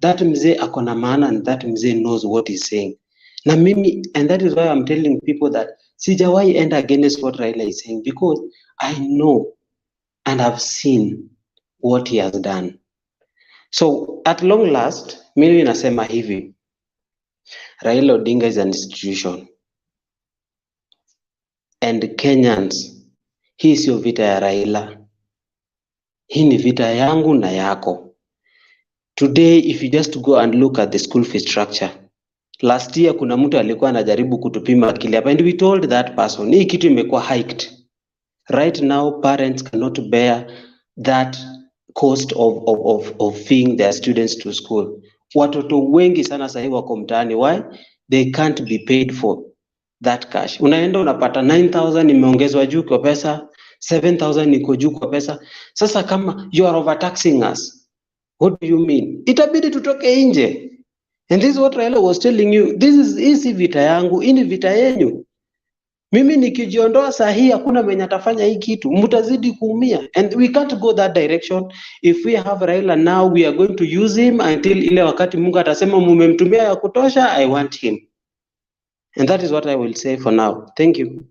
that mzee akona maana and that mzee knows what he's saying. Na mimi, and that is why I'm telling people that sijawahi end against what Raila is saying, because I know and I've seen what he has done. So at long last, mimi nasema hivi, Raila Odinga is an institution. And Kenyans, hii sio vita ya Raila. Hii ni vita yangu na yako. Today, if you just go and look at the school fee structure, last year kuna mtu alikuwa anajaribu kutupima akili hapa, and we told that person, hii kitu imekuwa hiked. Right now, parents cannot bear that cost of feeing their students to school. Watoto wengi sana sahi wako mtaani. Why? They can't be paid for that cash. Unaenda unapata 9,000 imeongezwa juu kwa pesa, 7,000 iko juu kwa pesa. Sasa kama you are overtaxing us, what do you mean? Itabidi tutoke nje. And this is what Raila was telling you. This is vita yangu, hii ni vita yenu. Mimi nikijiondoa sahi hakuna mwenye atafanya hii kitu, mtazidi kuumia. And we can't go that direction. If we have Raila now, we are going to use him until ile wakati Mungu atasema mumemtumia ya kutosha, I want him. And that is what I will say for now. Thank you.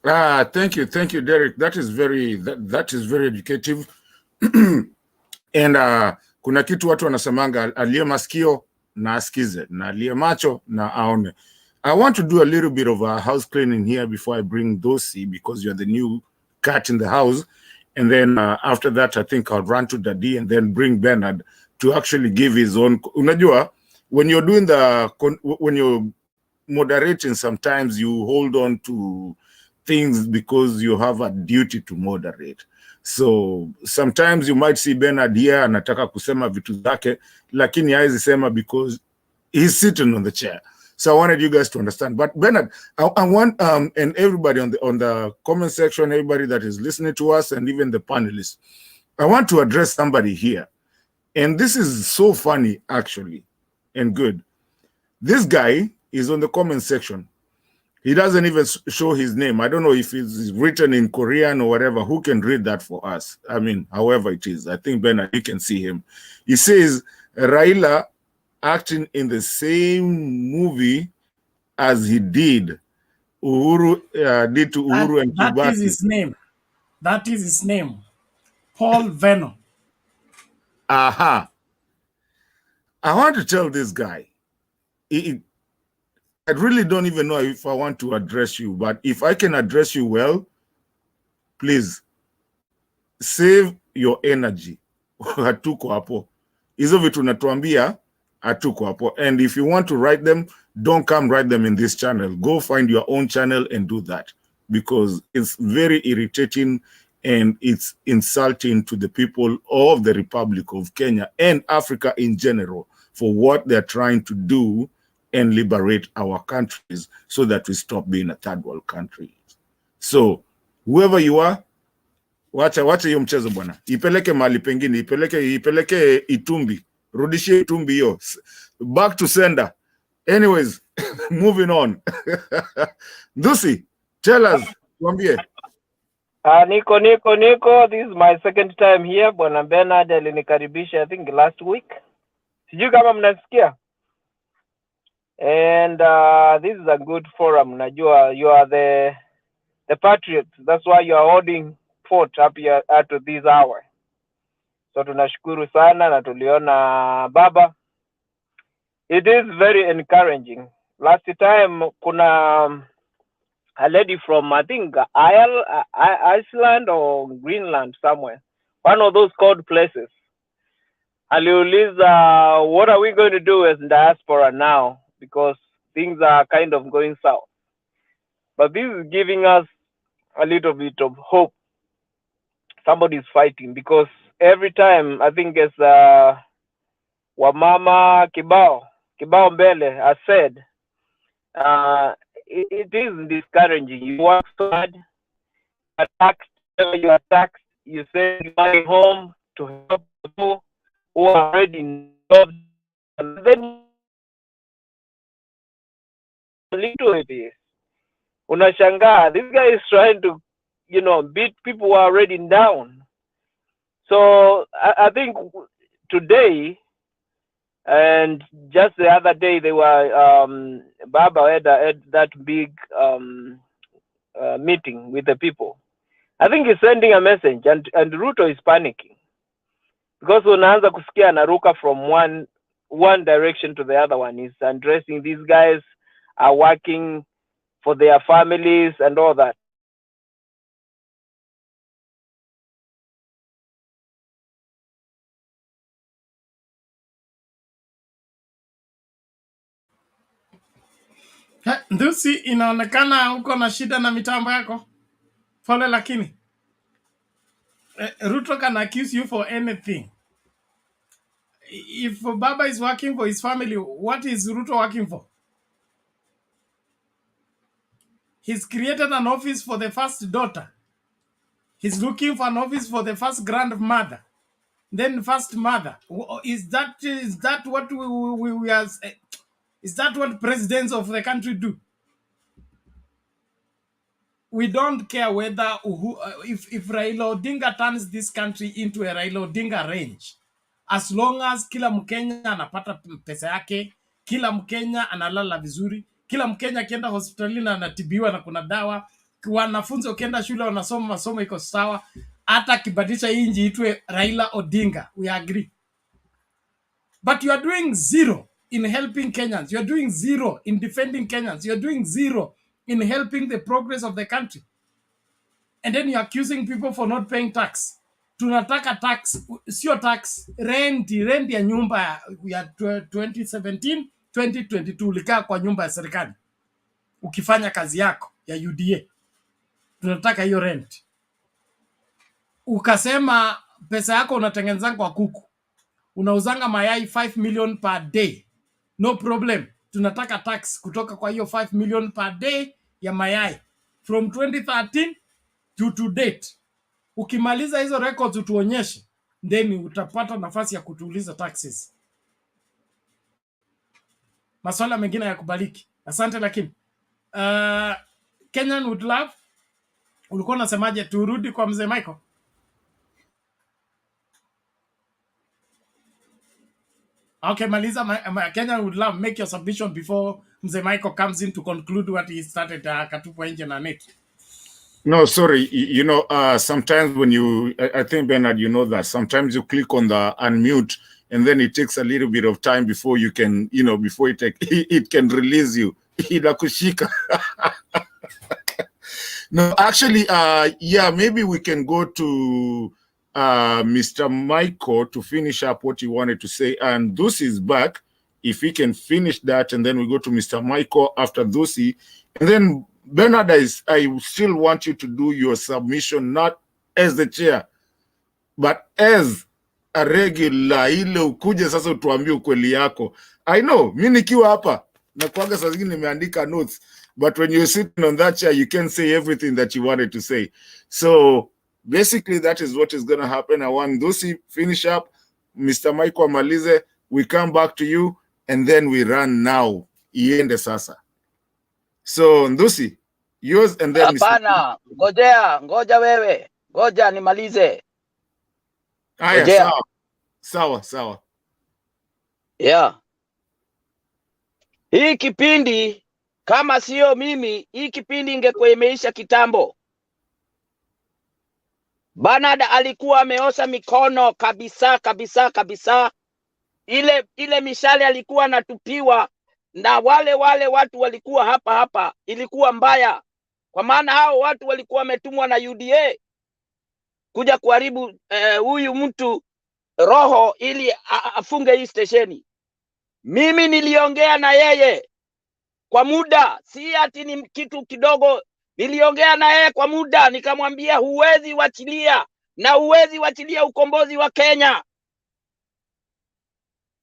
Thank you, Derek. That is very educative. And kuna kitu watu wanasemanga, aliye masikio na asikize, na aliye macho na aone. I want to do a little bit of a house cleaning here before I bring Dosi, because you're the new cat in the house. And then after that, I think I'll run to Dadi and then bring Bernard to actually give his own. Unajua, when you're doing when you're moderating, sometimes you hold on to things because you have a duty to moderate. So sometimes you might see Bernard here anataka kusema vitu zake, lakini haizi sema because he's sitting on the chair. So I wanted you guys to understand. But Bernard, I want and everybody on the comment section, everybody that is listening to us, and even the panelists, I want to address somebody here. And this is so funny, actually, and good. This guy is on the comment section. He doesn't even show his name. I don't know if it's written in Korean or whatever. Who can read that for us? I mean, however it is. I think, Bernard, you can see him. He says, Raila acting in the same movie as he did Uhuru did to Uhuru and Kibaki. That is his name. That is his name. Paul Veno. Aha. I want to tell this guy, I really don't even know if I want to address you, but if I can address you well, please save your energy. Hatuko hapo. Hizo vitu natuambia hatuko hapo. And if you want to write them, don't come write them in this channel. Go find your own channel and do that, because it's very irritating and it's insulting to the people of the Republic of Kenya and Africa in general for what they're trying to do and liberate our countries so that we stop being a third world country. So whoever you are, wacha hiyo mchezo bwana. Ipeleke mahali pengine, ipeleke Itumbi. Rudishie Itumbi hiyo. Back to sender. Anyways, moving on. Dusi, tell us, tuambie. Niko. This is my second time here. Bwana Bernard alinikaribisha, I think last week. Sijui kama mnasikia. And this is a good forum. Najua you are the patriots. That's why you are holding fort up here at this hour. So tunashukuru sana na tuliona baba. It is very encouraging. Last time kuna a lady from, I think, Iceland or Greenland somewhere. One of those cold places. Aliuliza, what are we going to do as diaspora now? Because things are kind of going south. But this is giving us a little bit of hope. Somebody is fighting, because every time, I think as Wamama Kibao Mbele has said, it is discouraging. You work so hard, you are taxed, you send money home to help people who are already in jobs, and then little it is. Unashangaa, this guy is trying to, beat people who are already down. So I think today, and just the other day, they were Baba had that big meeting with the people. I think he's sending a message, and Ruto is panicking, because unaanza kusikia anaruka from one direction to the other one. He's addressing these guys are working for their families and all that. Ndusi, inaonekana uko na shida na mitambo yako. Pole lakini. Ruto can accuse you for anything. If Baba is working for his family, what is Ruto working for? He's created an office for the first daughter. He's looking for an office for the first grandmother. Then first mother. Is that what we are? Is that what presidents of the country do? We don't care whether if Raila Odinga turns this country into a Raila Odinga range, as long as kila Mkenya anapata pesa yake, kila Mkenya analala vizuri, kila Mkenya akienda hospitalini anatibiwa na kuna dawa, wanafunzi wakienda shule wanasoma masomo iko sawa, hata kibadilisha inji itwe Raila Odinga, we agree. But you are doing zero. in helping Kenyans. You're doing zero in defending Kenyans. You're doing zero in helping the progress of the country. And then you're accusing people for not paying tax. Tunataka tax, sio tax, rent ya nyumba ya 2017, 2022 ulikaa kwa nyumba ya serikali ukifanya kazi yako ya UDA. Tunataka hiyo rent. Ukasema pesa yako unatengeneza kwa kuku, unauzanga mayai 5 million per day, no problem. Tunataka tax kutoka kwa hiyo 5 million per day ya mayai from 2013 to date. Ukimaliza hizo records utuonyeshe, then utapata nafasi ya kutuuliza taxes. Maswala mengine ya kubaliki. Asante. Lakini Kenyan would love, ulikuwa unasemaje? Turudi kwa mzee Michael. Okay, maliza. Kenyan would love, make your submission before mzee Michael comes in to conclude what he started. Katupwa nje na net. No, sorry. You know, sometimes when I think, Bernard, you know that sometimes you click on the unmute and then it takes a little bit of time before you can, you know, before it can release you. Inakushika. No, actually, yeah, maybe we can go to Mr. Michael to finish up what he wanted to say. And Dusi is back. If he can finish that, and then we go to Mr. Michael after Dusi. And then Bernard, I still want you to do your submission, not as the chair, but as a regular, ile ukuje sasa utuambie ukweli yako. I know, mimi nikiwa hapa, na kuanga saa zingine nimeandika notes, but when you're sitting on that chair, you can't say everything that you wanted to say. So basically, that is what is going to happen. I want Dusi finish up, Mr. Michael amalize, we come back to you, and then we run now. Iende sasa. So Ndusi, yours and then Hapana, ngoja wewe. Ngoja nimalize. Haya, sawa. Yeah. Hii kipindi kama sio mimi, hii kipindi ingekuwa imeisha kitambo. Bernard alikuwa ameosha mikono kabisa. Ile mishale alikuwa anatupiwa na wale watu walikuwa hapa ilikuwa mbaya, kwa maana hao watu walikuwa wametumwa na UDA kuja kuharibu huyu mtu roho ili afunge hii stesheni. Mimi niliongea na yeye kwa muda, si ati ni kitu kidogo. Niliongea na yeye kwa muda, nikamwambia huwezi wachilia na huwezi wachilia ukombozi wa Kenya.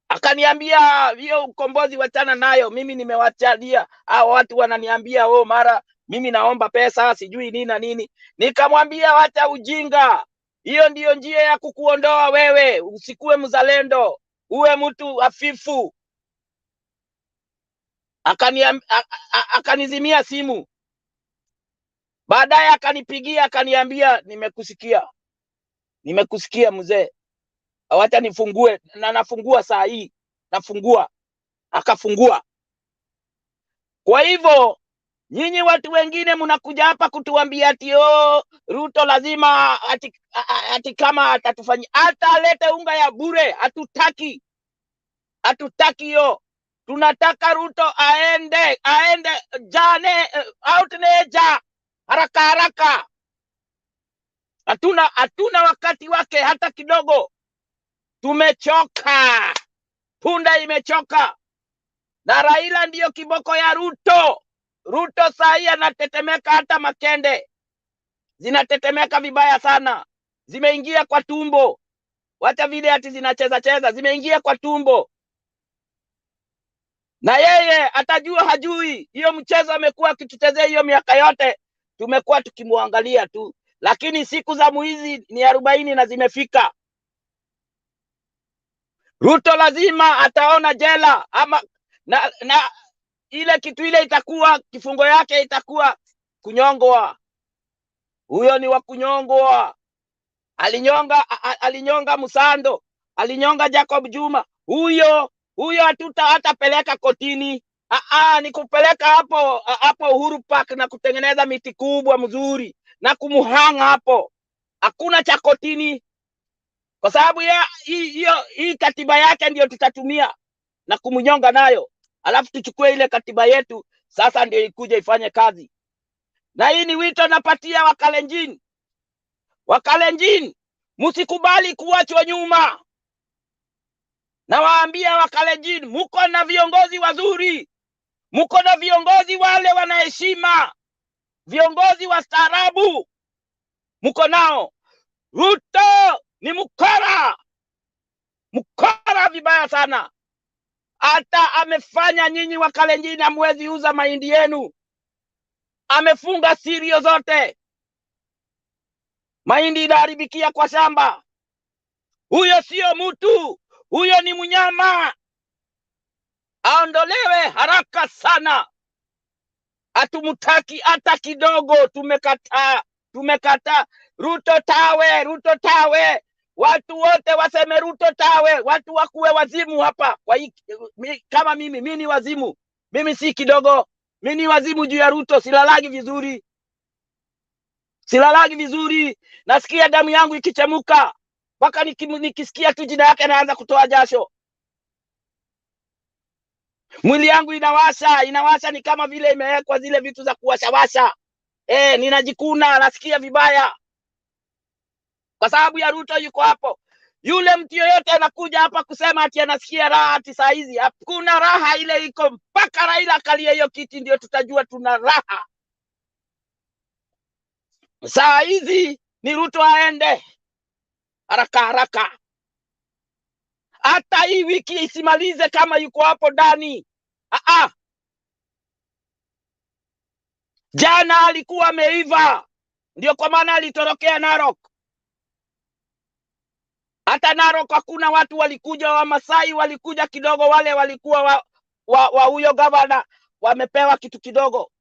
Akaniambia hiyo ukombozi wachana nayo, mimi nimewachalia. Hao watu wananiambia mara mimi naomba pesa sijui nini na nini. Nikamwambia wacha ujinga, hiyo ndiyo njia ya kukuondoa wewe, usikue mzalendo, uwe mtu hafifu. Akanizimia simu. Baadaye akanipigia akaniambia nimekusikia mzee, wacha nifungue, na nafungua saa hii, nafungua. Akafungua. Kwa hivyo nyinyi watu wengine mnakuja hapa kutuambia ati Ruto lazima ati kama atatufanyia, hata alete unga ya bure, hatutaki hiyo. Tunataka Ruto aende jane out neja haraka. Hatuna wakati wake hata kidogo. Tumechoka. Punda imechoka. Na Raila ndiyo kiboko ya Ruto. Ruto sahi anatetemeka, hata makende zinatetemeka vibaya sana. Zimeingia kwa tumbo. Wacha vile ati zinacheza, zimeingia kwa tumbo. Na yeye atajua hajui. Hiyo mchezo amekuwa akituchezea hiyo miaka yote. Tumekuwa tukimwangalia tu. Lakini siku za mwizi ni 40 na zimefika. Ruto lazima ataona jela ama na ile kitu ile itakuwa kifungo yake itakuwa kunyongwa. Huyo ni wa kunyongwa. Alinyonga Musando, alinyonga Jacob Juma. Huyo hatapeleka kotini. Ni kupeleka hapo Uhuru Park na kutengeneza miti kubwa mzuri na kumuhanga hapo. Hakuna cha kotini. Kwa sababu hii katiba yake ndio tutatumia. na kumnyonga nayo, alafu tuchukue ile katiba yetu sasa ndio ikuje ifanye kazi. Na hii ni wito napatia Wakalenjin. Wakalenjin, msikubali kuachwa nyuma. Na waambia Wakalenjin, mko na viongozi wazuri, mko na viongozi wale wanaheshima, viongozi wastaarabu, mko nao. Ruto ni mkora, mkora vibaya sana. Hata amefanya nyinyi Wakalenjin hamwezi uza mahindi yenu. Amefunga sirio zote, mahindi inaharibikia kwa shamba. Huyo sio mtu, huyo ni mnyama. Aondolewe haraka sana. Hatumtaki hata kidogo, tumekataa. Tumekataa. Ruto tawe, Ruto tawe. Watu wote waseme Ruto tawe, watu wakuwe wazimu hapa. Kwa kama mimi ni wazimu. Mimi si kidogo. Mimi ni wazimu juu ya Ruto, silalagi vizuri. Silalagi vizuri. Nasikia damu yangu ikichemuka. Mpaka nikisikia tu jina yake naanza kutoa jasho. Mwili yangu inawasha ni kama vile imewekwa zile vitu za kuwashawasha. Ninajikuna, nasikia vibaya. Kwa sababu ya Ruto yuko hapo. Yule mtu yoyote anakuja hapa kusema ati anasikia raha ati saa hizi. Hakuna raha, ile iko mpaka Raila akalie hiyo kiti ndio tutajua tuna raha. Saa hizi ni Ruto aende haraka haraka. Hata hii wiki isimalize kama yuko hapo ndani. Jana alikuwa ameiva. Ndio kwa maana alitorokea Narok. Hata Narok hakuna watu walikuja, wa Masai walikuja kidogo, wale walikuwa wa huyo gavana wamepewa kitu kidogo.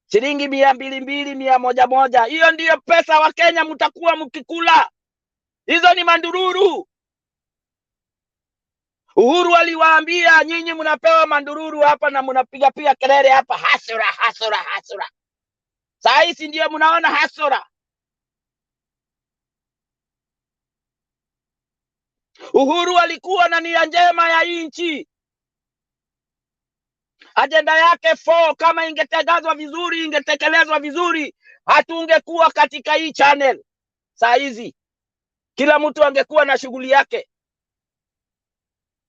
Shilingi 200, 100. Hiyo ndiyo pesa wa Kenya mtakuwa mkikula. Hizo ni mandururu. Uhuru aliwaambia nyinyi mnapewa mandururu hapa na mnapiga pia kelele hapa hasura hasura hasura. Saa hizi ndio mnaona hasura. Uhuru alikuwa na nia njema ya nchi. Ajenda yake 4 kama ingetangazwa vizuri, ingetekelezwa vizuri, hatungekuwa katika hii channel. Saa hizi kila mtu angekuwa na shughuli yake.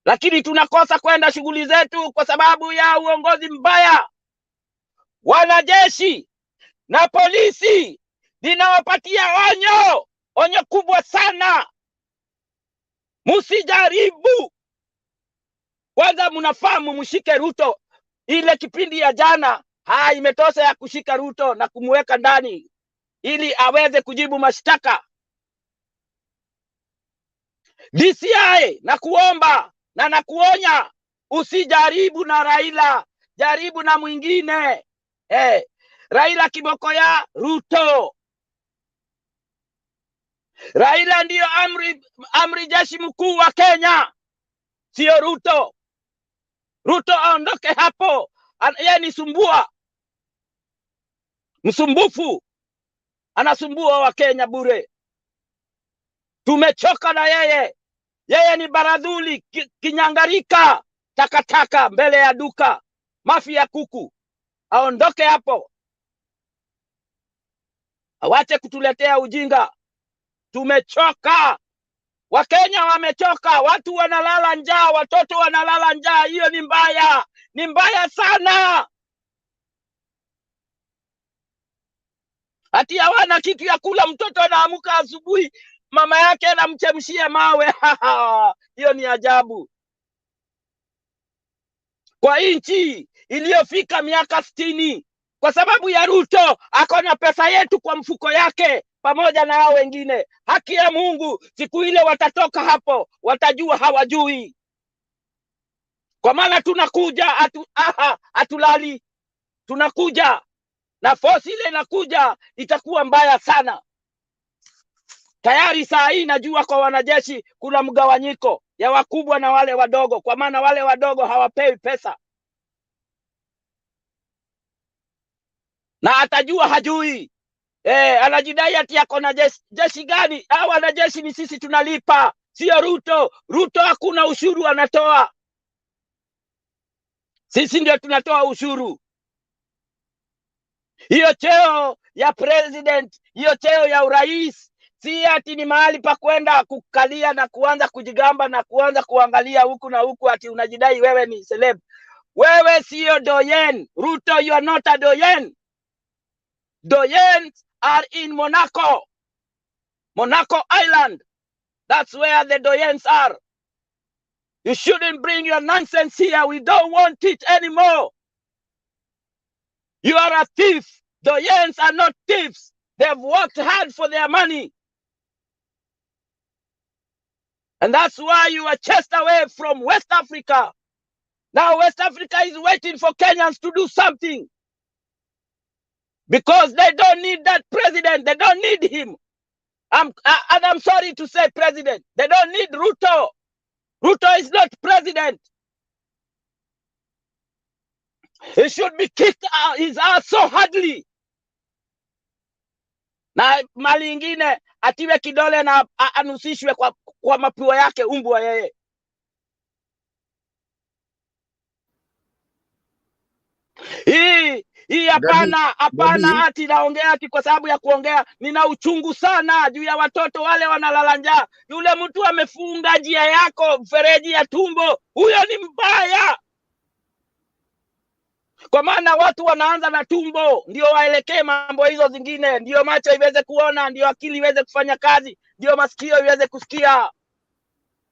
Lakini tunakosa kwenda shughuli zetu kwa sababu ya uongozi mbaya. Wanajeshi na polisi ninawapatia onyo kubwa sana. Msijaribu. Kwanza mnafahamu mshike Ruto. Ile kipindi ya jana imetosha ya kushika Ruto na kumweka ndani ili aweze kujibu mashtaka. DCI na kuomba na nakuonya, usijaribu na Raila, jaribu na mwingine. Raila kiboko ya Ruto. Raila ndiyo amri jeshi mkuu wa Kenya, sio Ruto. Ruto aondoke hapo. Yeye ni msumbufu. Anasumbua wa Kenya bure. Tumechoka na yeye. Yeye ni baradhuli, kinyangarika, takataka mbele ya duka, mafi ya kuku. Aondoke hapo. Awache kutuletea ujinga. Tumechoka. Wakenya wamechoka. Watu wanalala njaa, watoto wanalala njaa. Hiyo ni mbaya. Ni mbaya sana. Ati hawana kitu ya kula, mtoto anaamuka asubuhi, mama yake anamchemshia mawe. Hiyo ni ajabu. Kwa nchi iliyofika miaka 60 kwa sababu ya Ruto, akona pesa yetu kwa mfuko yake pamoja na hao wengine. Haki ya Mungu, siku ile watatoka hapo, watajua hawajui. Kwa maana tunakuja, atulali. Tunakuja na force ile inakuja itakuwa mbaya sana. Tayari saa hii najua kwa wanajeshi kuna mgawanyiko ya wakubwa na wale wadogo, kwa maana wale wadogo hawapewi pesa. Na atajua hajui. Anajidai ati yako na jeshi gani? Hao wanajeshi ni sisi tunalipa. sio Ruto. Ruto hakuna ushuru anatoa, sisi ndio tunatoa ushuru. Hiyo cheo ya president, hiyo cheo ya urais, si ati ni mahali pa kwenda kukalia na kuanza kujigamba na kuanza kuangalia huku na huku ati unajidai wewe ni celeb. Wewe sio doyen. Ruto, you are not a doyen. Doyens are in Monaco. Monaco Island. That's where the doyens are. You shouldn't bring your nonsense here. We don't want it anymore. You are a thief. Doyens are not thieves. They've worked hard for their money. And that's why you were chased away from West Africa. Now West Africa is waiting for Kenyans to do something. Because they don't need that president. They don't need him. And I'm sorry to say president. They don't need Ruto. Ruto is not president. He should be kicked out his ass so hardly. Na mali ingine atiwe kidole na anusishwe kwa mapua yake umbwa yeye. Hii hapana ati naongea ati kwa sababu ya kuongea. Nina uchungu sana juu ya watoto wale wanalala njaa. Yule mtu amefunga njia yako mfereji ya tumbo, huyo ni mbaya. Kwa maana watu wanaanza na tumbo ndio waelekee mambo hizo zingine, ndio macho iweze kuona, ndio akili iweze kufanya kazi, ndio masikio iweze kusikia,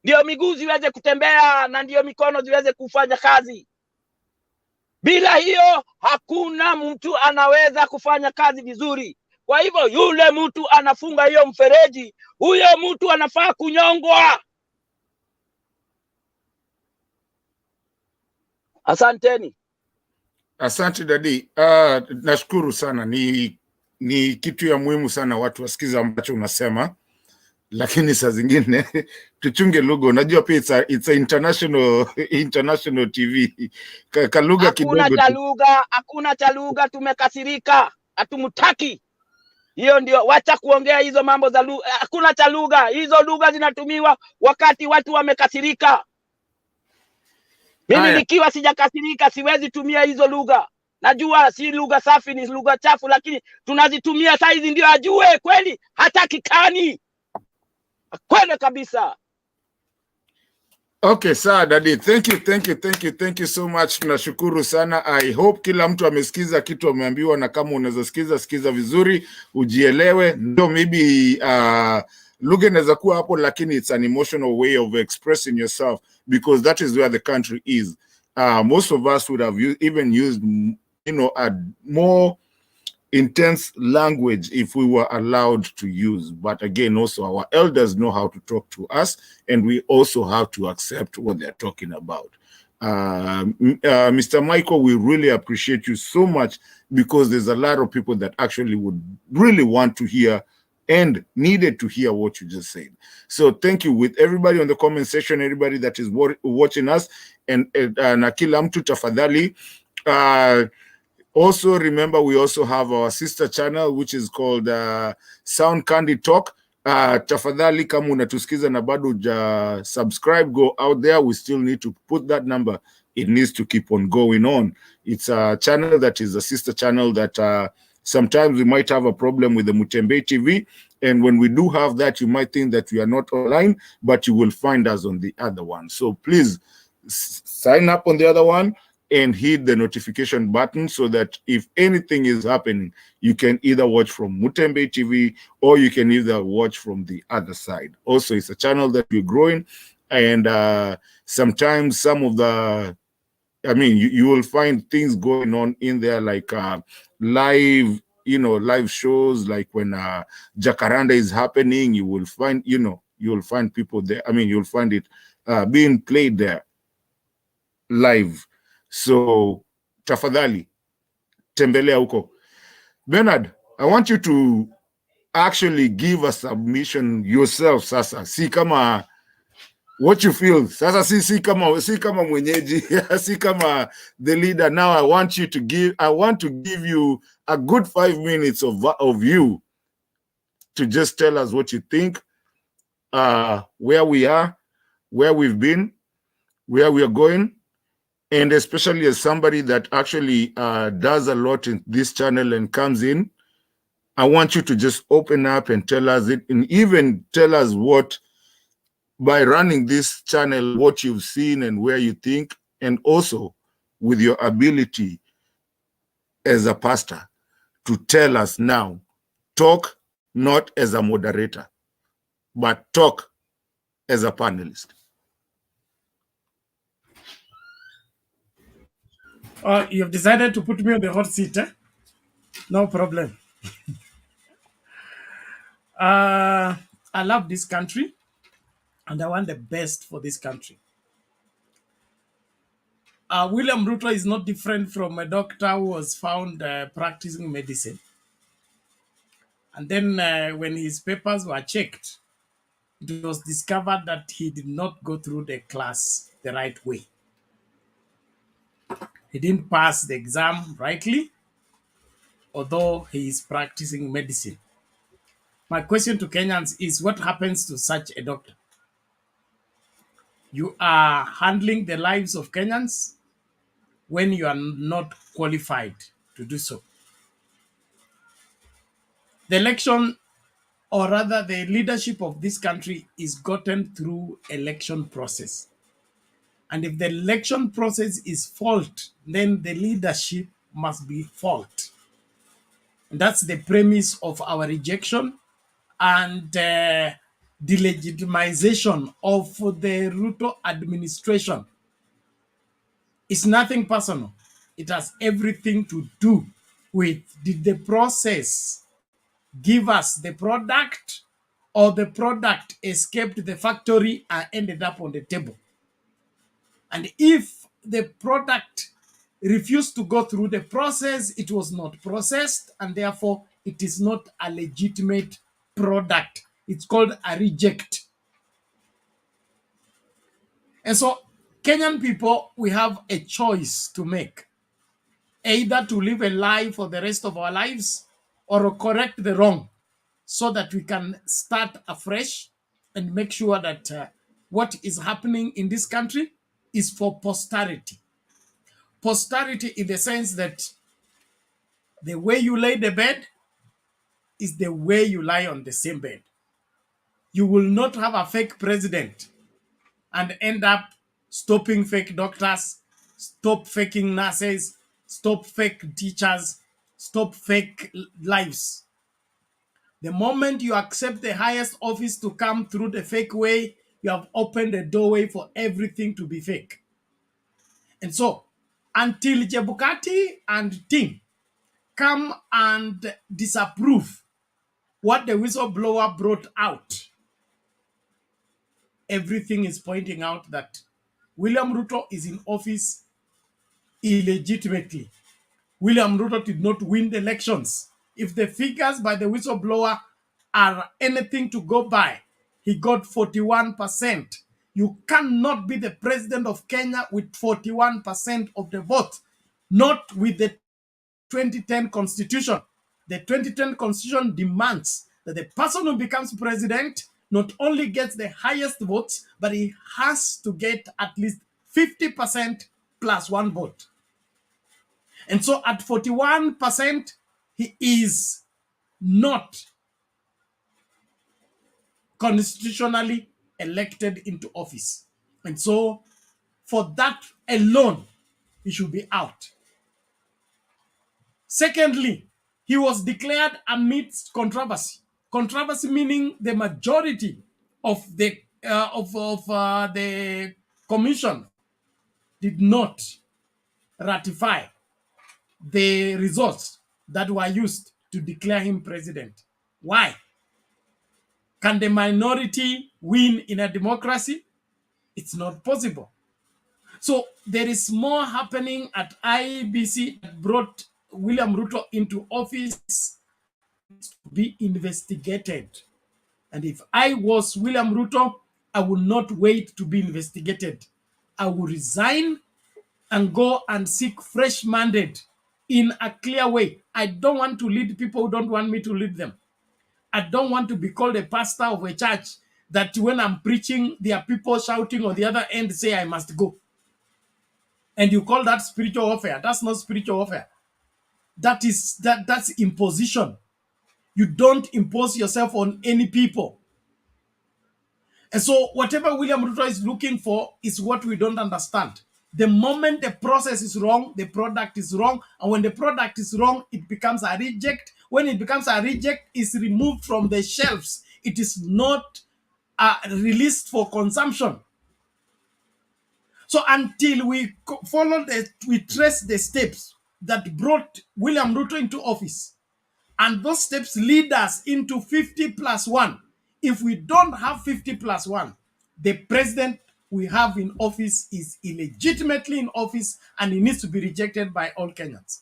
ndio miguu iweze kutembea, na ndio mikono ziweze kufanya kazi. Bila hiyo hakuna mtu anaweza kufanya kazi vizuri. Kwa hivyo yule mtu anafunga hiyo mfereji, huyo mtu anafaa kunyongwa. Asanteni. Asante dadi. Nashukuru sana. Ni kitu ya muhimu sana watu wasikiza ambacho unasema, lakini saa zingine tuchunge lugha. Unajua pia it's a international TV. Kalugha kidogo. Hakuna cha lugha, tumekasirika, hatumtaki. Hiyo ndio, wacha kuongea hizo mambo za lugha. Hakuna cha lugha. Hizo lugha zinatumiwa wakati watu wamekasirika. Mimi nikiwa sijakasirika siwezi tumia hizo lugha. Najua si lugha safi, ni lugha chafu, lakini tunazitumia saa hizi ndio ajue kweli hataki kani. Kwenda kabisa. Okay, sawa dadi. Thank you so much. Tunashukuru sana. I hope kila mtu amesikiza kitu ameambiwa, na kama unaweza sikiza vizuri, ujielewe. Ndio maybe lugha inaweza kuwa hapo, lakini it's an emotional way of expressing yourself, because that is where the country is. Most of us would have even used, a more intense language if we were allowed to use. But again, also our elders know how to talk to us, and we also have to accept what they're talking about. Mr. Michael, we really appreciate you so much, because there's a lot of people that actually would really want to hear and needed to hear what you just said. So thank you with everybody on the comment section, everybody that is watching us, and na kila mtu tafadhali. Also remember, we also have our sister channel which is called Sound Candy Talk. Tafadhali kama unatusikiza na bado subscribe, go out there. We still need to put that number. It needs to keep on going on. It's a channel that is a sister channel that sometimes we might have a problem with the Mutembe TV, and when we do have that, you might think that we are not online, but you will find us on the other one. So please sign up on the other one and hit the notification button, so that if anything is happening, you can either watch from Mutembe TV or you can either watch from the other side. Also, it's a channel that we're growing, and sometimes some of the, you will find things going on in there, like live, live shows, like when Jakaranda is happening, you will find, you'll find people there. You'll find it being played there live. So tafadhali tembelea huko. Bernard, I want you to actually give a submission yourself sasa. Si kama what you feel. Sasa si kama mwenyeji, si kama the leader. Now I want to give you a good 5 minutes of you to just tell us what you think where we are, where we've been, where we are going. And especially as somebody that actually does a lot in this channel and comes in, I want you to just open up and tell us it, and even tell us what, by running this channel, what you've seen and where you think, and also with your ability as a pastor to tell us now, talk not as a moderator, but talk as a panelist. You've decided to put me on the hot seat, eh? No problem. I love this country, and I want the best for this country. William Ruto is not different from a doctor who was found practicing medicine. And then when his papers were checked, it was discovered that he did not go through the class the right way. He didn't pass the exam rightly, although he is practicing medicine. My question to Kenyans is, what happens to such a doctor? You are handling the lives of Kenyans when you are not qualified to do so. The election, or rather the leadership of this country, is gotten through election process. And if the election process is fault, then the leadership must be fault. And that's the premise of our rejection and delegitimization of the Ruto administration. It's nothing personal. It has everything to do with, did the process give us the product, or the product escaped the factory and ended up on the table? And if the product refused to go through the process, it was not processed, and therefore it is not a legitimate product. It's called a reject. And so, Kenyan people, we have a choice to make. Either to live a lie for the rest of our lives, or correct the wrong, so that we can start afresh and make sure that what is happening in this country is for posterity. Posterity in the sense that the way you lay the bed is the way you lie on the same bed. You will not have a fake president and end up stopping fake doctors, stop faking nurses, stop fake teachers, stop fake lives. The moment you accept the highest office to come through the fake way, you have opened the doorway for everything to be fake. And so, until Jebukati and team come and disapprove what the whistleblower brought out, everything is pointing out that William Ruto is in office illegitimately. William Ruto did not win the elections. If the figures by the whistleblower are anything to go by, he got 41%. You cannot be the president of Kenya with 41% of the vote, not with the 2010 constitution. The 2010 constitution demands that the person who becomes president not only gets the highest votes, but he has to get at least 50% plus one vote. And so at 41%, he is not constitutionally elected into office. And so for that alone, he should be out. Secondly, he was declared amidst controversy. Controversy meaning the majority of the commission did not ratify the results that were used to declare him president. Why? Can the minority win in a democracy? It's not possible. So there is more happening at IEBC that brought William Ruto into office that needs to be investigated. And if I was William Ruto, I would not wait to be investigated. I will resign and go and seek fresh mandate in a clear way. I don't want to lead people who don't want me to lead them. I don't want to be called a pastor of a church that when I'm preaching, there are people shouting on the other end say I must go. And you call that spiritual warfare. That's not spiritual warfare. That's imposition. You don't impose yourself on any people. And so whatever William Ruto is looking for is what we don't understand. The moment the process is wrong, the product is wrong. And when the product is wrong, it becomes a reject. When it becomes a reject, it's removed from the shelves. It is not released for consumption. So until we we trace the steps that brought William Ruto into office, and those steps lead us into 50+1. If we don't have 50+1, the president we have in office is illegitimately in office and he needs to be rejected by all Kenyans.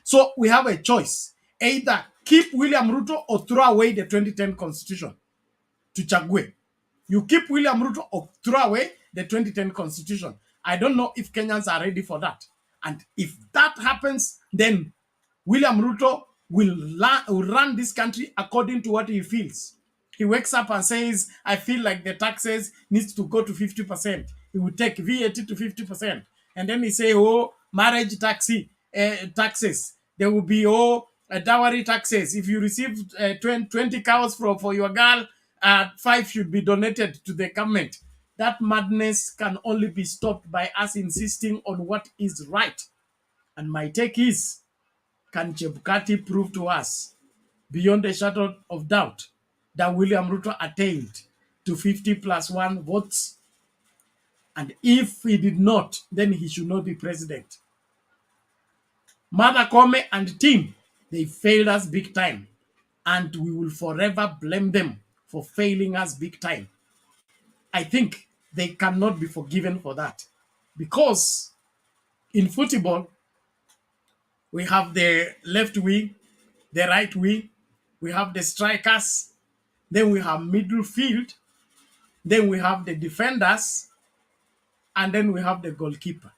So we have a choice. Either keep William Ruto or throw away the 2010 constitution to Chagwe. You keep William Ruto or throw away the 2010 constitution. I don't know if Kenyans are ready for that. And if that happens, then William Ruto will run this country according to what he feels. He wakes up and says, I feel like the taxes needs to go to 50%. He will take VAT to 50%. And then he say, oh, marriage taxes. There will be, dowry taxes. If you receive 20 cows for your girl, 5 should be donated to the government. That madness can only be stopped by us insisting on what is right. And my take is, can Chebukati prove to us, beyond a shadow of doubt, that William Ruto attained to 50+1 votes? And if he did not, then he should not be president. Mother Kome and team, they failed us big time. And we will forever blame them for failing us big time. I think they cannot be forgiven for that. Because in football, we have the left wing, the right wing, we have the strikers, then we have middle field, then we have the defenders, and then we have the goalkeeper.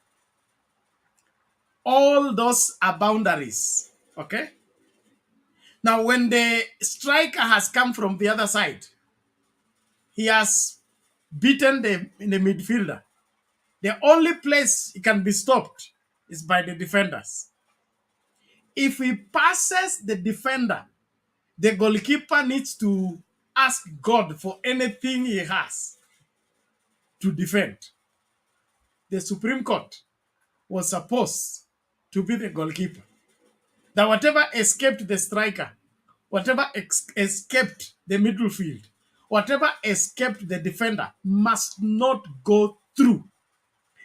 All those are boundaries, okay? Now, when the striker has come from the other side, he has beaten the midfielder. The only place he can be stopped is by the defenders. If he passes the defender, the goalkeeper needs to ask God for anything he has to defend. The Supreme Court was supposed to be the goalkeeper. That whatever escaped the striker, whatever escaped the middle field, whatever escaped the defender must not go through.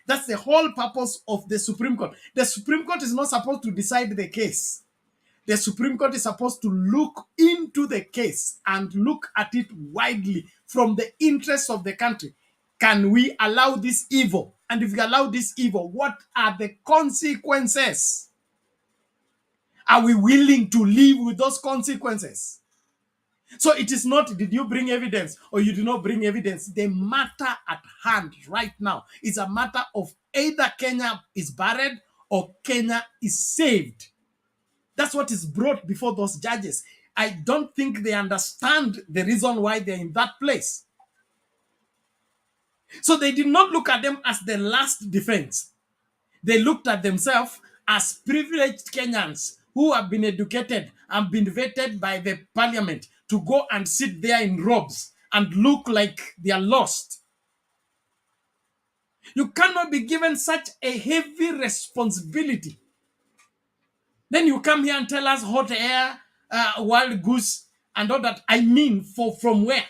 That's the whole purpose of the Supreme Court. The Supreme Court is not supposed to decide the case. The Supreme Court is supposed to look into the case and look at it widely from the interests of the country. Can we allow this evil? And if we allow this evil, what are the consequences? Are we willing to live with those consequences? So it is not, did you bring evidence or you did not bring evidence? The matter at hand right now is a matter of either Kenya is buried or Kenya is saved. That's what is brought before those judges. I don't think they understand the reason why they're in that place. So they did not look at them as the last defense. They looked at themselves as privileged Kenyans who have been educated and been vetted by the parliament to go and sit there in robes and look like they are lost. You cannot be given such a heavy responsibility. Then you come here and tell us hot air, wild goose, and all that. I mean, from where?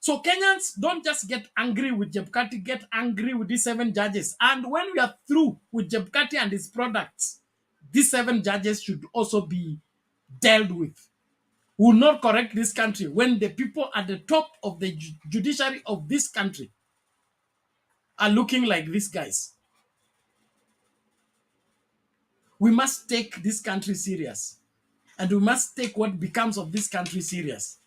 So Kenyans don't just get angry with Chebukati, get angry with these 7 judges. And when we are through with Chebukati and his products, these 7 judges should also be dealt with. We will not correct this country when the people at the top of the judiciary of this country are looking like these guys. We must take this country serious. And we must take what becomes of this country serious.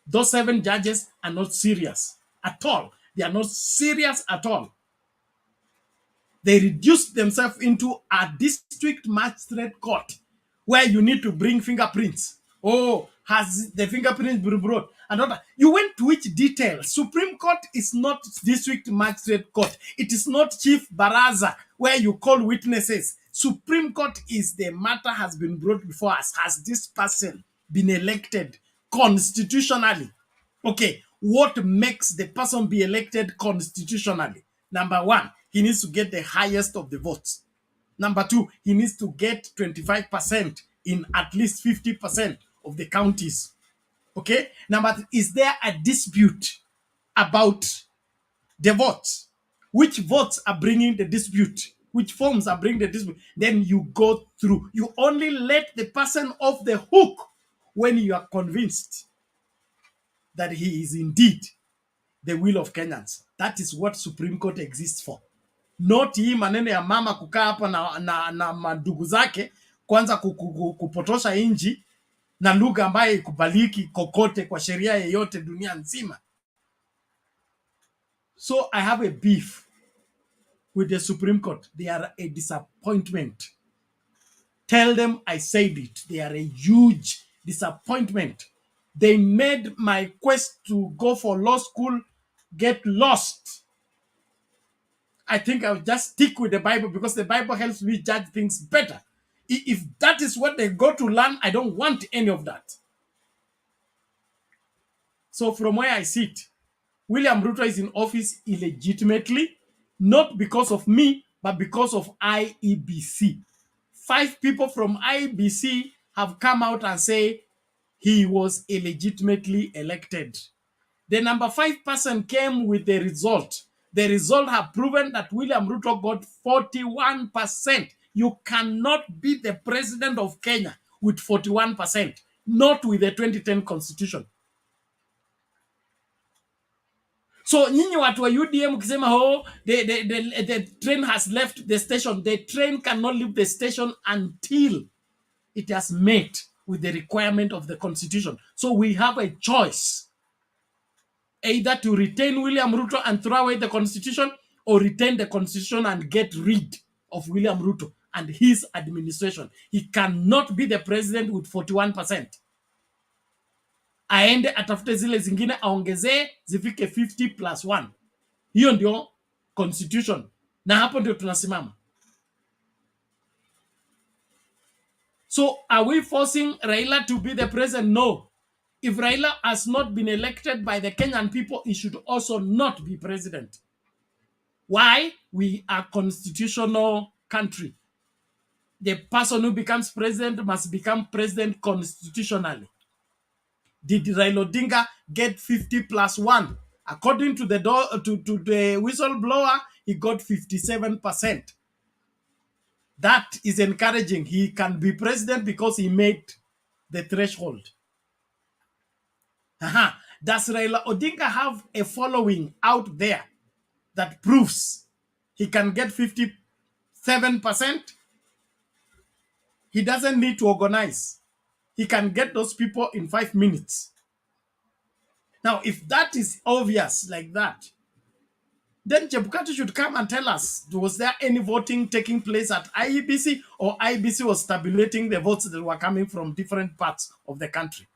Those 7 judges are not serious at all. They are not serious at all. They reduced themselves into a district magistrate court where you need to bring fingerprints Oh, has the fingerprint been brought? And all that. You went to which detail? Supreme Court is not district magistrate court. It is not chief baraza where you call witnesses. Supreme Court is the matter has been brought before us. Has this person been elected constitutionally? Okay, what makes the person be elected constitutionally? Number one, he needs to get the highest of the votes. Number two, he needs to get 25% in at least 50% of the counties. Okay? Number three, is there a dispute about the votes? Which votes are bringing the dispute? Which forms are bringing the dispute? Then you go through. You only let the person off the hook when you are convinced that he is indeed the will of Kenyans. That is what Supreme Court exists for. Not hii maneno ya mama kukaa hapa na mandugu zake kwanza kupotosha inji na lugha ambayo ikubaliki kokote kwa sheria yeyote dunia nzima. So I have a beef with the Supreme Court. They are a disappointment. Tell them I said it. They are a huge disappointment. They made my quest to go for law school get lost. I think I'll just stick with the Bible because the Bible helps me judge things better. If that is what they go to learn, I don't want any of that. So from where I sit, William Ruto is in office illegitimately, not because of me, but because of IEBC. 5 people from IEBC have come out and say he was illegitimately elected. The number 5 person came with the result. The result have proven that William Ruto got 41%. You cannot be the president of Kenya with 41%, not with the 2010 constitution. So nyinyi watu wa UDM kisema the train has left the station. The train cannot leave the station until it has met with the requirement of the constitution. So we have a choice, either to retain William Ruto and throw away the constitution, or retain the constitution and get rid of William Ruto and his administration. He cannot be the president with 41%. Aende atafute zile zingine aongezee zifike 50+1. Hiyo ndio constitution. Na hapo ndio tunasimama. So are we forcing Raila to be the president? No. If Raila has not been elected by the Kenyan people, he should also not be president. Why? We are a constitutional country. The person who becomes president must become president constitutionally. Did Raila Odinga get 50+1? According to the whistleblower, he got 57%. That is encouraging. He can be president because he made the threshold. Does Raila Odinga have a following out there that proves he can get 57%? He doesn't need to organize. He can get those people in 5 minutes. Now, if that is obvious like that, then Chebukati should come and tell us, was there any voting taking place at IEBC, or IEBC was tabulating the votes that were coming from different parts of the country?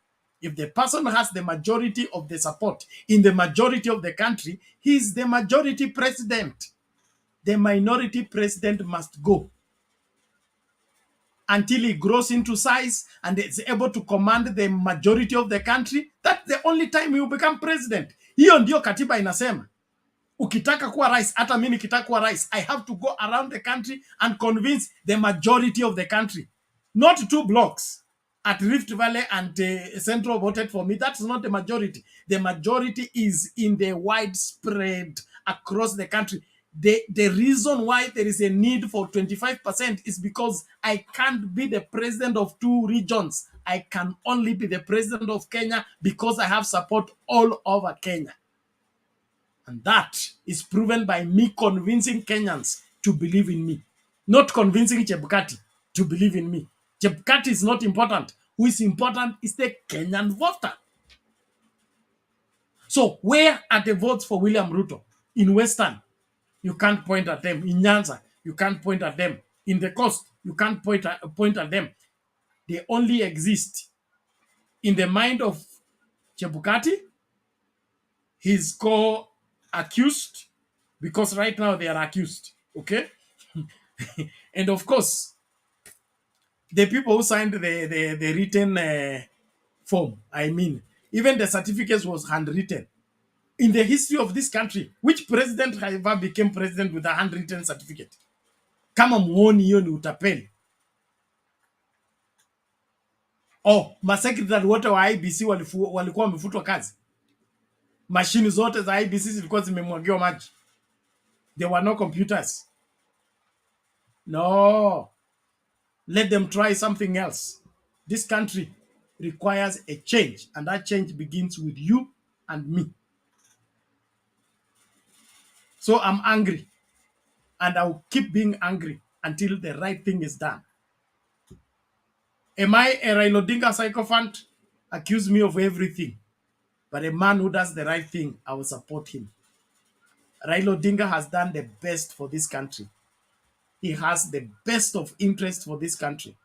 If the person has the majority of the support in the majority of the country, he's the majority president. The minority president must go until he grows into size and is able to command the majority of the country. That's the only time he will become president. Hiyo ndio katiba inasema. Ukitaka kuwa rais, hata mimi nikitaka kuwa rais, I have to go around the country and convince the majority of the country. Not 2 blocks at Rift Valley and Central voted for me. That's not the majority. The majority is in the widespread across the country. The reason why there is a need for 25% is because I can't be the president of 2 regions. I can only be the president of Kenya because I have support all over Kenya. And that is proven by me convincing Kenyans to believe in me. Not convincing Chebukati to believe in me. Chebukati is not important. Who is important is the Kenyan voter. So where are the votes for William Ruto? In Western, you can't point at them. In Nyanza, you can't point at them. In the coast, you can't point at them. They only exist In the mind of Chebukati, he's co-accused because right now they are accused, okay? And of course, the people who signed the written form, I mean, even the certificates was handwritten. In the history of this country, which president ever became president with a handwritten certificate? Kama muoni hiyo ni utapeli. Oh, masekretari wote wa IBC walikuwa wamefutwa kazi. Mashini zote za IBC zilikuwa zimemwagiwa maji. There were no computers. No. Let them try something else. This country requires a change, and that change begins with you and me. So I'm angry, and I will keep being angry until the right thing is done. Am I a Raila Odinga sycophant? Accuse me of everything. But a man who does the right thing, I will support him. Raila Odinga has done the best for this country. He has the best of interest for this country.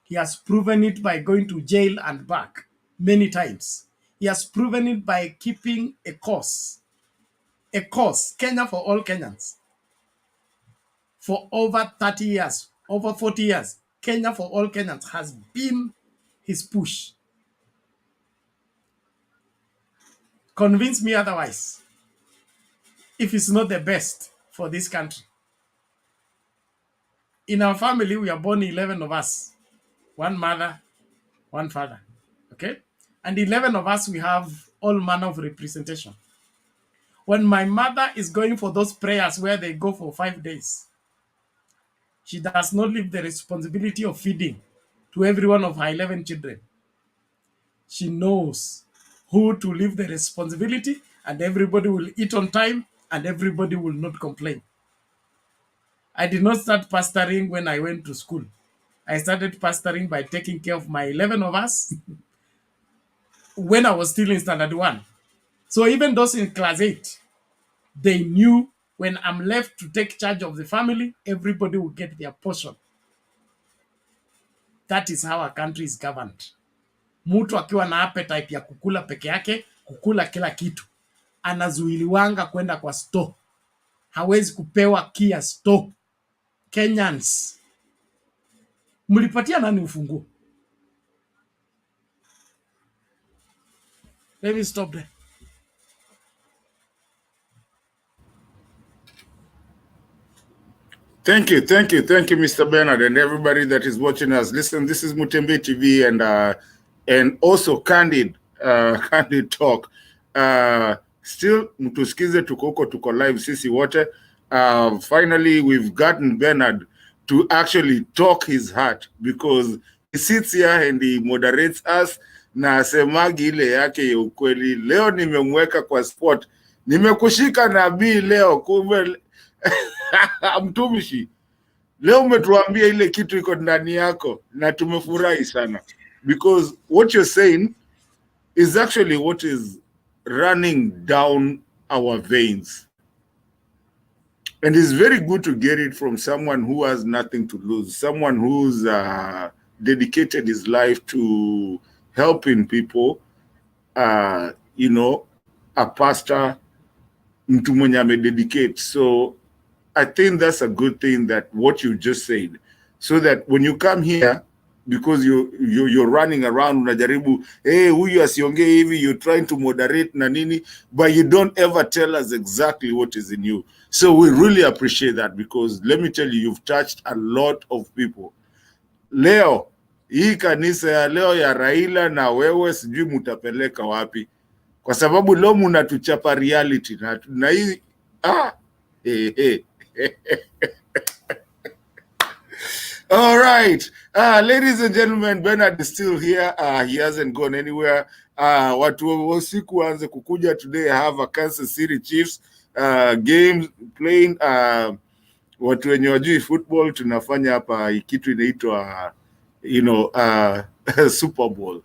He has proven it by going to jail and back many times. He has proven it by keeping a course, Kenya for all Kenyans. For over 30 years, over 40 years, Kenya for all Kenyans has been his push. Convince me otherwise if it's not the best for this country. In our family, we are born 11 of us. One mother, one father. Okay? And 11 of us, we have all manner of representation. When my mother is going for those prayers where they go for 5 days, she does not leave the responsibility of feeding to every one of her 11 children. She knows who to leave the responsibility, and everybody will eat on time, and everybody will not complain. I did not start pastoring when I went to school. I started pastoring by taking care of my 11 of us when I was still in standard 1. So even those in class 8, they knew when I'm left to take charge of the family, everybody will get their portion. That is how our country is governed. Mtu akiwa na appetite ya kukula peke yake, kukula kila kitu, anazuiliwanga kwenda kwa store. Hawezi kupewa key ya store. Kenyans, mlipatia nani ufunguo? Let me stop there. Thank you, Mr. Bernard, and everybody that is watching us. Listen, this is Mutembe TV, and also Candid Talk. Still, mtusikize tuko live sisi wote. Finally, we've gotten Bernard to actually talk his heart, because he sits here and he moderates us na asemagi ile yake ya ukweli. Leo nimemweka kwa spot. Nimekushika nabii leo, kumbe mtumishi, leo umetuambia ile kitu iko ndani yako na tumefurahi sana, because what you're saying is actually what is running down our veins, and it's very good to get it from someone who has nothing to lose, someone who's dedicated his life to helping people, you know, a pastor, mtu mwenye amededicate. So I think that's a good thing, that what you just said, so that when you come here, because you're running around unajaribu, hey, huyu asiongee hivi, you're trying to moderate na nini, but you don't ever tell us exactly what is in you. So we really appreciate that, because let me tell you, you've touched a lot of people. Leo hii kanisa ya leo ya Raila na wewe sijui mutapeleka wapi, kwa sababu leo mnatuchapa reality na hii All right, ladies and gentlemen, Bernard is still here. He hasn't gone anywhere. Watu wasiku anze kukuja today. I have a Kansas City Chiefs game playing. Watu wenye wajui football, tunafanya hapa kitu inaitwa Super Bowl.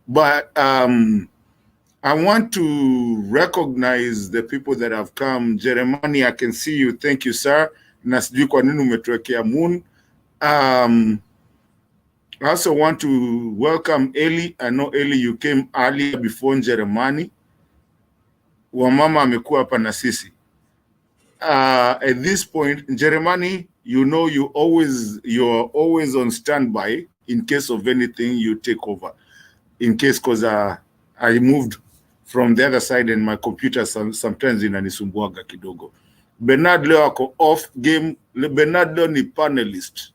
But I want to recognize the people that have come. Jeremani, I can see you. Thank you, sir. Na sijui kwa nini umetuwekea moon. I also want to welcome Eli. I know Eli, you came earlier before Jeremani. Wamama amekuwa hapa na sisi. At this point, Jeremani, you know you're always on standby in case of anything. You take over. In case, because I moved from the other side and my computer sometimes inanisumbuaga kidogo. Bernard leo ako off game. Bernard leo ni panelist.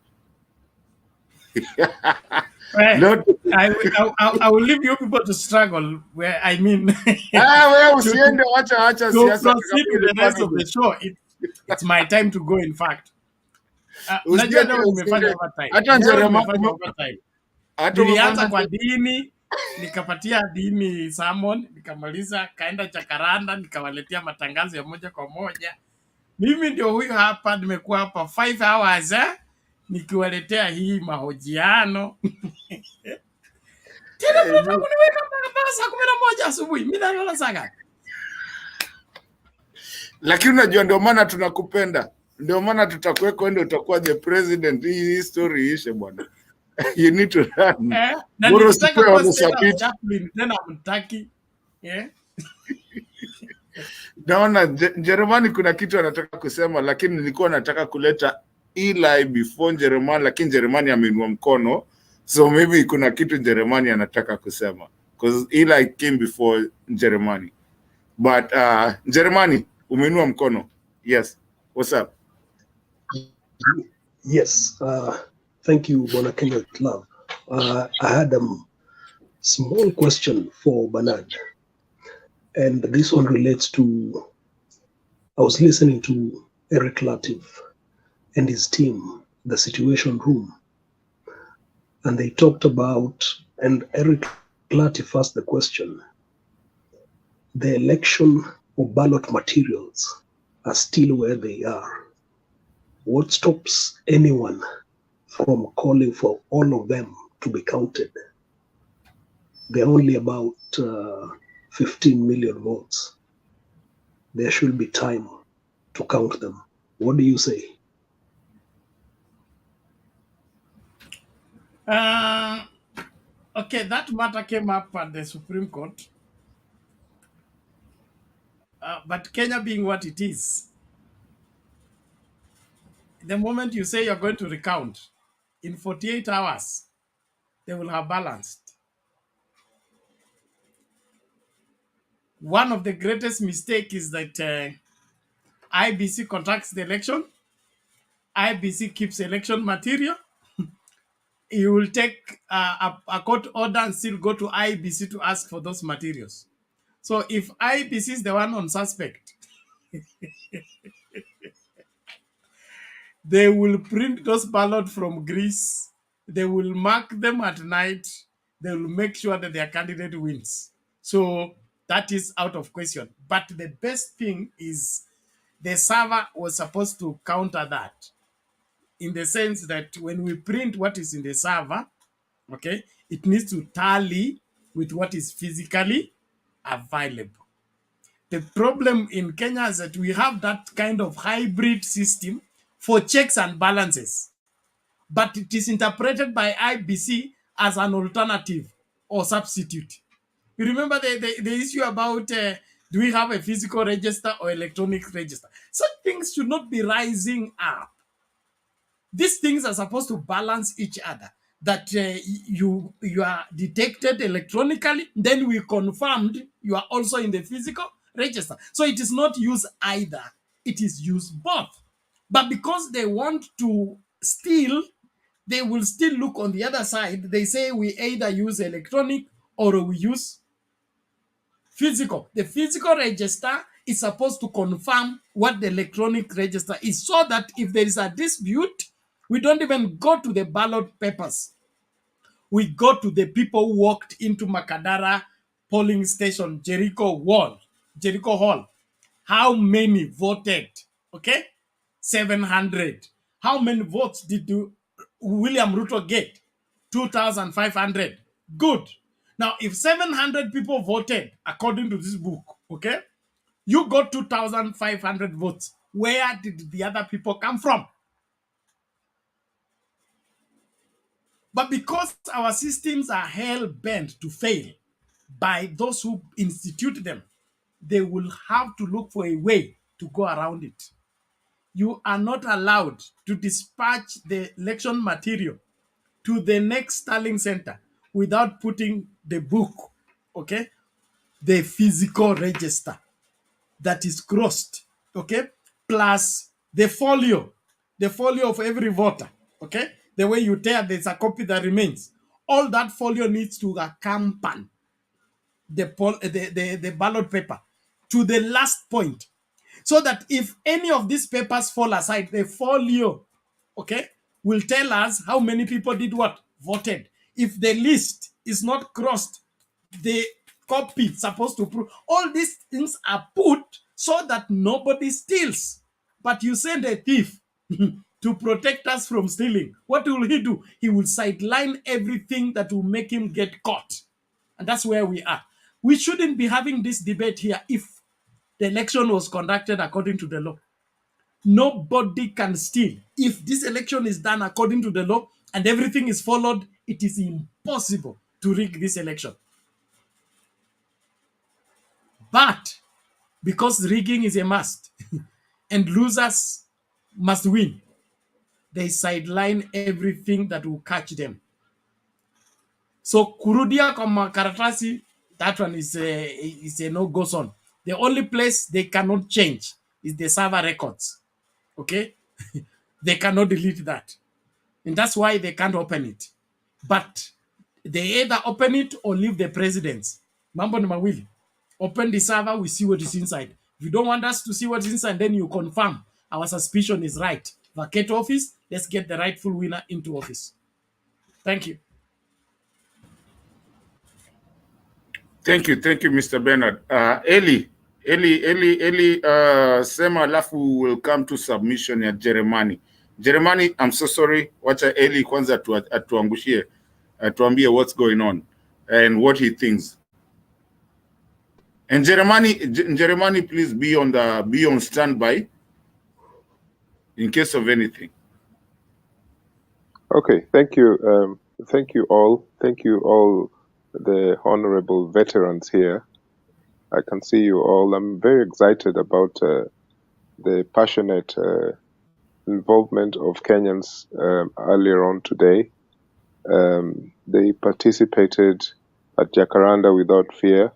Well, I will leave you people to struggle. Where I mean, wewe usiende, acha to siasa proceed with the rest of the show. It's my time to go. In fact, najua leo nimefanya overtime. Hata Jeremani Nilianza kwa dini, nikapatia dini sermon, nikamaliza kaenda Jakaranda, nikawaletea matangazo ya moja kwa moja. Mimi ndio huyu hapa, nimekuwa hapa 5 hours nikiwaletea hii mahojiano. Tena mnataka kuniweka mpaka saa 11 asubuhi. Mimi nalala saa ngapi? Lakini unajua ndio maana tunakupenda. Ndio maana tutakuweka ndio utakuwa the president. Hii story ishe bwana. You need to run. Na nitaka kwa chaplain tena mtaki. Naona Jeremani kuna kitu anataka kusema, lakini nilikuwa nataka kuleta Eli before Jeremani, lakini Jeremani ameinua mkono. So maybe kuna kitu Jeremani anataka kusema. Because Eli came before Jeremani. But Jeremani, umeinua mkono. Yes. What's up? Yes. Thank you, Bona Kenya Club. I had a small question for Bernard. And this one relates to, I was listening to Eric Latif and his team, the Situation Room. And they talked about, and Eric Latif asked the question, the election of ballot materials are still where they are. What stops anyone from calling for all of them to be counted? There are only about 15 million votes. There should be time to count them. What do you say? Okay, that matter came up at the Supreme Court. But Kenya being what it is, the moment you say you're going to recount, in 48 hours, they will have balanced. One of the greatest mistakes is that IBC conducts the election. IBC keeps election material. You will take a court order and still go to IBC to ask for those materials. So if IBC is the one on suspect, they will print those ballots from Greece. They will mark them at night. They will make sure that their candidate wins. So that is out of question. But the best thing is the server was supposed to counter that, in the sense that when we print what is in the server, okay, it needs to tally with what is physically available. The problem in Kenya is that we have that kind of hybrid system for checks and balances, but it is interpreted by IBC as an alternative or substitute. You remember the issue about do we have a physical register or electronic register? Such things should not be rising up. These things are supposed to balance each other. That you are detected electronically, then we confirmed you are also in the physical register. So it is not used either. It is used both. But because they want to steal, they will still look on the other side. They say we either use electronic or we use physical. The physical register is supposed to confirm what the electronic register is, so that if there is a dispute, we don't even go to the ballot papers. We go to the people who walked into Makadara polling station, Jericho Hall. How many voted? Okay, 700. How many votes did William Ruto get? 2,500. Good. Now, if 700 people voted according to this book, okay, you got 2,500 votes. Where did the other people come from? But because our systems are hell-bent to fail by those who institute them, they will have to look for a way to go around it. You are not allowed to dispatch the election material to the next Starling Center without putting the book, okay, the physical register that is crossed, okay, plus the folio of every voter, okay, the way you tear, there's a copy that remains. All that folio needs to accompany the ballot paper to the last point, so that if any of these papers fall aside, the folio, okay, will tell us how many people did what, voted. If the list is not crossed, the copy supposed to prove. All these things are put so that nobody steals. But you send a thief to protect us from stealing. What will he do? He will sideline everything that will make him get caught. And that's where we are. We shouldn't be having this debate here if the election was conducted according to the law. Nobody can steal. If this election is done according to the law and everything is followed, it is impossible to rig this election. But because rigging is a must and losers must win, they sideline everything that will catch them. So kurudia kwa makaratasi, that one is a no-go zone. The only place they cannot change is the server records. Okay? They cannot delete that. And that's why they can't open it. But they either open it or leave the presidents. Mambo ni mawili. Open the server, we see what is inside. If you don't want us to see what is inside, then you confirm our suspicion is right. Vacate office, let's get the rightful winner into office. Thank you. Thank you, Mr. Bernard. Eli, sema alafu will come to submission ya Jeremani. Jeremani, I'm so sorry. Wacha Eli kwanza atuangushie, tuambie what's going on and what he thinks. And Jeremani, please be on standby in case of anything. Okay, thank you. Thank you all. Thank you all, the honorable veterans here. I can see you all. I'm very excited about the passionate involvement of Kenyans earlier on today. They participated at Jakaranda without fear.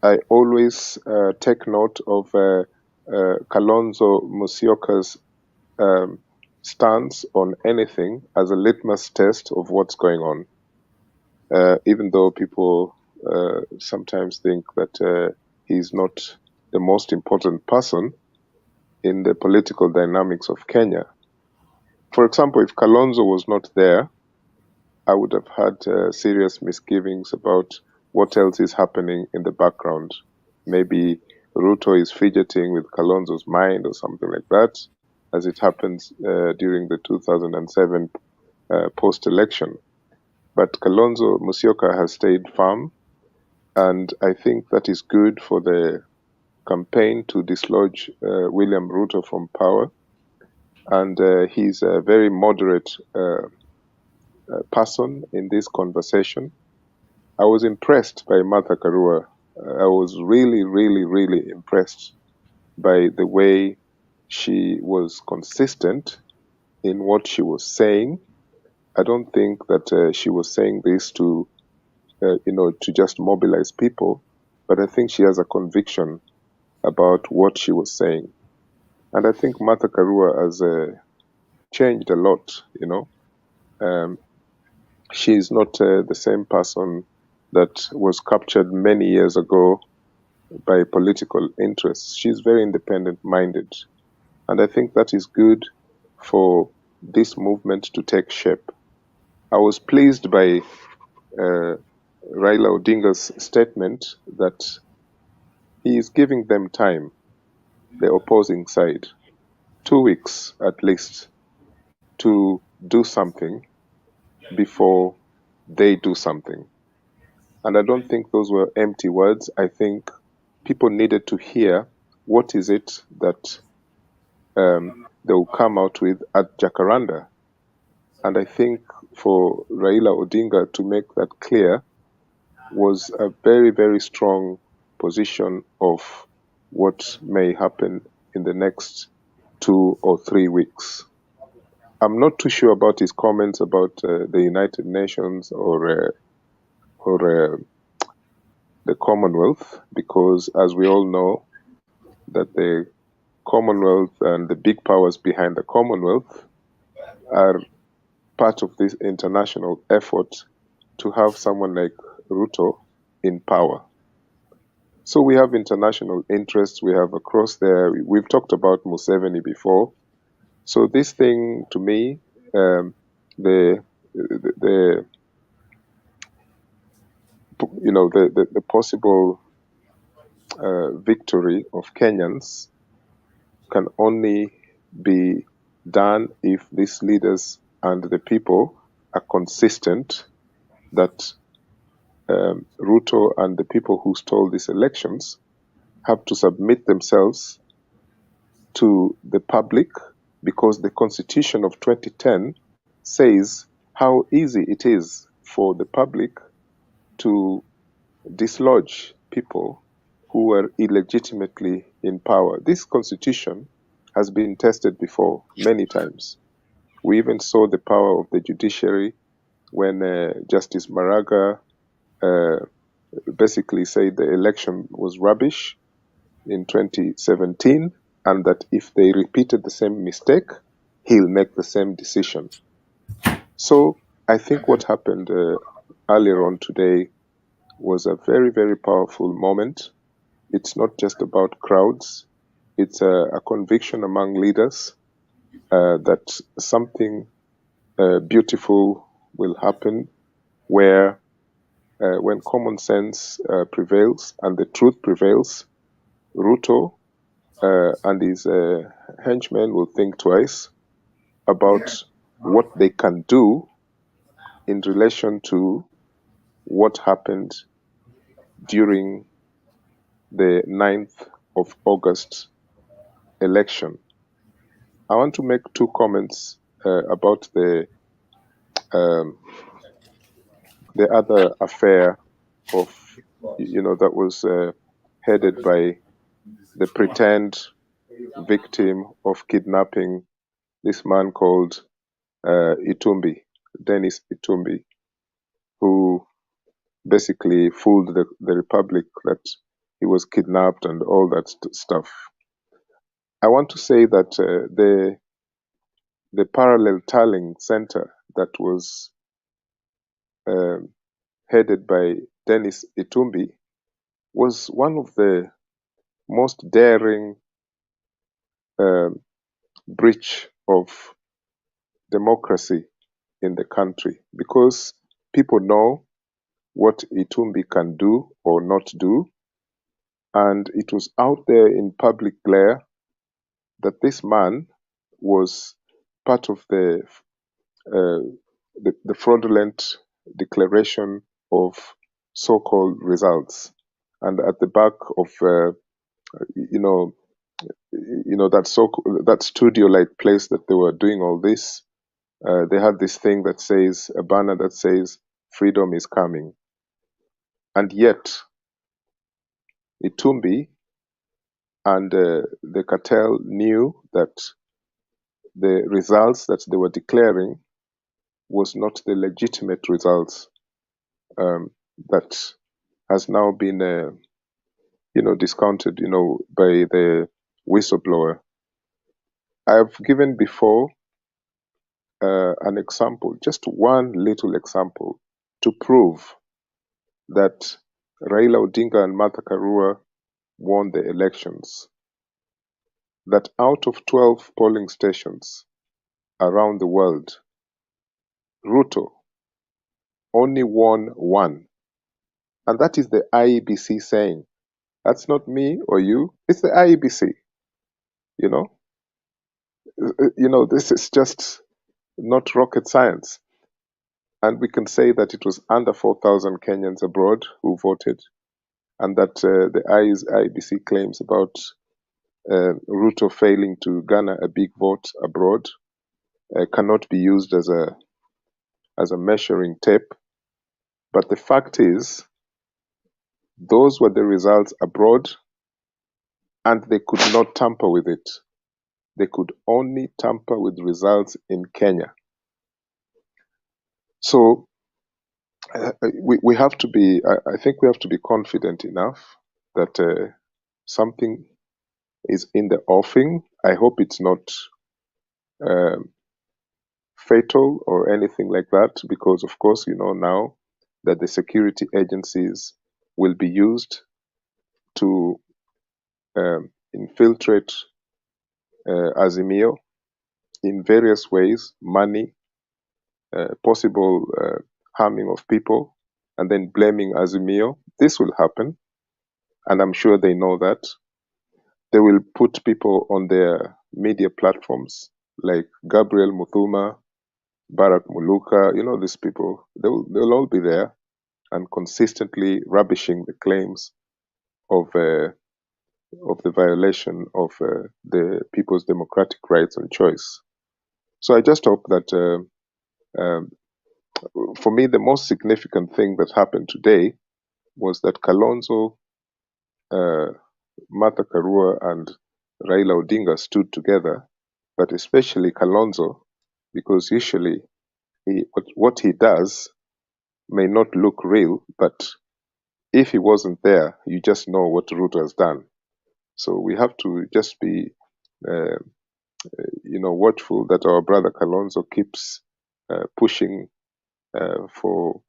I always take note of Kalonzo Musyoka's stance on anything as a litmus test of what's going on. Even though people sometimes think that he's not the most important person in the political dynamics of Kenya. For example, if Kalonzo was not there, I would have had serious misgivings about what else is happening in the background. Maybe Ruto is fidgeting with Kalonzo's mind or something like that, as it happens during the 2007 post-election. But Kalonzo Musyoka has stayed firm, and I think that is good for the campaign to dislodge William Ruto from power. And he's a very moderate person in this conversation. I was impressed by Martha Karua. I was really, really, really impressed by the way she was consistent in what she was saying. I don't think that she was saying this to, to just mobilize people, but I think she has a conviction about what she was saying. And I think Martha Karua has changed a lot, She's not the same person that was captured many years ago by political interests. She's very independent-minded. And I think that is good for this movement to take shape. I was pleased by Raila Odinga's statement that he is giving them time, the opposing side, 2 weeks at least, to do something before they do something. And I don't think those were empty words. I think people needed to hear what is it that they will come out with at Jakaranda. And I think for Raila Odinga to make that clear was a very, very strong position of what may happen in the next 2 or 3 weeks. I'm not too sure about his comments about the United Nations or the Commonwealth, because as we all know, that the Commonwealth and the big powers behind the Commonwealth are part of this international effort to have someone like Ruto in power. So we have international interests, we have across there, we've talked about Museveni before. So this thing, to me, the possible victory of Kenyans can only be done if these leaders and the people are consistent that Ruto and the people who stole these elections have to submit themselves to the public, because the Constitution of 2010 says how easy it is for the public to dislodge people who were illegitimately in power. This Constitution has been tested before many times. We even saw the power of the judiciary when Justice Maraga basically said the election was rubbish in 2017, and that if they repeated the same mistake, he'll make the same decision. So I think what happened earlier on today was a very, very powerful moment. It's not just about crowds. It's a conviction among leaders that something beautiful will happen, where when common sense prevails and the truth prevails, Ruto and his henchmen will think twice about what they can do in relation to what happened during the 9th of August election. I want to make 2 comments about the other affair of, that was headed by the pretend victim of kidnapping, this man called Itumbi, Dennis Itumbi, who basically fooled the Republic that he was kidnapped and all that stuff. I want to say that the parallel tallying center that was headed by Dennis Itumbi was one of the most daring breach of democracy in the country, because people know what Itumbi can do or not do, and it was out there in public glare that this man was part of the fraudulent declaration of so-called results, and at the back of that studio-like place that they were doing all this, they had this thing that says, a banner that says, "Freedom is coming," and yet Itumbi and the cartel knew that the results that they were declaring was not the legitimate results that has now been, discounted, by the whistleblower. I've given before an example, just one little example, to prove that Raila Odinga and Martha Karua won the elections. That out of 12 polling stations around the world, Ruto only won 1. And that is the IEBC saying. That's not me or you, it's the IEBC. This is just not rocket science. And we can say that it was under 4,000 Kenyans abroad who voted, and that the IEBC claims about Ruto failing to garner a big vote abroad cannot be used as a as a measuring tape. But the fact is, those were the results abroad, and they could not tamper with it. They could only tamper with results in Kenya. So we have to be, I think we have to be confident enough that something is in the offing. I hope it's not fatal or anything like that, because of course, you know now that the security agencies will be used to infiltrate Azimio in various ways, money, possible harming of people, and then blaming Azimio. This will happen, and I'm sure they know that. They will put people on their media platforms like Gabriel Muthuma, Barack Muluka, you know, these people, they'll all be there and consistently rubbishing the claims of the violation of the people's democratic rights and choice. So I just hope that, for me, the most significant thing that happened today was that Kalonzo, Martha Karua, and Raila Odinga stood together, but especially Kalonzo, because usually what he does may not look real, but if he wasn't there, you just know what Ruto has done. So we have to just be, watchful that our brother Kalonzo keeps pushing for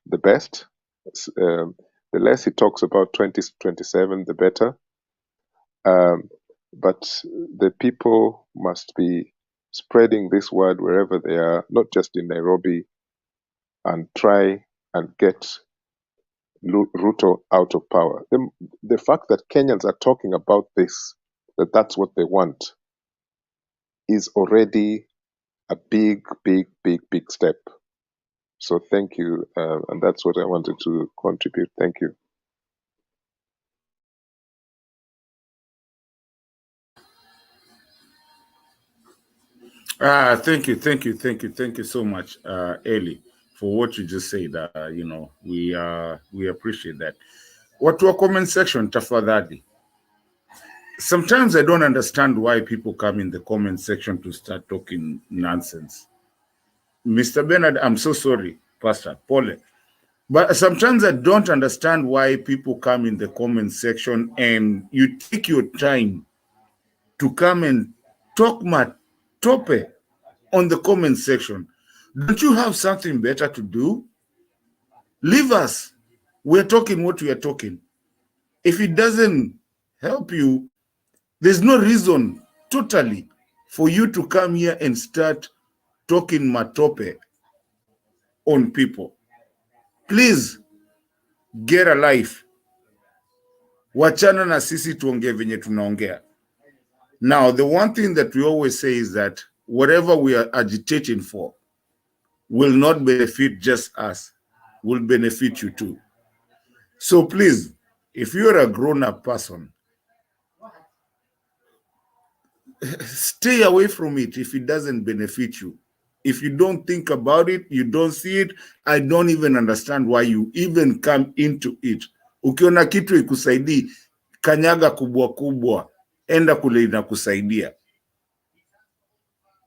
the best. The less he talks about 2027, the better. But the people must be spreading this word wherever they are, not just in Nairobi, and try and get Ruto out of power. The fact that Kenyans are talking about this, that's what they want, is already a big, big, big, big step. So thank you, and that's what I wanted to contribute. Thank you. Thank you so much, Eli, for what you just said. We appreciate that. Watu wa comment section, tafadhali. Sometimes I don't understand why people come in the comment section to start talking nonsense. Mr. Bernard, I'm so sorry, Pastor Pole. But sometimes I don't understand why people come in the comment section and you take your time to come and talk matope on the comment section. Don't you have something better to do? Leave us. We're talking what we are talking. If it doesn't help you, there's no reason totally for you to come here and start talking matope on people. Please get a life. Wachana na sisi tuongee venye tunaongea. Now, the one thing that we always say is that whatever we are agitating for will not benefit just us, will benefit you too. So please, if you're a grown-up person, stay away from it if it doesn't benefit you. If you don't think about it, you don't see it, I don't even understand why you even come into it. Ukiona kitu ikusaidii, kanyaga kubwa kubwa, enda kule inakusaidia.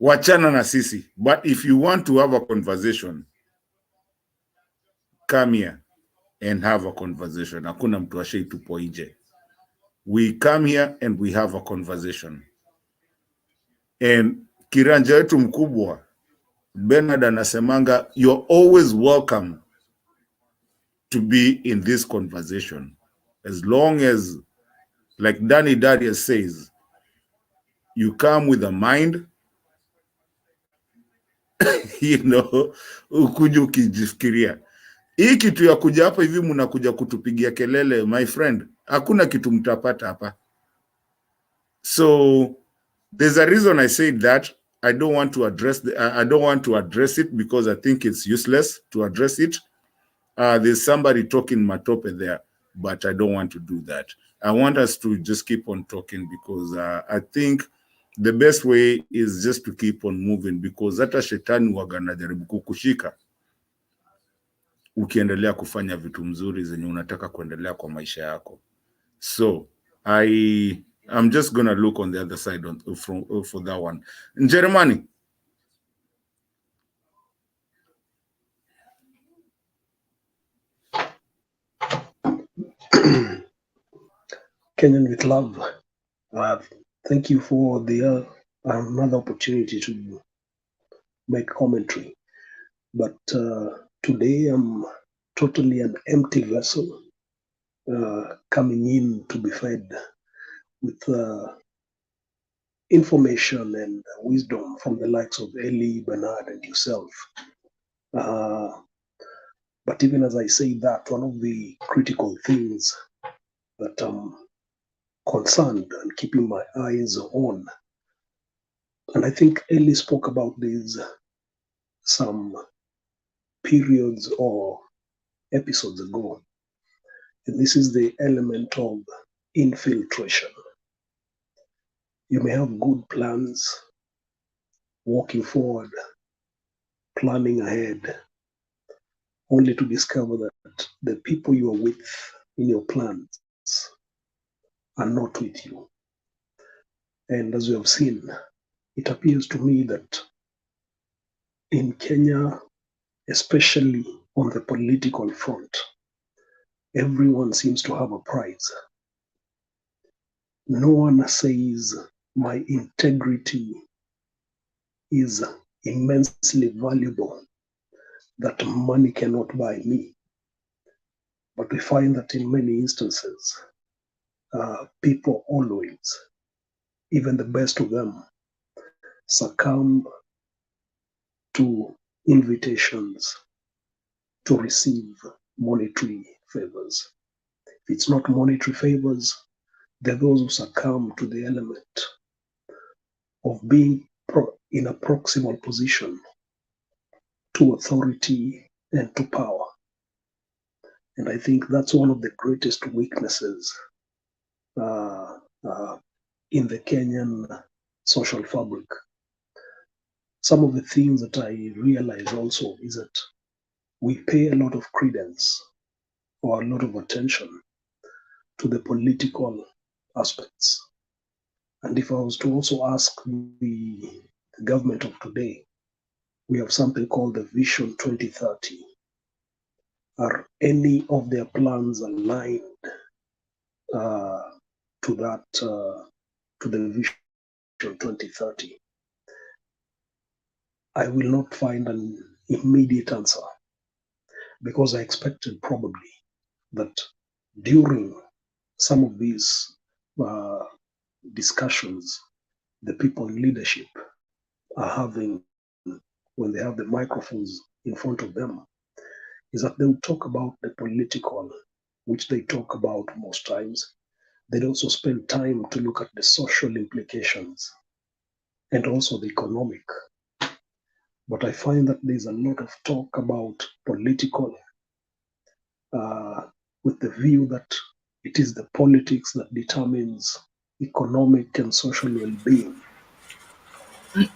Wachana na sisi. But if you want to have a conversation, come here and have a conversation. Hakuna mtu ashei tupo nje. We come here and we have a conversation. And kiranja wetu mkubwa, Bernard anasemanga, you're always welcome to be in this conversation. As long as, like Danny Darius says, you come with a mind, ukuja ukijifikiria. Hii kitu ya kuja hapa hivi mnakuja kutupigia kelele, my friend, hakuna kitu mtapata hapa. So there's a reason I said that. I don't want to address it because I think it's useless to address it. There's somebody talking matope there, but I don't want to do that. I want us to just keep on talking because I think the best way is just to keep on moving because hata shetani waga anajaribu kukushika ukiendelea kufanya vitu mzuri zenye unataka kuendelea kwa maisha yako. So I'm just gonna look on the other side for that one. Jeremani. Kenyan with love. Thank you for the another opportunity to make commentary. But today I'm totally an empty vessel, coming in to be fed with information and wisdom from the likes of Eli, Bernard, and yourself. But even as I say that, one of the critical things that I'm concerned and keeping my eyes on, and I think Eli spoke about this some periods or episodes ago, and this is the element of infiltration. You may have good plans, walking forward, planning ahead, only to discover that the people you are with in your plans are not with you. And as we have seen, it appears to me that in Kenya, especially on the political front, everyone seems to have a prize. No one says my integrity is immensely valuable, that money cannot buy me. But we find that in many instances, people always, even the best of them, succumb to invitations to receive monetary favors. If it's not monetary favors, there are those who succumb to the element of being in a proximal position to authority and to power. And I think that's one of the greatest weaknesses in the Kenyan social fabric. Some of the things that I realize also is that we pay a lot of credence or a lot of attention to the political aspects. And if I was to also ask the government of today, we have something called the Vision 2030. Are any of their plans aligned to that, to the Vision 2030? I will not find an immediate answer, because I expected probably that during some of these discussions the people in leadership are having when they have the microphones in front of them, is that they will talk about the political, which they talk about most times. They'd also spend time to look at the social implications and also the economic. But I find that there's a lot of talk about political with the view that it is the politics that determines economic and social well-being.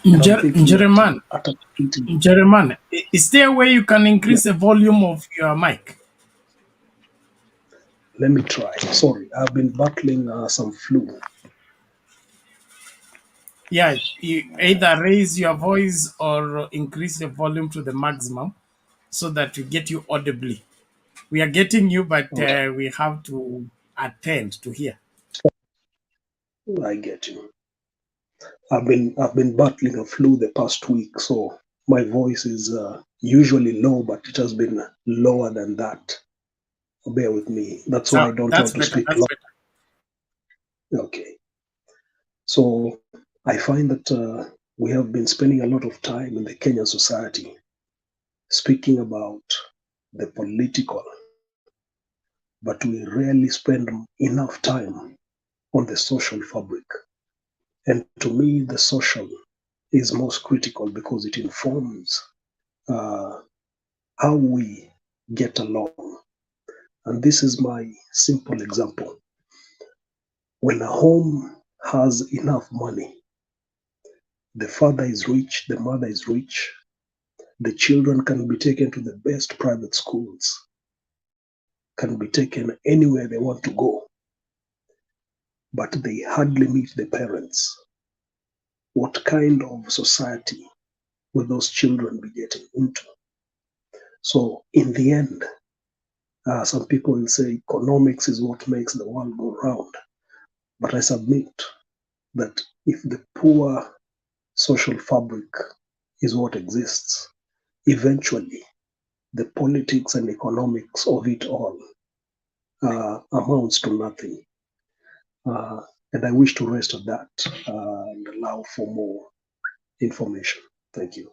Jereman, is there a way you can increase the volume of your mic? Let me try. Sorry, I've been battling some flu. Yeah, you either raise your voice or increase the volume to the maximum so that we get you audibly. We are getting you, but we have to attend to hear. I get you. I've been battling a flu the past week, so my voice is usually low, but it has been lower than that. Bear with me. That's why I don't want to speak loud. Okay. So I find that we have been spending a lot of time in the Kenyan society speaking about the political, but we rarely spend enough time on the social fabric. And to me, the social is most critical because it informs how we get along. And this is my simple example. When a home has enough money, the father is rich, the mother is rich, The children can be taken to the best private schools, can be taken anywhere they want to go, but they hardly meet the parents. What kind of society will those children be getting into? So in the end, some people will say economics is what makes the world go round. But I submit that if the poor social fabric is what exists, eventually the politics and economics of it all amounts to nothing. And I wish to rest on that and allow for more information. Thank you.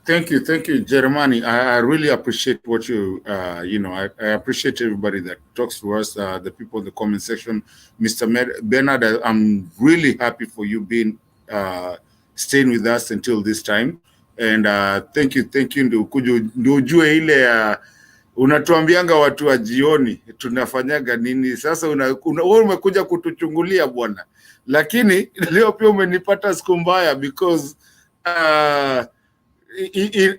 Thank you, Jeremani. I really appreciate what you, I appreciate everybody that talks to us, the people in the comment section. Mr. Bernard, I'm really happy for you being staying with us until this time. And thank you, ndio ujue ile unatuambianga watu wa jioni tunafanyaga nini. Sasa wewe umekuja kutuchungulia bwana, lakini leo pia umenipata siku mbaya because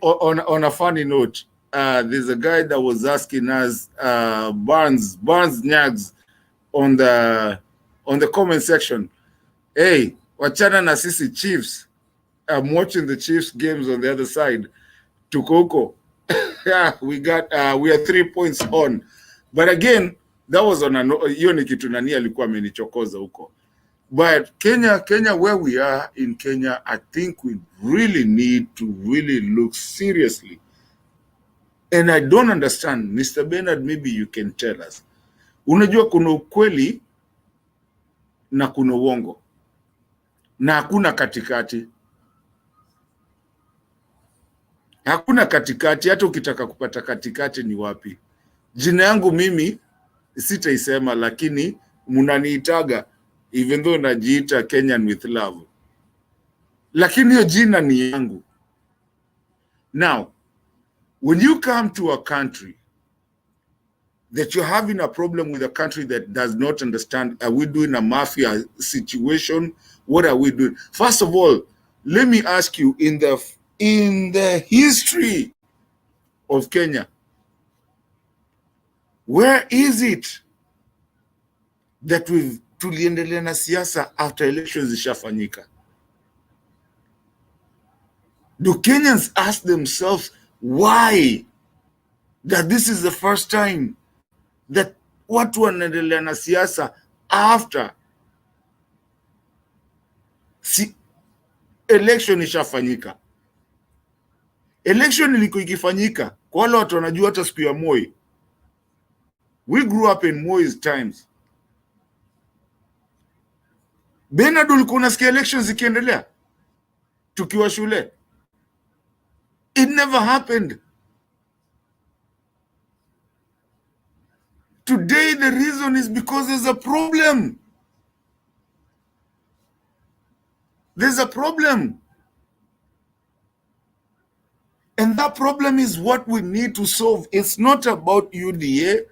on a funny note, there's a guy that was asking us, Barnes Nyags, on the comment section, hey, wachana na sisi Chiefs. I'm watching the Chiefs games on the other side. Tukoko. Yeah, we are 3 points on. But again, that was on hiyo ni kitu nani alikuwa amenichokoza huko. But Kenya, where we are in Kenya, I think we really need to really look seriously. And I don't understand, Mr. Bernard, maybe you can tell us. Unajua kuna ukweli na kuna uongo. Na hakuna katikati. Hakuna katikati, hata ukitaka kupata katikati ni wapi. Jina yangu mimi sitaisema, lakini munaniitaga even though najiita Kenyan with love. Lakini hiyo jina ni yangu. Now, when you come to a country that you're having a problem with a country that does not understand, are we doing a mafia situation? What are we doing? First of all, let me ask you, in the history of Kenya, where is it that tuliendelea na siasa after elections zishafanyika? Do Kenyans ask themselves why that this is the first time that watu wanaendelea na siasa after election ishafanyika? Election ilikuwa ikifanyika, kwa wale watu wanajua hata siku ya Moi. We grew up in Moi's times. Bernard, ulikuwa unasikia elections zikiendelea tukiwa shule? It never happened. Today the reason is because there's a problem. There's a problem. And that problem is what we need to solve. It's not about UDA.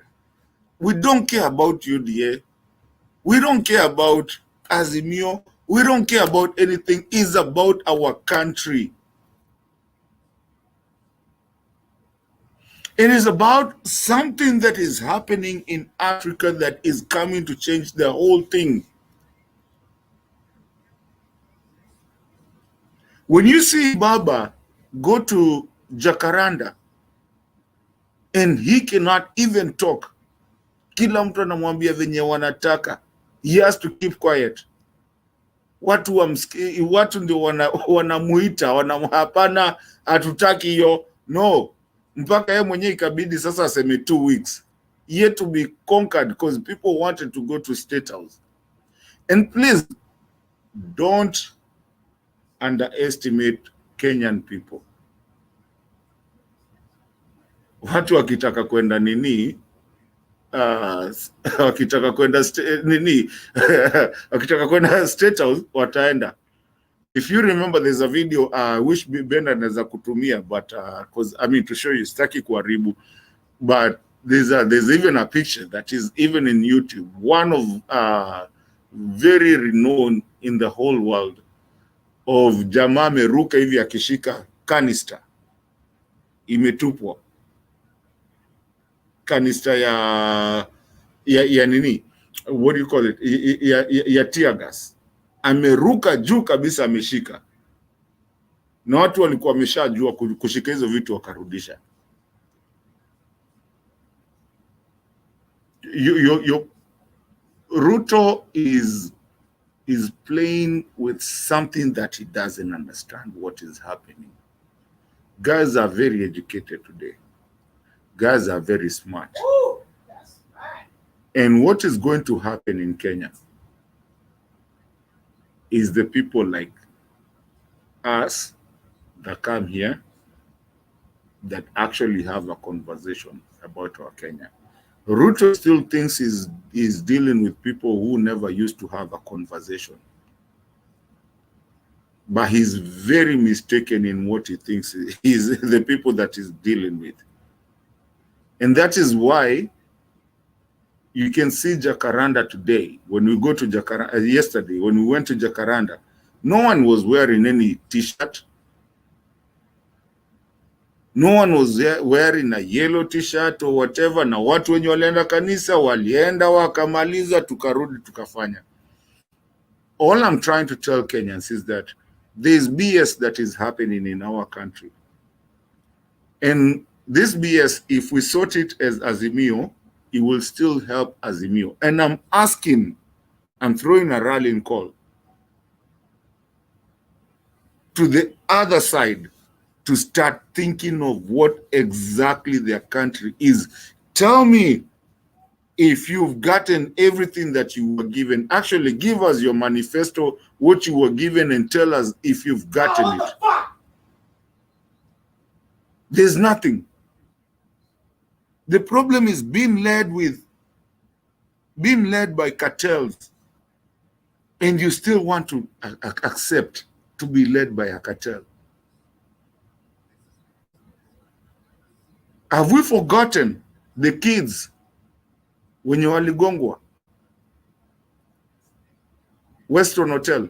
We don't care about UDA. We don't care about Azimio. We don't care about anything. It's about our country. It is about something that is happening in Africa that is coming to change the whole thing. When you see Baba go to Jakaranda and he cannot even talk, kila mtu anamwambia venye wanataka, he has to keep quiet. Watu ndio wanamuita, hapana, hatutaki hiyo. No, mpaka yeye mwenyewe ikabidi sasa aseme 2 weeks. Yet to be conquered because people wanted to go to State House. And please, don't underestimate Kenyan people. Watu wakitaka kwenda nini, wakitaka kwenda wakitaka kwenda State House wataenda. If you remember, there's a video which Bernard anaweza kutumia, but because I mean to show you, sitaki kuharibu, but there's even a picture that is even in YouTube, one of very renowned in the whole world, of jamaa ameruka hivi akishika canister imetupwa, canister ya nini, what do you call it, ya tear gas, ameruka juu kabisa ameshika, na watu walikuwa wameshajua kushika hizo vitu wakarudisha. Ruto is playing with something that he doesn't understand what is happening. Guys are very educated today. Guys are very smart. Ooh, that's right. And what is going to happen in Kenya is the people like us that come here that actually have a conversation about our Kenya. Ruto still thinks he's dealing with people who never used to have a conversation. But he's very mistaken in what he thinks is the people that he's dealing with. And that is why you can see Jakaranda today. When we go to Jakaranda, yesterday, when we went to Jakaranda, no one was wearing any t-shirt. No one was wearing a yellow t-shirt or whatever. Na watu wenye walienda kanisa, walienda wakamaliza, tukarudi tukafanya. All I'm trying to tell Kenyans is that there's BS that is happening in our country. And this BS, if we sort it as Azimio, it will still help Azimio. And I'm throwing a rallying call to the other side to start thinking of what exactly their country is. Tell me if you've gotten everything that you were given. Actually, give us your manifesto, what you were given, and tell us if you've gotten it. There's nothing. The problem is being led by cartels, and you still want to accept to be led by a cartel. Have we forgotten the kids when you waligongwa Western Hotel?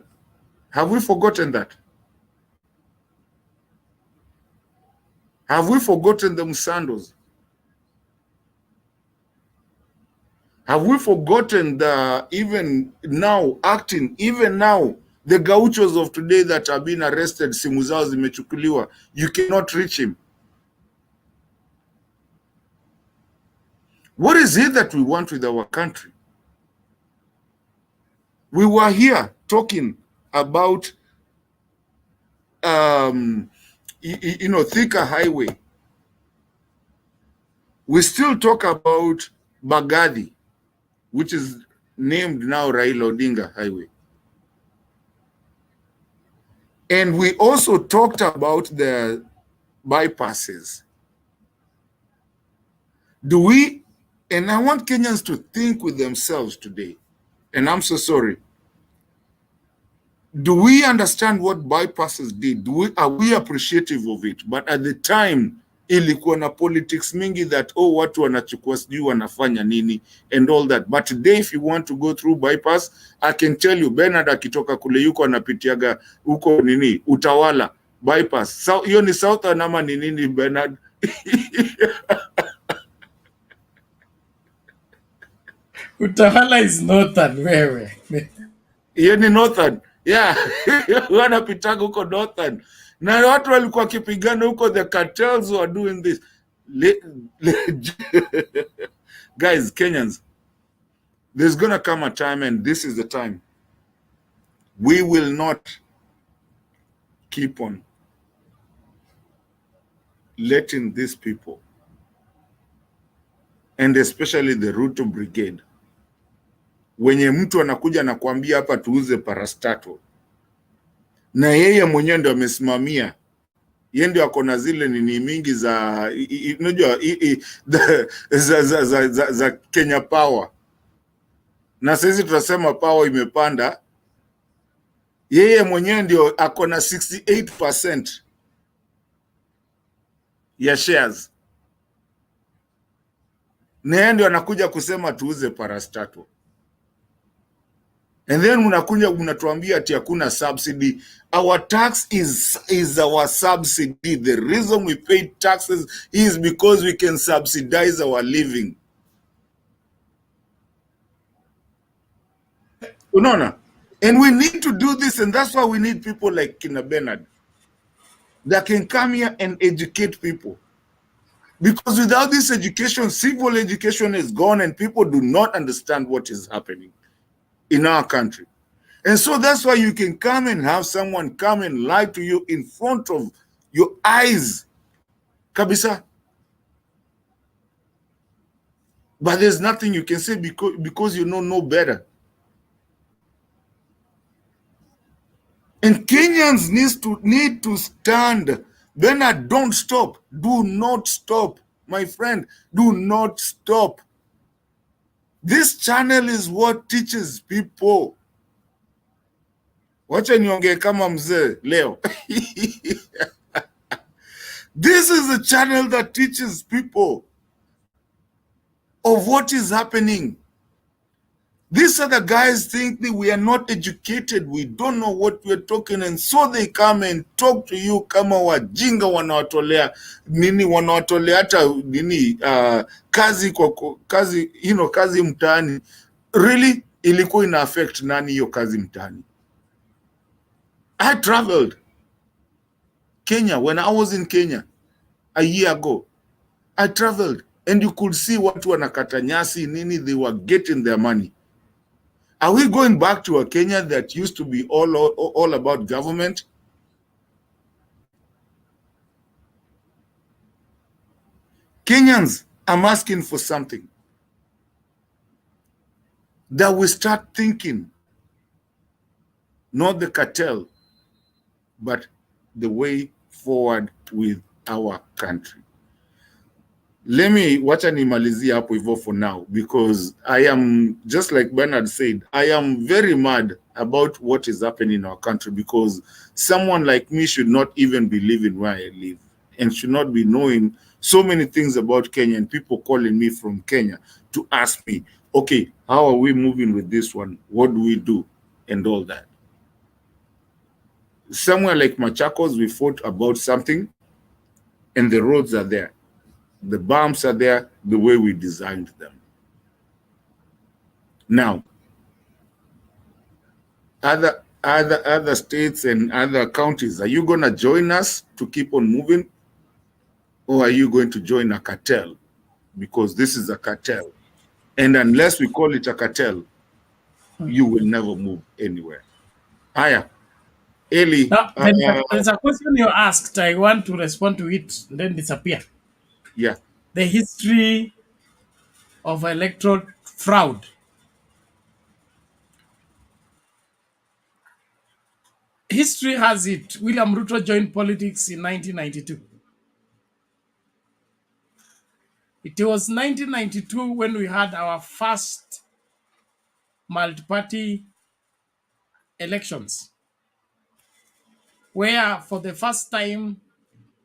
Have we forgotten that? Have we forgotten the Musandos? Have we forgotten even now, the gauchos of today that have been arrested, simu zao zimechukuliwa, you cannot reach him. What is it that we want with our country? We were here talking about, Thika Highway. We still talk about Bagadi, which is named now Raila Odinga Highway. And we also talked about the bypasses. And I want Kenyans to think with themselves today, and I'm so sorry. Do we understand what bypasses did? Are we appreciative of it? But at the time, ilikuwa na politics mingi that, watu wanachukua sijui wanafanya nini and all that. But today, if you want to go through bypass, I can tell you, Bernard akitoka kule yuko anapitiaga huko nini, Utawala, bypass. So, hiyo ni Southern ama ni nini, Bernard? Utawala is Northern, wewe. Hiyo ni Northern. Yeah, wanapitaga huko Northern. Na watu walikuwa wakipigana huko, the cartels were doing this. Guys, Kenyans, there's going to come a time, and this is the time. We will not keep on letting these people, and especially the Ruto Brigade, wenye mtu anakuja na kuambia hapa tuuze parastato, na yeye mwenyewe ndio amesimamia, yeye ndio ako na zile nini mingi za unajua za Kenya Power, na sisi tunasema power imepanda. Yeye mwenyewe ndio ako na 68% ya shares, na yeye ndio anakuja kusema tuuze parastato. And then unakuja unatuambia ati hakuna subsidy. Our tax is our subsidy. The reason we pay taxes is because we can subsidize our living. Unaona? And we need to do this, and that's why we need people like Kina Bernard that can come here and educate people. Because without this education, civil education is gone, and people do not understand what is happening in our country. And so that's why you can come and have someone come and lie to you in front of your eyes. Kabisa. But there's nothing you can say because you know no better. And Kenyans need to stand. Bernard, don't stop. Do not stop. My friend, do not stop. This channel is what teaches people. Wacha niongee kama mzee leo. This is a channel that teaches people of what is happening. These other guys think that we are not educated, we don't know what we're talking, and so they come and talk to you kama wajinga wanawatolea nini, wanawatolea hata nini kazi kwa kazi, kazi mtaani. Really, ilikuwa ina affect nani hiyo kazi mtaani? I traveled Kenya when I was in Kenya a year ago. I traveled and you could see watu wanakata nyasi nini, they were getting their money. Are we going back to a Kenya that used to be all about government? Kenyans, I'm asking for something. That we start thinking, not the cartel, but the way forward with our country. Let me wacha nimalizie hapo hivyo for now, because I am, just like Bernard said, I am very mad about what is happening in our country, because someone like me should not even be living where I live and should not be knowing so many things about Kenya, and people calling me from Kenya to ask me, okay, how are we moving with this one? What do we do? And all that. Somewhere like Machakos, we fought about something and the roads are there. The bumps are there the way we designed them. Now, other states and other counties, are you going to join us to keep on moving? Or are you going to join a cartel? Because this is a cartel. And unless we call it a cartel, you will never move anywhere. Aya, Eli. Now, there's a question you asked. I want to respond to it, then disappear. Yeah. The history of electoral fraud. History has it, William Ruto joined politics in 1992. It was 1992 when we had our first multi-party elections, where for the first time,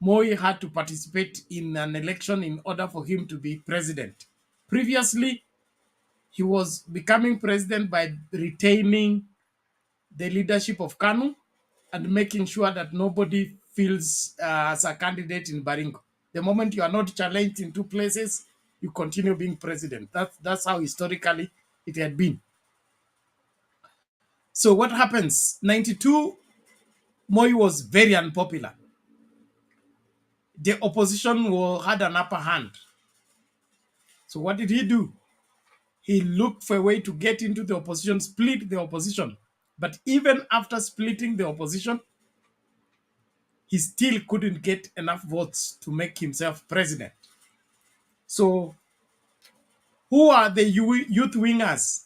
Moi had to participate in an election in order for him to be president. Previously, he was becoming president by retaining the leadership of KANU and making sure that nobody feels as a candidate in Baringo. The moment you are not challenged in two places, you continue being president. That's how historically it had been. So what happens? 92, Moi was very unpopular. The opposition had an upper hand. So what did he do? He looked for a way to get into the opposition, split the opposition. But even after splitting the opposition, he still couldn't get enough votes to make himself president. So who are the youth wingers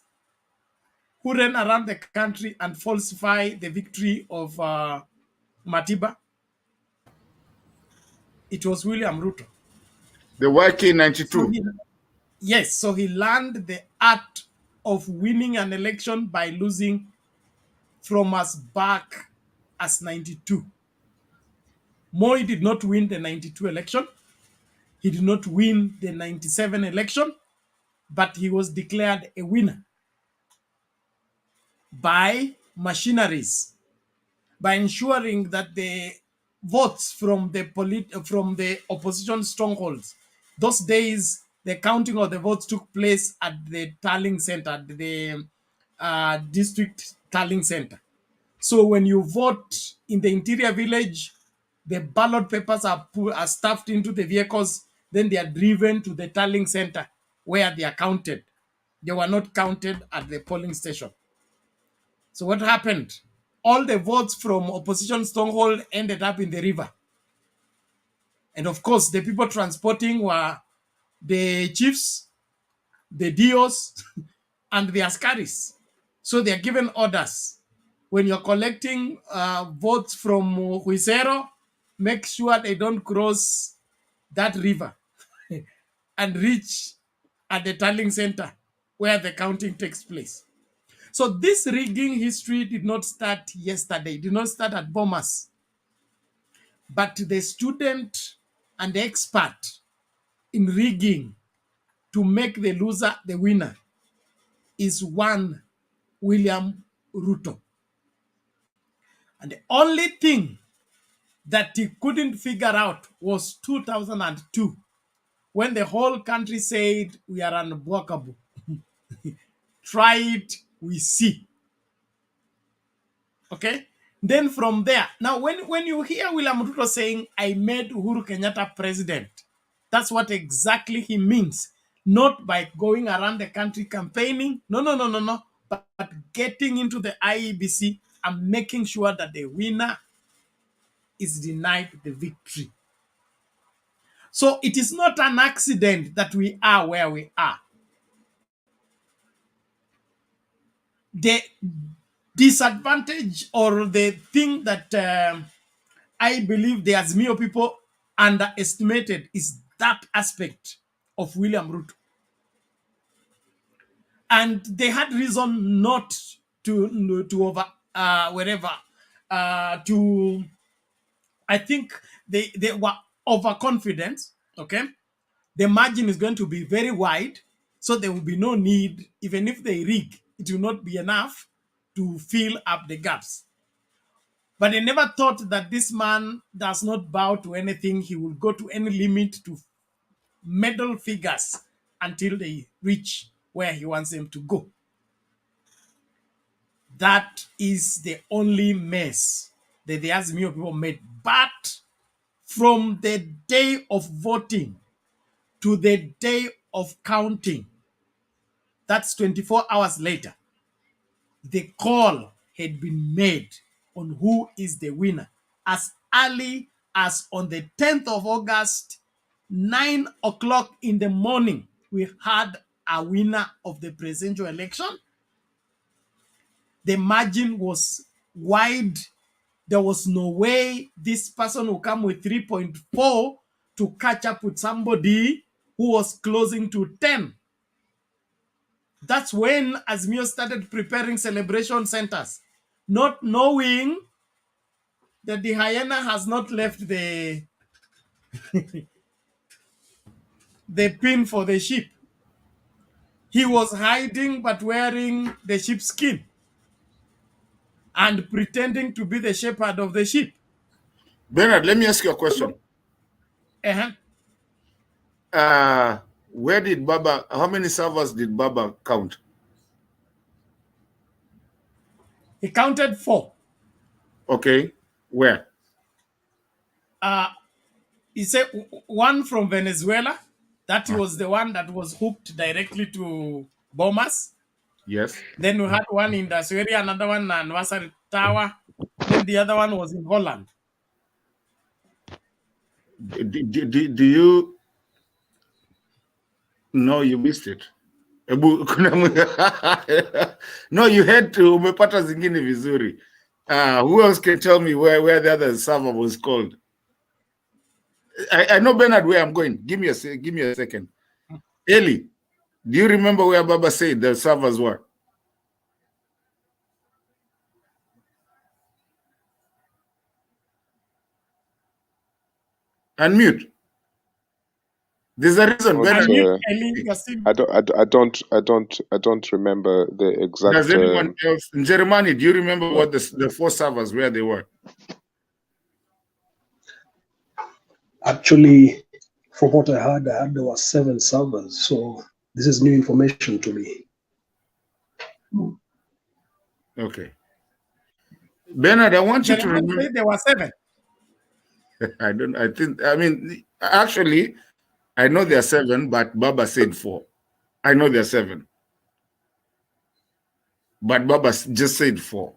who ran around the country and falsify the victory of Matiba? It was William Ruto. The YK92. So yes, so he learned the art of winning an election by losing from as back as 92. Moi did not win the 92 election. He did not win the 97 election, but he was declared a winner. by machineries, by ensuring that the votes from the opposition strongholds. Those days, the counting of the votes took place at the tallying center, at the district tallying center. So when you vote in the interior village, the ballot papers are stuffed into the vehicles, then they are driven to the tallying center where they are counted. They were not counted at the polling station. So what happened? All the votes from opposition stronghold ended up in the river. And of course, the people transporting were the chiefs, the DOs, and the askaris. So they are given orders. When you're collecting votes from Huisero, make sure they don't cross that river and reach at the tallying center where the counting takes place. So this rigging history did not start yesterday, did not start at Bomas, but the student and the expert in rigging to make the loser the winner is one William Ruto. And the only thing that he couldn't figure out was 2002, when the whole country said we are unblockable. Try it, we see. Okay? Then from there, now when you hear William Ruto saying, I made Uhuru Kenyatta president, that's what exactly he means. Not by going around the country campaigning, no, but getting into the IEBC and making sure that the winner is denied the victory. So it is not an accident that we are where we are. The disadvantage or the thing that I believe the Azimio people underestimated is that aspect of William Ruto. And they had reason not to I think they were overconfident. Okay, the margin is going to be very wide, so there will be no need. Even if they rig, it will not be enough to fill up the gaps. But they never thought that this man does not bow to anything. He will go to any limit to medal figures until they reach where he wants them to go. That is the only mess that the Azimio people made. But from the day of voting to the day of counting, that's 24 hours later, the call had been made on who is the winner. As early as on the 10th of August, 9 o'clock in the morning, we had a winner of the presidential election. The margin was wide. There was no way this person will come with 3.4 to catch up with somebody who was closing to 10. That's when Azimio started preparing celebration centers, not knowing that the hyena has not left the pin for the sheep. He was hiding but wearing the sheep's skin and pretending to be the shepherd of the sheep. Bernard, let me ask you a question. Where did Baba, how many servers did Baba count? He counted 4. Okay, where? He said one from Venezuela. That was the one that was hooked directly to Bomas. Yes. Then we had one in Dasweria, another one in Wasari Tower. Then the other one was in Holland. Do you know you missed it? No, you had to. Umepata zingine vizuri. Who else can tell me where the other server was called? I know, Bernard, where I'm going. Give me a second. Eli, do you remember where Baba said the servers were? Unmute. There's a reason. Not, Bernard, I don't remember the exact. Does anyone else in Germany? Do you remember what the 4 servers where they were? Actually, from what I heard there were 7 servers. So this is new information to me. Okay. Bernard, I want you to remember. There were 7. Actually, I know there are 7, but Baba said 4. I know there are 7. But Baba just said 4.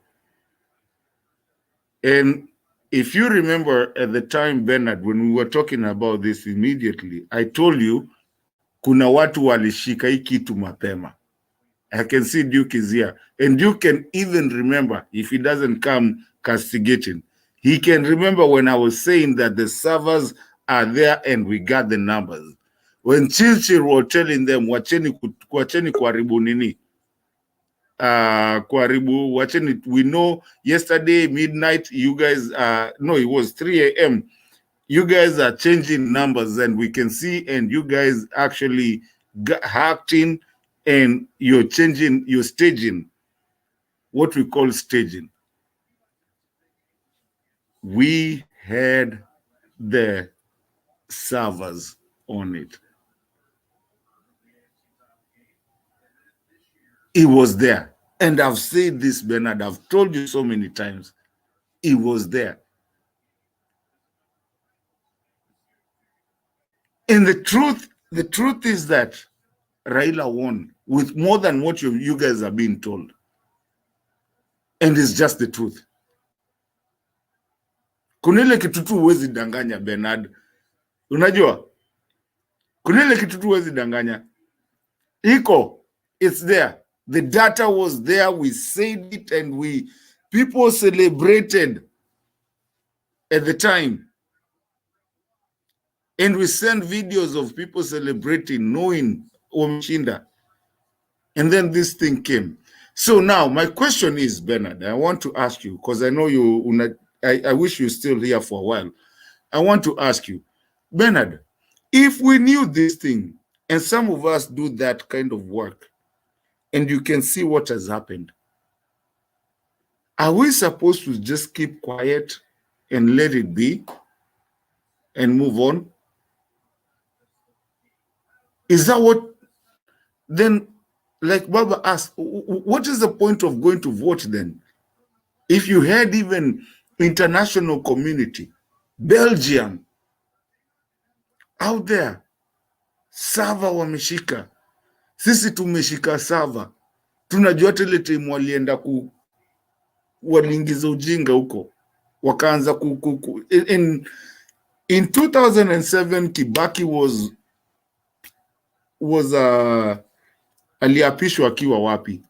And if you remember at the time, Bernard, when we were talking about this immediately, I told you, kuna watu walishika hii kitu mapema. I can see Duke is here. And Duke can even remember, if he doesn't come castigating, he can remember when I was saying that the servers are there and we got the numbers. When Chilchil were telling them, wacheni kuharibu nini? Kuharibu, wacheni, we know yesterday, midnight, you guys, no, it was 3 a.m. You guys are changing numbers and we can see, and you guys actually got hacked in, and you're staging what we call staging. We had the servers on it. It was there. And I've said this, Bernard, I've told you so many times. It was there. And the truth is that Raila won with more than what you guys are being told. And it's just the truth. Kunile kitutu huwezi danganya, Bernard. Unajua? Kunile kitutu huwezi danganya. Iko, it's there. The data was there. We said it, and people celebrated at the time. And we sent videos of people celebrating, knowing Omshinda. And then this thing came. So now my question is, Bernard, I want to ask you, because I know I wish you're still here for a while. I want to ask you, Bernard, if we knew this thing, and some of us do that kind of work, and you can see what has happened, are we supposed to just keep quiet and let it be and move on? Is that what, then, like Baba asked, what is the point of going to vote then? If you had even international community, Belgium, out there, Sava wameshika, sisi tumeshika Sava, tunajua tele timu walienda waliingiza ujinga huko, wakaanza in 2007 Kibaki was aliapishwa akiwa wapi?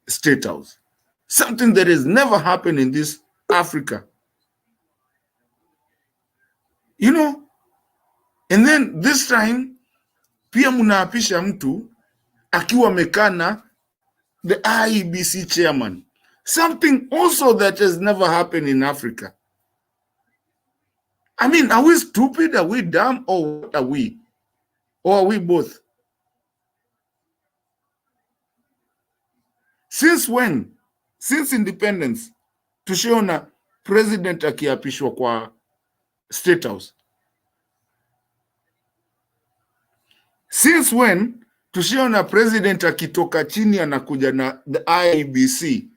State House. Something that has never happened in this Africa. You know? And then this time, pia munaapisha mtu akiwa mekana the IEBC chairman. Something also that has never happened in Africa. I mean, are we stupid? Are we dumb? Or what are we? Or are we both? Since when? Since independence, tushaona president akiapishwa kwa State House. Since when tushaona president akitoka chini anakuja na the IEBC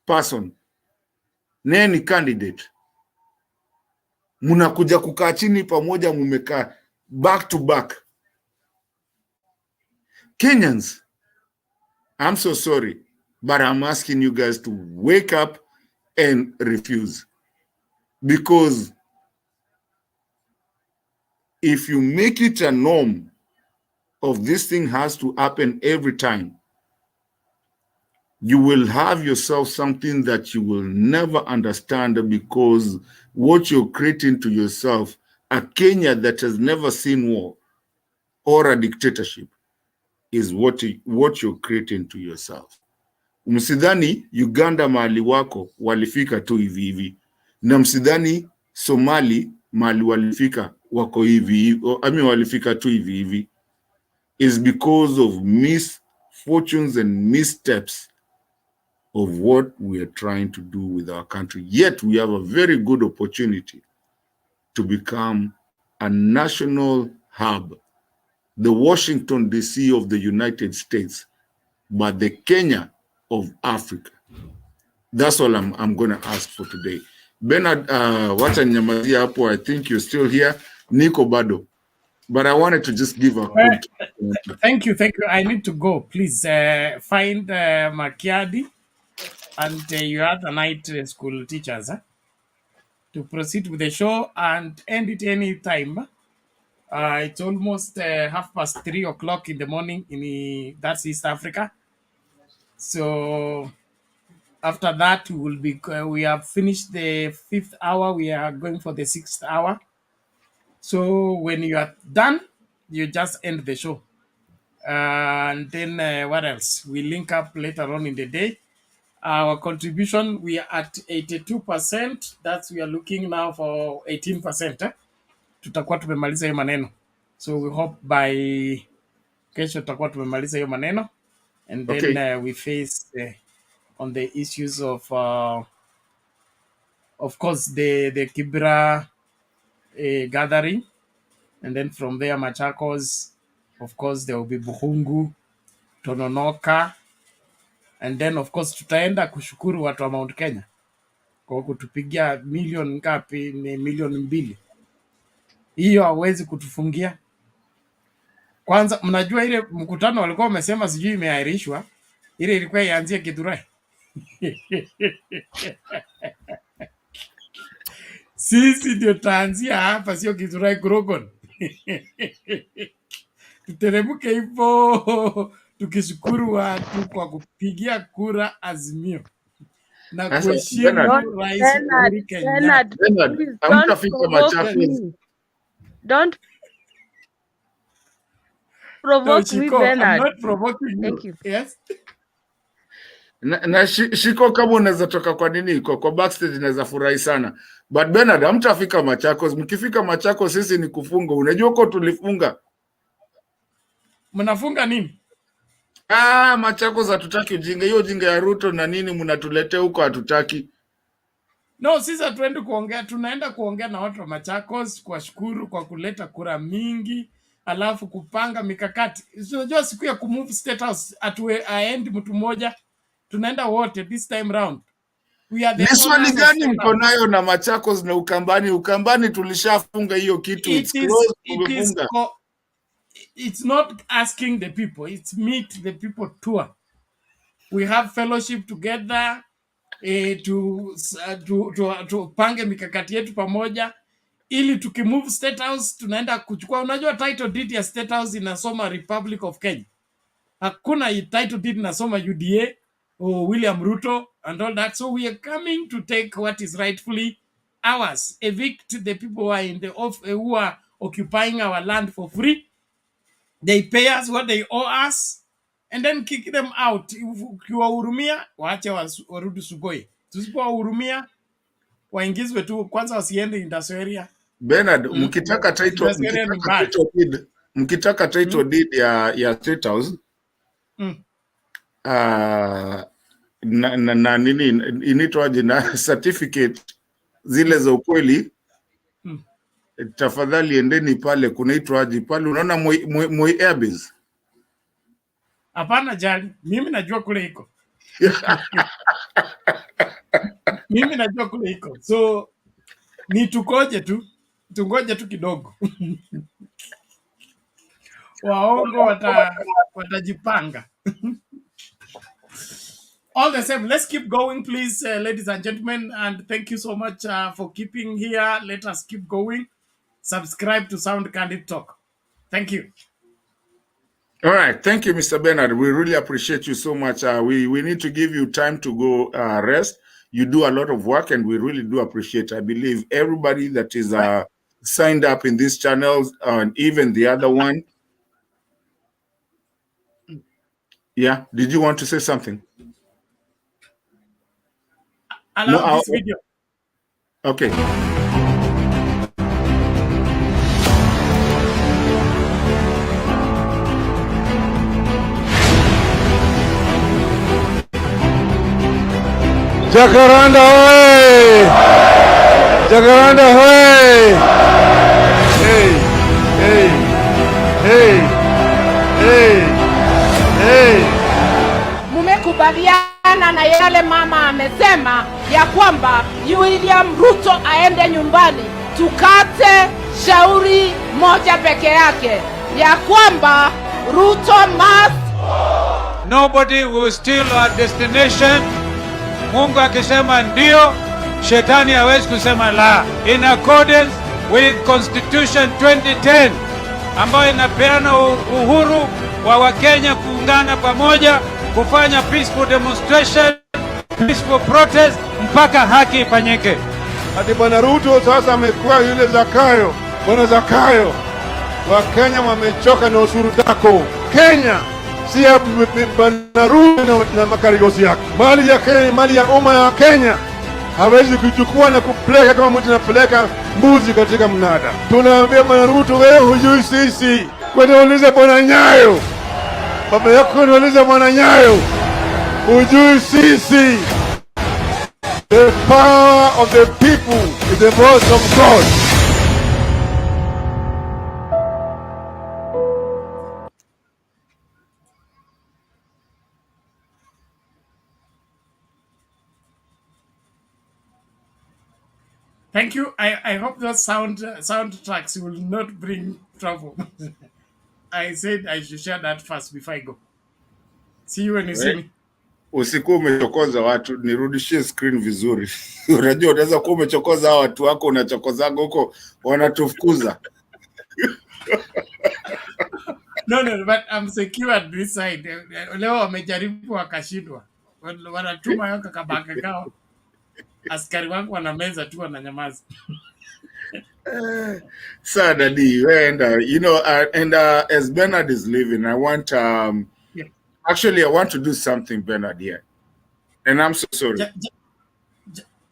person, naye ni candidate, munakuja kukaa chini pamoja, mumekaa back to back. Kenyans, I'm so sorry, but I'm asking you guys to wake up and refuse. Because if you make it a norm of this thing has to happen every time, you will have yourself something that you will never understand, because what you're creating to yourself, a Kenya that has never seen war or a dictatorship, is what you're creating to yourself. Msidhani Uganda mahali wako walifika tu hivi hivi, na msidhani Somali mali walifika wako hivi, walifika tu hivi is because of misfortunes and missteps of what we are trying to do with our country. Yet we have a very good opportunity to become a national hub, the Washington DC of the United States, but the Kenya of Africa. That's all I'm going to ask for today. Bernard, wacha nyamazia hapo. I think you're still here. Niko bado. But I wanted to just give a quick... Thank you. I need to go. Please find Makiadi and your other night school teachers to proceed with the show and end it any time. It's almost 3:30 in the morning that's East Africa. So after that, we have finished the 5th hour. We are going for the 6th hour. So when you are done, you just end the show. And then what else? We link up later on in the day. Our contribution, we are at 82%. We are looking now for 18%. Tutakuwa tumemaliza hiyo maneno. So we hope by kesho tutakuwa tumemaliza hiyo maneno. And then we face on the issues of course, the Kibra gathering. And then from there, Machakos, of course, there will be Buhungu, Tononoka. And then, of course, tutaenda kushukuru watu wa Mount Kenya kwa kutupigia milioni ngapi? Ni milioni 2. Hiyo hawezi kutufungia. Kwanza, mnajua ile mkutano walikuwa wamesema sijui imeahirishwa, ile ilikuwa ianzie Githurai. Sisi ndio taanzia hapa, sio Githurai Grogon. Tuteremke hivyo tukishukuru watu kwa kupigia kura Azimio na kuheshimu Rais Uhuru Kenyatta. Don't provoke me, Bernard. I'm not provoking you. Thank you. Yes. Na Shiko, kama unaweza toka kwa nini kwa backstage naweza furahi sana. But Bernard, hamtafika Machakos. Mkifika Machakos sisi ni kufunga. Unajua uko tulifunga. Mnafunga nini? Machakos hatutaki ujinga. Hiyo ujinga ya Ruto na nini mnatuletea huko hatutaki. No, sisi hatuendi kuongea, tunaenda kuongea na watu wa Machakos kuwashukuru kwa kuleta kura mingi, alafu kupanga mikakati. Unajua siku ya kumove state house aendi mtu mmoja, tunaenda wote this time round. We are the ni swali gani mko nayo na Machakos na Ukambani? Ukambani tulishafunga hiyo kitu. It's not asking the people, it's meet the people tour. We have fellowship together to pange mikakati yetu pamoja ili tukimove state house tunaenda kuchukua. Unajua title deed ya state house inasoma Republic of Kenya. Hakuna title deed inasoma UDA or William Ruto and all that. So we are coming to take what is rightfully ours, evict the people who are who are occupying our land for free. They pay us what they owe us and then kick them out. Ukiwahurumia waache warudi Sugoi. Tusipowahurumia waingizwe tu, kwanza wasiende industrial area. Bernard, mkitaka title deed ya state house na nini inaitwaje na certificate zile za ukweli, tafadhali endeni pale, kunaitwaje pale, unaona Moi Airbase. Hapana jali, mimi najua kule iko. Mimi najua kule iko. So ni tungoje tu kidogo. Waongo watajipanga. All the same, let's keep going, please, ladies and gentlemen, and thank you so much for keeping here. Let us keep going. Subscribe to Sound Candid Talk. Thank you. All right, thank you, Mr. Bernard. We really appreciate you so much. We need to give you time to go rest. You do a lot of work, and we really do appreciate. I believe everybody that is signed up in these channels, and even the other one. Yeah, did you want to say something? Allow this video. Okay. Jakaranda hoye! Jakaranda hoye! Hey, hey, hey, hey, hey. Mumekubaliana na yale mama amesema ya kwamba William Ruto aende nyumbani, tukate shauri moja peke yake ya kwamba Ruto must. Nobody will steal our destination. Mungu akisema ndio, shetani hawezi kusema la. In accordance with Constitution 2010 ambayo inapeana uhuru wa Wakenya kuungana pamoja kufanya peaceful demonstration, peaceful protest mpaka haki ifanyike. Hadi Bwana Ruto sasa amekuwa yule Zakayo. Bwana Zakayo, Wakenya wamechoka na ushuru zako. Kenya si ya Bwana Ruto na makarigosi yake. Mali ya Kenya, mali ya umma ya Kenya hawezi kuchukua na kupeleka kama mtu anapeleka mbuzi katika mnada. Tunaambia Bwana Ruto, wewe hujui sisi. Kwani uliza Bwana Nyayo, baba yako niuliza Bwana Nyayo, hujui sisi. The power of the people is the voice of God. Thank you. I hope those soundtracks will not bring trouble. I said I should share that first before I go. See you when you see me. Usikuwa umechokoza watu, nirudishie screen vizuri. Unajua unaweza kuwa umechokoza watu wako, unachokozaga huko wanatufukuza. No, but I'm secure at this side. Leo wamejaribu wakashindwa. Wanatuma yoka kabaka kao. Askari wangu wanameza tu wananyamaza. Sir Daddy, and as Bernard is leaving, I want actually I want to do something, Bernard, here, and I'm so sorry.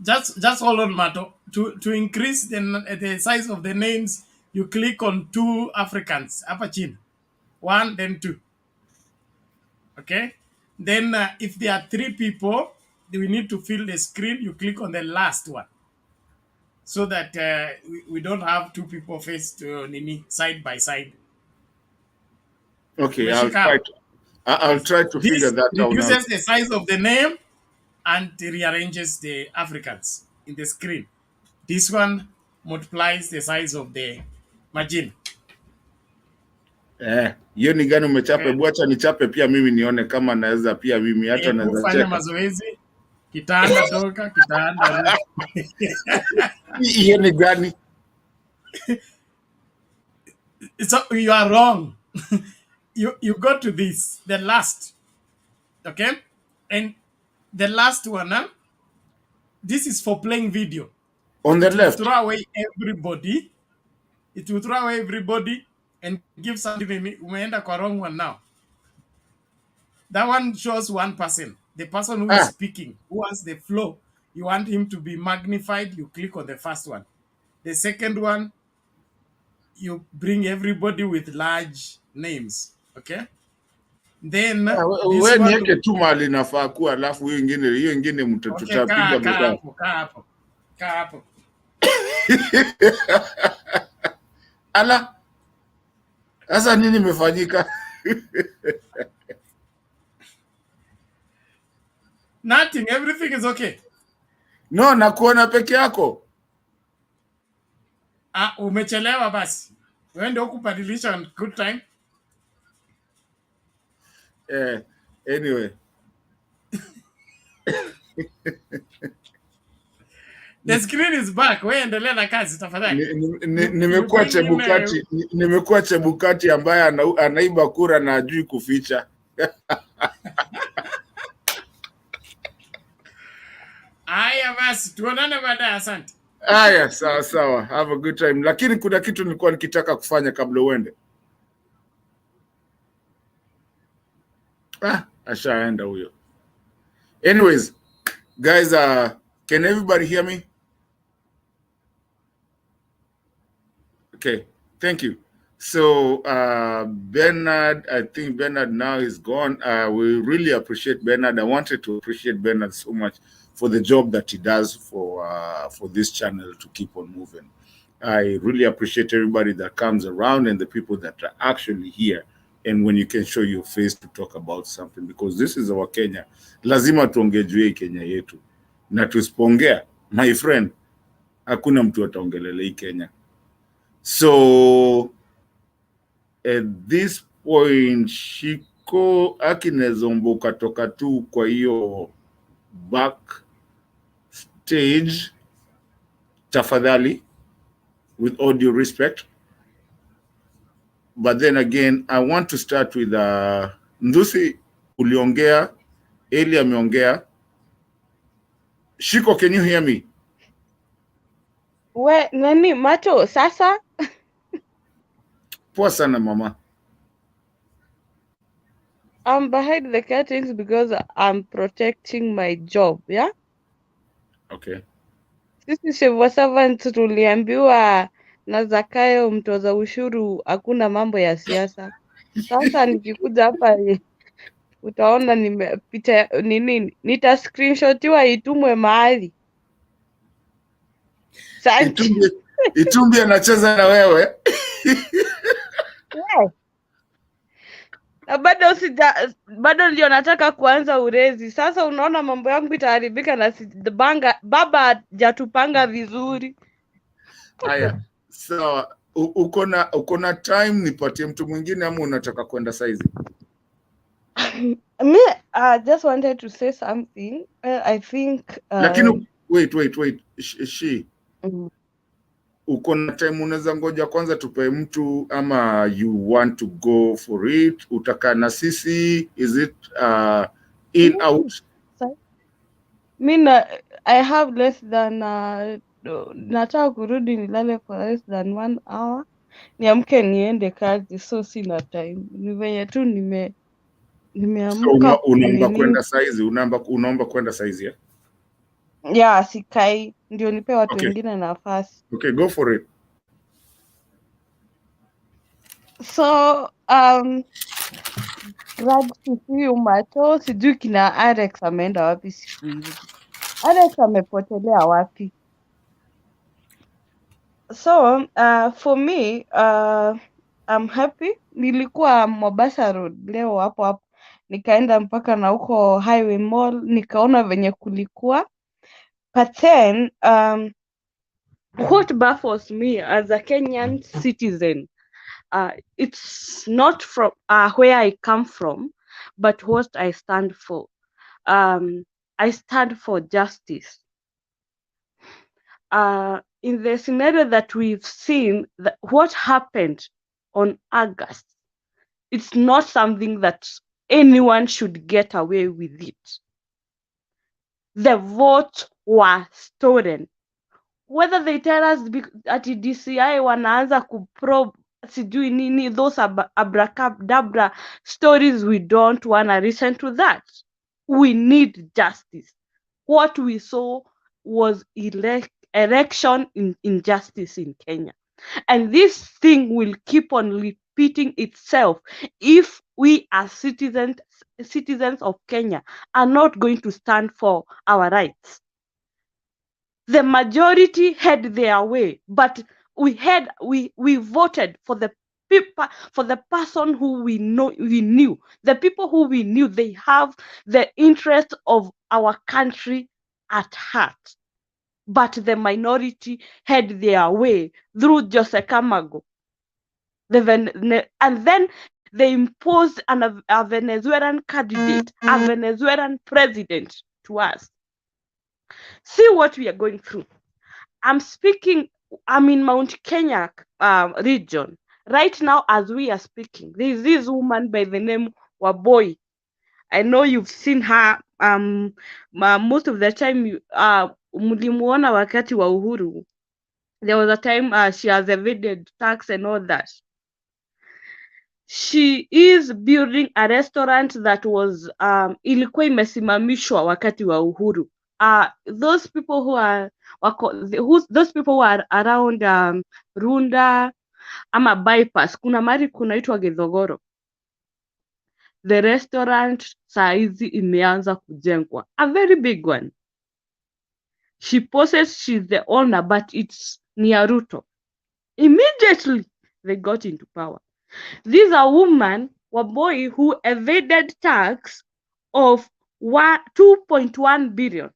Just hold on, Mato. To increase the size of the names, you click on 2 Africans. Upper chin, 1 then 2. Okay. Then if there are 3 people, we need to fill the screen. You click on the last one, so that we don't have 2 people faced side by side. Okay, I'll try to figure that out. This reduces the size of the name and rearranges the Africans in the screen. This one multiplies the size of the margin. Hiyo ni gani umechape? Bwacha nichape pia mimi nione kama naweza pia mimi hata naweza kufanya mazoezi. Kitanda toka, kitanda. Hiyo ni gani? So you are wrong. You go to this, the last. Okay? And the last one, this is for playing video. On the left. Throw away everybody. It will throw away everybody and give something. Umeenda kwa wrong one now. That one shows one person. The person who is speaking, who has the flow. You want him to be magnified, you click on the first one. The second one, you bring everybody with large names. Okay? Then wewe niweke tu mali nafaa kuwa, alafu hiyo ingine mtu tutapiga kaa hapo. Ala, sasa nini imefanyika? Nothing, everything is okay. No, nakuona peke yako. Umechelewa basi. Wewe ndio ukubadilisha good time. Anyway. The screen is back. Wewe endelea na kazi tafadhali. Nimekuwa Chebukati ambaye anaiba kura na ajui kuficha. Aya basi, tuonane baadaye, asante. Aya, sawa. Have a good time. Lakini kuna kitu nilikuwa nikitaka kufanya kabla uende. Ashaenda huyo. Anyways, guys, can everybody hear me? Okay, thank you. So Bernard, I think Bernard now is gone. We really appreciate Bernard. I wanted to appreciate Bernard so much for the job that he does for this channel to keep on moving. I really appreciate everybody that comes around and the people that are actually here, and when you can show your face to talk about something, because this is our Kenya. Lazima tuongejue Kenya yetu, na tusipoongea, my friend, hakuna mtu ataongelele hii Kenya. So at this point, Shiko akinezomboka toka tu kwa hiyo back stage, tafadhali, with all due respect. But then again, I want to start with Ndusi uliongea, Eli ameongea. Shiko, can you hear me? Nani macho sasa? Poa sana mama. I'm behind the curtains because I'm protecting my job, yeah? Okay. Sisi civil servants tuliambiwa na Zakayo mtoza ushuru hakuna mambo ya siasa. Sasa nikikuja hapa utaona nimepita nini, nita screenshotiwa itumwe mahali. Itumbi anacheza na wewe. Yeah. Na bado ndio nataka kuanza urezi. Sasa unaona mambo yangu itaharibika na baba hajatupanga vizuri. Haya, sawa. Uko na time nipatie mtu mwingine ama unataka kwenda saizi? Me, I just wanted to say something. I think Lakini wait. She. Uko na time unaweza ngoja kwanza tupe mtu, ama you want to go for it? Utakaa na sisi? Is it in out? I have less than nataka kurudi nilale for less than 1 hour. Niamke niende kazi, so sina time. Ni venye tu nimeamka. So unaomba kwenda saizi? Unaomba kwenda saizi, yeah? Yeah, sikai ndio nipe watu wengine nafasi. Okay, go for it. So huyu macho sijui kina Alex ameenda wapi siku hizi. Alex amepotelea wapi? So for me I'm happy. Nilikuwa Mombasa Road leo hapo nikaenda mpaka na huko Highway Mall nikaona venye kulikuwa. But then what baffles me as a Kenyan citizen, it's not from where I come from, but what I stand for. I stand for justice. In the scenario that we've seen, what happened on August, it's not something that anyone should get away with it. The votes were stolen. Whether they tell us at DCI wanaanza kuprobe sijui nini, those abracadabra stories, we don't want to listen to that. We need justice. What we saw was election injustice in Kenya. And this thing will keep on repeating itself if we as citizens of Kenya are not going to stand for our rights. The majority had their way, but we voted for the people, for the person who we knew. The people who we knew, they have the interest of our country at heart. But the minority had their way through Jose Camago. And then they imposed a Venezuelan candidate, a Venezuelan president to us. See what we are going through. I'm in Mount Kenya region. Right now, as we are speaking, there is this woman by the name Waboi. I know you've seen her most of the time. Mulimuona wakati wa Uhuru. There was a time she has evaded tax and all that. She is building a restaurant that was ilikuwa imesimamishwa wakati wa Uhuru. Those people who are around Runda ama bypass, kuna mari kunaitwa Githogoro. The restaurant saizi imeanza kujengwa, a very big one. She poses she's the owner, but it's Ruto. Immediately, they got into power. These are women, boy who evaded tax of 2.1 billion,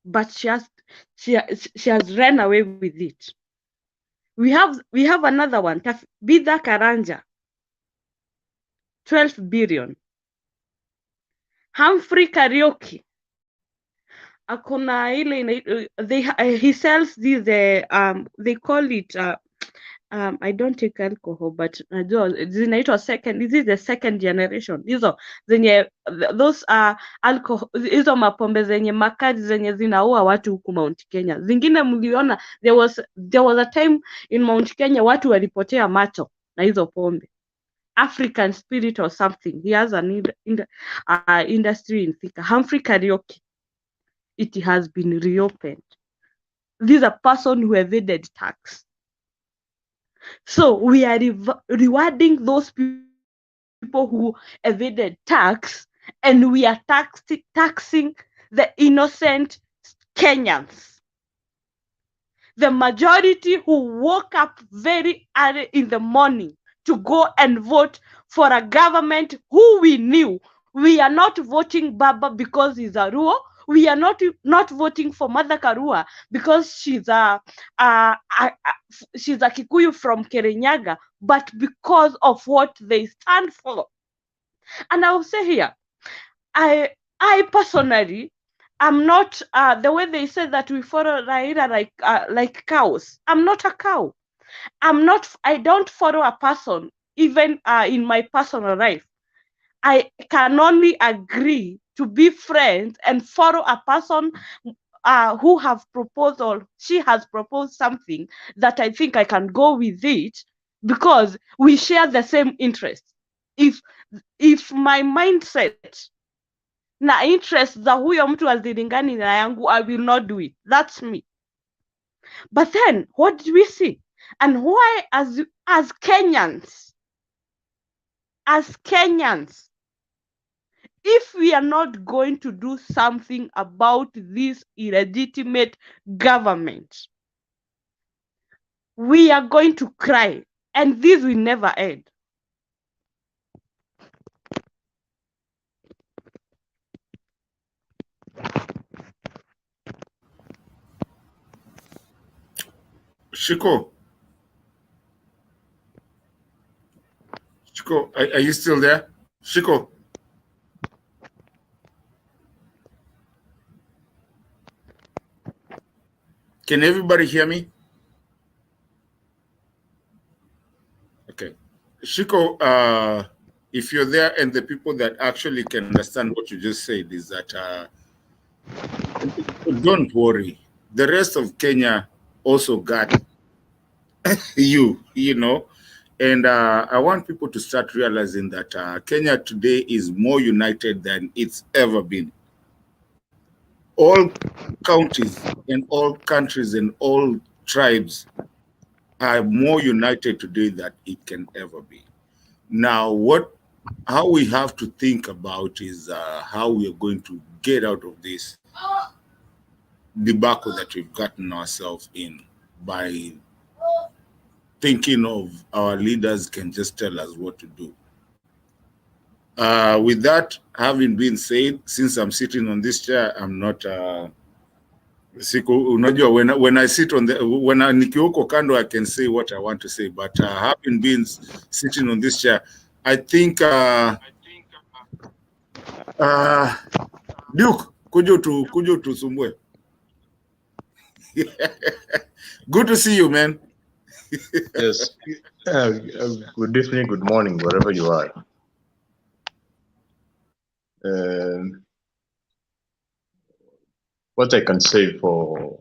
but she has run away with it. We have another one, Bidha Karanja, 12 billion. Humphrey Karaoke, akona ile he sells these they call it I don't take alcohol, but zinaitwa second. This is the second generation. Hizo zenye those are alcohol, hizo mapombe zenye makali zenye zinaua watu huku Mount Kenya. Zingine mliona, there was a time in Mount Kenya watu walipotea macho na hizo pombe. African Spirit or something. He has an industry in Thika. Humphrey Karaoke, it has been reopened. These are person who evaded tax. So we are rewarding those people who evaded tax, and we are taxing the innocent Kenyans. The majority who woke up very early in the morning to go and vote for a government who we knew. We are not voting Baba because he's a Ruo. We are not voting for Mother Karua because she's a Kikuyu from Kirinyaga, but because of what they stand for. And I will say here, I personally, I'm not the way they say that we follow Raila like cows. I'm not a cow. I don't follow a person, even in my personal life. I can only agree to be friends and follow a person who have proposed, or she has proposed something that I think I can go with it because we share the same interests. If my mindset na interest za huyo mtu hazilingani na yangu, I will not do it. That's me. But then what do we see? And why as Kenyans, if we are not going to do something about this illegitimate government, we are going to cry, and this will never end. Shiko, are you still there? Shiko. Can everybody hear me? Okay. Shiko, if you're there and the people that actually can understand what you just said is that don't worry. The rest of Kenya also got you know. And I want people to start realizing that Kenya today is more united than it's ever been. All counties and all countries and all tribes are more united today than it can ever be. Now, how we have to think about is how we are going to get out of this debacle that we've gotten ourselves in by thinking of our leaders can just tell us what to do. With that having been said, since I'm sitting on this chair, I'm not unajua when I sit on nikioko kando, I can say what I want to say, but having been sitting on this chair, I think Duke kujo tusumbue. Good to see you, man. Yes. Good evening, good morning, wherever you are. What I can say for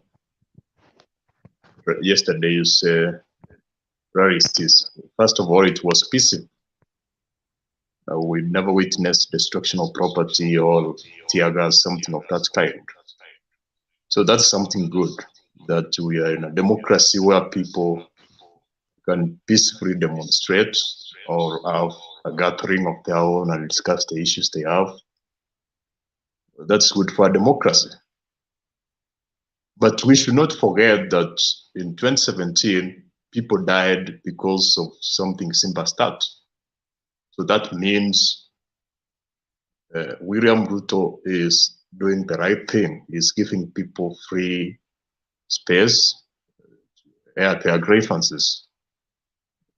yesterday's rally is, first of all, it was peaceful. We never witnessed destruction of property or tear gas, something of that kind. So that's something good, that we are in a democracy where people can peacefully demonstrate or have a gathering of their own and discuss the issues they have. That's good for democracy. But we should not forget that in 2017, people died because of something simple as that. So that means William Ruto is doing the right thing. He's giving people free space to air their grievances.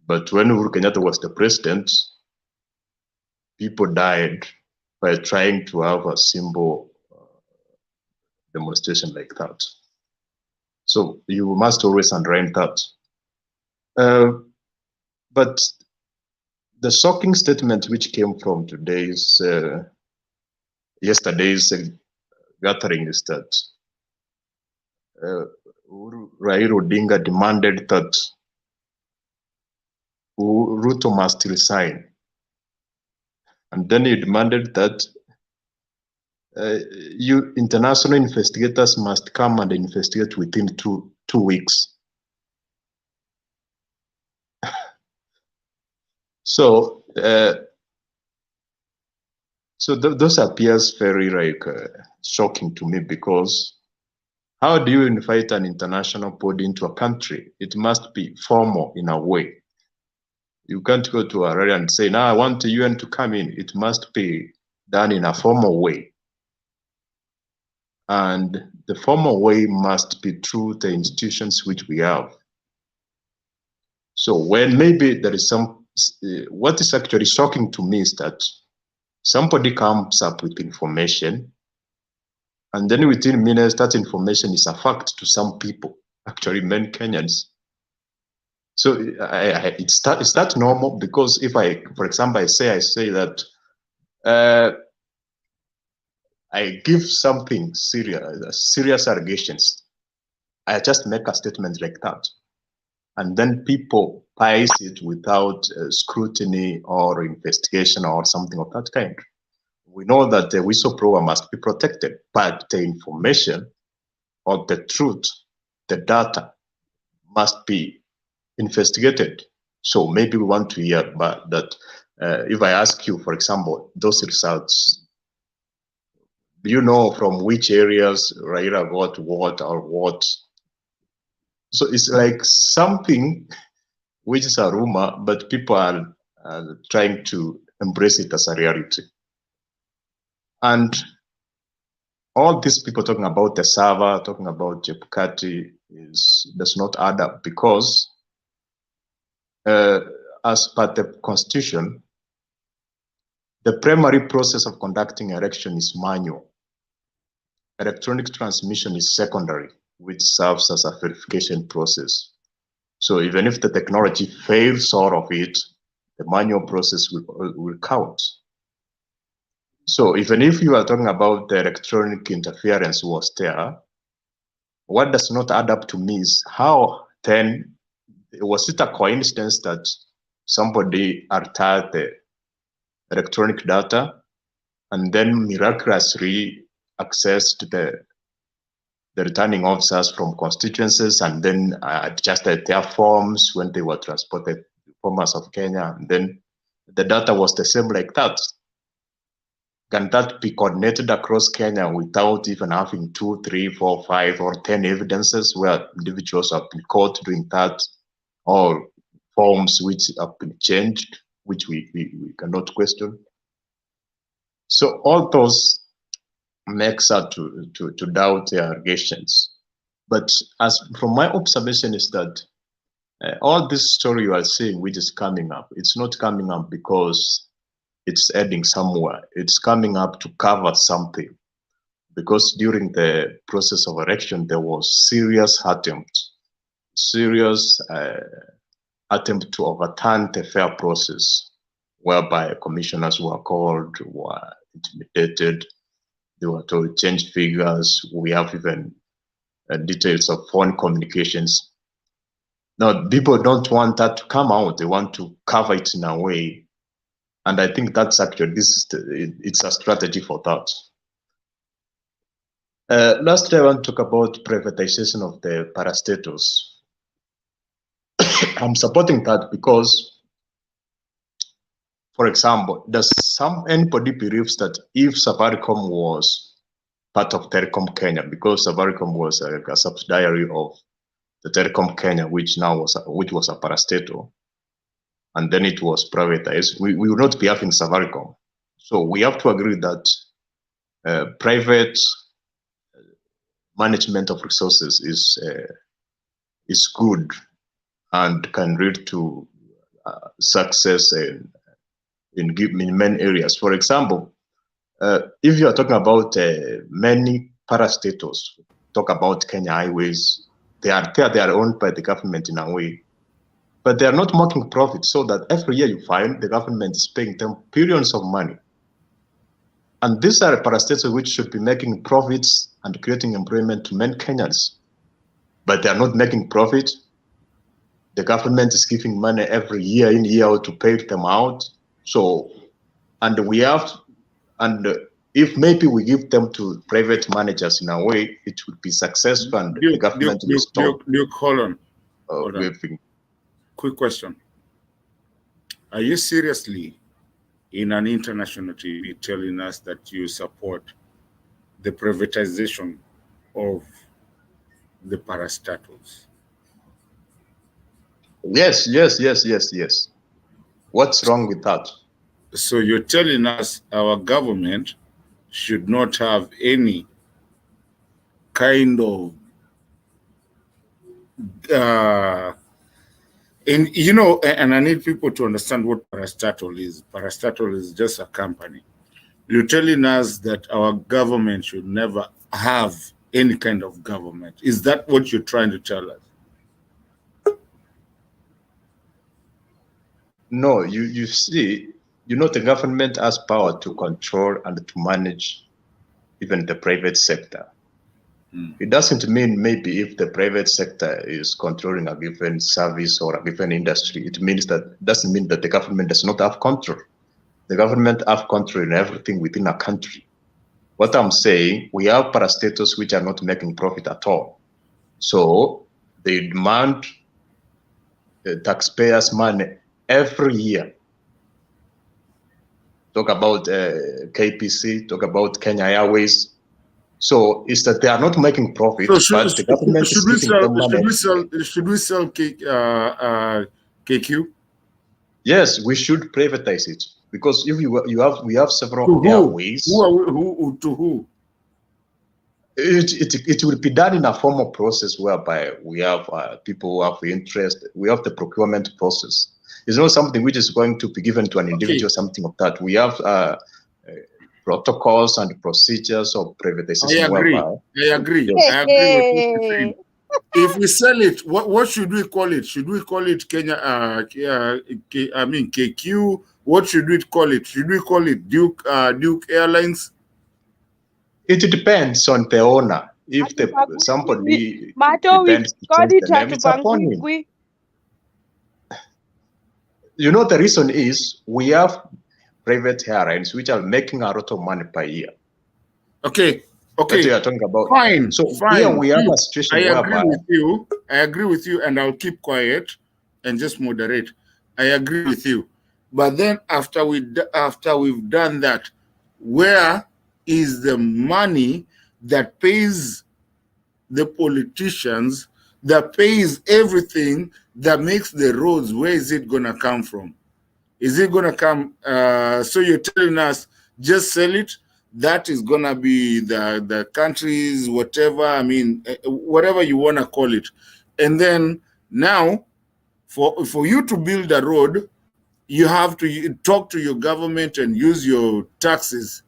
But when Uhuru Kenyatta was the president, people died by trying to have a simple demonstration like that. So you must always underline that. But the shocking statement which came from yesterday's gathering is that Raila Odinga demanded that Ruto must resign. And then he demanded that you international investigators must come and investigate within two weeks. So, those appears very shocking to me, because how do you invite an international body into a country? It must be formal in a way. You can't go to a rally and say, "Now I want the UN to come in." It must be done in a formal way. And the formal way must be through the institutions which we have. So when maybe there is what is actually shocking to me is that somebody comes up with information, and then within minutes, that information is a fact to some people, actually many Kenyans. So is that normal? Because if I, for example, I say that I give something serious allegations, I just make a statement like that, and then people buy it without scrutiny or investigation or something of that kind. We know that the whistleblower must be protected, but the information or the truth, the data must be investigated. So maybe we want to hear about that. If I ask you, for example, those results, do you know from which areas Raila got what or what? So it's like something which is a rumor, but people are trying to embrace it as a reality. And all these people talking about the server, talking about Chebukati, does not add up, because as per the Constitution, the primary process of conducting election is manual. Electronic transmission is secondary, which serves as a verification process. So even if the technology fails all of it, the manual process will count. So even if you are talking about the electronic interference was there, what does not add up to me is how then, was it a coincidence that somebody altered the electronic data and then miraculously accessed the returning officers from constituencies and then adjusted their forms when they were transported to Bomas of Kenya, and then the data was the same like that? Can that be coordinated across Kenya without even having 2, 3, 4, 5, or 10 evidences where individuals have been caught doing that, or forms which have been changed, which we cannot question? So all those makes us to doubt the allegations. But as from my observation is that all this story you are seeing which is coming up, it's not coming up because it's heading somewhere. It's coming up to cover something. Because during the process of election, there was serious attempt to overturn the fair process, whereby commissioners were called, were intimidated, they were told to change figures. We have even details of phone communications. Now, people don't want that to come out. They want to cover it in a way. And I think that's actually, it's a strategy for that. Lastly, I want to talk about privatization of the parastatals. I'm supporting that because, for example, does anybody believes that if Safaricom was part of Telecom Kenya, because Safaricom was a subsidiary of the Telecom Kenya, which was a parastatal, and then it was privatized. We will not be having Safaricom. So we have to agree that private management of resources is good and can lead to success in many areas. For example, if you are talking about many parastatals, talk about Kenya Highways, they are owned by the government in a way, but they are not making profit, so that every year you find the government is paying them billions of money. And these are parastatals which should be making profits and creating employment to many Kenyans, but they are not making profit. The government is giving money every year in, year out to pay them out. So, and if maybe we give them to private managers in a way, it would be successful, and the government will stop. Duke, hold on. Quick question. Are you seriously in an international TV telling us that you support the privatization of the parastatals? Yes. What's wrong with that? So you're telling us our government should not have any kind of and I need people to understand what parastatal is. Parastatal is just a company. You're telling us that our government should never have any kind of government. Is that what you're trying to tell us? No, you see, the government has power to control and to manage even the private sector. It doesn't mean maybe if the private sector is controlling a given service or a given industry, doesn't mean that the government does not have control. The government have control in everything within a country. What I'm saying, we have parastatals which are not making profit at all. So they demand the taxpayers' money every year. Talk about KPC, talk about Kenya Airways. So it's that they are not making profit, but the government is giving them money. Should we sell KQ? Yes, we should privatize it, because if we have several airways. To who? It will be done in a formal process whereby we have people who have interest. We have the procurement process. It's not something which is going to be given to an individual, something of that. We have protocols and procedures of privatization. I agree with what you're saying. If we sell it, what should we call it? Should we call it Kenya? KQ. What should we call it? Should we call it Duke Airlines? It depends on the owner. If somebody Mato, we call it Atupangui. The reason is we have private airlines which are making a lot of money per year. Okay. What you are talking about. Fine. Here we have a situation I agree with you, and I'll keep quiet and just moderate. I agree with you. But then after we've done that, where is the money that pays the politicians, that pays everything, that makes the roads? Where is it going to come from? Is it going to come? So you're telling us just sell it? That is going to be the country's whatever, whatever you want to call it. And then now, for you to build a road, you have to talk to your government and use your taxes,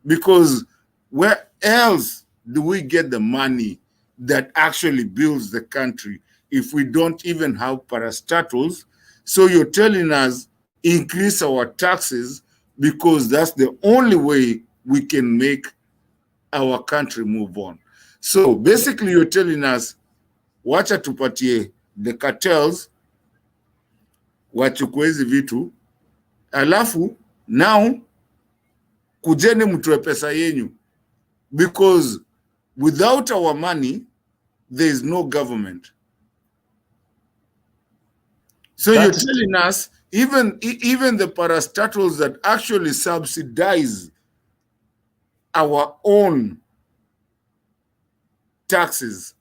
because where else do we get the money that actually builds the country if we don't even have parastatals? So you're telling us increase our taxes because that's the only way we can make our country move on. So basically you're telling us, wacha tupatie the cartels wachukue hizi vitu, alafu now kujeni mtoe pesa yenyu, because without our money there is no government. So you're telling us even the parastatals that actually subsidize our own taxes.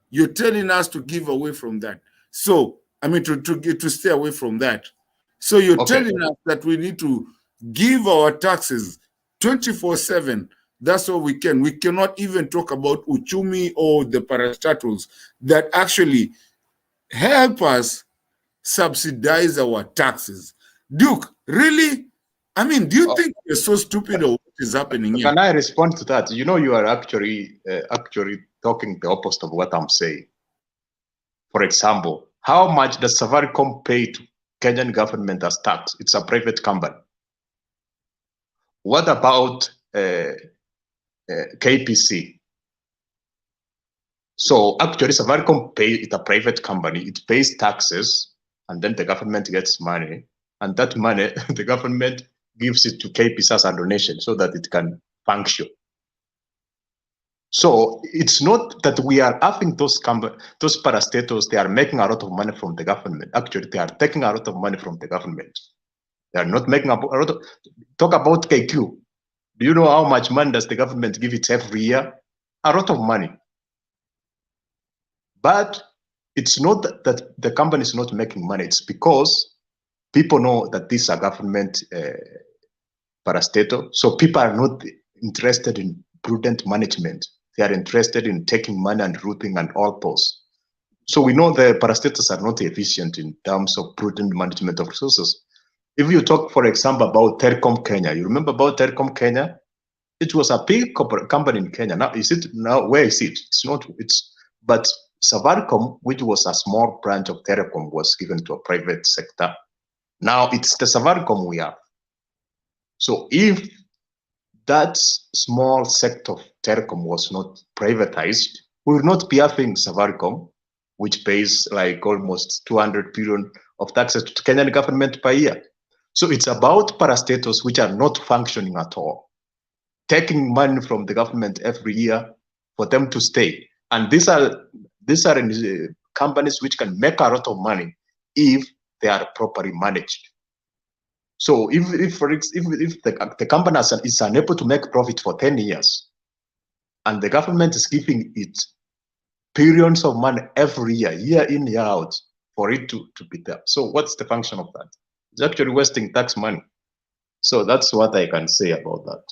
You're telling us to give away from that. So, I mean, to stay away from that. So you're telling us that we need to give our taxes 24/7. That's all we can. We cannot even talk about uchumi or the parastatals that actually help us subsidize our taxes. Duke, really? I mean, do you think we're so stupid or what is happening here? Can I respond to that? You know, you are actually talking the opposite of what I'm saying. For example, how much does Safaricom pay to Kenyan government as tax? It's a private company. What about KPC? So actually, Safaricom it's a private company. It pays taxes, and then the government gets money, and that money the government gives it to KPC as a donation so that it can function. So it's not that we are having those parastatals, they are making a lot of money from the government. Actually, they are taking a lot of money from the government. They are not making a lot of, talk about KQ. Do you know how much money does the government give it every year? A lot of money. But it's not that the company is not making money. It's because people know that these are government parastatal. So people are not interested in prudent management. They are interested in taking money and routing and all those. So we know the parastatals are not efficient in terms of prudent management of resources. If you talk, for example, about Telecom Kenya, you remember about Telecom Kenya? It was a big company in Kenya. Now, where is it? But Safaricom, which was a small branch of Telecom, was given to a private sector. Now it's the Safaricom we have. So if that small sector of Telecom was not privatized, we would not be having Safaricom, which pays like almost 200 billion of taxes to the Kenyan government per year. So it's about parastatals which are not functioning at all, taking money from the government every year for them to stay. And these are companies which can make a lot of money if they are properly managed. So if the company is unable to make profit for 10 years, and the government is giving it billions of money every year, year in, year out, for it to be there. So what's the function of that? It's actually wasting tax money. So that's what I can say about that.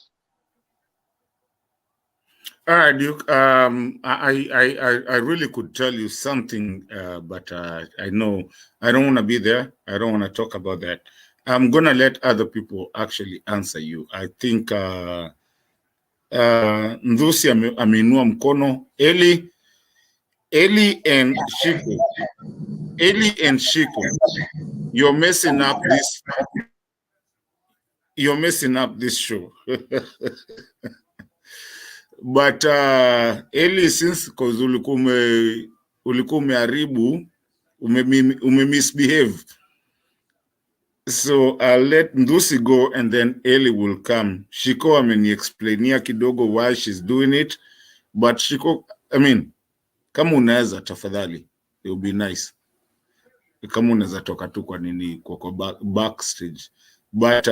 All right, Duke. I really could tell you something, but I know I don't want to be there. I don't want to talk about that. I'm gonna let other people actually answer you. I think Ndusi ameinua mkono. Eli and Shiko, you're messing up this. You're messing up this show. But Eli, since because ulikuwa umeharibu, misbehave. So I'll let Ndusi go and then Eli will come. Shiko ameniexplainia kidogo why she's doing it. But Shiko, I mean, kama unaweza tafadhali, it would be nice. Kama unaweza toka tu kwa nini kwa backstage. But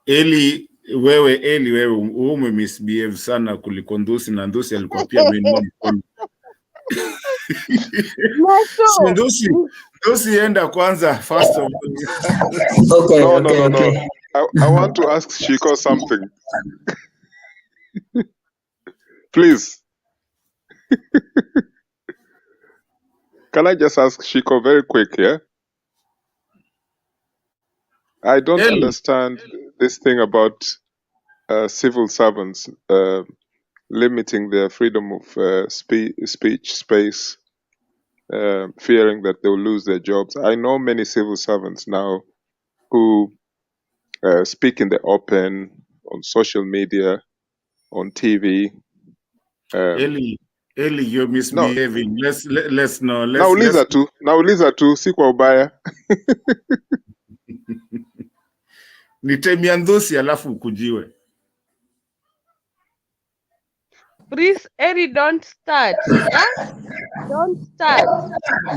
Eli, wewe umemisbehave sana kuliko Ndusi, na Ndusi alikuwa pia ameinua mkono. So Ndusi enda kwanza first of all. Okay, no. I want to ask Shiko something. Please. Can I just ask Shiko very quick here? I don't understand this thing about civil servants limiting their freedom of speech space, fearing that they'll lose their jobs. I know many civil servants now who speak in the open, on social media, on TV. Eli, you're misbehaving. No. Let's know. Nauliza tu, si kwa ubaya. Nitemia Ndusi alafu ukujiwe. Please, Eli, don't start. Yeah? Don't start.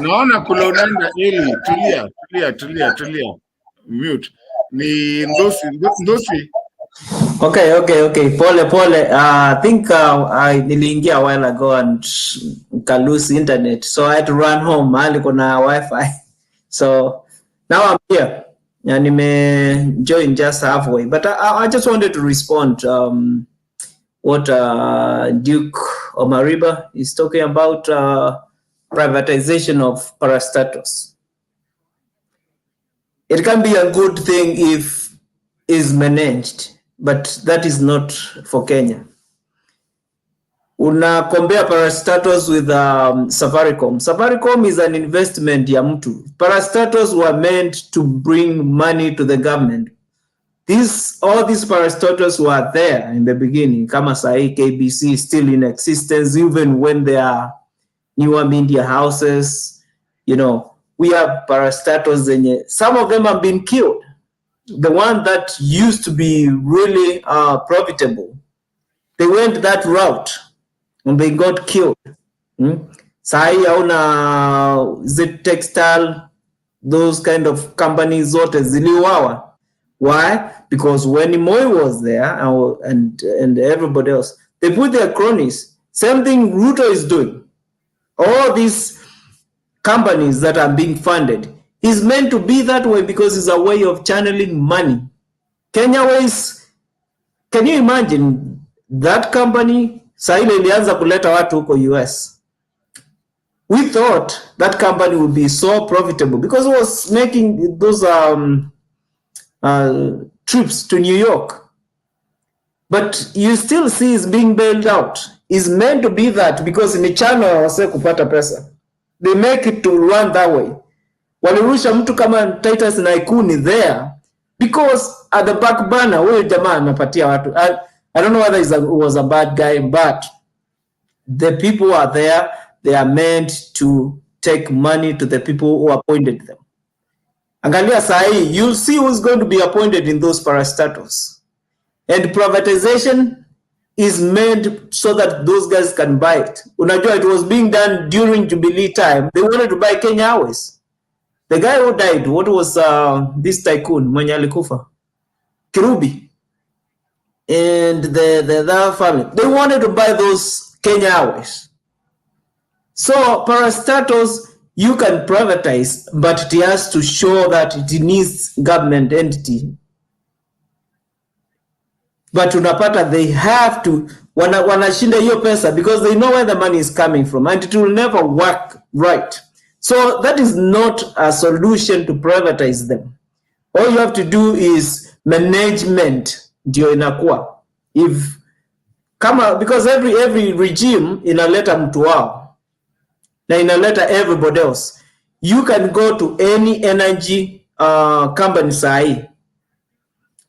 Naona kule unaenda Eli, tulia. Mute. Ni Ndusi. Okay. Pole. I think I niliingia a while ago and lose internet, so I had to run home. Mahali kuna Wi-Fi, so now I'm here and I join just halfway. But I just wanted to respond what Duke Omariba is talking about privatization of parastatus. It can be a good thing if is managed, but that is not for Kenya. Una compare parastatus with Safaricom. Safaricom is an investment ya mtu. Parastatus were meant to bring money to the government. All these parastatus were there in the beginning. Kama sahi KBC is still in existence, even when there are newer media houses. You know, we have parastatus. Some of them have been killed. The one that used to be really profitable, they went that route and they got killed. Sahi hauna textile, those kind of companies zote ziliuawa. Why? Because when Moi was there and everybody else, they put their cronies. Same thing Ruto is doing. All these companies that are being funded is meant to be that way because it's a way of channeling money. Kenya Ways, can you imagine that company saile ilianza kuleta watu huko US? We thought that company would be so profitable because it was making those trips to New York. But you still see it's being bailed out. It's meant to be that because in the channel wase kupata pesa. They make it to run that way. Walirusha mtu kama Titus na Ikuni there because at the back burner, huyo jamaa anapatia watu. I don't know whether he was a bad guy, but the people who are there, they are meant to take money to the people who appointed them. Angalia sahi, you'll see who's going to be appointed in those parastatus. And privatization is made so that those guys can buy it. Unajua, it was being done during Jubilee time. They wanted to buy Kenya Airways. The guy who died, what was this tycoon, mwenye alikufa? Kirubi. And the other family, they wanted to buy those Kenya Airways. So parastatus, you can privatize, but it has to show that it needs government entity. But unapata they have to wanashinda hiyo pesa because they know where the money is coming from and it will never work right. So that is not a solution to privatize them. All you have to do is management ndio inakuwa. Because every regime inaleta mtu wao na inaleta everybody else. You can go to any energy company sahi.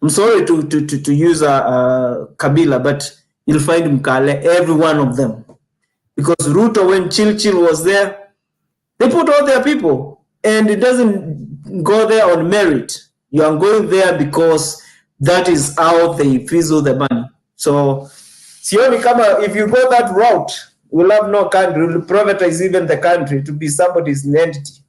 I'm sorry to use Kabila, but you'll find Mkale, every one of them. Because Ruto, when Chil was there, they put all their people. And it doesn't go there on merit. You are going there because that is how they fizzle the money. So, sioni kama if you go that route, we'll have no country. We'll privatize even the country to be somebody's entity.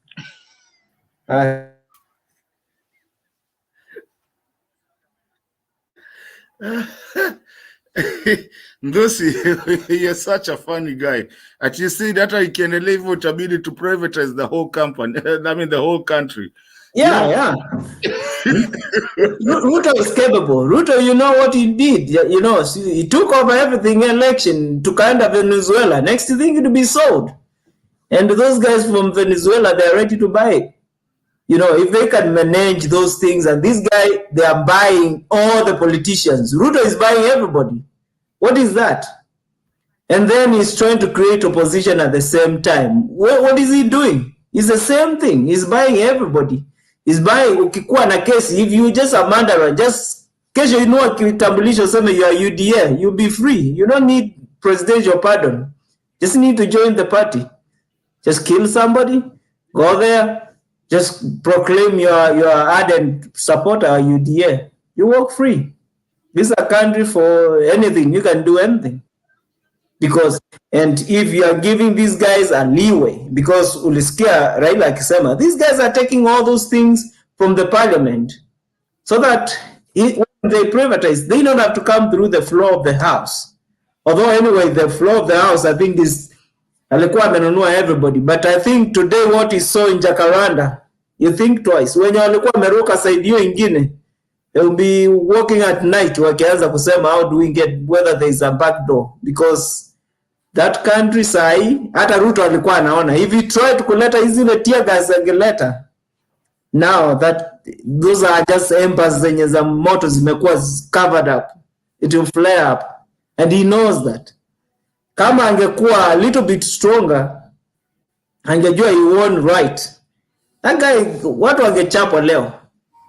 Ndosi, you're such a funny guy. At you see that I can live with ability to privatize the whole company. I mean the whole country. Yeah. Ruto is capable. Ruto, you know what he did? You know, he took over everything election to kind of Venezuela. Next thing it will be sold. And those guys from Venezuela, they're ready to buy it. You know, if they can manage those things, and this guy, they are buying all the politicians. Ruto is buying everybody. What is that? And then he's trying to create opposition at the same time. What is he doing? It's the same thing. He's buying everybody. He's buying, ukikuwa na kesi, if you just a murderer, just, kesho inua kitambulisho sema you are UDA, you'll be free. You don't need presidential pardon. Just need to join the party. Just kill somebody, go there, just proclaim your ardent supporter, UDA. You walk free. This is a country for anything. You can do anything. And if you are giving these guys a leeway, because ulisikia Raila akisema, these guys are taking all those things from the parliament so that when they privatize, they don't have to come through the floor of the house. Although anyway, the floor of the house, I think is alikuwa amenunua everybody. But I think today what is so in Jakaranda, you think twice. When walikuwa wameruka side hiyo ingine, they will be walking at night wakianza kusema how do we get, whether there is a back door, because that country sahi, hata Ruto alikuwa anaona if you try to kuleta hizi tear gas angeleta. Now that those are just embers zenye za moto zimekuwa covered up, it will flare up, and he knows that. Kama angekuwa a little bit stronger, angejua he won right. That guy, watu wangechapwa leo,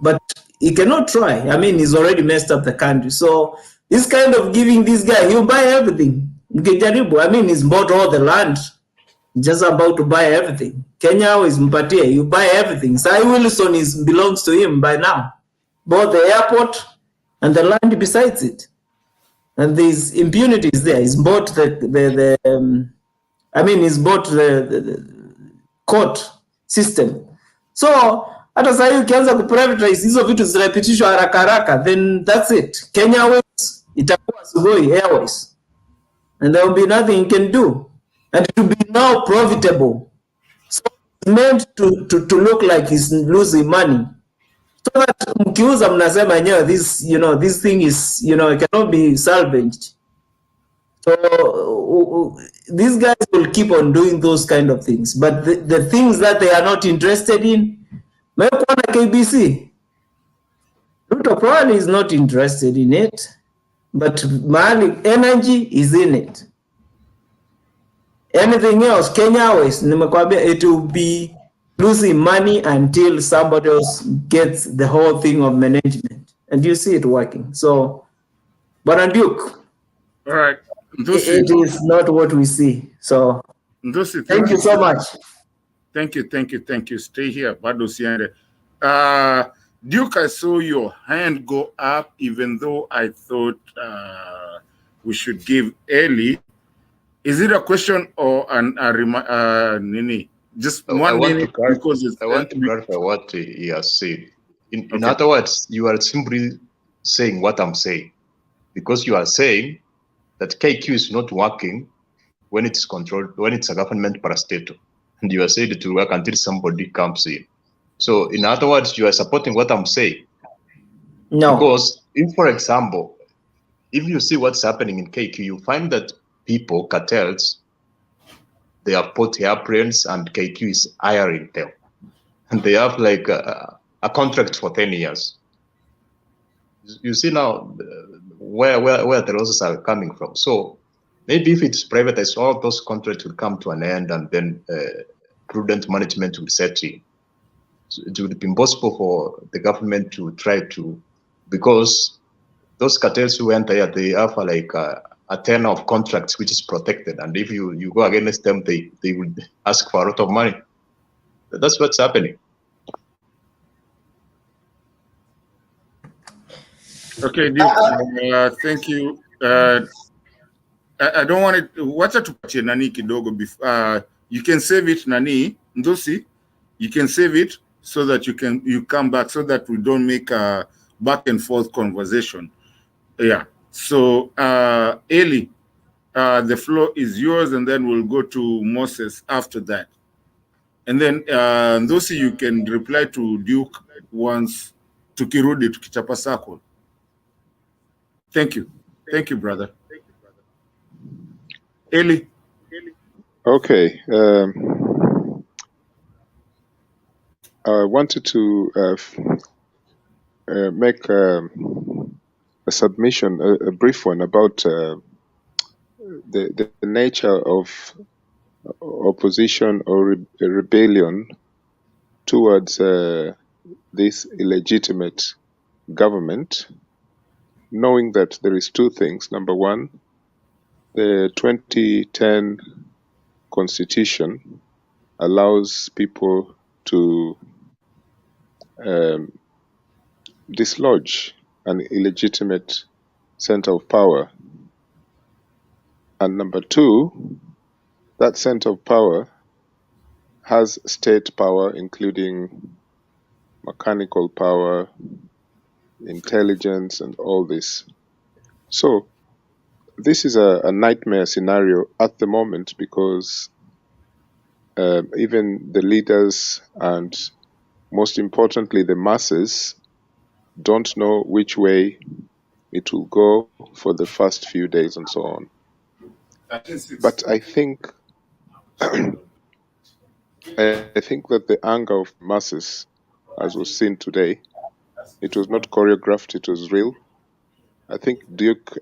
but he cannot try. I mean, he's already messed up the country. So this kind of giving this guy, he'll buy everything. Mkijaribu, I mean, he's bought all the land. Just about to buy everything. Kenya is mpatie, you buy everything. Sai Wilson belongs to him by now. Both the airport and the land besides it. And there's impunities there. He's bought he's bought the court system. So hata sasa ukianza kuprivatize hizo vitu zinapitishwa haraka haraka, then that's it. Kenya Airways itakuwa Sugoi Airways. And there will be nothing you can do. And to be now profitable. So it's meant to look like he's losing money. So that mkiuza mnasema yenyewe this, this thing is, it cannot be salvaged. So these guys will keep on doing those kind of things. But the things that they are not interested in, mekuona KBC. Ruto probably is not interested in it, but Mali energy is in it. Anything else, Kenya Airways, it will be losing money until somebody else gets the whole thing of management. And you see it working. So, but Duke, all right, it is not what we see. So, thank you so much. Thank you. Stay here. Duke, I saw your hand go up, even though I thought we should give Eli. Is it a question or Nini? Just one minute, because I want to clarify what he has said. In other words, you are simply saying what I'm saying, because you are saying that KQ is not working when it's controlled, when it's a government parastatal, and you are saying it will work until somebody comes in. So, in other words, you are supporting what I'm saying. No. Because if, for example, if you see what's happening in KQ, you find that people, cartels, they have put airplanes and KQ is hiring them. And they have like a contract for 10 years. You see now where the losses are coming from. So maybe if it's privatized, all those contracts will come to an end, and then prudent management will set in. So it would be impossible for the government to try to, because those cartels who enter here, they have like a tenor of contracts which is protected, and if you go against them, they will ask for a lot of money. That's what's happening. Okay, Duke, thank you. I don't want it. Wacha tupatie nani kidogo before you can save it, Nani Ndosi. You can save it so that you come back, so that we don't make a back and forth conversation. Yeah. So Eli, the floor is yours, and then we'll go to Moses after that. And then Ndosi, you can reply to Duke once tukirudi tukichapa circle. Thank you. Thank you, brother. Eli. Okay. I wanted to make a submission, a brief one, about the nature of opposition or rebellion towards this illegitimate government, knowing that there is two things. Number one, the 2010 Constitution allows people to dislodge an illegitimate center of power. And number two, that center of power has state power, including mechanical power, intelligence, and all this. So this is a nightmare scenario at the moment because even the leaders and most importantly the masses don't know which way it will go for the first few days and so on. But I think that the anger of masses, as was seen today, it was not choreographed, it was real. I think, Duke,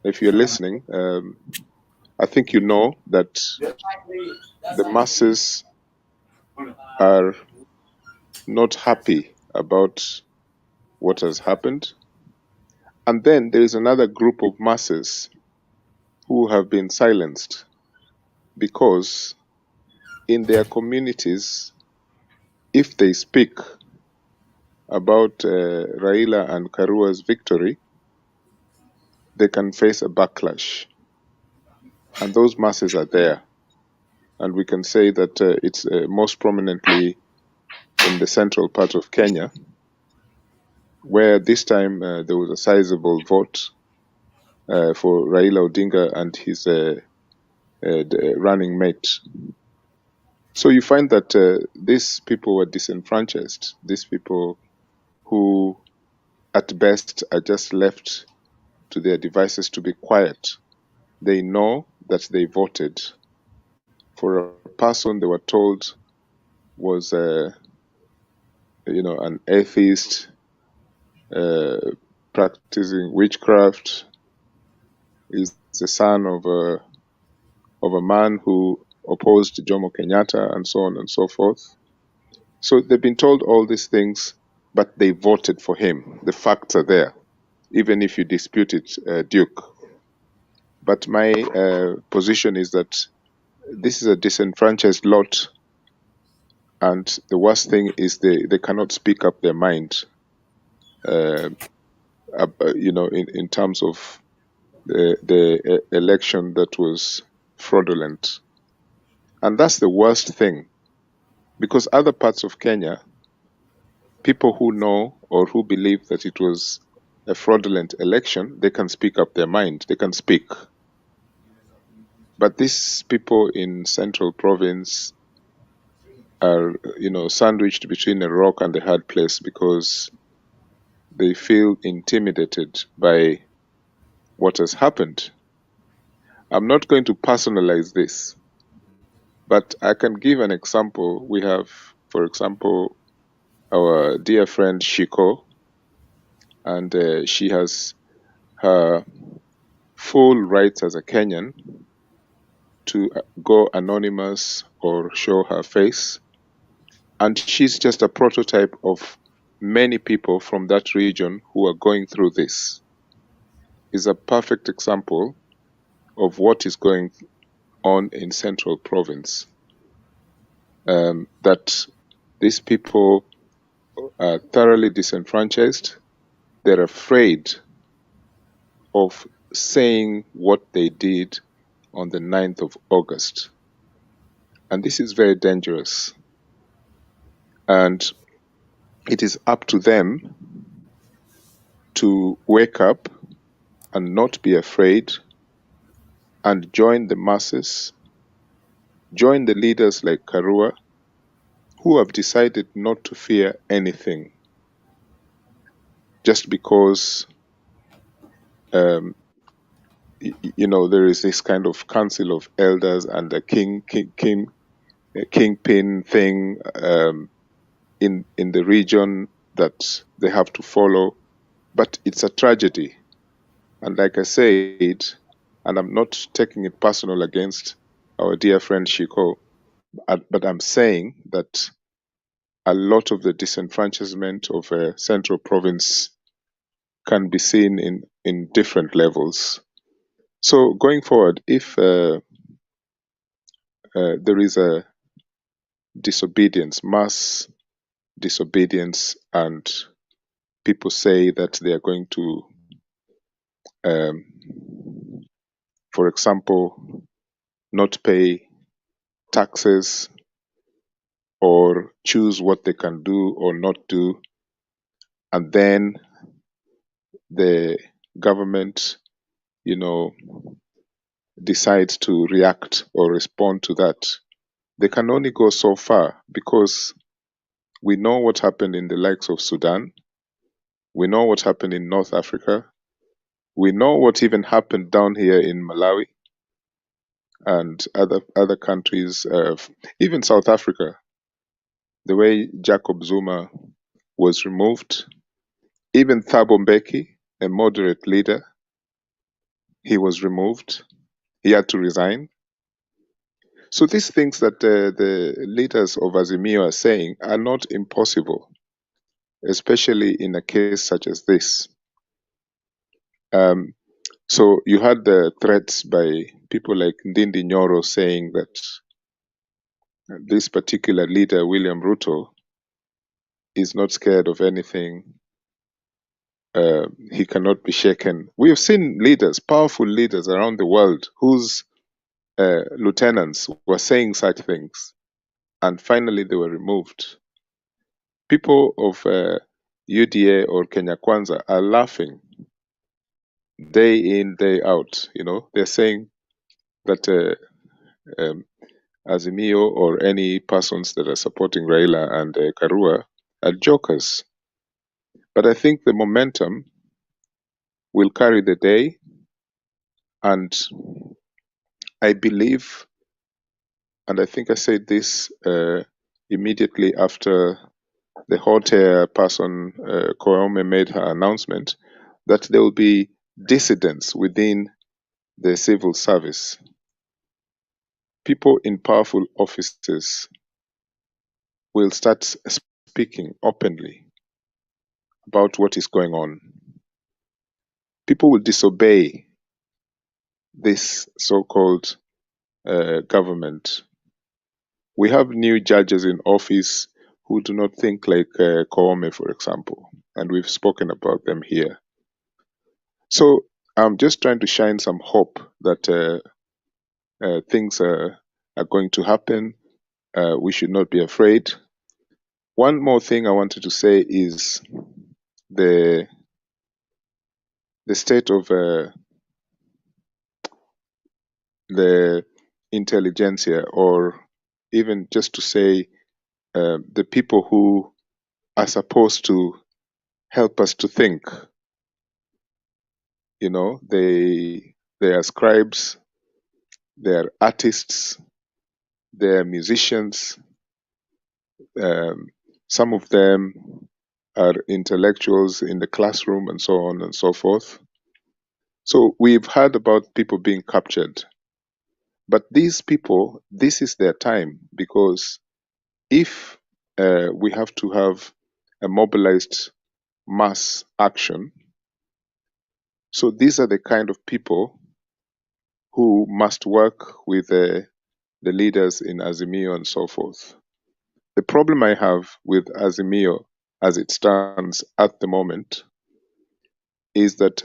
if you're listening, I think you know that the masses are not happy about what has happened. And then there is another group of masses who have been silenced because in their communities, if they speak about Raila and Karua's victory, they can face a backlash. And those masses are there. And we can say that it's most prominently in the central part of Kenya, where this time there was a sizable vote for Raila Odinga and his running mate. So you find that these people were disenfranchised, these people who at best are just left to their devices to be quiet. They know that they voted for a person they were told was an atheist, practicing witchcraft, is the son of a man who opposed Jomo Kenyatta, and so on and so forth. So they've been told all these things, but they voted for him. The facts are there, even if you dispute it, Duke. But my position is that this is a disenfranchised lot, and the worst thing is they cannot speak up their mind, in terms of the election that was fraudulent. And that's the worst thing, because other parts of Kenya, people who know or who believe that it was a fraudulent election, they can speak up their mind, they can speak. But these people in Central Province are, sandwiched between a rock and a hard place because they feel intimidated by what has happened. I'm not going to personalize this, but I can give an example. We have, for example, our dear friend Shiko, and she has her full rights as a Kenyan to go anonymous or show her face. And she's just a prototype of many people from that region who are going through this. Is a perfect example of what is going on in Central Province. That these people are thoroughly disenfranchised. They're afraid of saying what they did on the 9th of August. And this is very dangerous. And it is up to them to wake up and not be afraid and join the masses, join the leaders like Karua, who have decided not to fear anything just because there is this kind of council of elders and a kingpin thing in the region that they have to follow. But it's a tragedy. And like I said, and I'm not taking it personal against our dear friend Shiko, but I'm saying that a lot of the disenfranchisement of Central Province can be seen in different levels. So going forward, if there is a disobedience, mass disobedience, and people say that they are going to, for example, not pay taxes or choose what they can do or not do, and then the government, decides to react or respond to that, they can only go so far, because we know what happened in the likes of Sudan. We know what happened in North Africa. We know what even happened down here in Malawi and other countries, even South Africa. The way Jacob Zuma was removed, even Thabo Mbeki, a moderate leader, he was removed. He had to resign. So these things that the leaders of Azimio are saying are not impossible, especially in a case such as this. So you had the threats by people like Ndindi Nyoro saying that this particular leader, William Ruto, is not scared of anything. He cannot be shaken. We have seen leaders, powerful leaders around the world, whose lieutenants were saying such things, and finally they were removed. People of UDA or Kenya Kwanza are laughing day in, day out. They're saying that Azimio or any persons that are supporting Raila and Karua are jokers. But I think the momentum will carry the day, and I believe, and I think I said this immediately after the hot air person, Koome, made her announcement, that there will be dissidents within the civil service. People in powerful offices will start speaking openly about what is going on. People will disobey this so-called government. We have new judges in office who do not think like Koome, for example, and we've spoken about them here. So I'm just trying to shine some hope that things are going to happen. We should not be afraid. One more thing I wanted to say is the state of the intelligentsia, or even just to say the people who are supposed to help us to think. They are scribes, they are artists, they are musicians. Some of them are intellectuals in the classroom, and so on and so forth. So we've heard about people being captured. But these people, this is their time, because if we have to have a mobilized mass action, so these are the kind of people who must work with the leaders in Azimio and so forth. The problem I have with Azimio as it stands at the moment is that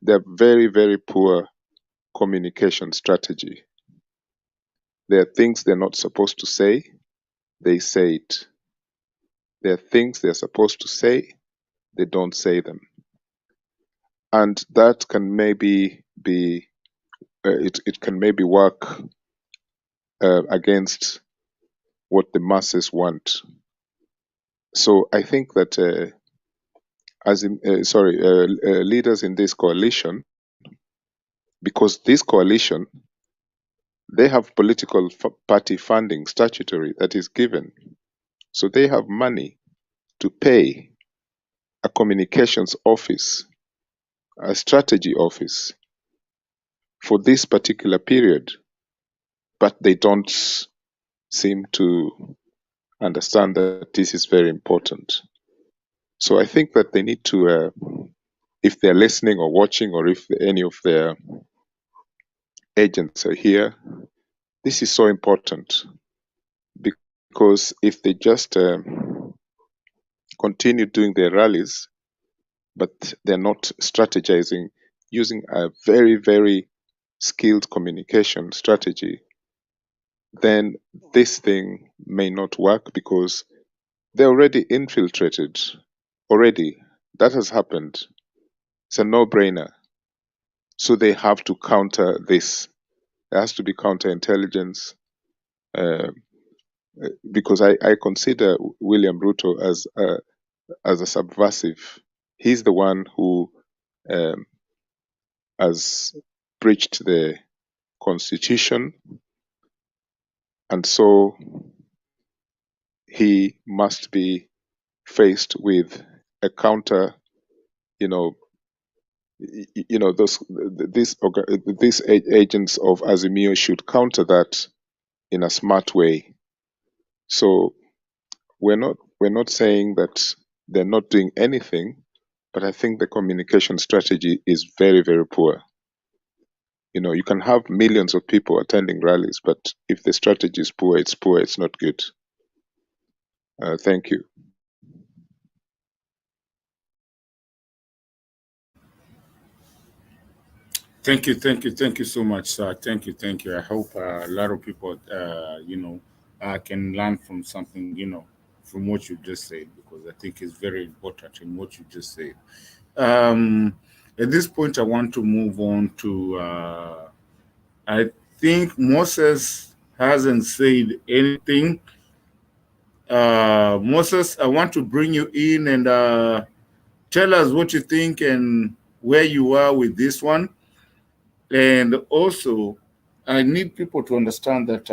they have very, very poor communication strategy. There are things they're not supposed to say, they say it. There are things they're supposed to say, they don't say them. And that can maybe be, it can maybe work against what the masses want. So I think that leaders in this coalition, because this coalition, they have political party funding, statutory, that is given. So they have money to pay a communications office, a strategy office for this particular period, but they don't seem to understand that this is very important. So I think that they need to, if they're listening or watching, or if any of their agents are here, this is so important, because if they just continue doing their rallies, but they're not strategizing using a very, very skilled communication strategy, then this thing may not work, because they're already infiltrated already. That has happened. It's a no-brainer. So they have to counter this. There has to be counterintelligence, because I consider William Ruto as a subversive. He's the one who has breached the constitution, and so he must be faced with a counter. These agents of Azimio should counter that in a smart way. So we're not saying that they're not doing anything, but I think the communication strategy is very, very poor. You can have millions of people attending rallies, but if the strategy is poor, it's not good. Thank you. Thank you so much, sir. Thank you. I hope a lot of people, can learn from something, from what you just said, because I think it's very important in what you just said. At this point, I want to move on to, I think Moses hasn't said anything. Moses, I want to bring you in and tell us what you think and where you are with this one. And also, I need people to understand that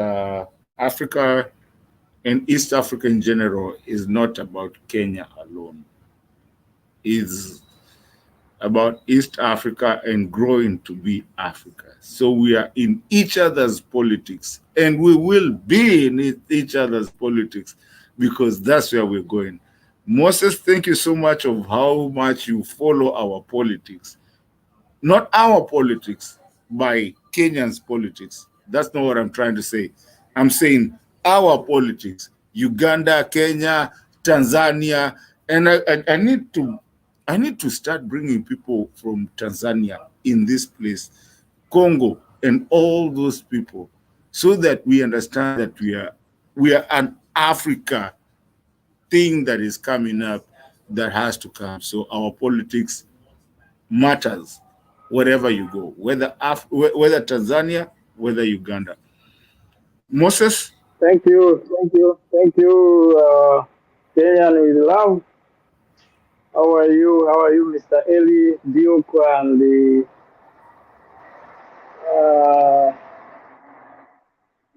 Africa and East Africa in general is not about Kenya alone. It's about East Africa and growing to be Africa. So we are in each other's politics, and we will be in each other's politics, because that's where we're going. Moses, thank you so much of how much you follow our politics. Not our politics, by Kenyans' politics. That's not what I'm trying to say. I'm saying our politics. Uganda, Kenya, Tanzania, and I need to start bringing people from Tanzania in this place, Congo, and all those people, so that we understand that we are an Africa thing that is coming up, that has to come. So our politics matters wherever you go, whether Tanzania, whether Uganda. Moses? Thank you. Kenyan with love. How are you, Mr. Eli, Duke, and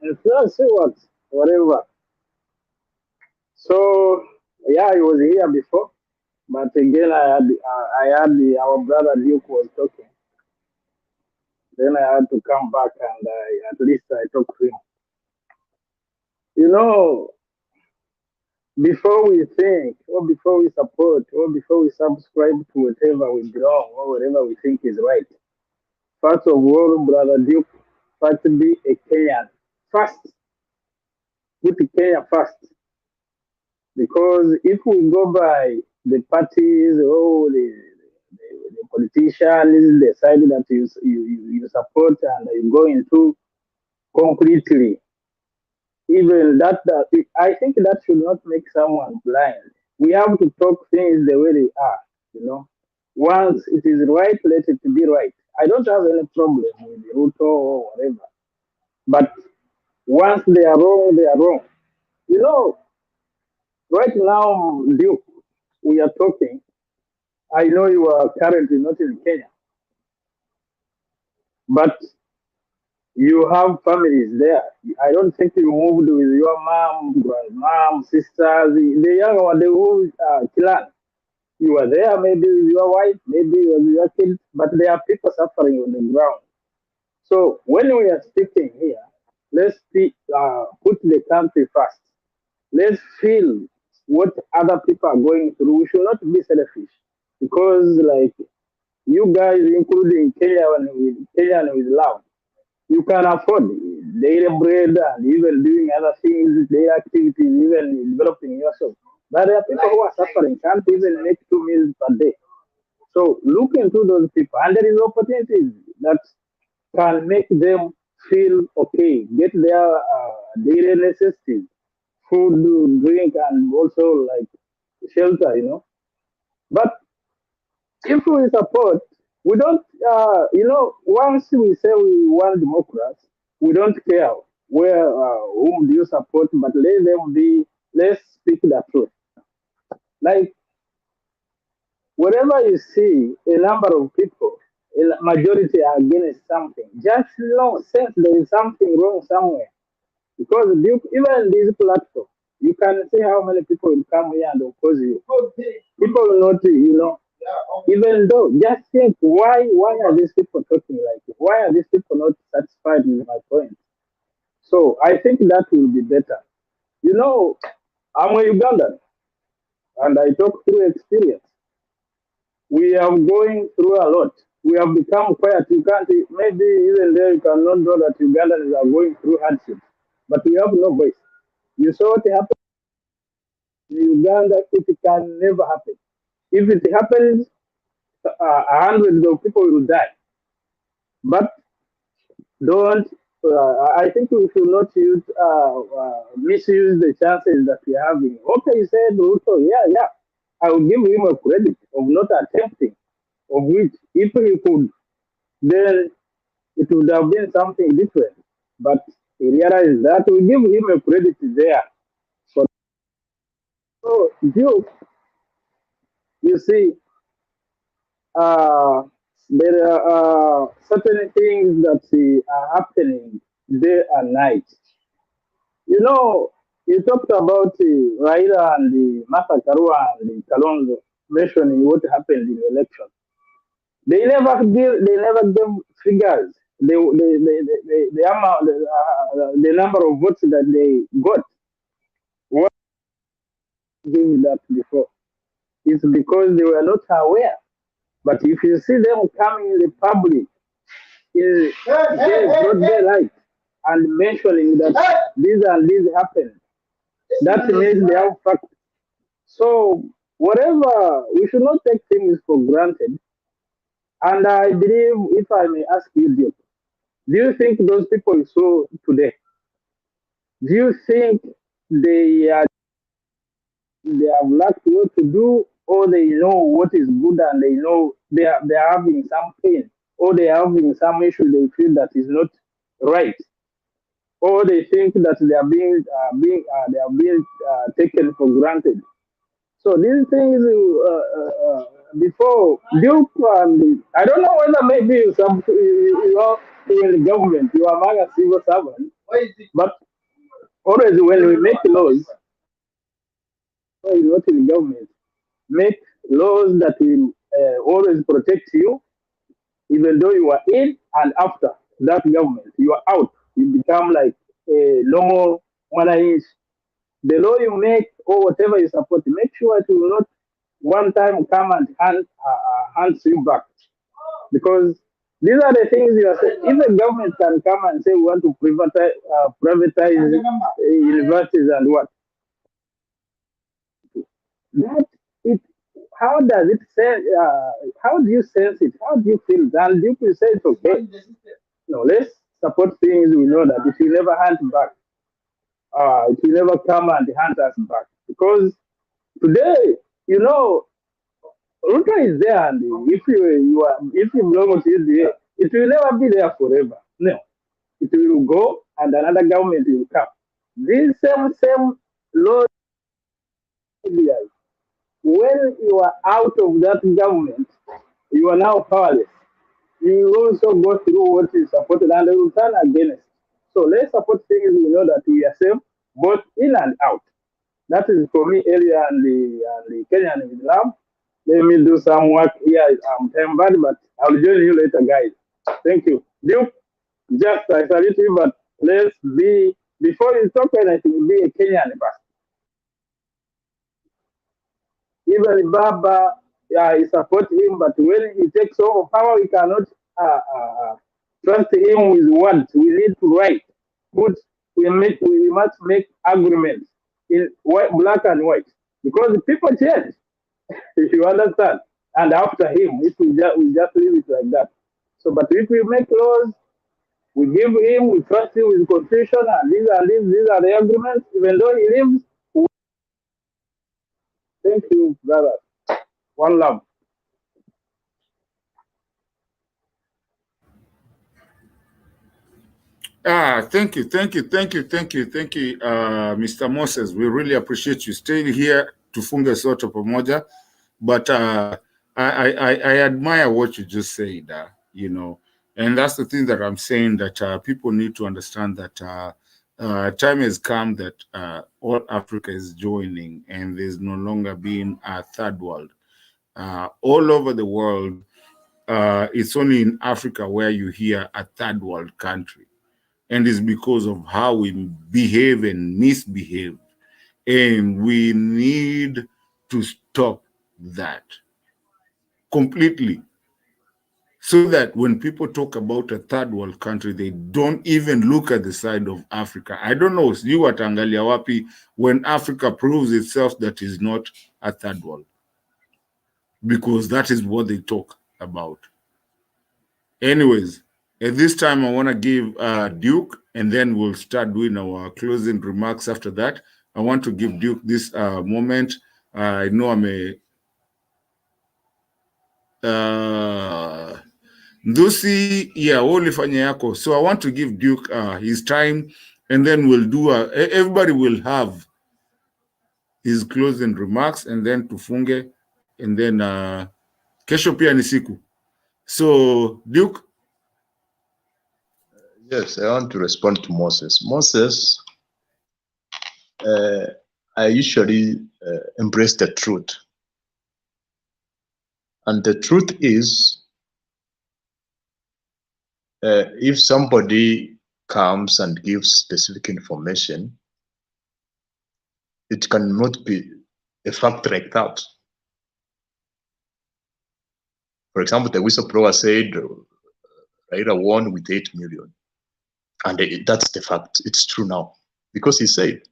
let's see whatever. So, yeah, I was here before, but again, I had our brother Duke was talking. Then I had to come back and at least I talked to him. Before we think, or before we support, or before we subscribe to whatever we belong, or whatever we think is right, first of all, Brother Duke, first be a Kenyan. First, put Kenya first. Because if we go by the parties, or the politicians, the side that you support and you go into concretely, even that, I think that should not make someone blind. We have to talk things the way they are. Once it is right, let it be right. I don't have any problem with Ruto or whatever. But once they are wrong, they are wrong. Right now, Duke, we are talking. I know you are currently not in Kenya, but you have families there. I don't think you moved with your mom, grandmom, sisters, the young one, the whole clan. You are there, maybe with your wife, maybe with your kids, but there are people suffering on the ground. So when we are speaking here, let's put the country first. Let's feel what other people are going through. We should not be selfish, because like you guys, including Kenyan with love, you can afford daily bread and even doing other things, daily activities, even developing yourself. But there are people who are suffering, can't even make 2 meals per day. So look into those people, and there is opportunities that can make them feel okay, get their daily necessities, food, drink, and also like shelter. But if we support, we don't, once we say we want democracy, we don't care where, whom do you support, but let them be, let's speak the truth. Like, wherever you see a number of people, a majority are against something, just know, sense there is something wrong somewhere. Because even this platform, you can see how many people will come here and oppose you. People will not, even though, just think, why are these people talking like this? Why are these people not satisfied with my point? So I think that will be better. I'm a Ugandan, and I talk through experience. We are going through a lot. We have become quiet. You can't, maybe even there you cannot know that Ugandans are going through hardship, but we have no voice. You saw what happened in Uganda. It can never happen. If it happens, hundreds of people will die. But don't. I think we should not misuse the chances that we are having. Okay, you said Ruto. Yeah. I will give him a credit of not attempting. Of which, if he could, then it would have been something different. But he realized that we give him a credit there. So, Duke, you see, there are certain things that are happening day and night. You talked about Raila and the Martha Karua and the Kalonzo mentioning what happened in the election. They never gave figures. The amount, the number of votes that they got. What gave that before? It's because they were not aware. But if you see them coming in the public, in broad daylight, and mentioning that this and this happened, that means they have fact. So whatever, we should not take things for granted. And I believe, if I may ask you, Duke, do you think those people you saw today, do you think they have lacked what to do, or they know what is good and they know they are having some pain, or they are having some issue they feel that is not right, or they think that they are being taken for granted? So these things, before Duke, I don't know whether maybe you are in the government, you are among a civil servant, but always when we make laws, not in the government, make laws that will always protect you, even though you are in and after that government, you are out. You become like a normal one inch. The law you make or whatever you support, make sure it will not one time come and hands you back. Because these are the things you are saying. If the government can come and say we want to privatize universities and what, that it, how does it say? How do you sense it? How do you feel? And you will say it's okay. No, let's support things we know that it will never hand back. It will never come and hand us back. Because today, Ruto is there, and if you belong to UDA, it will never be there forever. No, it will go, and another government will come. These same laws, when you are out of that government, you are now powerless. You will also go through what is supported, and they will turn against. So let's support things we know that we are safe, both in and out. That is for me, area and the Kenyan Islam. Let me do some work here. I'm time bad, but I'll join you later, guys. Thank you. Duke, just I salute you, but let's be, before you talk anything, be a Kenyan first. Even Baba, I support him, but when he takes over power, we cannot trust him with words. We need to write. We must make agreements in white, black and white, because the people change. If you understand, and after him, if we just leave it like that. So, but if we make laws, we give him, we trust him with constitution, and these are the agreements. Even though he leaves, thank you, brother. One love. Thank you, Mr. Moses. We really appreciate you staying here to funga sote pamoja. But I admire what you just said, you know, and that's the thing that I'm saying, that people need to understand that time has come that all Africa is joining, and there's no longer being a third world. All over the world, it's only in Africa where you hear a third world country. And it's because of how we behave and misbehave. And we need to stop that completely, so that when people talk about a third world country, they don't even look at the side of Africa. I don't know, you watangalia wapi when Africa proves itself that is not a third world, because that is what they talk about. Anyways, at this time, I want to give Duke, and then we'll start doing our closing remarks after that. I want to give Duke this moment. I know I'm a Ndusi, yeah, ulifanya yako. So I want to give Duke his time, and then we'll do everybody will have his closing remarks, and then tufunge, and then kesho pia ni siku. So Duke. Yes, I want to respond to Moses. Moses, I usually embrace the truth. And the truth is, if somebody comes and gives specific information, it cannot be a fact like that. For example, the whistleblower said Raila won with 8 million. And that's the fact. It's true now because he said.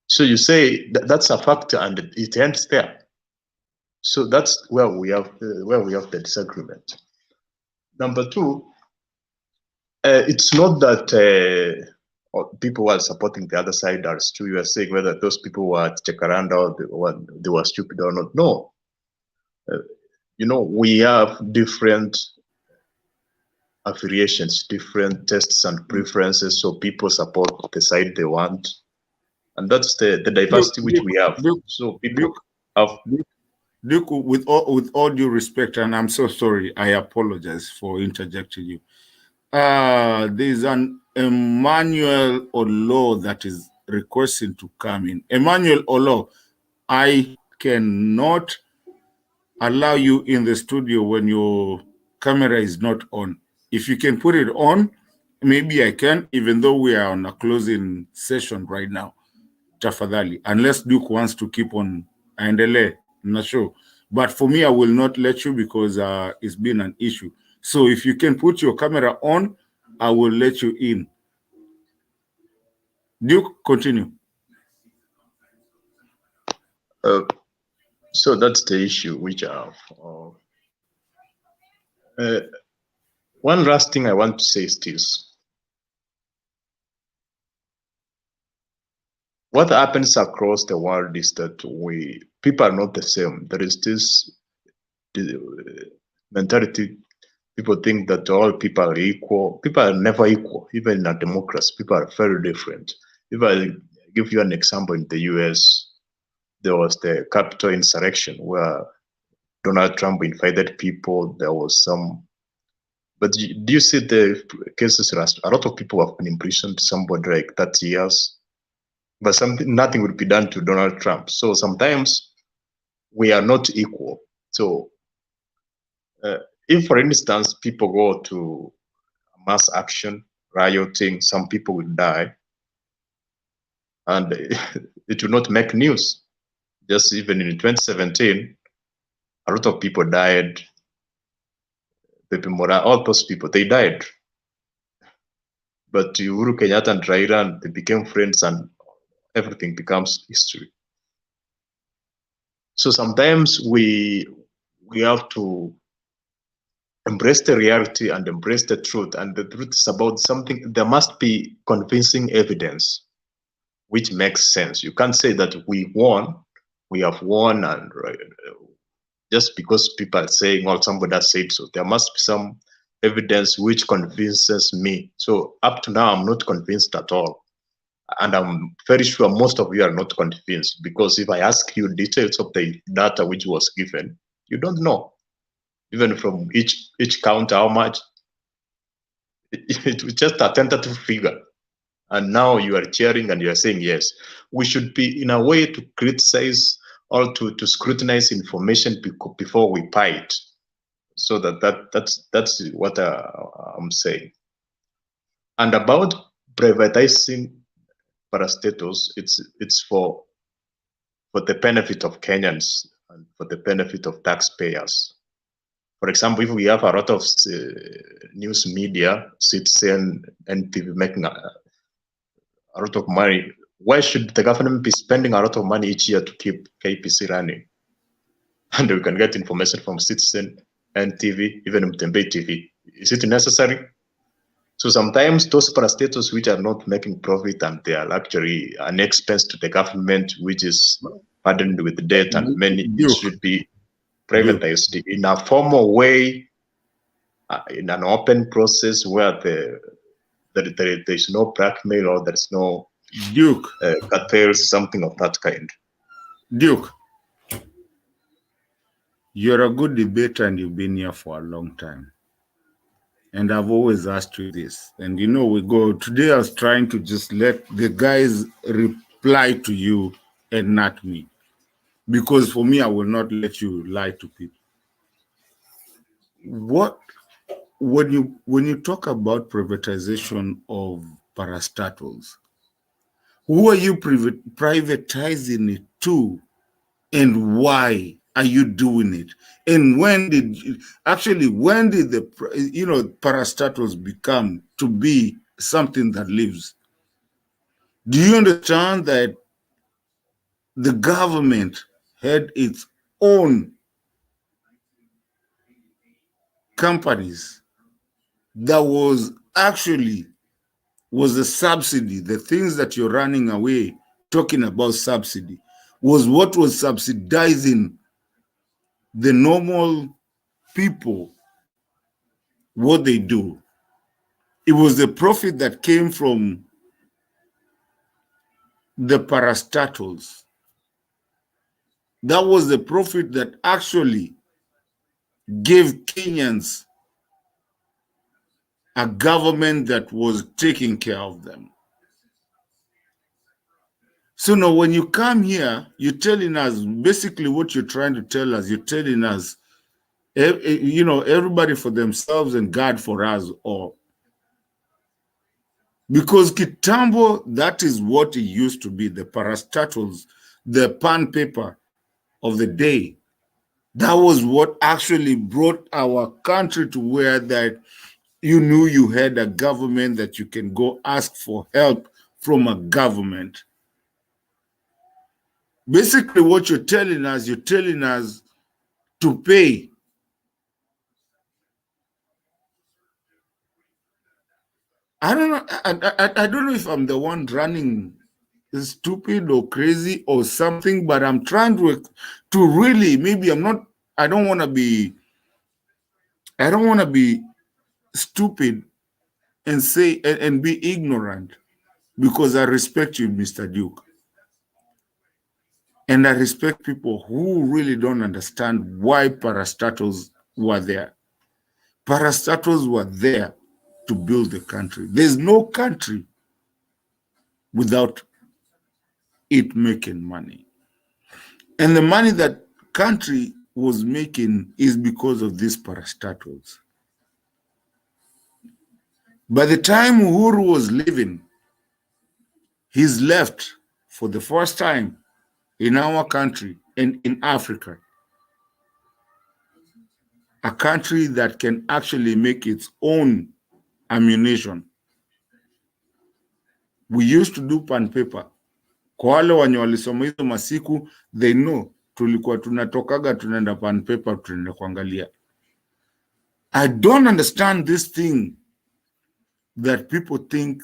So you say that's a fact, and it ends there. So that's where we have the disagreement. Number two, it's not that people who are supporting the other side are stupid. You are saying whether those people were at Jakaranda or they were stupid or not. No. You know, we have different affiliations, different tastes and preferences, so people support the side they want. And that's the diversity which we have. So people have... Luke, with all due respect, and I'm so sorry, I apologize for interjecting you. There's an Emmanuel Olo that is requesting to come in. Emmanuel Olo, I cannot allow you in the studio when your camera is not on. If you can put it on, maybe I can, even though we are on a closing session right now. Tafadhali, unless Duke wants to keep on aendele, I'm not sure. But for me, I will not let you because it's been an issue. So if you can put your camera on, I will let you in. Duke, continue. So that's the issue which I have. One last thing I want to say is this. What happens across the world is that people are not the same. There is this mentality. People think that all people are equal. People are never equal. Even in a democracy, people are very different. If I give you an example, in the US, there was the Capitol insurrection where Donald Trump invited people. There was some, but do you see the cases? A lot of people have been imprisoned, somebody like 30 years. But nothing will be done to Donald Trump. So sometimes we are not equal. So if, for instance, people go to mass action, rioting, some people will die, and it will not make news. Just even in 2017, a lot of people died. All those people, they died. But Uhuru Kenyatta and Raila, they became friends, and everything becomes history. So sometimes we have to embrace the reality and embrace the truth. And the truth is about something. There must be convincing evidence which makes sense. You can't say that we won, we have won, and just because people are saying, well, somebody has said so. There must be some evidence which convinces me. So up to now, I'm not convinced at all. And I'm very sure most of you are not convinced, because if I ask you details of the data which was given, you don't know. Even from each count, how much, it was just a tentative figure. And now you are cheering and you are saying, yes, we should be in a way to criticize or to scrutinize information before we buy it. So that's what I'm saying. And about privatizing parastatus, it's for the benefit of Kenyans and for the benefit of taxpayers. For example, if we have a lot of news media, Citizen, NTV making a lot of money, why should the government be spending a lot of money each year to keep KPC running? And we can get information from Citizen, NTV, even Mtembe TV. Is it necessary? So sometimes those parastatals which are not making profit and they are actually an expense to the government, which is burdened with debt and many, it should be privatized in a formal way, in an open process where there is no blackmail or there is no cartels, something of that kind. Duke, you're a good debater and you've been here for a long time. And I've always asked you this. And you know, today I was trying to just let the guys reply to you and not me. Because for me, I will not let you lie to people. When you talk about privatization of parastatals, who are you privatizing it to, and why are you doing it? And when did the parastatals become to be something that lives? Do you understand that the government had its own companies that was a subsidy? The things that you're running away talking about subsidy was what was subsidizing the normal people, what they do. It was the profit that came from the parastatals. That was the profit that actually gave Kenyans a government that was taking care of them. So now when you come here, you're telling us, basically what you're trying to tell us, you're telling us, everybody for themselves and God for us all. Because Kitambo, that is what it used to be, the parastatals, the pan paper of the day. That was what actually brought our country to where that you knew you had a government that you can go ask for help from a government. Basically what you're telling us to pay. I don't know. I don't know if I'm the one running stupid or crazy or something, but I'm trying to really, maybe I'm not, I don't want to be stupid and say and be ignorant, because I respect you, Mr. Duke. And I respect people who really don't understand why parastatals were there. Parastatals were there to build the country. There's no country without it making money. And the money that country was making is because of these parastatals. By the time Uhuru was leaving, he's left for the first time in our country and in Africa, a country that can actually make its own ammunition. We used to do pan paper. Kwa wale wenye walisoma hizo masiku, they know tulikuwa tunatokaga tunaenda pan paper tunaenda kuangalia. I don't understand this thing that people think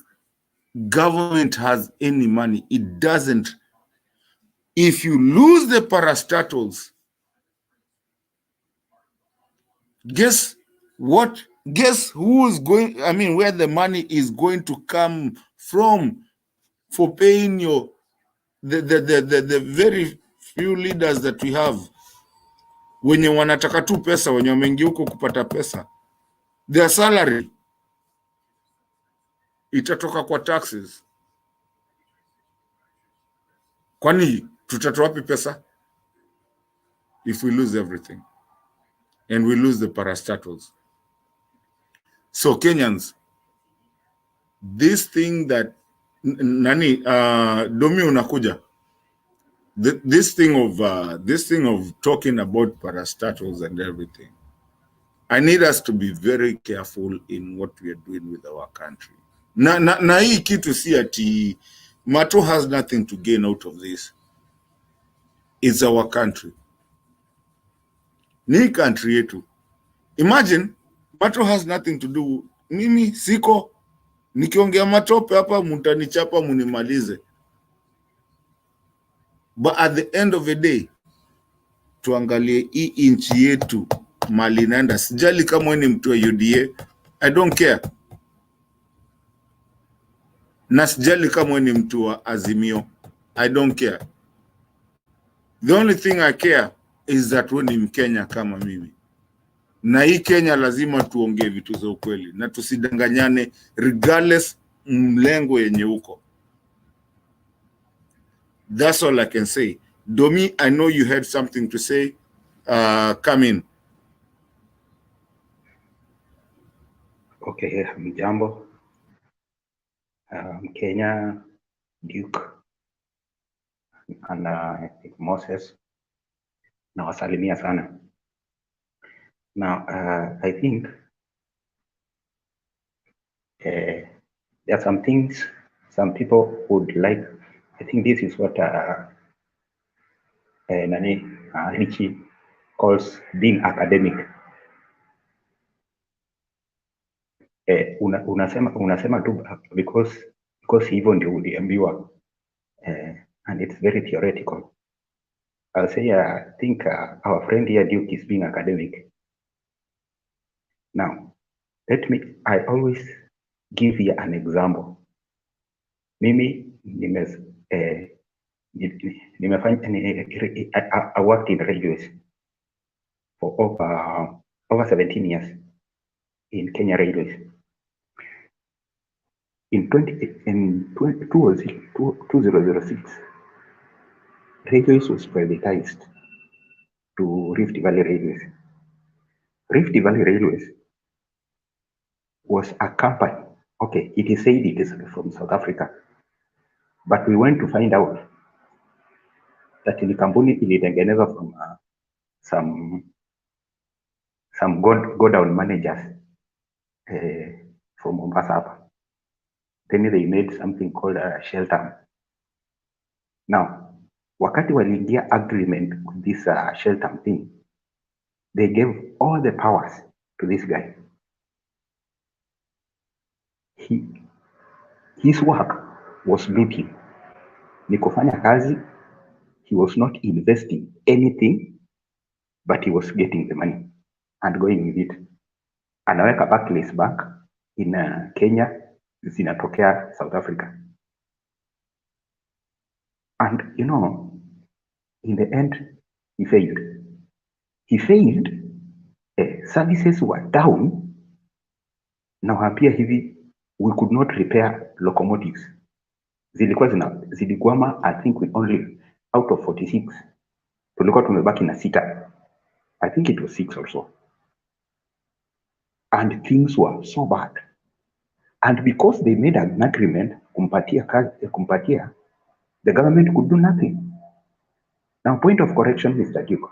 government has any money. It doesn't. If you lose the parastatals, guess what Guess who is going, I mean, where the money is going to come from for paying the very few leaders that we have, wenye wanataka tu pesa, wenye wameingia huko kupata pesa. Their salary itatoka kwa taxes. Kwani tutatoa wapi pesa if we lose everything and we lose the parastatals? So Kenyans, this thing that nani Domi unakuja, this thing of talking about parastatals and everything, I need us to be very careful in what we are doing with our country. Na hii kitu si ati Mato has nothing to gain out of this. It's our country. Ni country yetu. Imagine Mato has nothing to do. Mimi siko nikiongea matope hapa, mutanichapa munimalize. But at the end of the day, tuangalie hii inchi yetu mali inaenda. Sijali kama wewe ni mtu wa UDA, I don't care. Na sijali kama wewe ni mtu wa Azimio, I don't care. The only thing I care is that wewe ni Mkenya kama mimi. Na hii Kenya lazima tuongee vitu za ukweli na tusidanganyane regardless mlengo yenye uko. That's all I can say. Domi, I know you had something to say. Come in. Okay, mjambo. Kenya, Duke, and Moses. Nawasalimia sana. Now, I think there are some things some people would like. I think this is what Richie calls being academic. Unasema tu because hivyo ndio uliambiwa, and it's very theoretical. I'll say I think our friend here Duke is being academic. Now, I always give you an example. Mimi I worked in railways for over 17 years in Kenya Railways. In 2006, Railways was privatized to Rift Valley Railways. Rift Valley Railways was a company. Okay, it is said it is from South Africa, but we went to find out that the company ilitengenezwa from some go down managers from Mombasa. Then they made something called a shelter. Now, wakati waliingia agreement with this shelter thing, they gave all the powers to this guy. His work was looting. Ni kufanya kazi. He was not investing anything, but he was getting the money and going with it. Anaweka Barclays Bank in Kenya, zinatokea South Africa. And you know, in the end, he failed. He failed. Services were down. Now pia hivi, we could not repair locomotives. Zilikuwa I think we only out of 46. Tulikuwa tumebaki na 6. I think it was 6 or so. And things were so bad. And because they made an agreement, kumpatia, the government could do nothing. Now, point of correction, Mr. Duke.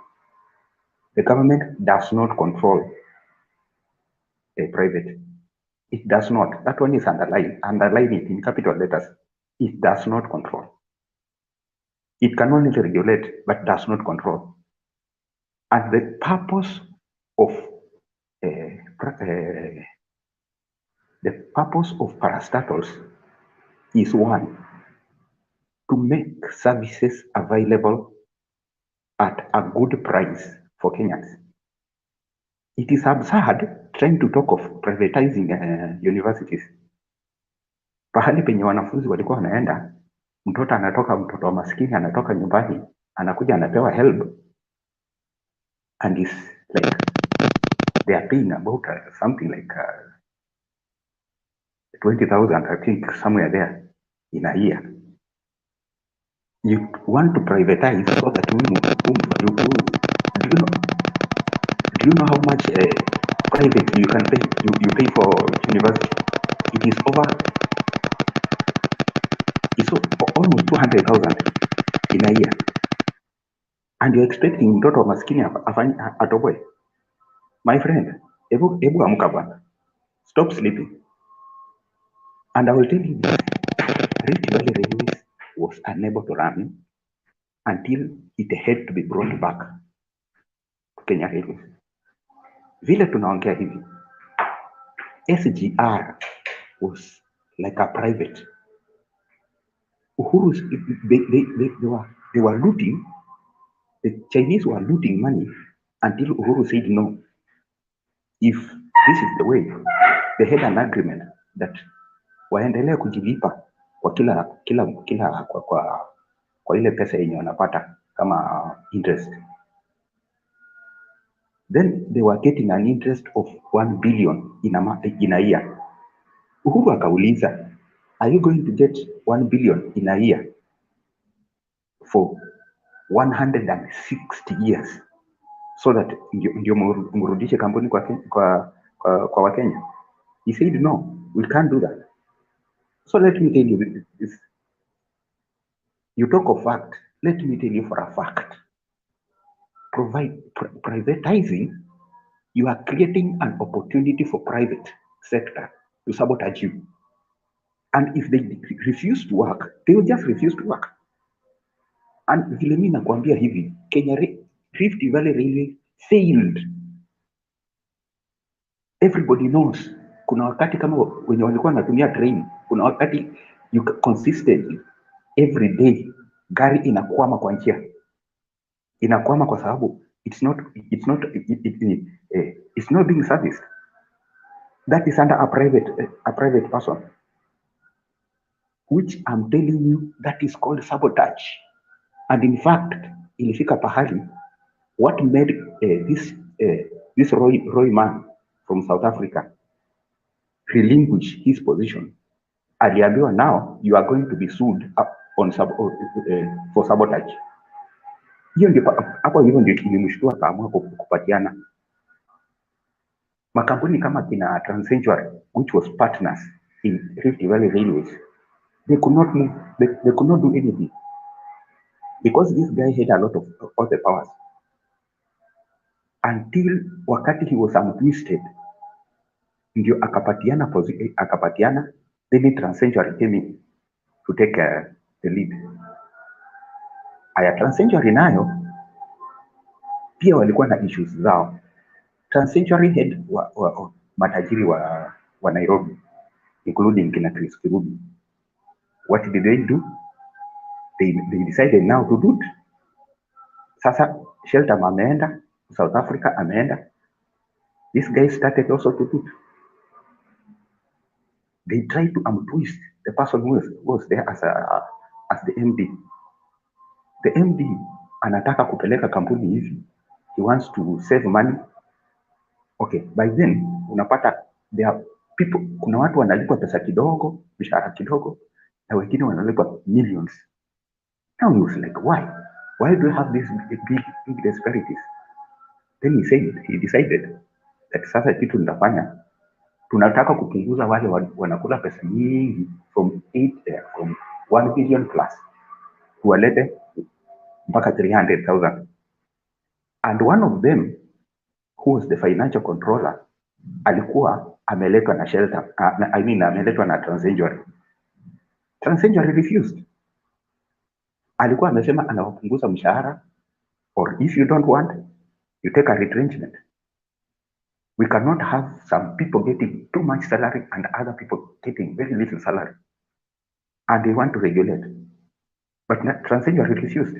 The government does not control a private. It does not. That one is underlined. Underline it in capital letters. It does not control. It can only regulate, but does not control. And the purpose of parastatals is one, to make services available at a good price for Kenyans. It is absurd trying to talk of privatizing universities. Pahali penye wanafunzi walikuwa wanaenda, mtoto wa maskini anatoka nyumbani, anakuja anapewa help, and is like they are paying about something like 20,000, I think, somewhere there in a year. You want to privatize so that do you know how much private you can pay? You pay for university. It is almost 200,000 in a year, and you're expecting mtoto wa maskini atoboe. My friend, ebu amka bwana. Stop sleeping. And I will tell you this, Rift Valley Railways was unable to run until it had to be brought back to Kenya Railways. Vile tunaongea hivi, SGR was like a private. Uhuru, they were looting, the Chinese were looting money until Uhuru said no. If this is the way, they had an agreement that waendelee kujilipa kwa ile pesa yenye wanapata kama interest. Then they were getting an interest of 1 billion in a year. Uhuru akauliza, are you going to get 1 billion in a year for 160 years so that ndio mrudishe kampuni kwa Wakenya? He said no, we can't do that. So let me tell you this. You talk of fact, let me tell you for a fact. Privatizing, you are creating an opportunity for private sector to sabotage you. And if they refuse to work, they will just refuse to work. And vile mimi nakwambia hivi, Kenya Rift Valley Railway failed. Everybody knows. Kuna wakati kama wenye walikuwa wanatumia train, kuna wakati you consistently every day gari inakwama kwa njia. Inakwama kwa sababu it's not being serviced. That is under a private person, which I'm telling you, that is called sabotage. And in fact, ilifika pahali, what made this Roy man from South Africa relinquish his position? Aliambiwa, now you are going to be sued for sabotage. Hiyo ndio hapo hivyo ndio tulimshtua kaamua kupatiana. Makampuni kama kina Transcentury, which was partners in Rift Valley Railways, they could not move, they could not do anything because this guy had a lot of all the powers until wakati he was unlisted, ndio akapatiana, then Transcentury came in to take the lead. Aya, Transcentury nayo pia walikuwa na issues zao. Transcentury had matajiri wa Nairobi, including kina Chris Kirubi. What did they do? They decided now to do it. Sasa Shelter ameenda, South Africa ameenda. This guy started also to do it. They tried to untwist the person who was there as the MD. The MD anataka kupeleka kampuni hivi. He wants to save money. Okay, by then unapata there are people, kuna watu wanalipwa pesa kidogo, mishahara kidogo, na wengine wanalipwa millions. Now he was like, why? Why do you have these big disparities? Then he decided that sasa kitu nitafanya, tunataka kupunguza wale wanakula pesa nyingi from 1 billion plus tuwalete mpaka 300,000. And one of them, who was the financial controller, alikuwa ameletwa na Shelter, ameletwa na Transcentury. Transcentury refused. Alikuwa amesema anawapunguza mshahara, or if you don't want, you take a retrenchment. We cannot have some people getting too much salary and other people getting very little salary. And they want to regulate. But Transcentury refused.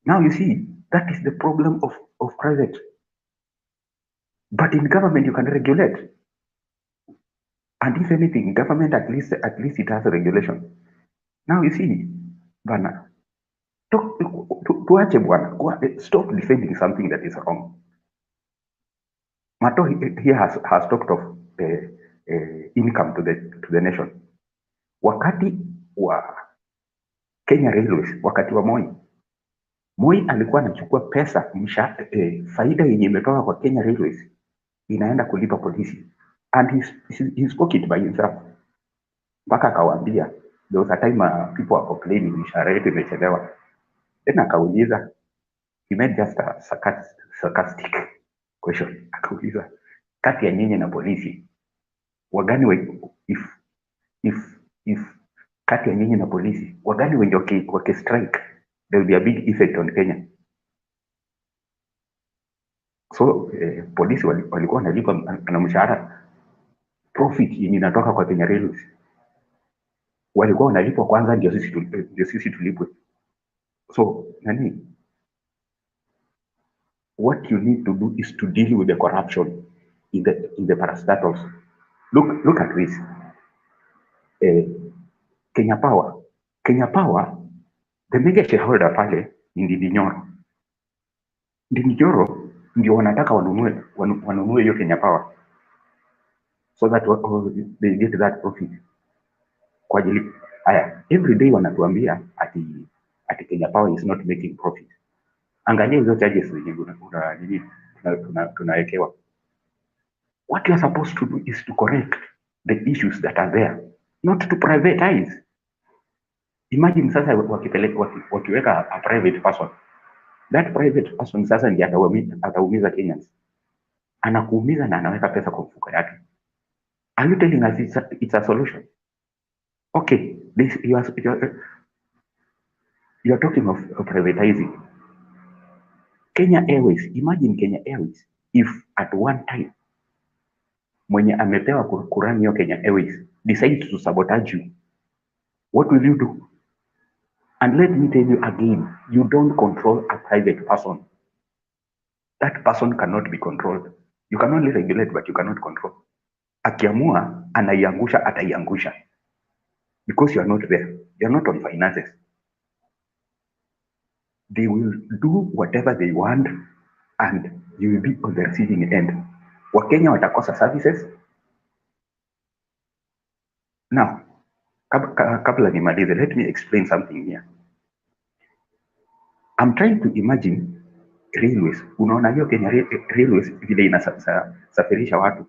Now you see, that is the problem of private. But in government, you can regulate. And if anything, government at least it has a regulation. Now you see, Bana, tuache bwana, stop defending something that is wrong. Mato here has talked of income to the nation. Wakati wa Kenya Railways, wakati wa Moi alikuwa anachukua pesa faida yenye imetoka kwa Kenya Railways inaenda kulipa polisi, and he spoke it by himself. Mpaka akawaambia there was a time people were complaining mishahara yetu imechelewa. Then akauliza, he made just a sarcastic question. Akauliza, kati ya nyinyi na polisi wagani if kati ya nyinyi na polisi wagani wenye wake strike, there will be a big effect on Kenya. So polisi walikuwa wanalipa na mshahara profit yenye inatoka kwa Kenya Railways, walikuwa wanalipwa kwanza ndio sisi tulipwe. So what you need to do is to deal with the corruption in the parastatals. Look at this. Kenya Power, the mega shareholder pale ni Ndindi Nyoro ndio wanataka wanunue hiyo Kenya Power so that they get that profit. Kwa ajili haya, every day wanatuambia ati Kenya Power is not making profit. Angalia hizo charges zenye tunawekewa. What you are supposed to do is to correct the issues that are there, not to privatize. Imagine sasa wakiweka a private person. That private person sasa ndiye ataumiza Kenyans. Anakuumiza na anaweka pesa kwa mfuko yake. Are you telling us it's a solution? Okay, you are talking of privatizing. Kenya Airways, imagine Kenya Airways if at one time mwenye amepewa kurani hiyo Kenya Airways decides to sabotage you, what will you do? And let me tell you again, you don't control a private person. That person cannot be controlled. You can only regulate, but you cannot control. Akiamua, anaiangusha, ataiangusha. Because you are not there. You are not on finances. They will do whatever they want and you will be on the receiving end. Wakenya watakosa services. Now, kabla nimalize, let me explain something here. I'm trying to imagine railways. Unaona hiyo Kenya Railways vile inasafirisha watu.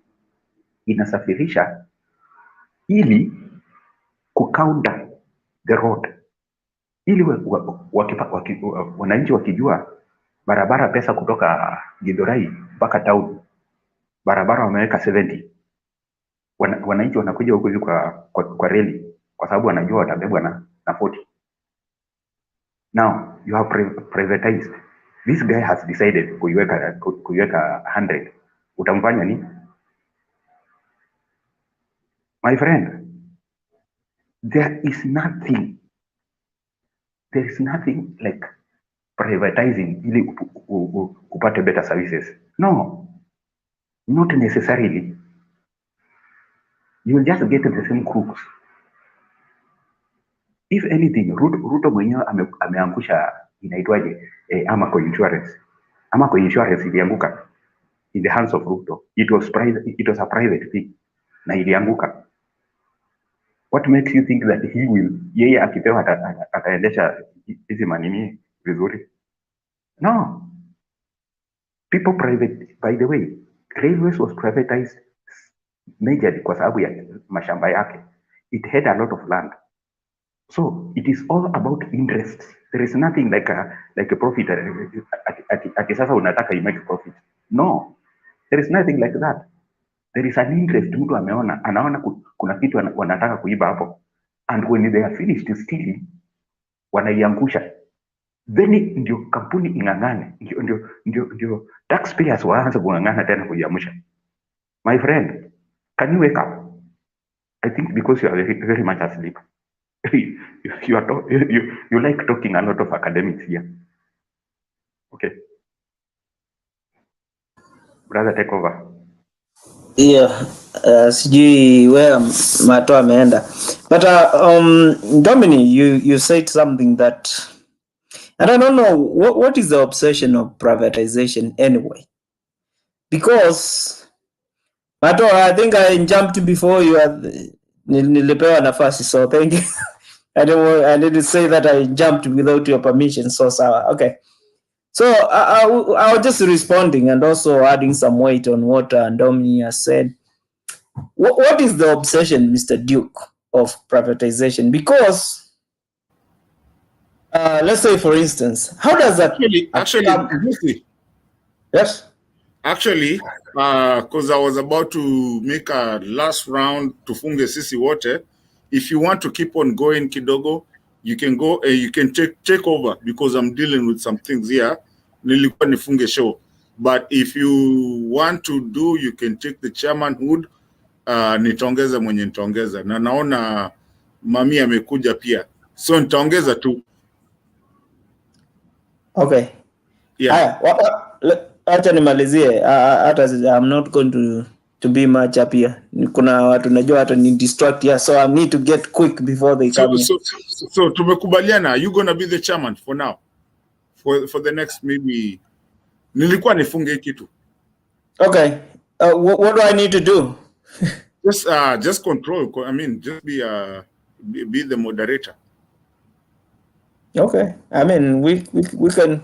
Inasafirisha ili kucounter the road. Ili wananchi wakijua barabara pesa kutoka Githurai mpaka town, barabara wameweka 70. Wananchi wanakuja huko hivi kwa reli kwa sababu wanajua watabebwa na 40. Now you have privatized. This guy has decided kuiweka 100. Utamfanya nini? My friend, there is nothing like privatizing ili upate better services. No, not necessarily. You will just get the same crooks. If anything, Ruto mwenyewe ameangusha inaitwaje Amaco Insurance. Amaco Insurance ilianguka in the hands of Ruto. It was a private thing na ilianguka. What makes you think that he will yeye akipewa ataendesha hizi manini vizuri? No. People private, by the way, railways was privatized majorly kwa sababu ya mashamba yake. It had a lot of land. So it is all about interest. There is nothing like a profit. Ati sasa unataka you make profit. No, there is nothing like that. There is an interest. Mtu anaona kuna kitu wanataka kuiba hapo, and when they are finished stealing, wanaiangusha. Then ndio kampuni ingangane, ndio taxpayers waanze kungangana tena kuiamsha. My friend, can you wake up? I think because you are very, very much asleep. You like talking a lot of academics here. Okay. Brother, take over. Yeah, sijui where Mato ameenda. But Dominic, you said something that, and I don't know what is the obsession of privatization anyway? Because Mato, I think I jumped before you. Nilipewa nafasi, so thank you. I didn't say that I jumped without your permission. So sawa. Okay. So I was just responding and also adding some weight on what Dominic has said. What is the obsession, Mr. Duke, of privatization? Because let's say, for instance, how does that Actually, yes? Actually, because I was about to make a last round to funge sisi wote. If you want to keep on going kidogo, you can go. You can take over because I'm dealing with some things here. Nilikuwa nifunge show, but if you want to do, you can take the chairmanhood. Nitaongeza mwenye nitaongeza, na naona mami amekuja pia, so nitaongeza tu. Okay. Yeah. Acha nimalizie. Hata I'm not going to be much up here. Kuna watu najua hata ni distract here, so I need to get quick before they come in. So tumekubaliana, you gonna be the chairman for now, for the next maybe. Nilikuwa nifunge kitu. Okay. What do I need to do? Just control. I mean, just be the moderator. Okay. I mean, we can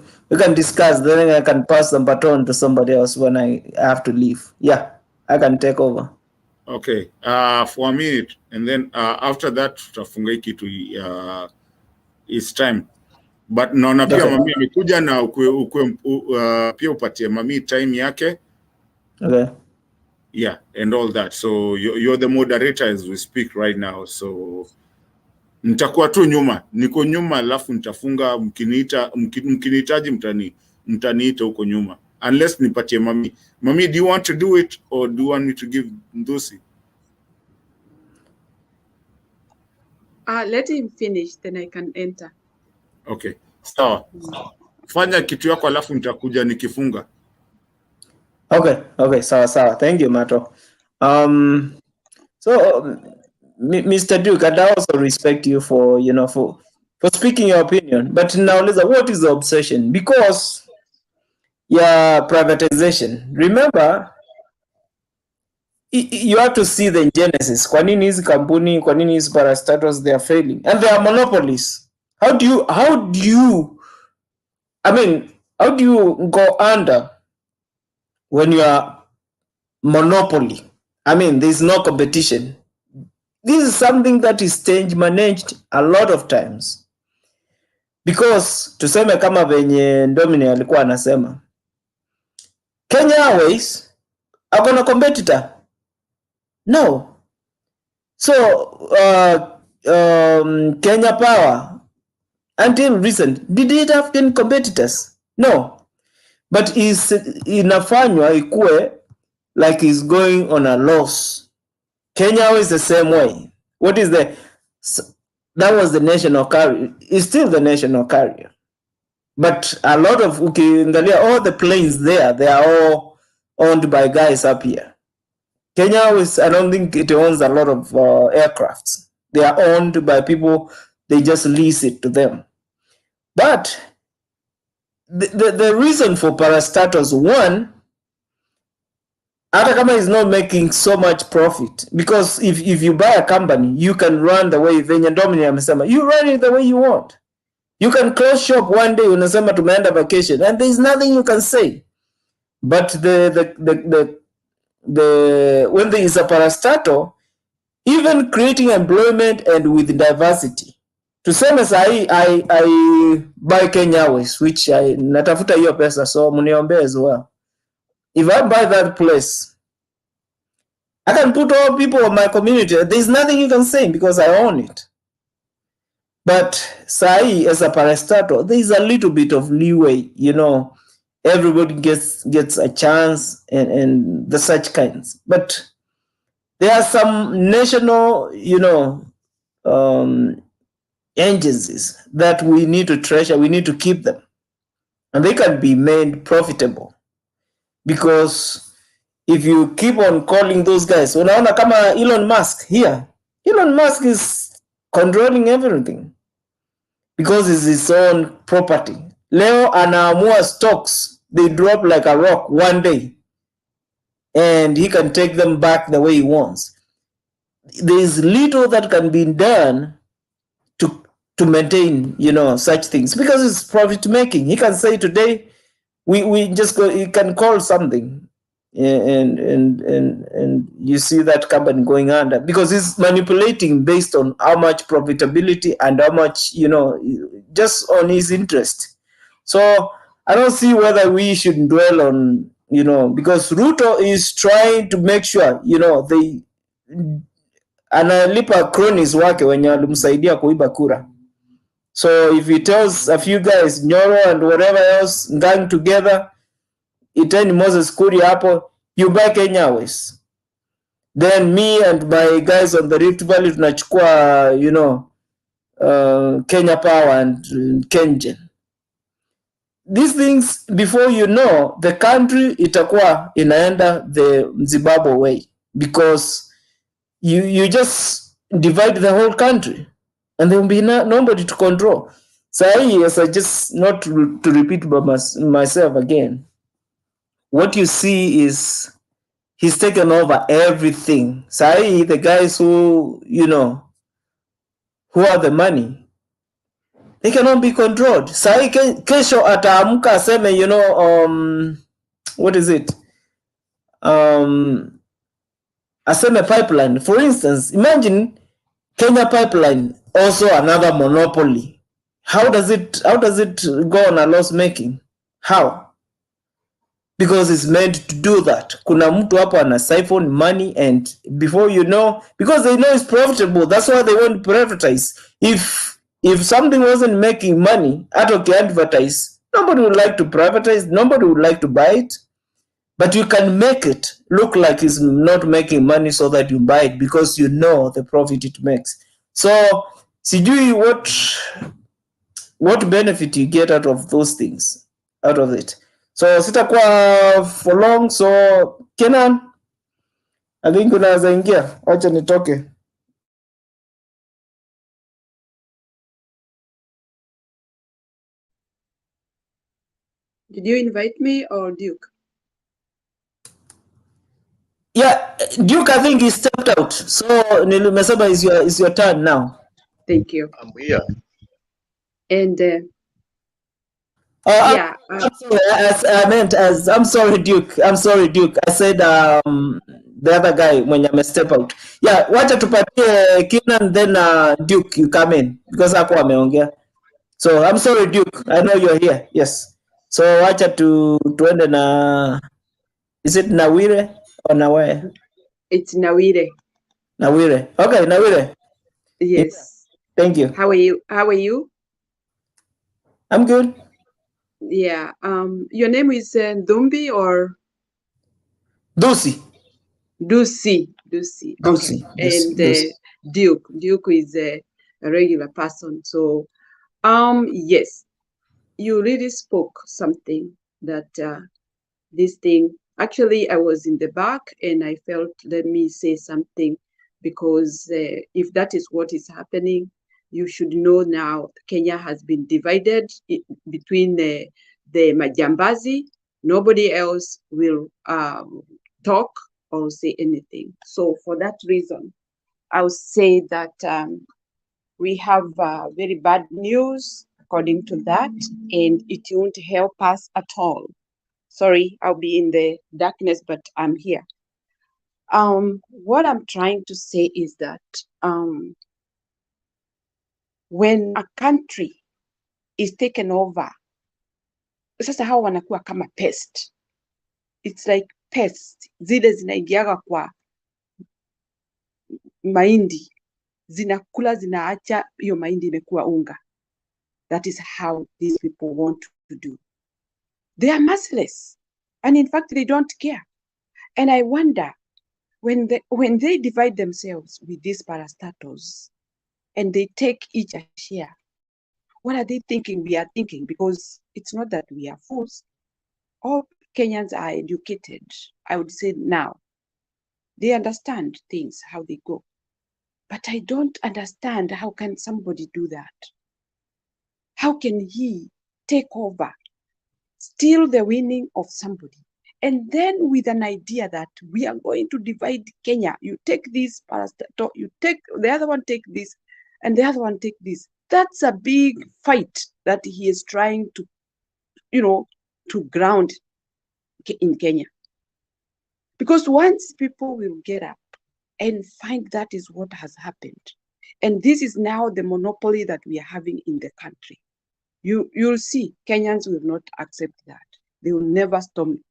discuss. Then I can pass the baton to somebody else when I have to leave. Yeah, I can take over. Okay. For a minute, and then after that, tutafunga kitu. It's time. But naona pia mami amekuja na pia upatie mami time yake. Okay. Yeah, and all that. So you're the moderator as we speak right now. So nitakuwa tu nyuma, niko nyuma, alafu nitafunga. Mkinihitaji mtaniita huko nyuma, unless nipatie mami. Mami, do you want to do it or do you want me to give Ndusi? Let him finish, then I can enter. Okay, sawa. Fanya kitu yako alafu nitakuja nikifunga. Okay, sawa. Thank you, Mato. So Mr. Duke, I also respect you for for speaking your opinion. But now, Lisa, what is the obsession? Because privatization. Remember, you have to see the genesis. Kwa nini hizi kampuni, kwa nini hizi parastatals, they are failing, and they are monopolies. How do you go under when you are monopoly? I mean, there's no competition. This is something that is managed a lot of times, because tuseme kama venye Dominic alikuwa anasema, Kenya Airways akona competitor? No. So Kenya Power, until recent, did it have 10 competitors? No. But inafanywa ikue like it's going on a loss. Kenya is the same way. That was the national carrier. It's still the national carrier. But a lot of all the planes there, they are all owned by guys up here. Kenya I don't think it owns a lot of aircrafts. They are owned by people, they just lease it to them. But the reason for parastatals, one, Atakama is not making so much profit, because if you buy a company, you can run the way venye Dominic amesema, you run it the way you want. You can close shop one day unasema tumeenda vacation, and there's nothing you can say. But when there is a parastatal, even creating employment and with diversity. Tuseme sahi I buy Kenya Airways, which I natafuta hiyo pesa, so mniombe as well. If I buy that place, I can put all people of my community. There's nothing you can say because I own it. But sahi as a parastatal, there is a little bit of leeway, everybody gets a chance and the such kinds. But there are some national, agencies that we need to treasure, we need to keep them. And they can be made profitable. Because if you keep on calling those guys, unaona kama Elon Musk here. Elon Musk is controlling everything because it's his own property. Leo anaamua stocks, they drop like a rock one day, and he can take them back the way he wants. There is little that can be done to maintain, such things, because it's profit making. He can say today, we just go. He can call something, and you see that company going under because he's manipulating based on how much profitability and how much, just on his interest. So I don't see whether we should dwell on, because Ruto is trying to make sure, they analipa cronies wake wenye walimsaidia kuiba kura. So if he tells a few guys, Nyoro and whatever else, gang together, iteni Moses Kuria hapo, you buy Kenya Airways. Then me and my guys on the Rift Valley tunachukua, Kenya Power and Kengen. These things, before you know, the country itakuwa inaenda the Zimbabwe way, because you just divide the whole country and there will be nobody to control. So yes, I just, not to repeat by myself again, what you see is he's taken over everything. So the guys who, who are the money, they cannot be controlled. So kesho ataamka aseme, what is it? Aseme pipeline. For instance, imagine Kenya Pipeline, also another monopoly. How does it go on a loss making? How? Because it's meant to do that. Kuna mtu hapo ana siphon money, and before you know, because they know it's profitable, that's why they want to privatize. If something wasn't making money, hata ukiadvertise, nobody would like to privatize, nobody would like to buy it. But you can make it look like it's not making money so that you buy it because you know the profit it makes. So, sijui what benefit you get out of those things, out of it. So, sitakuwa for long. So, Kenan, I think unaweza ingia. Wacha nitoke. Did you invite me or Duke? Yeah, Duke, I think he stepped out. So, Nilimesaba is your turn now. Thank you. I'm here. And yeah, I'm sorry, I'm sorry, Duke. I'm sorry, Duke. I said the other guy when you step out. Yeah, wacha tupatie Kenan, then Duke, you come in because hapo ameongea. So I'm sorry, Duke. I know you're here. Yes. So wacha tuende na, is it Nawire or Nawire? it's Nawire. Nawire. Okay, Nawire. Yes. Thank you. How are you? How are you? I'm good. Yeah. Your name is Dumbi or Dusi. Dusi. Okay. And Dusi. Duke is a regular person. So, yes, you really spoke something that this thing. Actually, I was in the back and I felt, let me say something, because if that is what is happening, you should know now Kenya has been divided between the Majambazi. Nobody else will talk or say anything. So for that reason, I would say that we have very bad news according to that, and it won't help us at all. Sorry, I'll be in the darkness, but I'm here. What I'm trying to say is that when a country is taken over, sasa hawa wanakuwa kama pest. It's like pest, zile zinaingiaga kwa mahindi, zinakula, zinaacha hiyo mahindi imekuwa unga. That is how these people want to do. They are merciless, and in fact, they don't care. And I wonder, when they divide themselves with these parastatals and they take each a share, what are they thinking we are thinking? Because it's not that we are fools. All Kenyans are educated, I would say now. They understand things, how they go. But I don't understand how can somebody do that? How can he take over, steal the winning of somebody, and then with an idea that we are going to divide Kenya, you take this, you take the other one, take this, and the other one take this. That's a big fight that he is trying to, to ground in Kenya. Because once people will get up and find that is what has happened, and this is now the monopoly that we are having in the country, you'll see Kenyans will not accept that. They will never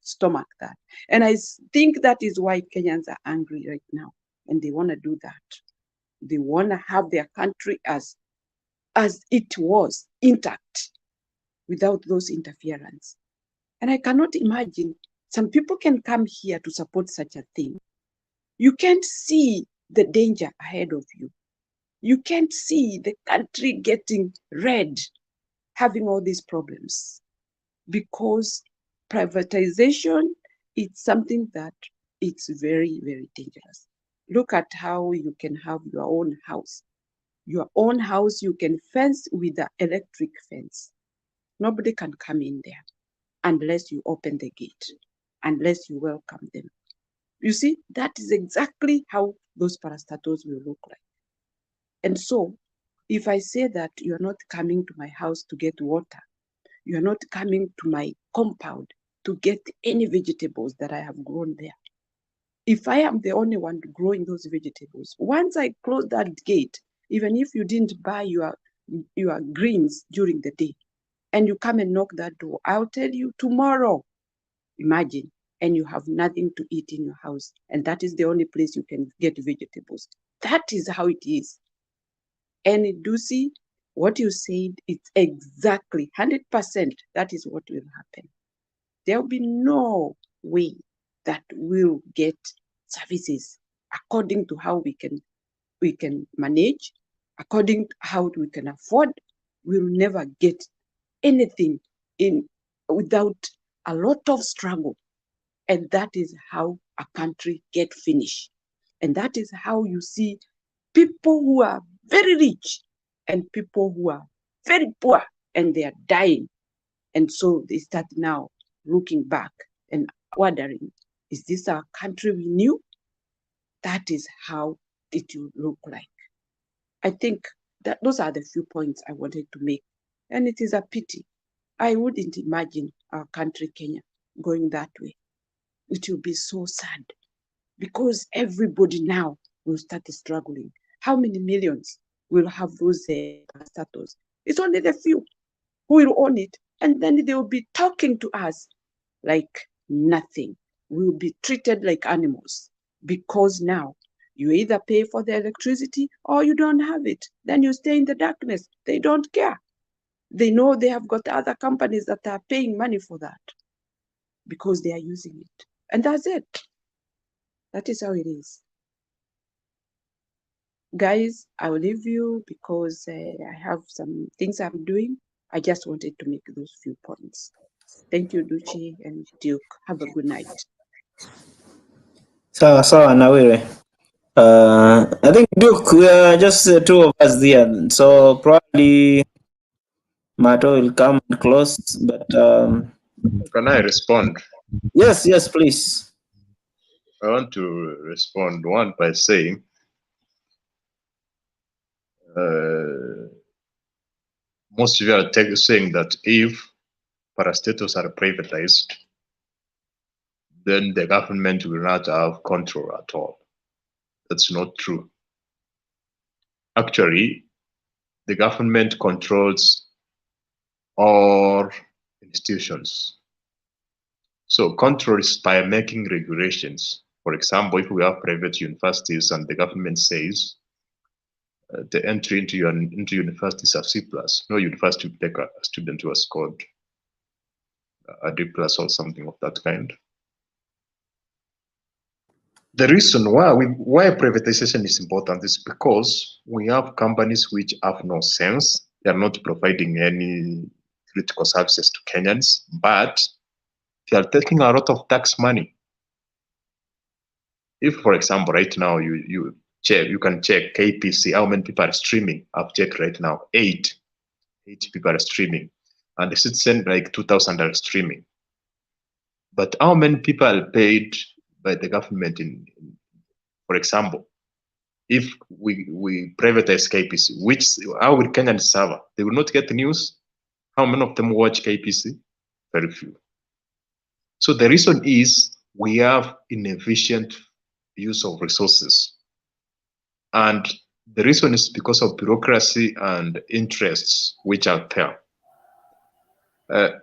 stomach that. And I think that is why Kenyans are angry right now, and they want to do that. They want to have their country as it was, intact, without those interference. And I cannot imagine some people can come here to support such a thing. You can't see the danger ahead of you. You can't see the country getting red, having all these problems, because privatization is something that it's very, very dangerous. Look at how you can have your own house. Your own house, you can fence with an electric fence. Nobody can come in there unless you open the gate, unless you welcome them. You see, that is exactly how those parastatals will look like. And so, if I say that you're not coming to my house to get water, you're not coming to my compound to get any vegetables that I have grown there. If I am the only one growing those vegetables, once I close that gate, even if you didn't buy your greens during the day, and you come and knock that door, I'll tell you tomorrow, imagine, and you have nothing to eat in your house, and that is the only place you can get vegetables. That is how it is. And Dusi, what you said, it's exactly 100%. That is what will happen. There will be no way that we'll get services according to how we can manage, according to how we can afford. We'll never get anything without a lot of struggle. And that is how a country get finished. And that is how you see people who are very rich and people who are very poor, and they are dying. And so they start now looking back and wondering, is this our country we knew? That is how it will look like. I think that those are the few points I wanted to make. And it is a pity. I wouldn't imagine our country, Kenya, going that way. It will be so sad, because everybody now will start struggling. How many millions will have those status? It's only the few who will own it, and then they will be talking to us like nothing. We will be treated like animals, because now you either pay for the electricity or you don't have it. Then you stay in the darkness. They don't care. They know they have got other companies that are paying money for that because they are using it. And that's it. That is how it is. Guys, I will leave you because I have some things I'm doing. I just wanted to make those few points. Thank you, Duchi and Duke. Have a good night. Sawa sawa na wewe. I think Duke, we are just the two of us there, so probably Mato will come and close. But Can I respond? yes, please. I want to respond one by saying, most of you are saying that if parastatals are privatized, then the government will not have control at all. That's not true. Actually, the government controls all institutions. So control is by making regulations. For example, if we have private universities and the government says the entry into universities are C+, no university will take a student who has scored a D+ or something of that kind. The reason why privatization is important is because we have companies which have no sense. They are not providing any critical services to Kenyans, but they are taking a lot of tax money. If, for example, right now you can check KPC, how many people are streaming. I've checked right now, 8 people are streaming, and the Citizen like 2,000 are streaming. But how many people are paid by the government for example, if we privatize KPC, how will Kenyans suffer? They will not get the news. How many of them watch KPC? Very few. So the reason is we have inefficient use of resources. And the reason is because of bureaucracy and interests which are there.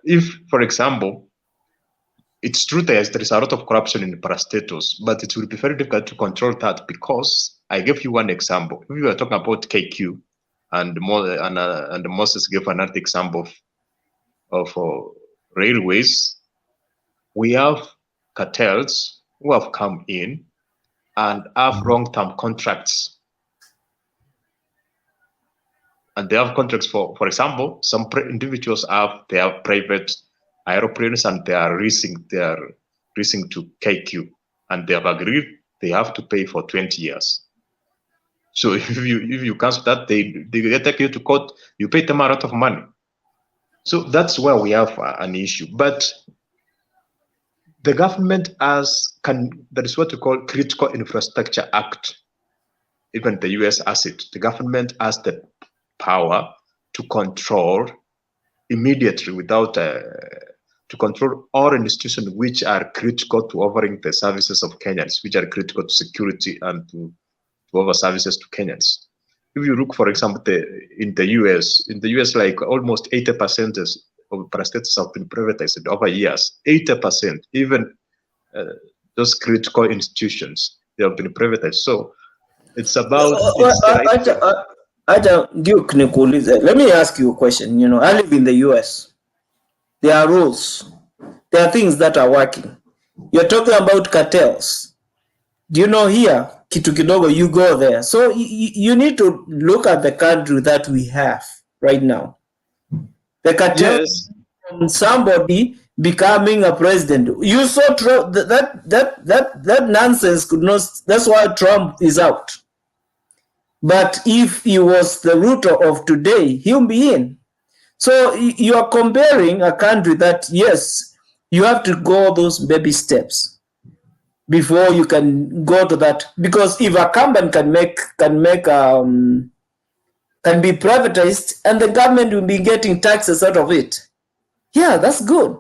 If, for example, it's true there is a lot of corruption in parastatals, but it will be very difficult to control that because I gave you one example. If we were talking about KQ, and Moses gave another example of railways, we have cartels who have come in and have long-term contracts. And they have contracts for example, some individuals have their private aeroplanes and they are leasing to KQ, and they have agreed they have to pay for 20 years. So if you cancel that, they take you to court, you pay them a lot of money. So that's where we have an issue. But the government that is what we call Critical Infrastructure Act. Even the US has it. The government has the power to control immediately to control all institutions which are critical to offering the services of Kenyans, which are critical to security and to offer services to Kenyans. If you look, for example, in the US, like almost 80% of parastatals have been privatized over years. 80%, even those critical institutions, they have been privatized. So it's about Duke Nikulize, let me ask you a question. I live in the US. There are rules. There are things that are working. You're talking about cartels. Do you know here, kitu kidogo, you go there. So you need to look at the country that we have right now. The cartels, somebody becoming a president. You saw that nonsense could not. That's why Trump is out. But if he was the Ruto of today, he'll be in. So you are comparing a country that, yes, you have to go those baby steps before you can go to that. Because if a company can be privatized and the government will be getting taxes out of it, yeah, that's good.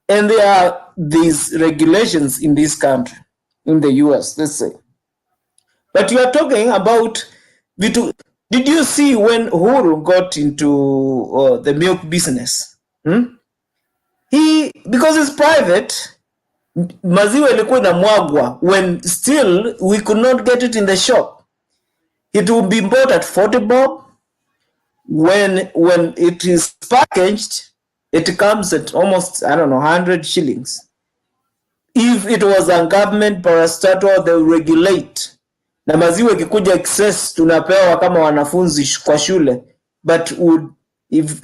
And there are these regulations in this country, in the US, let's say. But you are talking about, did you see when Uhuru got into the milk business? Because it's private, maziwa ilikuwa inamwagwa when still we could not get it in the shop. It will be bought at 40 bob. When it is packaged, it comes at almost, 100 shillings. If it was a government parastatal, they will regulate. Na maziwa ikikuja excess tunapewa kama wanafunzi kwa shule. But if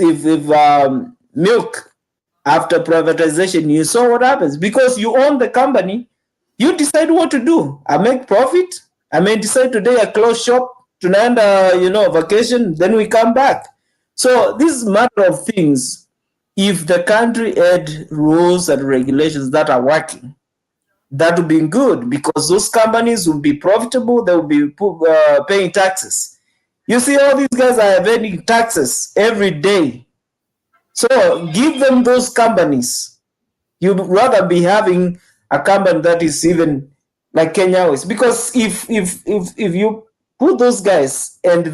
milk after privatization, you saw what happens. Because you own the company, you decide what to do. I make profit. I may decide today I close shop, tunaenda, vacation, then we come back. So this is a matter of things. If the country had rules and regulations that are working, that would be good because those companies will be profitable. They will be paying taxes. You see, all these guys are paying taxes every day. So give them those companies. You'd rather be having a company that is even like Kenya Airways, because if you put those guys and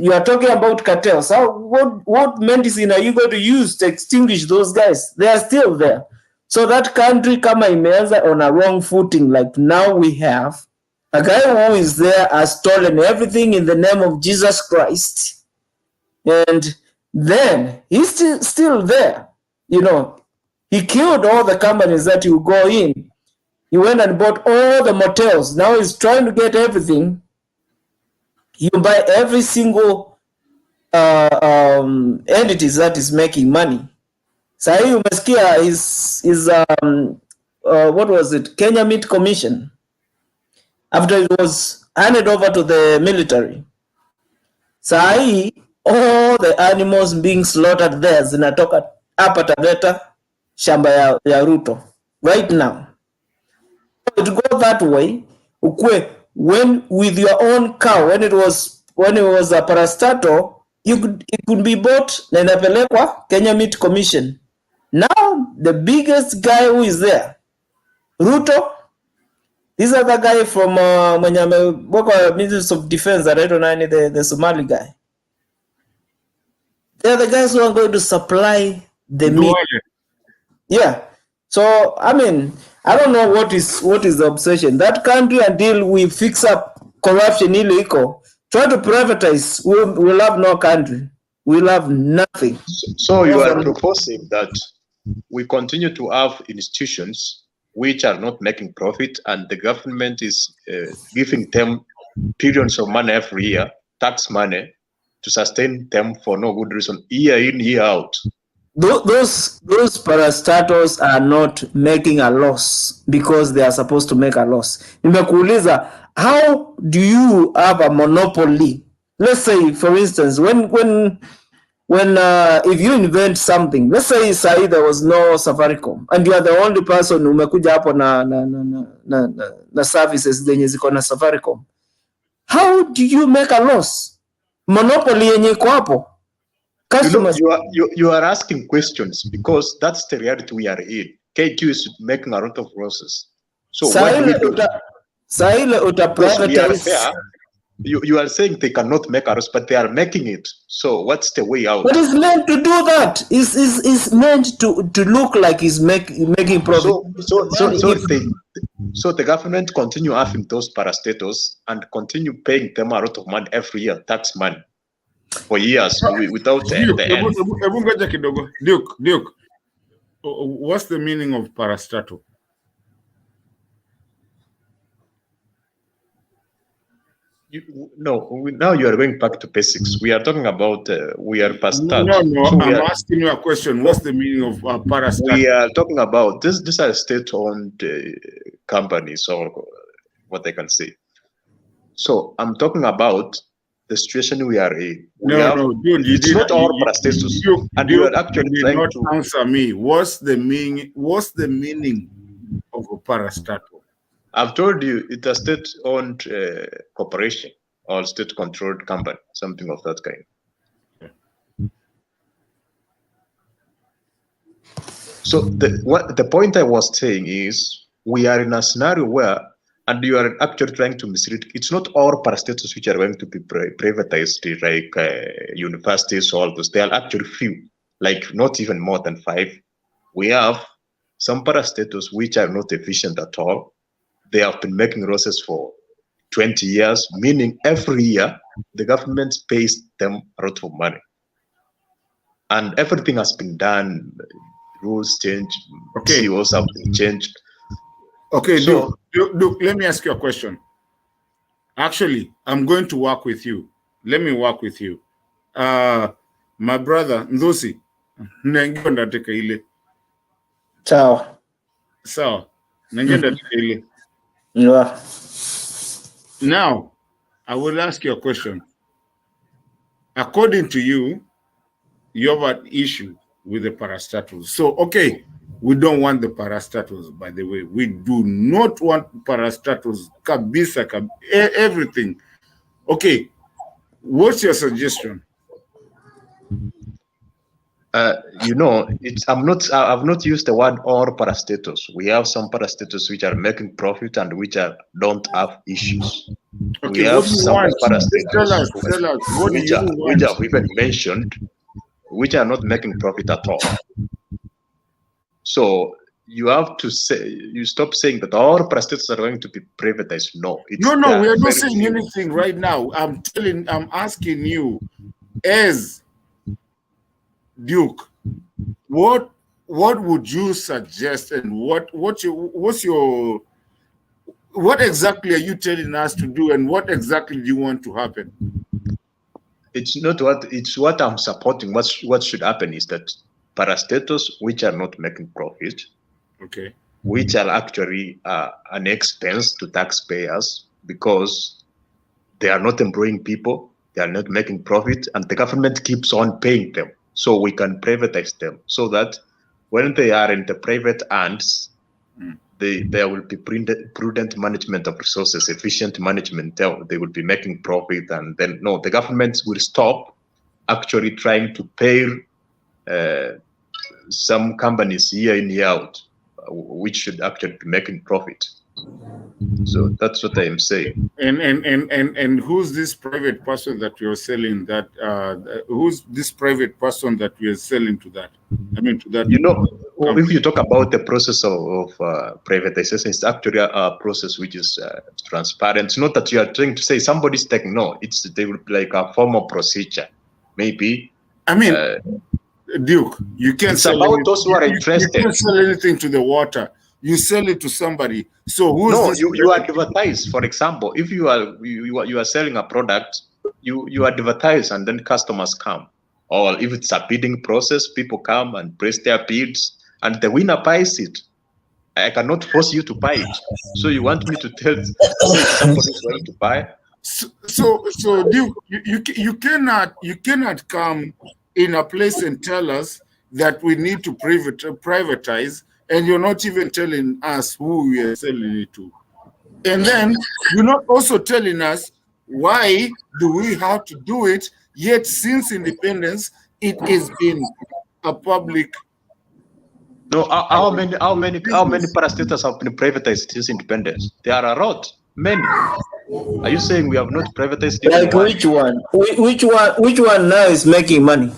you are talking about cartels, what medicine are you going to use to extinguish those guys? They are still there. So that country kama imeanza on a wrong footing, like now we have a guy who is there has stolen everything in the name of Jesus Christ, and then he's still there. He killed all the companies that you go in. He went and bought all the motels. Now he's trying to get everything. You buy every single entities that is making money. Sahi umesikia is what was it? Kenya Meat Commission. After it was handed over to the military. Sahi all the animals being slaughtered there zinatoka hapa Taveta shamba ya Ruto right now. It go that way ukwe when with your own cow when it was a parastatal it could be bought na inapelekwa Kenya Meat Commission. Now the biggest guy who is there Ruto, this other guy from mwenye amewekwa Ministry of Defense, I don't know, the Somali guy. They're the guys who are going to supply the meat. Yeah. So I mean, I don't know what is the obsession. That country, until we fix up corruption illegal, try to privatize, we'll have no country. We'll have nothing. So you are proposing that we continue to have institutions which are not making profit, and the government is giving them billions of money every year, tax money, to sustain them for no good reason, year in, year out. Those parastatals are not making a loss because they are supposed to make a loss. Nimekuuliza, how do you have a monopoly? Let's say, for instance, when if you invent something, let's say there was no Safaricom and you are the only person umekuja hapo na services zenye ziko na Safaricom, how do you make a loss? Monopoly yenye iko hapo. Customers. You are asking questions because that's the reality we are in. KQ is making a lot of losses. So what do we do? You are saying they cannot make a loss, but they are making it. So what's the way out? But it's meant to do that. It's meant to look like it's making profit. So the government continue having those parastatals and continue paying them a lot of money every year, tax money, for years without the end. Duke, what's the meaning of parastatal? Now you are going back to basics. We are talking about we are past that. No, so I'm asking you a question. What's the meaning of parastatal? We are talking about this. These are state-owned companies, or what they can say. So I'm talking about the situation we are in. Dude, it's not all parastatals, and you are actually trying to answer me. What's the meaning of a parastatal? I've told you it's a state-owned corporation or state-controlled company, something of that kind. So the point I was saying is we are in a scenario where, and you are actually trying to mislead. It's not all parastatals which are going to be privatized, like universities, all those. There are actually few, like not even more than 5. We have some parastatals which are not efficient at all. They have been making losses for 20 years, meaning every year the government pays them a lot of money. And everything has been done, rules changed, CEOs have been changed. Okay, so, Duke, let me ask you a question. Actually, I'm going to work with you. Let me work with you. My brother, Ndosi, nangenda teka ile. Sawa. Nangenda teka ile. Yeah. Now, I will ask you a question. According to you, you have an issue with the parastatals. So, okay, we don't want the parastatals, by the way. We do not want parastatals, kabisa, everything. Okay, what's your suggestion? I've not used the word all parastatals. We have some parastatals which are making profit and which don't have issues. Okay, we have some parastatals which have even mentioned, which are not making profit at all. So you have to stop saying that all parastatals are going to be privatized. No, we are not saying anything right now. I'm asking you, as Duke, what would you suggest, and what exactly are you telling us to do, and what exactly do you want to happen? It's not what I'm supporting. What should happen is that parastatals which are not making profit, okay, which are actually an expense to taxpayers because they are not employing people, they are not making profit, and the government keeps on paying them. So we can privatize them so that when they are in the private hands, there will be prudent management of resources, efficient management. They will be making profit, and then the government will stop actually trying to pay some companies year in, year out, which should actually be making profit. So that's what I am saying. And who's this private person that you're selling that? Who's this private person that we are selling to that? I mean, to that. If you talk about the process of privatization, it's actually a process which is transparent. It's not that you are trying to say somebody's taking. No, they will be like a formal procedure. Maybe. I mean, Duke, you can't it's sell about anything. those who are interested. You can't sell anything to the water. You sell it to somebody. So who's this? You advertise. For example, if you are selling a product, you advertise and then customers come. Or if it's a bidding process, people come and place their bids and the winner buys it. I cannot force you to buy it. So you want me to tell somebody's going to buy? So Duke, you cannot come in a place and tell us that we need to privatize, and you're not even telling us who we are selling it to. And then you're not also telling us why do we have to do it, yet since independence, it has been a public. No, how many parastatals have been privatized since independence? There are a lot, many. Are you saying we have not privatized? Like which one? Which one now is making money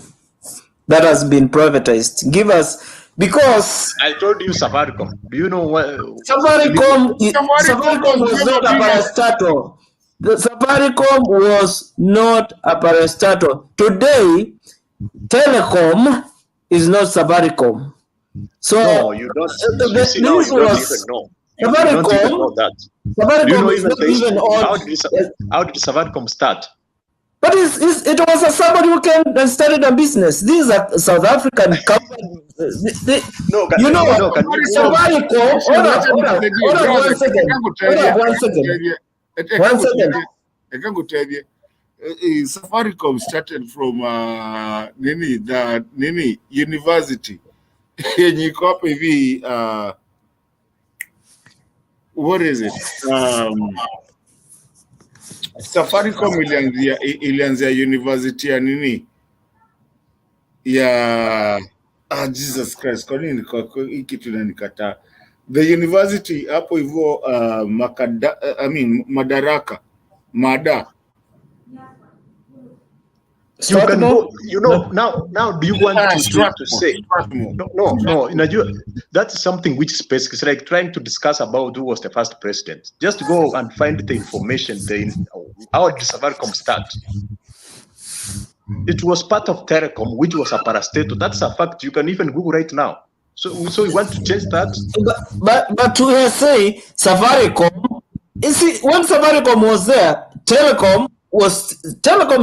that has been privatized? Give us, because I told you Safaricom. Do you know what? Safaricom was not a parastatal. The Safaricom was not a parastatal. Today, Telecom is not Safaricom. So no, you don't. This was Safaricom. You don't even know that. Safaricom is not even on. How did Safaricom start? But it was somebody who came and started a business. These are South African companies. Safaricom. Hold on 1 second. I can go tell you. Safaricom started from university. What is it? Safaricom ilianzia university ya nini? Ya Jesus Christ, kwa nini hii kitu inanikataa? The university hapo hivyo Madaraka, Mada. You can go, now do you want to say no, that's something which is basic. It's like trying to discuss about who was the first president. Just go and find the information. How did Safaricom start? It was part of Telecom, which was a parastatal. That's a fact. You can even Google right now. So you want to change that? But to say Safaricom, when Safaricom was there, Telecom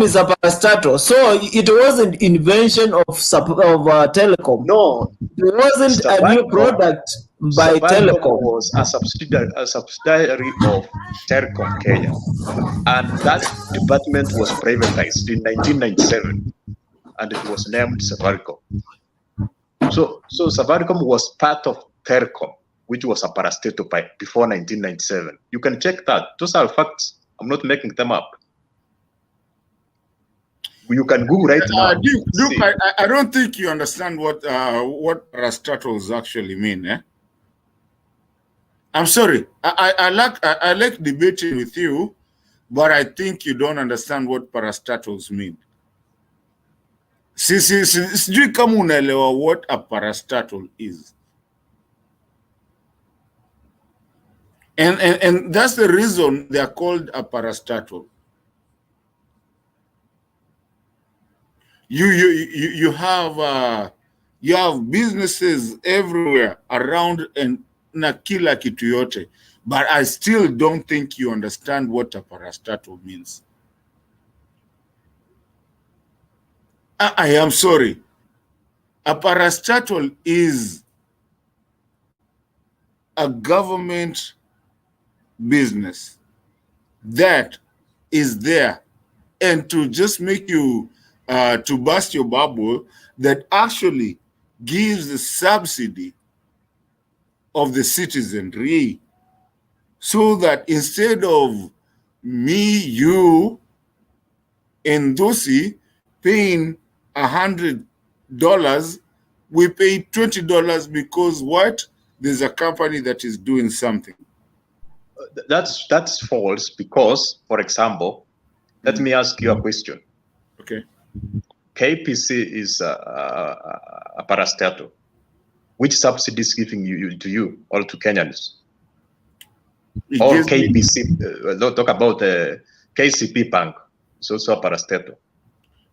is a parastatal, so it wasn't invention of Telecom. No, it wasn't a new product by Telecom. Was a subsidiary of Telecom Kenya, and that department was privatized in 1997, and it was named Safaricom. So Safaricom was part of Telecom, which was a parastatal before 1997. You can check that. Those are facts. I'm not making them up. You can Google right now. Duke, I don't think you understand what parastatals actually mean. I'm sorry. I like debating with you, but I think you don't understand what parastatals mean. Sijui kama unaelewa what a parastatal is. And that's the reason they are called a parastatal. You have businesses everywhere around and na kila kitu yote, but I still don't think you understand what a parastatal means. I am sorry. A parastatal is a government business that is there, and to just make you to burst your bubble, that actually gives the subsidy of the citizenry, so that instead of me, you, and Dosi paying $100, we pay $20 because what? There's a company that is doing something. That's false because, for example, let me ask you a question. Okay. KPC is a parastatal. Which subsidy is giving to you or to Kenyans? Or KPC, talk about the KCP Bank. It's also a parastatal.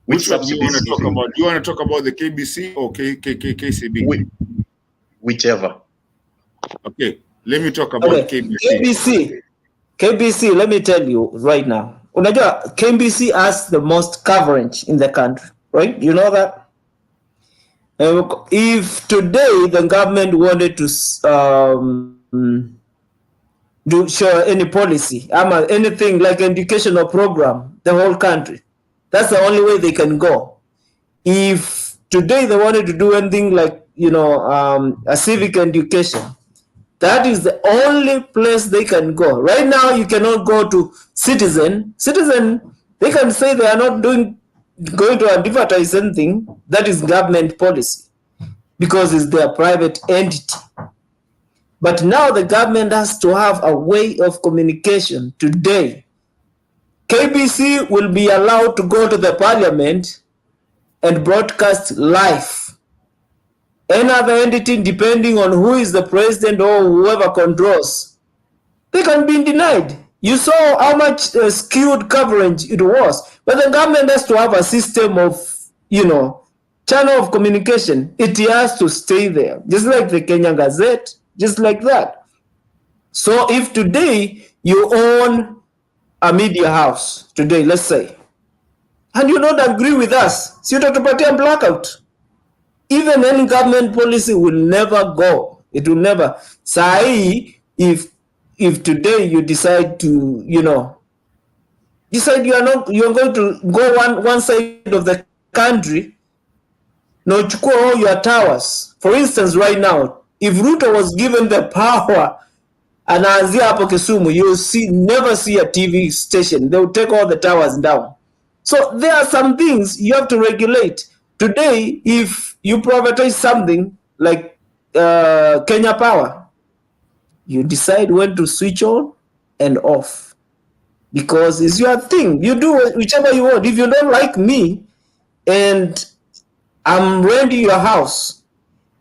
Which one do you want to talk about? Do you want to talk about the KBC or KCB? Whichever. Okay, let me talk about KBC. KBC, let me tell you right now. Unajua, KBC has the most coverage in the country, right? You know that? If today the government wanted to do show any policy, anything like educational program, the whole country, that's the only way they can go. If today they wanted to do anything like, a civic education, that is the only place they can go. Right now, you cannot go to Citizen. Citizen, they can say they are not going to advertise anything. That is government policy because it's their private entity. But now the government has to have a way of communication. Today, KBC will be allowed to go to the parliament and broadcast live. Any other entity, depending on who is the president or whoever controls, they can be denied. You saw how much skewed coverage it was. But the government has to have a system of, channel of communication. It has to stay there, just like the Kenya Gazette, just like that. So if today you own a media house, today, let's say, and you don't agree with us, si utatupatia blackout. Even any government policy will never go. It will never. Say, if today you decide to, decide you're going to go one side of the country, no chukua all your towers. For instance, right now, if Ruto was given the power and anaanzia hapo Kisumu, you'll never see a TV station. They will take all the towers down. So there are some things you have to regulate. Today, if you privatize something like Kenya Power, you decide when to switch on and off because it's your thing. You do whichever you want. If you don't like me and I'm renting your house,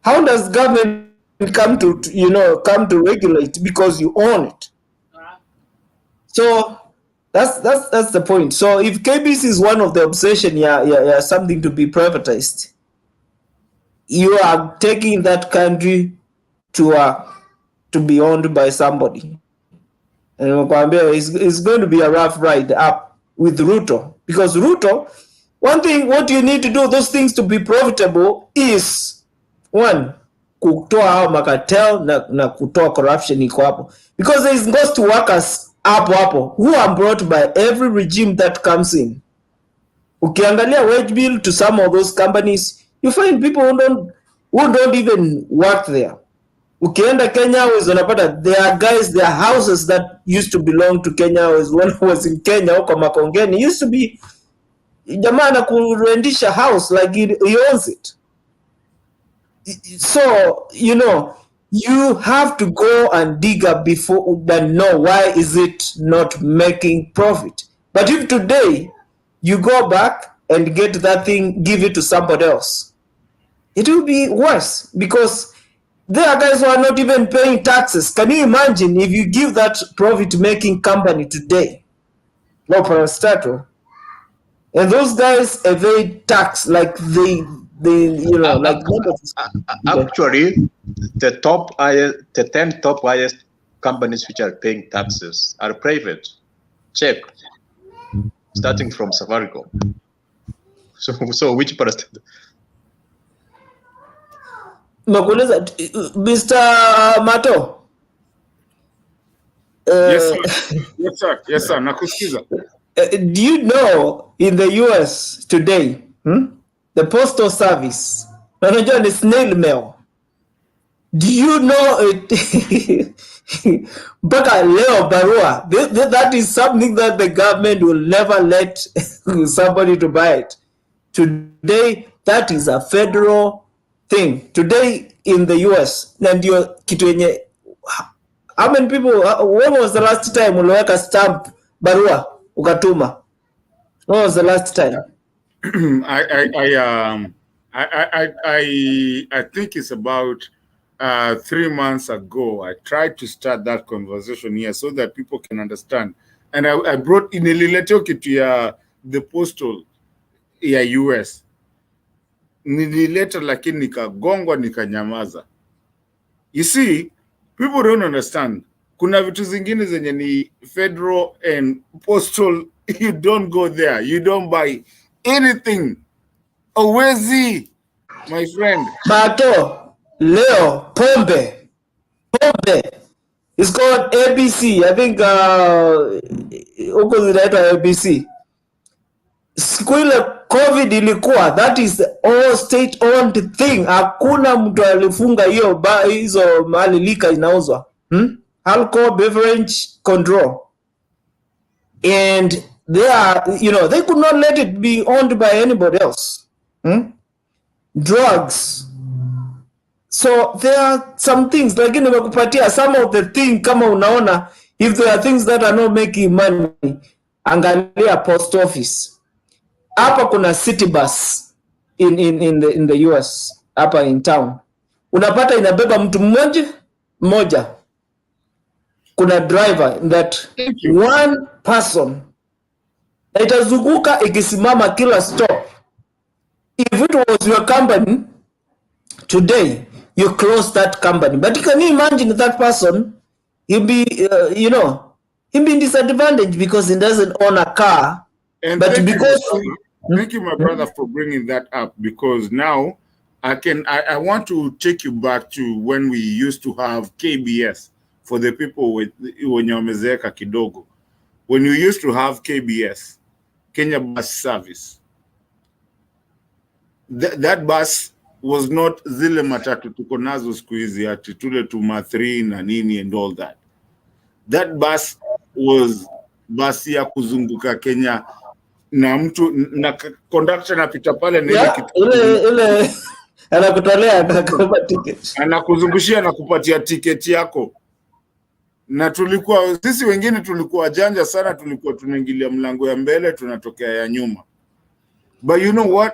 how does government come to regulate because you own it? So that's the point. So if KBC is one of the obsession, something to be privatized, you are taking that country to be owned by somebody. And it's going to be a rough ride up with Ruto, because Ruto, what you need to do, those things to be profitable is, one, kutoa hao makatel na kutoa corruption iko hapo, because there is ghost workers hapo who are brought by every regime that comes in. Ukiangalia wage bill to some of those companies, you find people who don't even work there. Ukienda Kenya unapata there are guys, there are houses that used to belong to Kenya. When I was in Kenya huko Makongeni, used to be jamaa na kurendisha house like he owns it. So you have to go and dig up before then know why is it not making profit. But if today you go back and get that thing, give it to somebody else, it will be worse, because there are guys who are not even paying taxes. Can you imagine if you give that profit-making company today, no parastatal, and those guys evade tax like they like actually the 10 top highest companies which are paying taxes are private. Check, starting from Safaricom. So which parastatal? Makuuliza, Mr. Mato. Yes, sir. Yes, sir. Yes, sir. Nakusikiza. Do you know in the US today, the postal service, unajua ni snail mail. Do you know it? Mpaka leo barua, that is something that the government will never let somebody to buy it. Today, that is a federal thing. Today in the US, na ndio kitu yenye, how many people, when was the last time uliweka stamp barua ukatuma? When was the last time? I think it's about 3 months ago. I tried to start that conversation here so that people can understand. And I brought in a little kit to the postal ya US. Nilileta lakini nikagongwa nikanyamaza. You see, people don't understand. Kuna vitu zingine zenye ni federal and postal, you don't go there. You don't buy anything. Owezi, my friend. Mato, leo, pombe. It's called ABC. I think huko zinaitwa ABC. Siku ile COVID ilikuwa, that is all state owned thing. Hakuna mtu alifunga hizo mahali lika inauzwa. Alcohol beverage control. And they are, they could not let it be owned by anybody else. Drugs. So there are some things, lakini nimekupatia some of the things. Kama unaona, if there are things that are not making money, angalia post office. Hapa kuna city bus in the US, hapa in town. Unapata inabeba mtu mmoja. Kuna driver that one person. Na itazunguka ikisimama kila stop. If it was your company, today you close that company. But can you imagine that person? He'll be, he'll be disadvantaged because he doesn't own a car. And but thank you, my brother, for bringing that up, because now I want to take you back to when we used to have KBS for the people when wamezeka kidogo. When you used to have KBS, Kenya Bus Service, that bus was not zile matatu tuko nazo siku hizi ati tule tuma 3 na nini and all that. That bus was basi ya kuzunguka Kenya na mtu na conductor anapita pale na ile anakutolea kama ticket, anakuzungushia na kupatia ticket yako. Na sisi wengine tulikuwa janja sana, tulikuwa tunaingilia mlango ya mbele tunatokea ya nyuma. But you know what?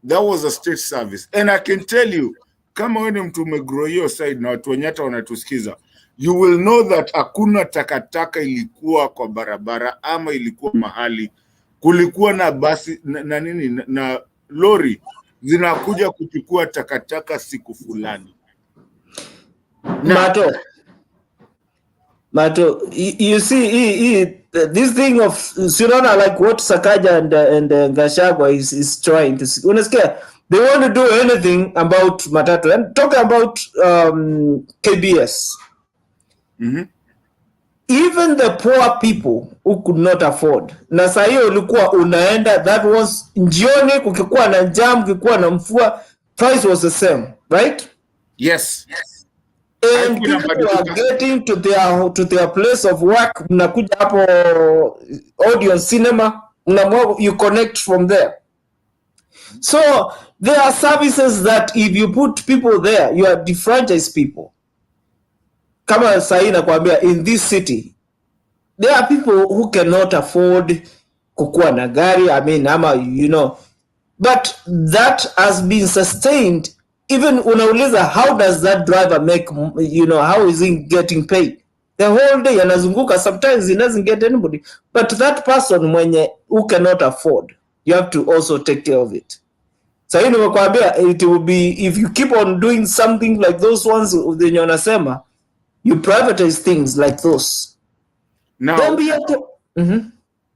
That was a state service. And I can tell you, kama wewe mtu umegrow hiyo side na watu wenye hata wanatusikiza, you will know that hakuna takataka ilikuwa kwa barabara ama ilikuwa mahali. Kulikuwa na basi na lori zinakuja kuchukua takataka siku fulani. Mato, you see, this thing of Surana, like what Sakaja and Gashagwa is trying to see. Unasikia, they want to do anything about Matatu. And talking about KBS. Even the poor people who could not afford. Na saa hiyo ulikuwa unaenda, that was njioni, kukikuwa na jam, kukikuwa na mfua, price was the same, right? Yes. And people are getting to their place of work. Mnakuja hapo audience cinema, you connect from there. So there are services that if you put people there, you are defranchised people. Kama sahi nakwambia, in this city, there are people who cannot afford kukuwa na gari, but that has been sustained. Even unauliza, how does that driver make, how is he getting paid? The whole day anazunguka, sometimes he doesn't get anybody. But that person who cannot afford, you have to also take care of it. So it will be, if you keep on doing something like those ones, then wanasema, you privatize things like those. Now,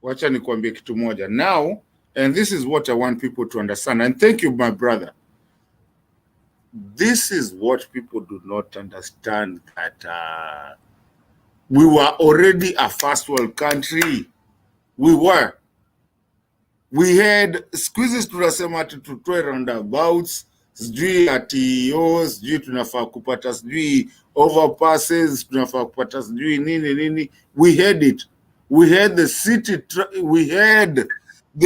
wacha nikuambie kitu moja. Now, and this is what I want people to understand, and thank you, my brother. this is what people do not understand, that we were already a first world country. We were. We had squeezes tunasema ati tutoe roundabouts, sijui ati sijui tunafaa kupata sijui overpasses, tunafaa kupata sijui nini. We had it. We had the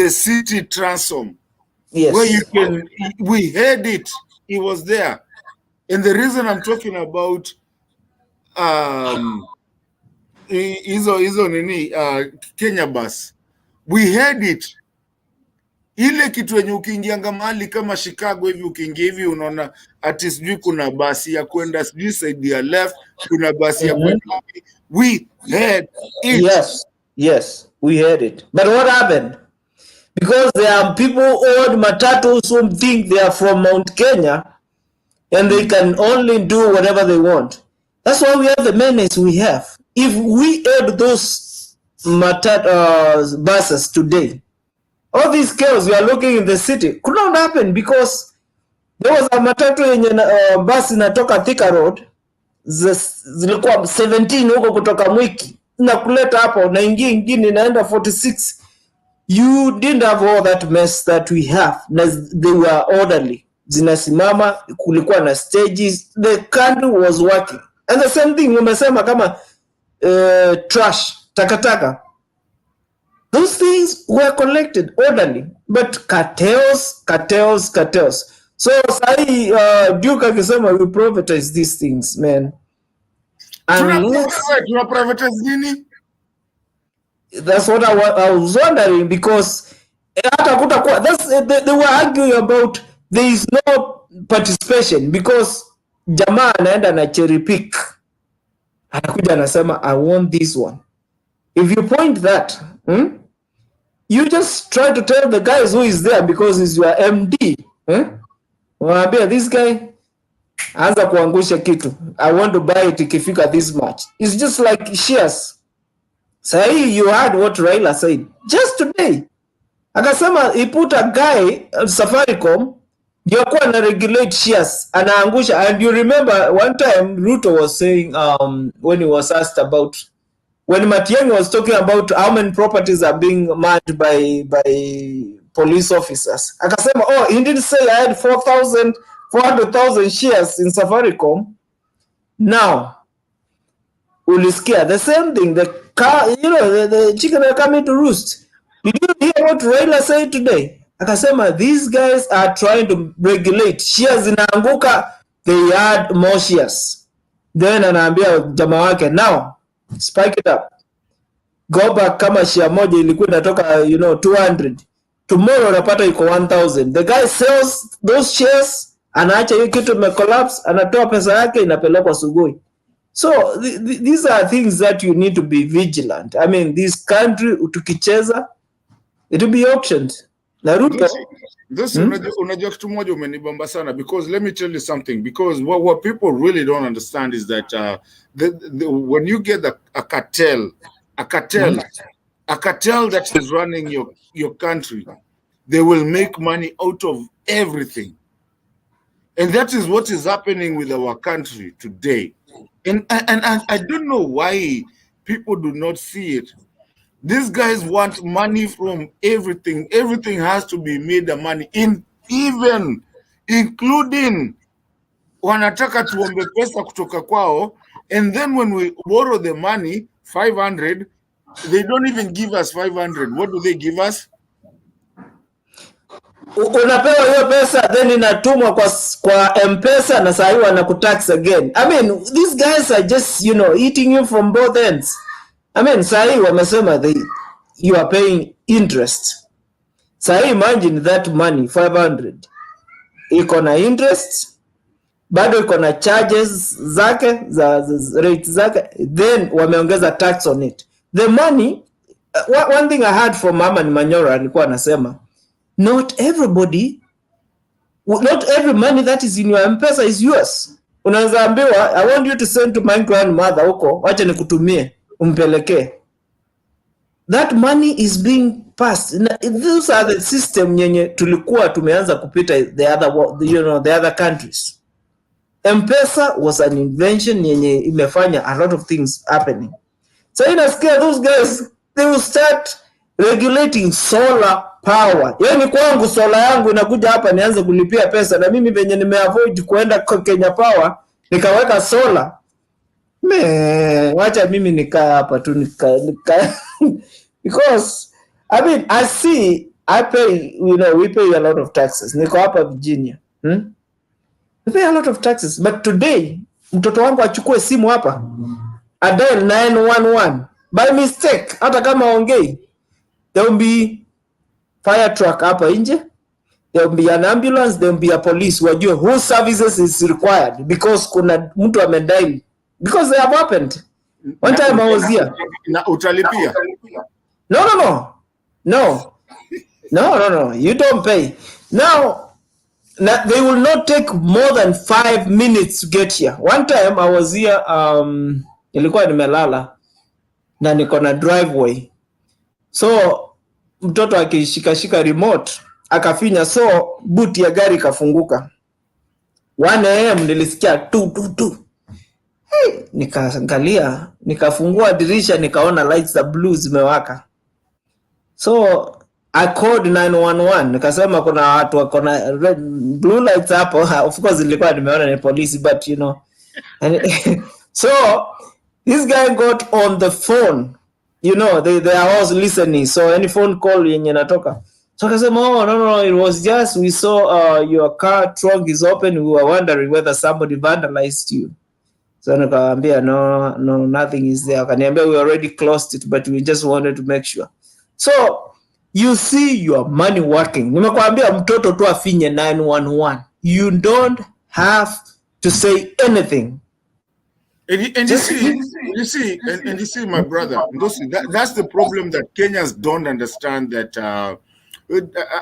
city transom. Yes. Where you can, we had it. It was there. And the reason I'm talking about Kenya bus, we had it. Ile kitu yenye ukiingianga mahali kama Chicago hivi, ukiingia hivi unaona ati sijui kuna basi ya kwenda sijui side ya left, kuna basi ya kwenda. We had it. Yes, we had it. But what happened? Because there are people old matatus who think they are from Mount Kenya and they can only do whatever they want. That's why we have the menace we have. If we had those buses today, all these chaos we are looking in the city could not happen, because there was a matatu yenye bus inatoka Thika Road, zilikuwa 17 huko kutoka Mwiki na kuleta hapo, na ingine inaenda 46. You didn't have all that mess that we have. They were orderly. Zinasimama, kulikuwa na stages. The country was working. And the same thing umesema kama trash, takataka. Those things were collected orderly, but cartels. So sahi Duke akisema we privatize these things, man. Tuna privatize nini? That's what I was wondering, because they were arguing about there is no participation, because jamaa anaenda na cherry pick, anakuja anasema I want this one. If you point that, you just try to tell the guys who is there, because he's your MD. Waambia this guy anza kuangusha kitu, I want to buy it ikifika this much. It's just like shares. Sahi, you heard what Raila said just today. Akasema he put a guy Safaricom ndio kwa na regulate shares, anaangusha. And you remember one time Ruto was saying when he was asked about, when Matiang'i was talking about how many properties are being manned by police officers, akasema he didn't say I had 400,000 shares in Safaricom. Now ulisikia the same thing, the chicken are coming to roost. Did you hear what Raila said today? Akasema these guys are trying to regulate shares zinaanguka, they add more shares. Then anaambia jamaa wake, now spike it up, go back, kama share moja ilikuwa inatoka 200, tomorrow unapata iko 1000. The guy sells those shares, anaacha hiyo kitu imecollapse, anatoa pesa yake, inapelekwa Sugoi. So these are things that you need to be vigilant. I mean, this country tukicheza, it will be auctioned. Naruto. Unajua kitu moja umenibamba sana, because let me tell you something, because what people really don't understand is that when you get a cartel that is running your country, they will make money out of everything. And that is what is happening with our country today. And I don't know why people do not see it. These guys want money from everything. Everything has to be made of money, including wanataka tuombe pesa kutoka kwao, and then when we borrow the money 500, they don't even give us 500. What do they give us? Unapewa hiyo pesa, then inatumwa kwa M-Pesa, na saa hiyo wanakutax again. I mean, these guys are just eating you from both ends. I mean, saa hii wamesema you are paying interest. Saa hii imagine that money 500 iko na interest, bado iko na charges zake za rate zake, then wameongeza tax on it. The money, one thing I heard from Mama Manyora alikuwa anasema, not every money that is in your M-Pesa is yours. Unaweza ambiwa, I want you to send to my grandmother huko, wacha nikutumie, umpelekee. That money is being passed. Those are the system yenye tulikuwa tumeanza kupita the other countries. M-Pesa was an invention yenye imefanya a lot of things happening. So inasikia those guys, they will start regulating solar power. Yani kwangu solar yangu inakuja hapa nianze kulipia pesa, na mimi venye nimeavoid kuenda kwa Kenya Power nikaweka solar. Wacha mimi nikaa hapa tu nika because I mean I pay, we pay a lot of taxes. Niko hapa Virginia. We pay a lot of taxes, but today mtoto wangu achukue simu hapa, I dial 911 by mistake, hata kama ongei, there will be fire truck hapa nje, there will be an ambulance, there will be a police, wajue whose services is required because kuna mtu amedial, because they have happened. One time I was here. Na utalipia? No, you don't pay. Now they will not take more than 5 minutes to get here. One time I was here, nilikuwa nimelala na niko na driveway, so mtoto akishikashika remote akafinya, so boot ya gari kafunguka. 1 AM nilisikia tu. Hey, nikaangalia, nikafungua dirisha, nikaona lights za blue zimewaka. So I called 911, nikasema kuna watu wako na blue lights hapo. Of course nilikuwa nimeona ni polisi, but so this guy got on the phone, they are all listening, so any phone call yenye natoka, so akasema, oh no, it was just we saw your car trunk is open, we were wondering whether somebody vandalized you. So nikamwambia no, nothing is there. Akaniambia we already closed it, but we just wanted to make sure. So you see your money working. Nimekwambia mtoto tu afinye 911. You don't have to say anything. And you see, my brother, that's the problem that Kenyans don't understand. That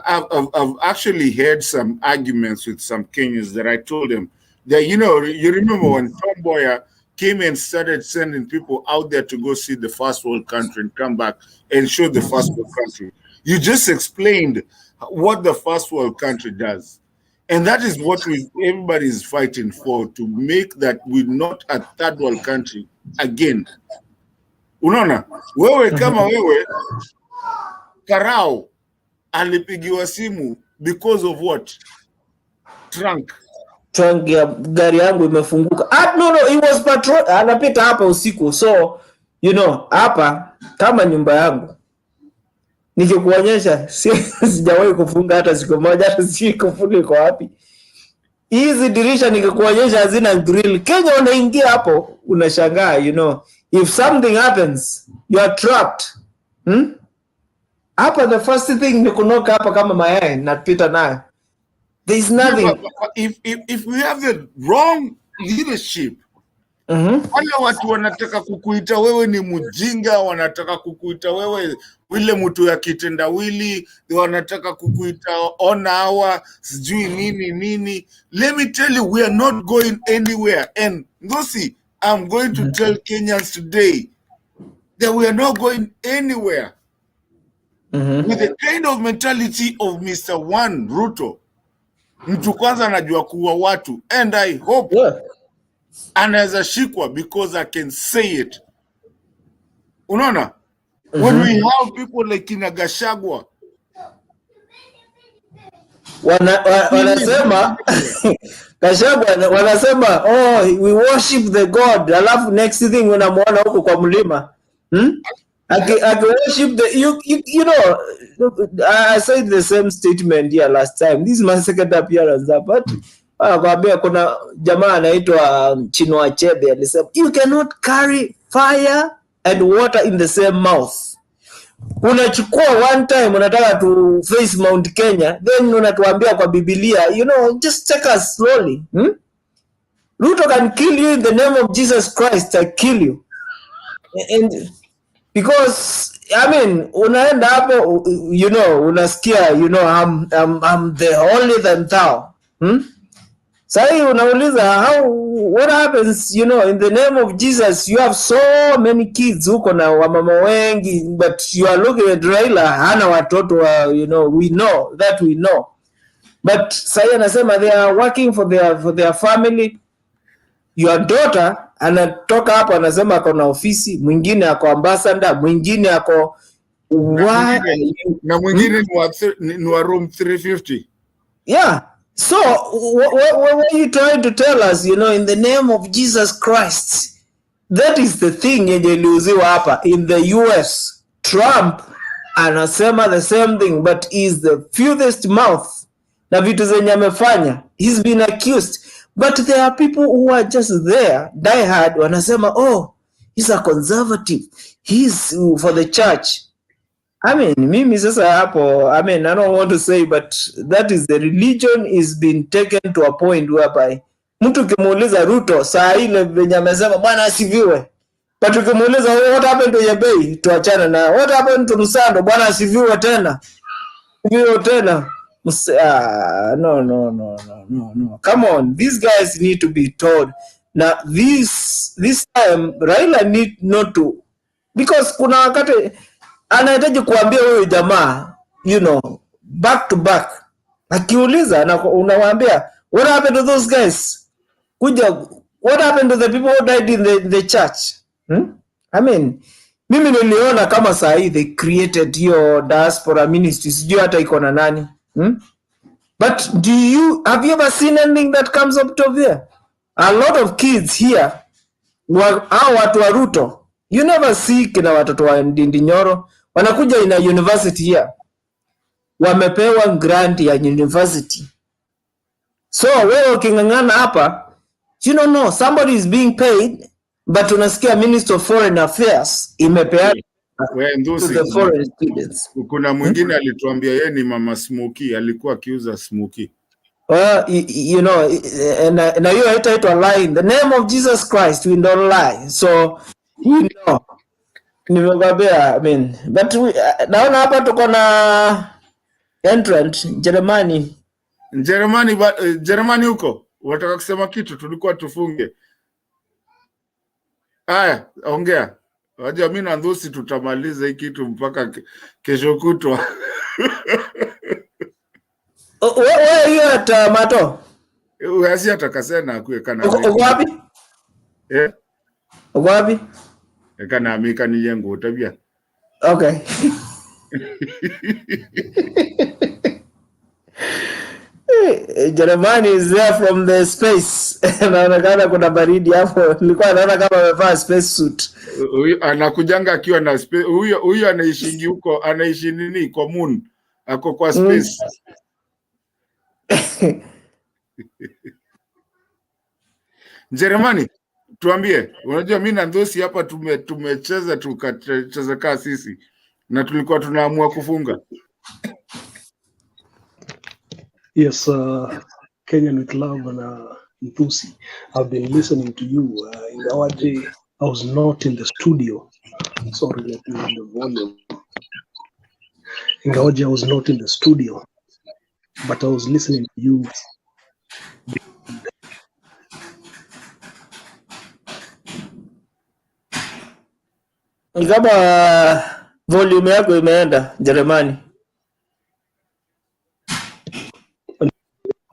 I've actually had some arguments with some Kenyans that I told them that, you remember when Tom Boyer came and started sending people out there to go see the first world country and come back and show the first world country. You just explained what the first world country does. And that is what everybody is fighting for, to make that we're not a third world country again. Unaona, wewe kama wewe, Karao alipigiwa simu because of what? Trunk ya gari yangu imefunguka. No, he was patrol, anapita hapa usiku. So, hapa kama nyumba yangu, nikikuonyesha sijawahi kufunga hata siku moja, hata sijui kufunga iko wapi. Hizi dirisha nikikuonyesha hazina grill. Kenya unaingia hapo unashangaa, if something happens you are trapped. Hapa the first thing ni kunoka hapa kama mayai napita nayo. There is nothing. If we have the wrong leadership, wale watu wanataka kukuita wewe ni mjinga, wanataka kukuita wewe wile mtu ya kitendawili, wanataka kukuita on hour, sijui nini. Let me tell you, we are not going anywhere. And Ngosi, I'm going to tell Kenyans today that we are not going anywhere. With the kind of mentality of Mr. One Ruto, mtu kwanza anajua kuwa watu, and I hope anaweza shikwa because I can say it. Unaona? When we have people like Gachagua, wanasema Gachagua wanasema, oh, we worship the God, alafu next thing unamuona huko kwa mlima. I worship I said the same statement here last time. This is my second appearance there, but kuna jamaa anaitwa Chinua Achebe alisema, you cannot carry fire and water in the same mouth. Unachukua one time unataka to face Mount Kenya, then unatuambia kwa Biblia, just take us slowly. Ruto can kill you in the name of Jesus Christ. I kill you. And because unaenda hapo, unasikia, I'm the holy than thou. Sahi unauliza, what happens, in the name of Jesus, you have so many kids huko na wamama wengi, but you are looking at Raila, hana watoto, we know. But sahi anasema they are working for their family, your daughter anatoka hapo anasema ako na ofisi, mwingine ako ambassador, mwingine ako why na mwingine ni wa room 350. Yeah. So what are you trying to tell us, you know, in the name of Jesus Christ? That is the thing yenye iliuziwa hapa in the US. Trump anasema the same thing, but is the fewest mouth na vitu zenye amefanya. He's been accused, but there are people who are just there, die hard, wanasema, oh, he's a conservative, he's for the church. I mean, mimi sasa hapo, I mean, I don't want to say, but that is the religion is being taken to a point whereby mtu kimuuliza Ruto saa ile venye amesema bwana asifiwe, but ukimuuliza what happened to Yebei, tuachane na what happened to Msando, bwana asifiwe tena, asifiwe tena. No. Come on, these guys need to be told. Now, this time Raila need not to, because kuna wakati anahitaji kuambia huyu jamaa, you know, back to back. Akiuliza na unawaambia what happened to those guys? Kuja, what happened to the people who died in the church? I mean, mimi niliona kama saa hii they created hiyo diaspora ministry, sijui hata iko na nani. But have you ever seen anything that comes up to there? A lot of kids here, hao watu wa Ruto, you never see kina watoto wa Ndindi Nyoro wanakuja ina university here, wamepewa grant ya university. So wewe ukingangana hapa, you don't know, somebody is being paid, but unasikia Minister of Foreign Affairs imepeana to the foreign students. Kuna mwingine alituambia yeye ni Mama Smoky, alikuwa akiuza Smoky. You know, na hiyo haitaitwa lie. In the name of Jesus Christ, we don't lie. So, you know, nimegabea, I mean, but naona hapa tuko na entrant Jeremani huko. Wataka kusema kitu, tulikuwa tufunge. Haya, ongea. Wajua mimi na Ndusi tutamaliza hii kitu mpaka kesho kutwa. Wewe hiyo hata mato. Uasi atakasena akuekana. Uko wapi? Uko wapi? Ekana amika ni yengo tabia. Okay. Jeremani is there from the space. Naonekana kuna baridi hapo. Nilikuwa naona kama amevaa space suit. Huyu anakujanga akiwa na space. Huyu anaishi huko, anaishi nini kwa moon. Ako kwa space. Jeremani, tuambie, unajua mimi na Ndosi hapa tumecheza tukacheza kaa sisi na tulikuwa tunaamua kufunga. Yes, Kenyan with love and Ntusi, I've been listening to you. In our day, I was not in the studio. Sorry, let me on the volume. In our day, I was not in the studio, but I was listening to you. Kama volume yako imeenda Jeremani.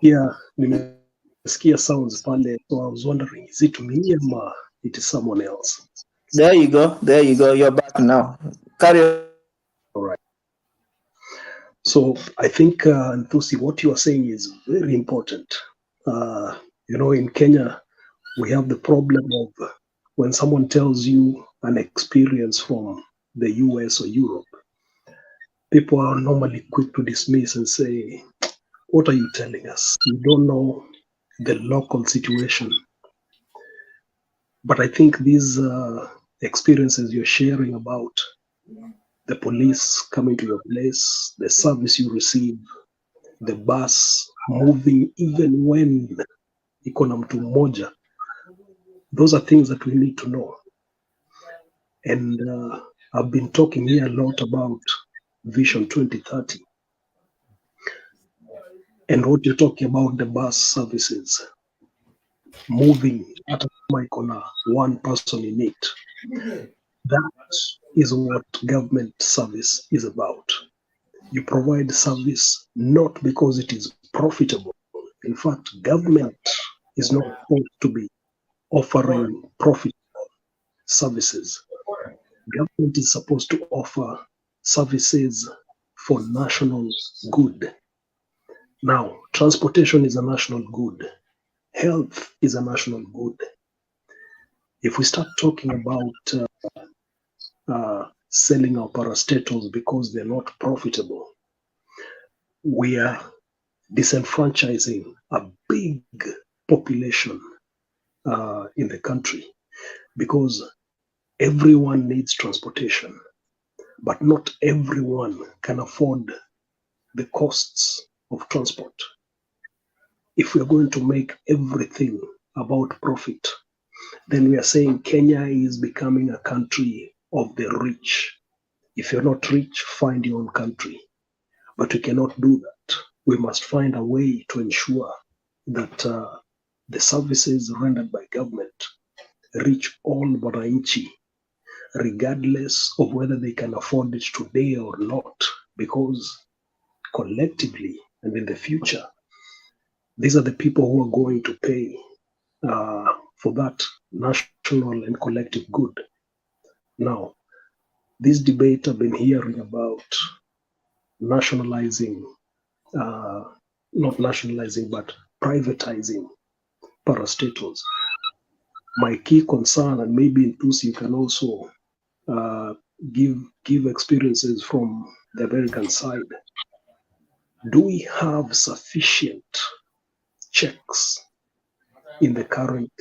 Yeah, nimesikia sounds pale, so I was wondering, is it me or it is someone else? There you go. You're back now. Carry on. All right. So I think, Ntusi, what you are saying is very important. You know, in Kenya, we have the problem of when someone tells you an experience from the US or Europe, people are normally quick to dismiss and say, what are you telling us? You don't know the local situation. But I think these experiences you're sharing about the police coming to your place, the service you receive, the bus moving even when iko na mtu mmoja, those are things that we need to know. And I've been talking here a lot about Vision 2030. And what you're talking about, the bus services, moving at one person in it. That is what government service is about. You provide service not because it is profitable. In fact, government is not supposed to be offering profit services. Government is supposed to offer services for national good. Now, transportation is a national good. Health is a national good. If we start talking about selling our parastatals because they're not profitable, we are disenfranchising a big population in the country, because everyone needs transportation, but not everyone can afford the costs of transport. If we are going to make everything about profit, then we are saying Kenya is becoming a country of the rich. If you're not rich, find your own country. But we cannot do that. We must find a way to ensure that the services rendered by government reach all wananchi, regardless of whether they can afford it today or not, because collectively and in the future, these are the people who are going to pay for that national and collective good. Now, this debate I've been hearing about nationalizing, not nationalizing, but privatizing parastatals. My key concern, and maybe in Tusi you can also give experiences from the American side. Do we have sufficient checks in the current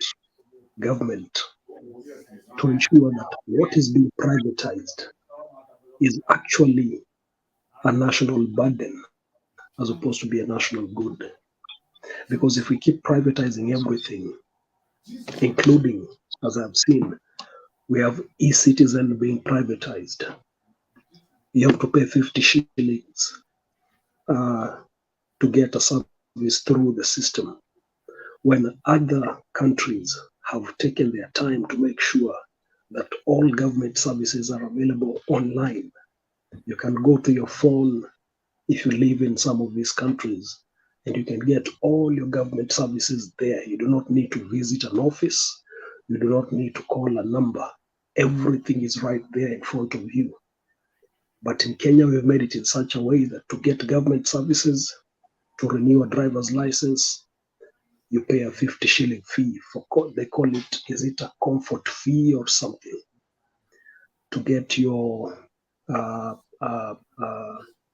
government to ensure that what is being privatized is actually a national burden as opposed to be a national good? Because if we keep privatizing everything, including, as I've seen, we have e-citizen being privatized. You have to pay 50 shillings to get a service through the system, when other countries have taken their time to make sure that all government services are available online. You can go to your phone if you live in some of these countries, and you can get all your government services there. You do not need to visit an office. You do not need to call a number. Everything is right there in front of you. But in Kenya, we've made it in such a way that to get government services, to renew a driver's license, you pay a 50 shilling fee. They call it, is it a comfort fee or something? To get your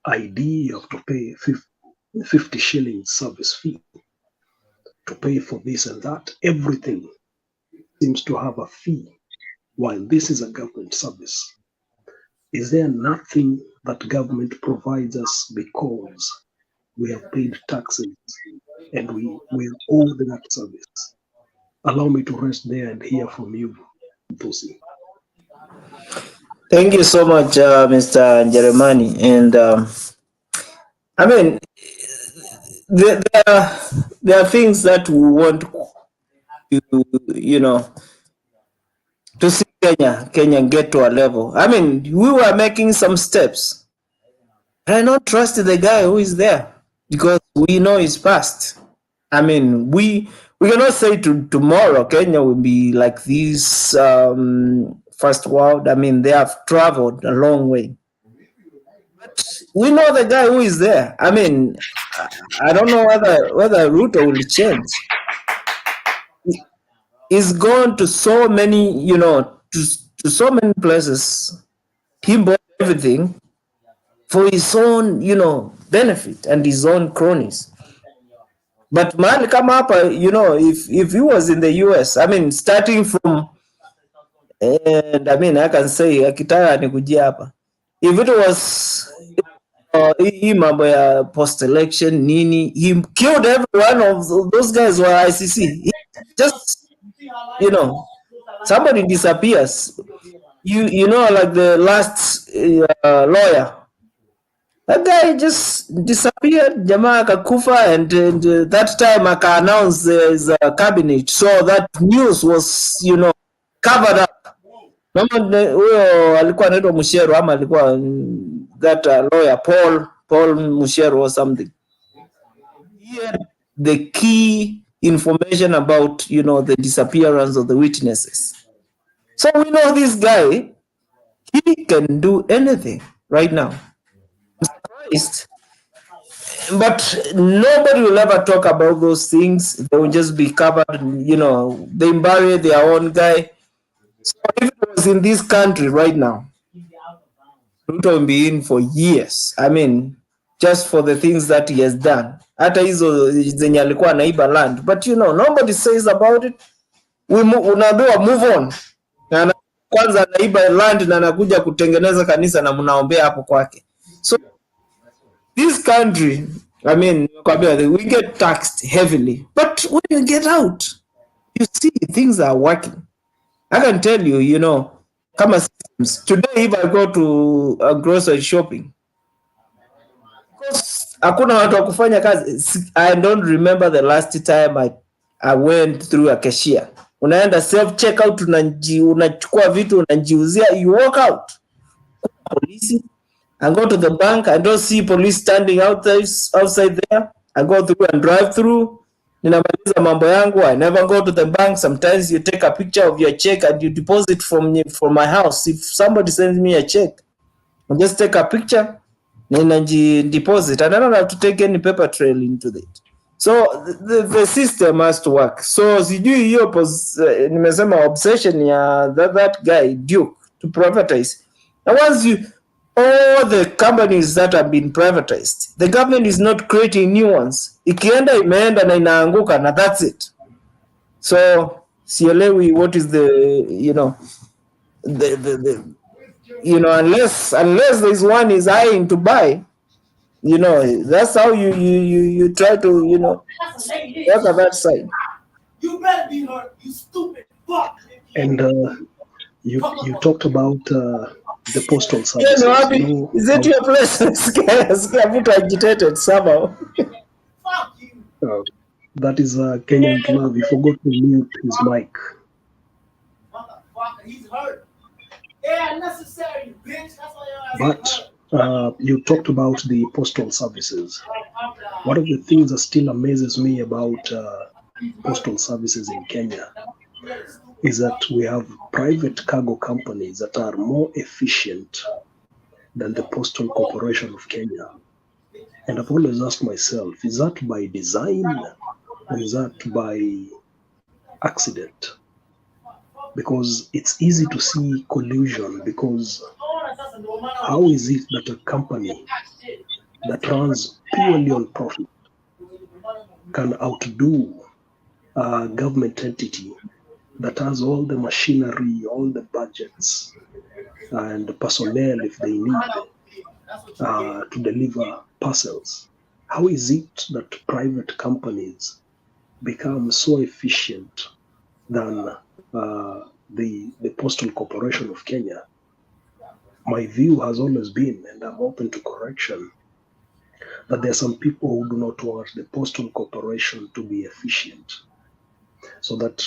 ID, you have to pay 50 shillings service fee. To pay for this and that, everything seems to have a fee, while this is a government service. Is there nothing that government provides us because we have paid taxes and we owe that service? Allow me to rest there and hear from you, Pussy. Thank you so much, Mr. Jeremani. And I mean, there are things that we want to, to see Kenya get to a level. I mean, we were making some steps. I don't trust the guy who is there because we know his past. I mean, we cannot say tomorrow Kenya will be like this first world. I mean, they have traveled a long way. But we know the guy who is there. I mean, I don't know whether Ruto will change. He's gone to so many, to so many places. He bought everything for his own, benefit and his own cronies. But man, come up, if he was in the US, I mean, starting from, and I mean, I can say, akitaka nikujia hapa. If it was hii mambo ya post-election, nini, he killed every one of those guys were ICC. He just, somebody disappears. Like the last lawyer. That guy just disappeared, jamaa akakufa, and that time aka-announce his cabinet, so that news was, covered up. Huyo alikuwa anaitwa Mushero ama alikuwa that lawyer Paul Mushero or something. He had the key information about, the disappearance of the witnesses. So we know this guy, he can do anything right now. Christ. But nobody will ever talk about those things. They will just be covered, they bury their own guy. So if it was in this country right now, Ruto will be in for years. I mean, just for the things that he has done. Hata hizo zenye alikuwa anaiba land. But nobody says about it. Unaambiwa move on. Na kwanza anaiba land na anakuja kutengeneza kanisa na mnaombea hapo kwake. So this country, I mean, we get taxed heavily. But when you get out, you see things are working. I can tell you, come as today if I go to a grocery shopping, because hakuna watu wa kufanya kazi. I don't remember the last time I went through a cashier. Unaenda self checkout, unachukua vitu unajiuzia, you walk out. Police, I go to the bank, I don't see police standing outside there. I go through and drive through. Ninamaliza mambo yangu. I never go to the bank. Sometimes you take a picture of your check and you deposit from my house. If somebody sends me a check, I just take a picture and deposit. And I don't have to take any paper trail into it. So the system has to work. So sijui hiyo nimesema obsession ya that guy Duke to privatize. And once all the companies that have been privatized, the government is not creating new ones. Ikienda imeenda na inaanguka na that's it. So sielewi what is unless this one is eyeing to buy, that's how you try to work on that side. You better be hurt, you stupid fuck. And you talked about the postal services. Is it your place? Mtu agitated somehow. That is Kenyan love. He forgot to mute his mic. Motherfucker, he's hurt. Yeah, necessary, bitch. That's why But you talked about the postal services. One of the things that still amazes me about postal services in Kenya is that we have private cargo companies that are more efficient than the Postal Corporation of Kenya. And I've always asked myself, is that by design or is that by accident? Because it's easy to see collusion, because how is it that a company that runs purely on profit can outdo a government entity that has all the machinery, all the budgets, and the personnel if they need to deliver parcels? How is it that private companies become so efficient than the Postal Corporation of Kenya? My view has always been, and I'm open to correction, that there are some people who do not want the Postal Corporation to be efficient, so that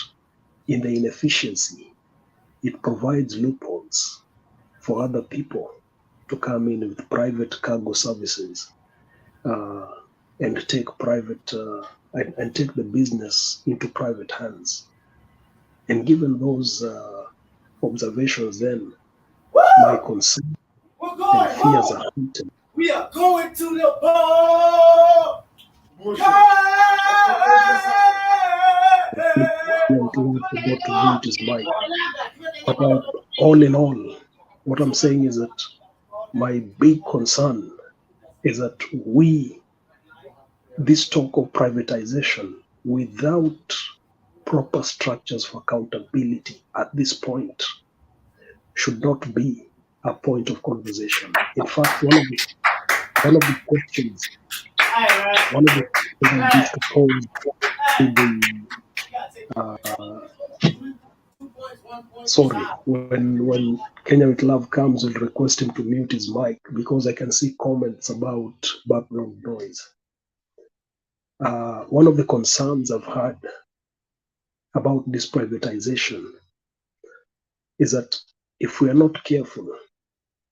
in the inefficiency, it provides loopholes for other people to come in with private cargo services and take and take the business into private hands. And given those observations, then my concern and fears are heightened. we are going to the ball. But all in all, what I'm saying is that my big concern is that this talk of privatization without proper structures for accountability at this point should not be a point of conversation. In fact, one of the questions I used to pose when Kenya with Love comes, we'll request him to mute his mic because I can see comments about background noise. One of the concerns I've had about this privatization is that if we are not careful,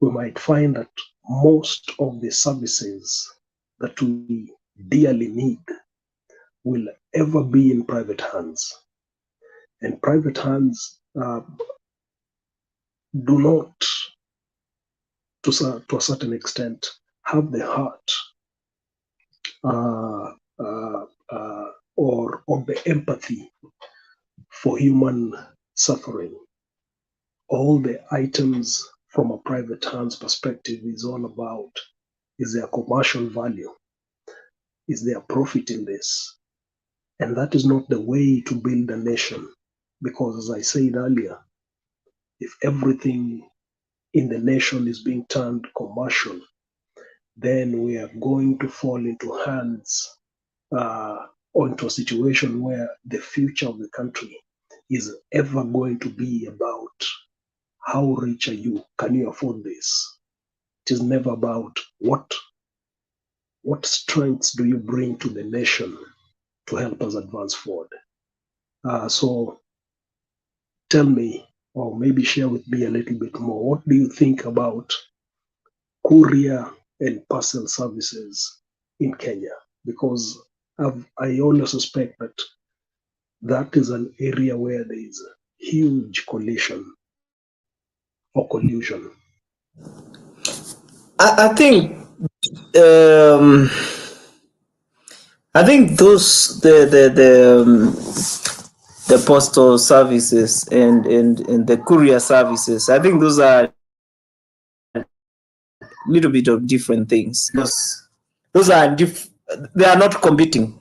we might find that most of the services that we dearly need will ever be in private hands. And private hands do not, to a certain extent, have the heart or the empathy for human suffering. All the items from a private hands perspective is all about, is there commercial value? Is there profit in this? And that is not the way to build a nation. Because as I said earlier, if everything in the nation is being turned commercial, then we are going to fall into hands or into a situation where the future of the country is ever going to be about how rich are you? Can you afford this? It is never about what strengths do you bring to the nation to help us advance forward. So tell me, or maybe share with me a little bit more, what do you think about courier and parcel services in Kenya? Because I only suspect that that is an area where there is a huge collision or collusion. I think those the postal services and the courier services, I think those are a little bit of different things, because those are they are not competing.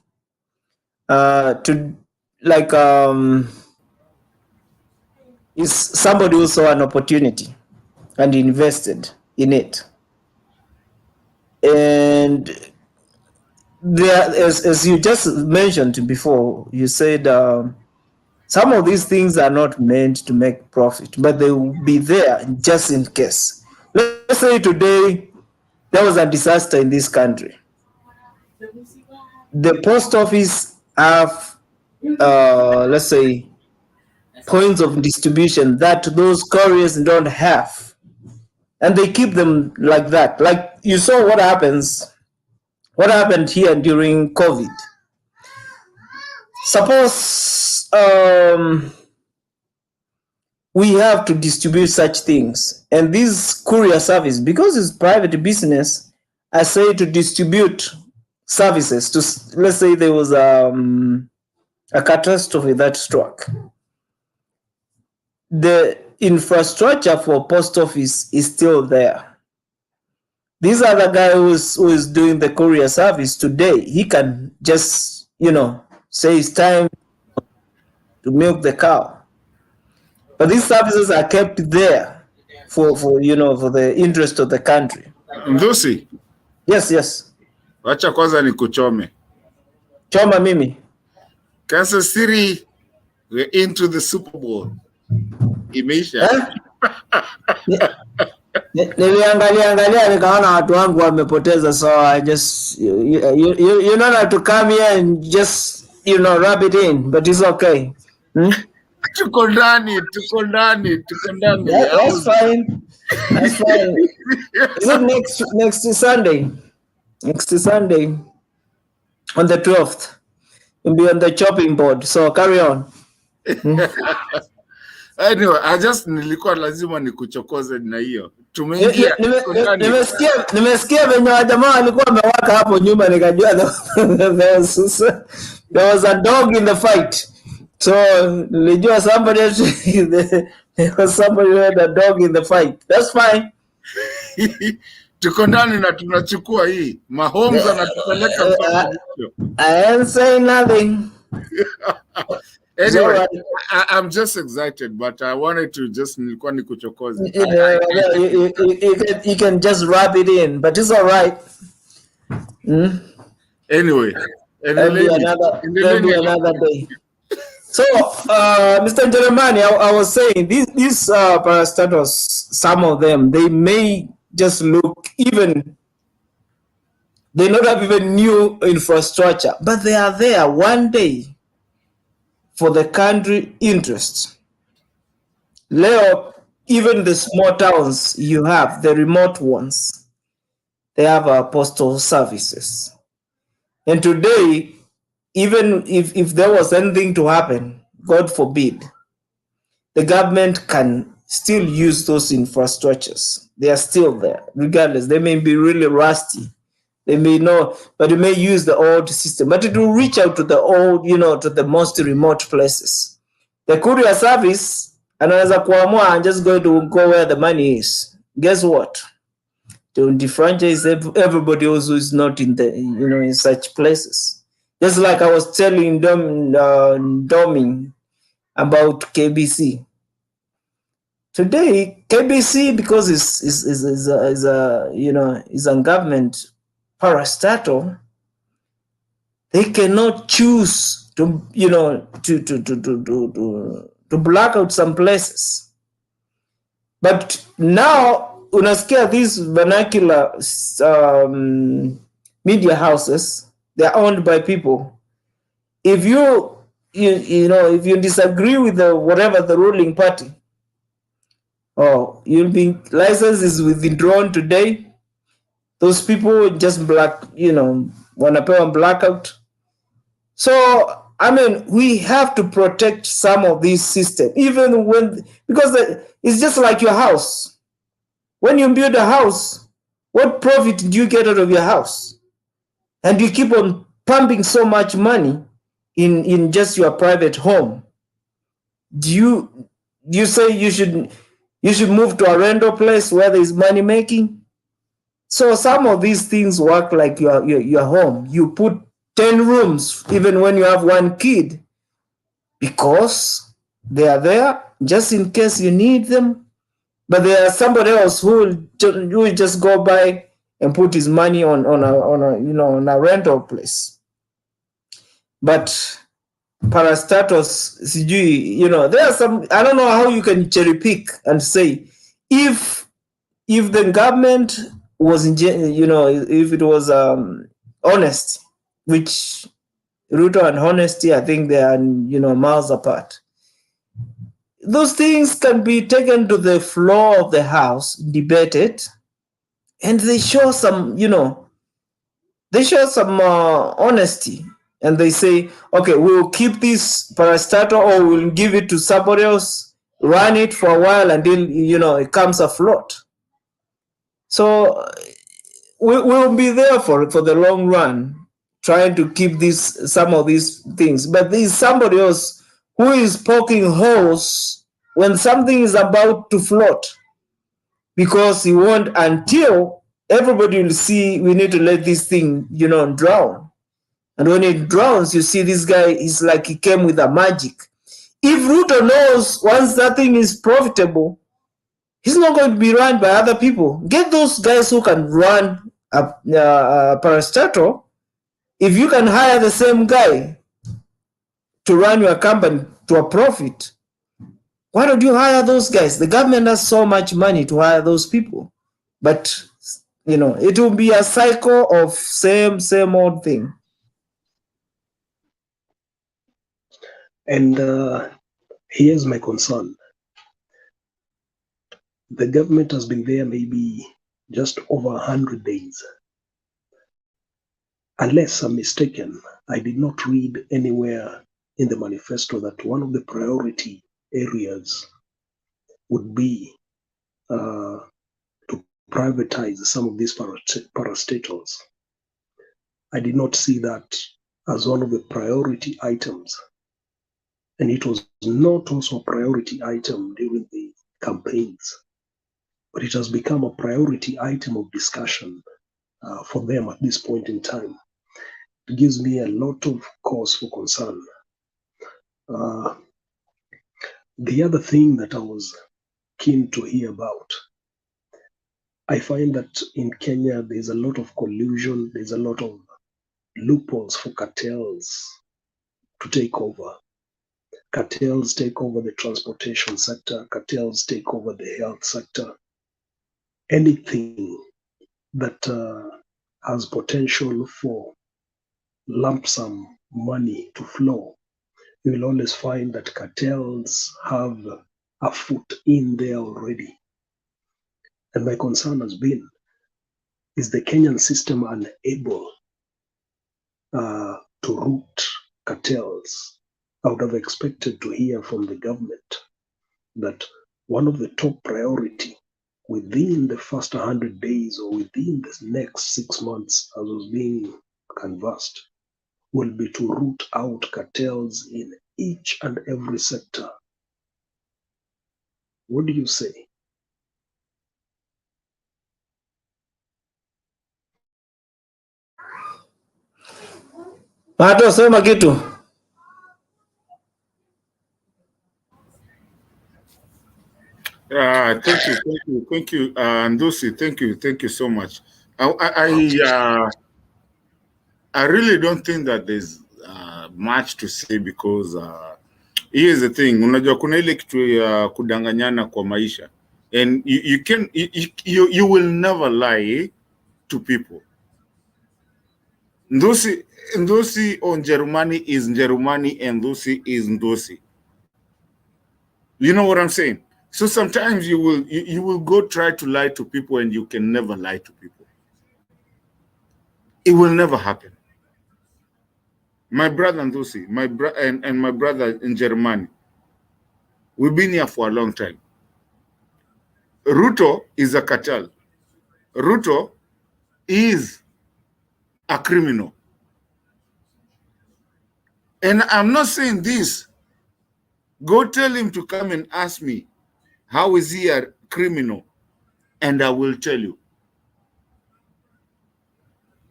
Is somebody who saw an opportunity and invested in it, and there, as you just mentioned before, you said some of these things are not meant to make profit, but they will be there just in case. Let's say today there was a disaster in this country. The post office have, let's say, points of distribution that those couriers don't have, and they keep them like that. Like you saw what happened here during COVID. Suppose we have to distribute such things, and this courier service, because it's private business, I say to distribute services to, let's say there was a catastrophe that struck. The infrastructure for post office is still there. This other guy who is doing the courier service today, he can just, say it's time to milk the cow. But these services are kept there for the interest of the country. Mdusi. Yes. Wacha kwanza nikuchome. Choma mimi. Kansas City, we're into the Super Bowl. Imeisha. Niliangalia nikaona watu wangu wamepoteza, so I just you know how to come here and just rub it in, but it's okay. Tuko ndani. That's fine. Is it next Sunday? Next Sunday on the 12th. We'll be on the chopping board. So carry on. Anyway, nilikuwa lazima nikuchokoze na hiyo. Tumeingia. Nimesikia venye wajamaa walikuwa wamewaka hapo nyuma, nikajua there was a dog in the fight. So nilijua there was somebody who had a dog in the fight. That's fine. Tuko ndani na tunachukua hii. Mahomes anatupeleka mpaka mwisho. I ain't saying nothing. Anyway, right. I'm just excited, but I wanted to nilikuwa nikuchokoze. You can just rub it in, but it's all right. Anyway, there'll be another day. So, Mr. Jeremiah, I was saying these parastatals, some of them, they may just look they not have even new infrastructure, but they are there one day for the country interests. Leo, even the small towns you have, the remote ones, they have postal services. And today, even if there was anything to happen, God forbid, the government can still use those infrastructures. They are still there, regardless. They may be really rusty. They may not, but they may use the old system. But it will reach out to the old, to the most remote places. The courier service, anaweza kuamua and just going to go where the money is. Guess what? To defranchise everybody else who is not in the, in such places. Just like I was telling Doming about KBC. Today, KBC, because is a government parastatal, they cannot choose to black out some places. But now unasikia these vernacular media houses, they're owned by people. If you disagree with whatever the ruling party, you'll be license is withdrawn today. Those people just wanapewa blackout. So I mean, we have to protect some of these systems, even because it's just like your house. When you build a house, what profit do you get out of your house? And you keep on pumping so much money in just your private home. Do you say you should move to a rental place where there is money making? So some of these things work like your home. You put 10 rooms even when you have one kid, because they are there just in case you need them. But there is somebody else who will just go by and put his money on a rental place. But parastatus, there are some. I don't know how you can cherry pick and say if the government was if it was honest, which Ruto and honesty, I think they are miles apart. Those things can be taken to the floor of the House, debated, and they show some, honesty, and they say, okay, we'll keep this parastatal, or we'll give it to somebody else, run it for a while until it comes afloat. So we'll be there for the long run, trying to keep some of these things. But there's somebody else who is poking holes when something is about to float, because he won't until everybody will see we need to let this thing, drown. And when it drowns, you see this guy is like he came with a magic. If Ruto knows once that thing is profitable, he's not going to be run by other people. Get those guys who can run a parastatal. If you can hire the same guy to run your company to a profit, why don't you hire those guys? The government has so much money to hire those people. But, it will be a cycle of same old thing. And here's my concern. The government has been there maybe just over 100 days. Unless I'm mistaken, I did not read anywhere in the manifesto that one of the priority areas would be to privatize some of these parastatals. I did not see that as one of the priority items. And it was not also a priority item during the campaigns, but it has become a priority item of discussion for them at this point in time. It gives me a lot of cause for concern. The other thing that I was keen to hear about, I find that in Kenya, there's a lot of collusion, there's a lot of loopholes for cartels to take over. Cartels take over the transportation sector, cartels take over the health sector. Anything that has potential for lump sum money to flow, you will always find that cartels have a foot in there already. And my concern has been, is the Kenyan system unable to root cartels, I would have expected to hear from the government that one of the top priority within the first 100 days or within the next 6 months, as was being canvassed, will be to root out cartels in each and every sector. What do you say? Mato, sema kitu. Thank you, Ndusi. Thank you so much. I really don't think that there's much to say because here's the thing. Unajua kuna ile kitu ya kudanganyana kwa maisha, and you will never lie to people. Ndusi on Germany is Germany, and Ndusi is Ndusi. You know what I'm saying? So sometimes you will go try to lie to people, and you can never lie to people. It will never happen. My brother Ndusi, and my brother in Germany, we've been here for a long time. Ruto is a cartel. Ruto is a criminal. And I'm not saying this. Go tell him to come and ask me, how is he a criminal? And I will tell you.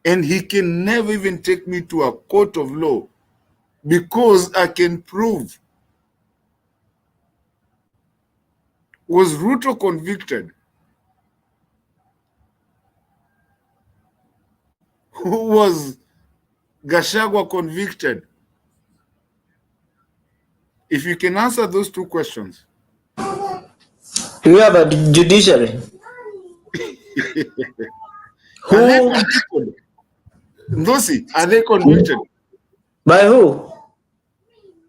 And he can never even take me to a court of law because I can prove. Was Ruto convicted? Who was Gachagua convicted? If you can answer those two questions. Do you have a judiciary? Are they convicted? Ndosi, are they convicted? By who?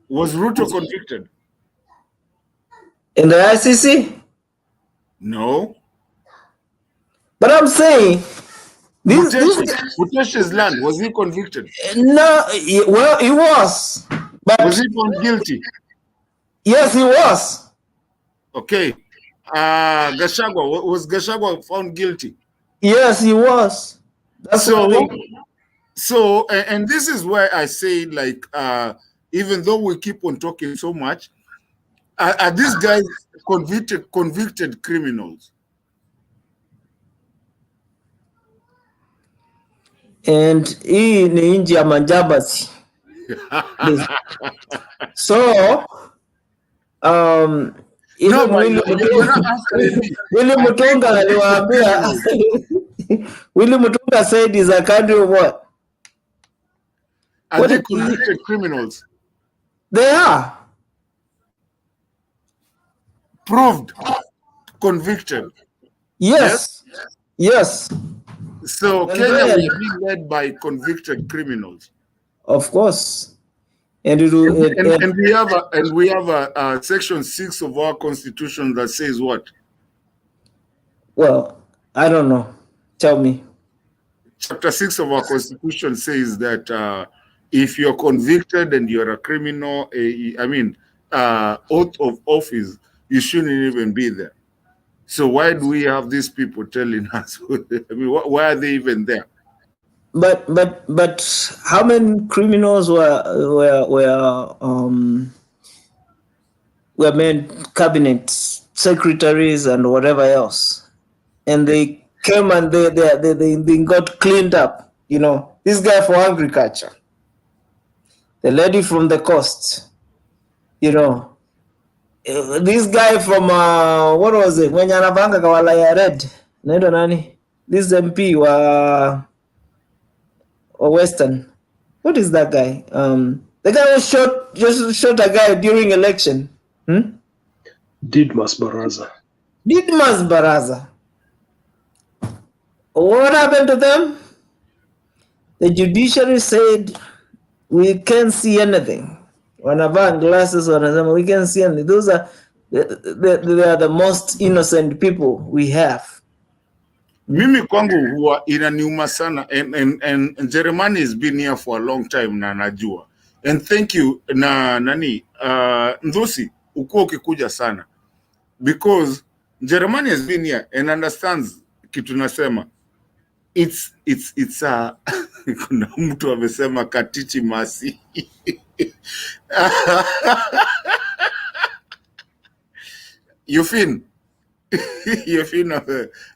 Was Ruto convicted? In the ICC? No. But I'm saying, Muteshi's land, was he convicted? No, well, he was. But was he found guilty? Yes, he was. Okay. Gachagua, was Gachagua found guilty? Yes, he was. That's so, and this is why I say, like, even though we keep on talking so much, are these guys convicted criminals? And hii ni nchi ya majabasi. So, Willy Mutunga aliwaambia, Willy Mutunga said is a country of what? Are they convicted criminals? They are. Proved convicted. Yes. Yes. So Kenya will be led by convicted criminals. Of course. And we have a section 6 of our constitution that says what? Well, I don't know. Tell me. Chapter 6 of our constitution says that if you're convicted and you're a criminal, oath of office, you shouldn't even be there. So why do we have these people telling us? I mean, why are they even there? But how many criminals were made cabinet secretaries and whatever else, and they came and they got cleaned up. You know, this guy for agriculture, the lady from the coast, you know, this guy from what was it? When Yanavanga Kawalaya Red, naitwa nani? This MP or Western. What is that guy? The guy who shot a guy during election. Didmas Baraza. Didmas Baraza. What happened to them? The judiciary said we can't see anything. Wanavaa glasses, wanasema we can't see anything. Those are they are the most innocent people we have. Mimi kwangu huwa inaniuma sana, and Jeremani has been here for a long time na najua. And thank you na nani Ndusi ukuwa ukikuja sana, because Jeremani has been here and understands kitu nasema. It's kuna mtu amesema katichi masi. Yufin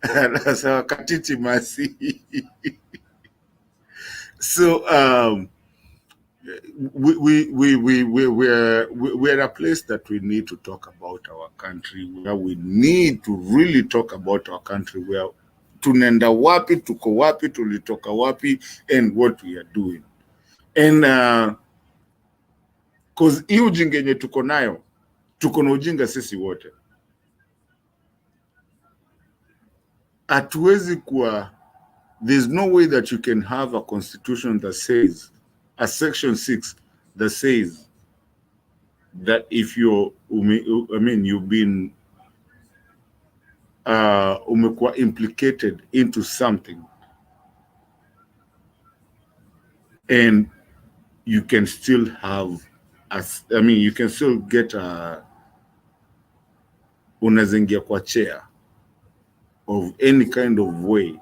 anasema katichi masi. So we're a place that we need to talk about our country, where we need to really talk about our country, where tunenda wapi, tuko wapi, tulitoka wapi, and what we are doing. And cause hii ujinga yenye tuko nayo, tuko na ujinga sisi wote. Hatuwezi kuwa, there's no way that you can have a constitution that says, a section 6 that says that if you've been umekuwa implicated into something and you can still have you can still get unazingia kwa chair of any kind of way.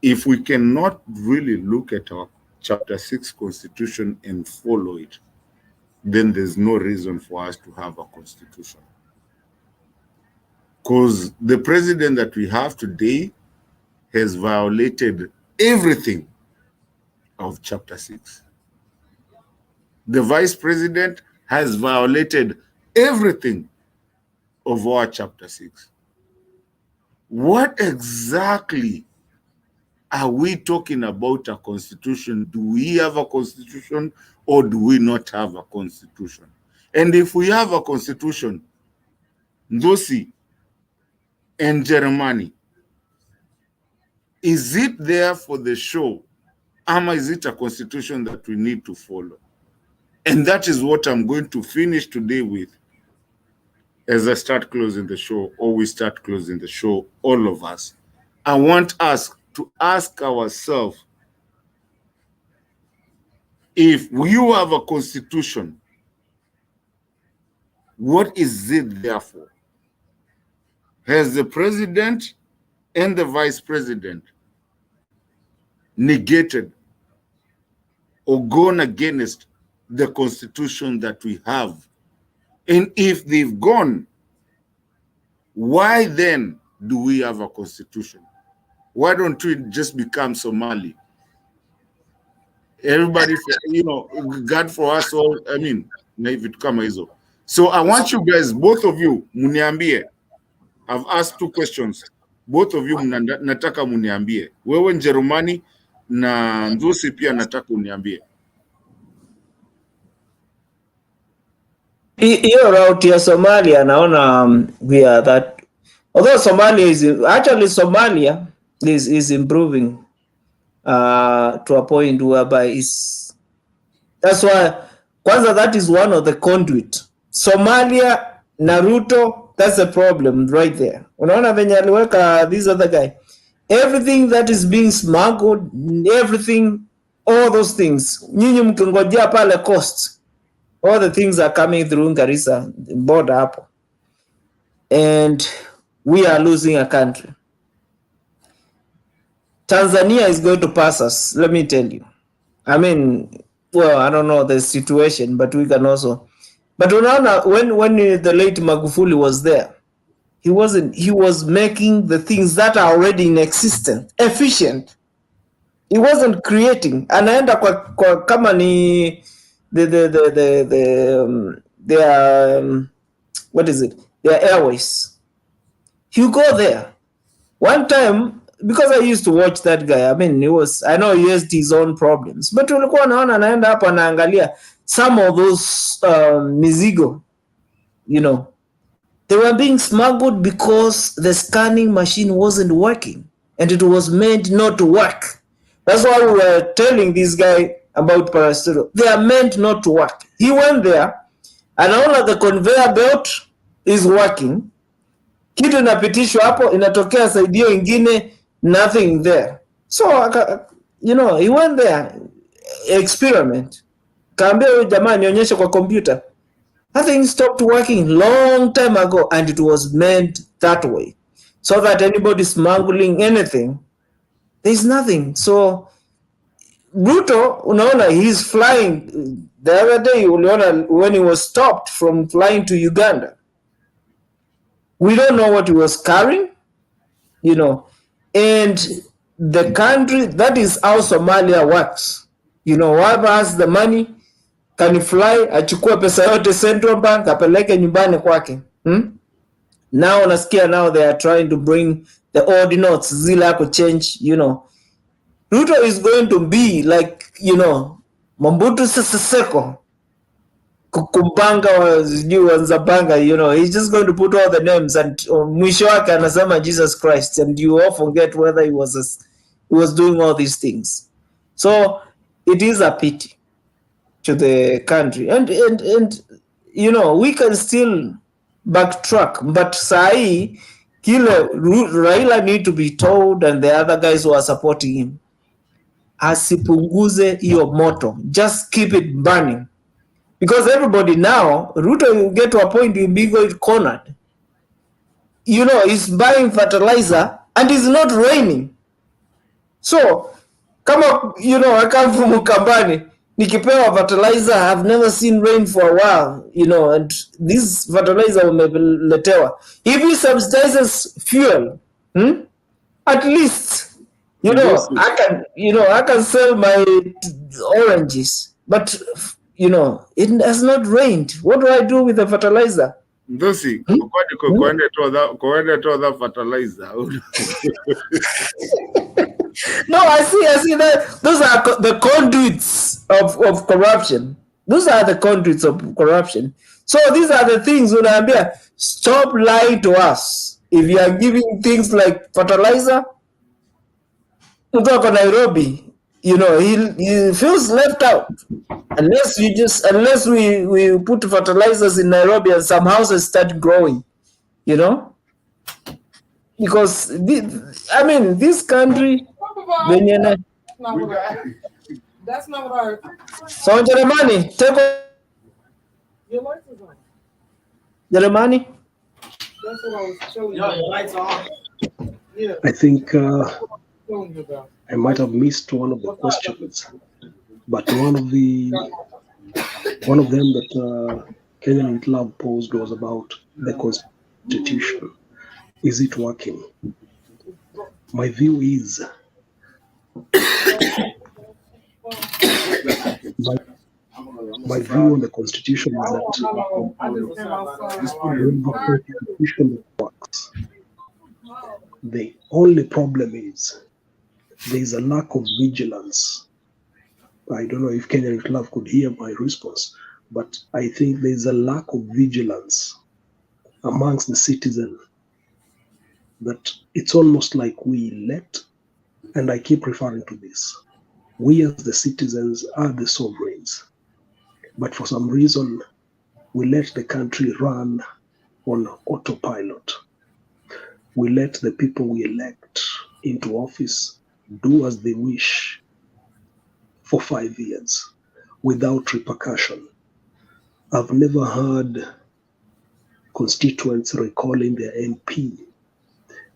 If we cannot really look at our chapter 6 constitution and follow it, then there's no reason for us to have a constitution. Because the president that we have today has violated everything of chapter 6. The vice president has violated everything of our chapter 6. What exactly are we talking about a constitution? Do we have a constitution or do we not have a constitution? And if we have a constitution, Ndosi and Jeremani, is it there for the show? Or is it a constitution that we need to follow? And that is what I'm going to finish today with as I start closing the show, or we start closing the show, all of us. I want us to ask ourselves, if you have a constitution, what is it there for? Has the president and the vice president negated or gone against the constitution that we have? And if they've gone, why then do we have a constitution? Why don't we just become Somali? Everybody, God for us all, So I want you guys, both of you, muniambie. I've asked 2 questions. Both of you nataka muniambie. Wewe Njerumani na Ndusi pia nataka uniambie. Hiyo route ya Somalia naona we are that, although Somalia is improving to a point whereby that's why kwanza that is one of the conduit. Somalia, Naruto, that's the problem right there. Unaona venye aliweka this other guy, everything that is being smuggled, everything, all those things, nyinyi mkingojea pale cost, all the things are coming through Garissa border hapo, and we are losing a country. Tanzania is going to pass us, let me tell you. I mean, well, I don't know the situation, but we can also. But when the late Magufuli was there, he was making the things that are already in existence efficient. He wasn't creating. Anaenda kwa kama ni what is it? Their airways. You go there. One time, because I used to watch that guy, I mean, I know he has his own problems, but ulikuwa naona anaenda hapo anaangalia some of those mizigo, they were being smuggled because the scanning machine wasn't working, and it was meant not to work. That's why we were telling this guy about paracetamol. They are meant not to work. He went there, and all of the conveyor belt is working. Kitu inapitishwa hapo, inatokea saidio ingine, nothing there. So he went there, experiment. Kaambia huyu jamaa nionyeshe kwa computer. That thing stopped working long time ago, and it was meant that way, so that anybody smuggling anything, there's nothing. So Ruto, unaona, he's flying. The other day, uliona, when he was stopped from flying to Uganda, we don't know what he was carrying, and the country, that is how Somalia works. Whoever has the money can fly, achukue pesa yote Central Bank, apeleke nyumbani kwake. Now unasikia, now they are trying to bring the ordinance zile hapo change. Ruto is going to be like, Mobutu Sese Seko, Kukumbanga wa Nzabanga, he's just going to put all the names, and mwisho wake anasema Jesus Christ, and you all forget whether he was doing all these things. So it is a pity to the country, and we can still backtrack, but sahi kile Raila need to be told, and the other guys who are supporting him, asipunguze hiyo moto, just keep it burning, because everybody now, Ruto will get to a point you'll be going cornered. He's buying fertilizer and it's not raining. So kama I come from Ukambani, nikipewa fertilizer, I've never seen rain for a while, and this fertilizer umeletewa. If he subsidizes fuel, at least, I can sell my oranges, but it has not rained. What do I do with the fertilizer? Ndosi, kuende to the fertilizer. No, I see that those are the conduits of corruption. Those are the conduits of corruption. So these are the things unaambia, stop lying to us. If you are giving things like fertilizer, mtu ako Nairobi, he feels left out. Unless we put fertilizers in Nairobi and some houses start growing, because this country, that's not what I. So Jeremani, take Your lights is on. Jeremani. That's what I was telling you. Your lights on. Yeah. I think I might have missed one of the questions, but one of them that Kenyan Youth Love posed was about the Constitution. Is it working? My view is my view on the Constitution is that when the Constitution works, the only problem is there is a lack of vigilance. I don't know if Kenyan Youth Love could hear my response, but I think there is a lack of vigilance amongst the citizen, that it's almost like we let, and I keep referring to this, we as the citizens are the sovereigns, but for some reason we let the country run on autopilot. We let the people we elect into office do as they wish for 5 years without repercussion. I've never heard constituents recalling their MP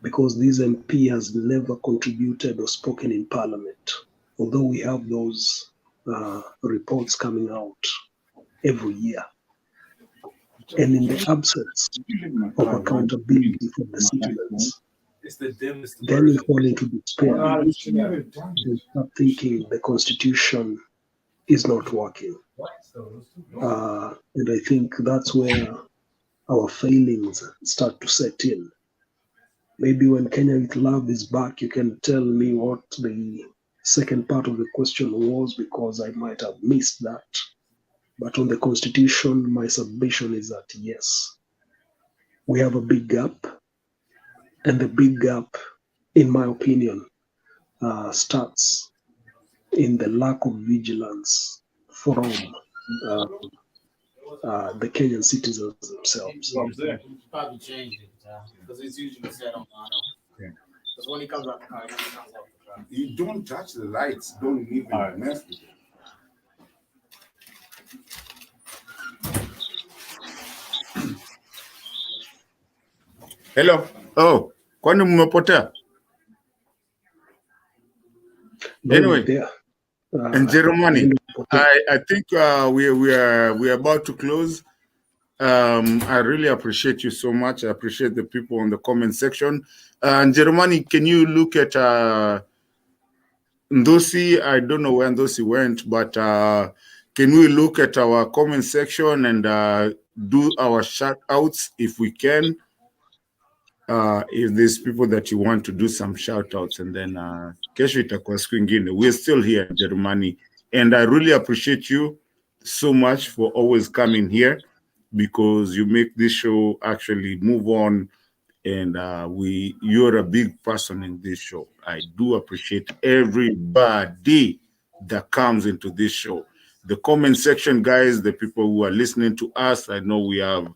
because this MP has never contributed or spoken in parliament, although we have those reports coming out every year. And in the absence of accountability from the citizens, then we fall into despair and start thinking the Constitution is not working. And I think that's where our failings start to set in. Maybe when Kenya Youth Love is back, you can tell me what the second part of the question was, because I might have missed that. But on the Constitution, my submission is that yes, we have a big gap. And the big gap, in my opinion, starts in the lack of vigilance from the Kenyan citizens themselves. Because when he comes out the car, you don't touch the lights. Don't even mess with it. Hello. Oh, kwani mmepotea? Anyway, in Germany, I think we are about to close. I really appreciate you so much. I appreciate the people in the comment section. In Germany, can you look at Ndosi? I don't know where Ndosi went, but can we look at our comment section and do our shout outs if we can? If there's people that you want to do some shout outs, and then kesho itakuwa siku ingine. We're still here in Germany, and I really appreciate you so much for always coming here, because you make this show actually move on, and you're a big person in this show. I do appreciate everybody that comes into this show. The comment section, guys, the people who are listening to us, I know we have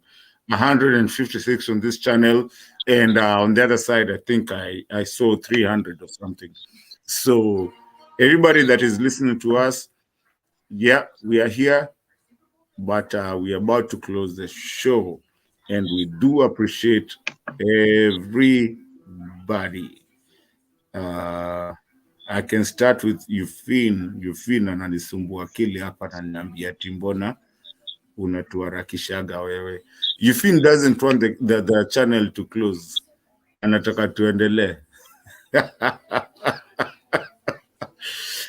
156 on this channel, and on the other side, I think I saw 300 or something. So everybody that is listening to us, yeah, we are here, but we are about to close the show, and we do appreciate everybody. I can start with Eugene ananisumbua akili hapa, ananiambia timbona unatuharakishaga wewe. Eugene doesn't want the channel to close. Anataka tuendelee.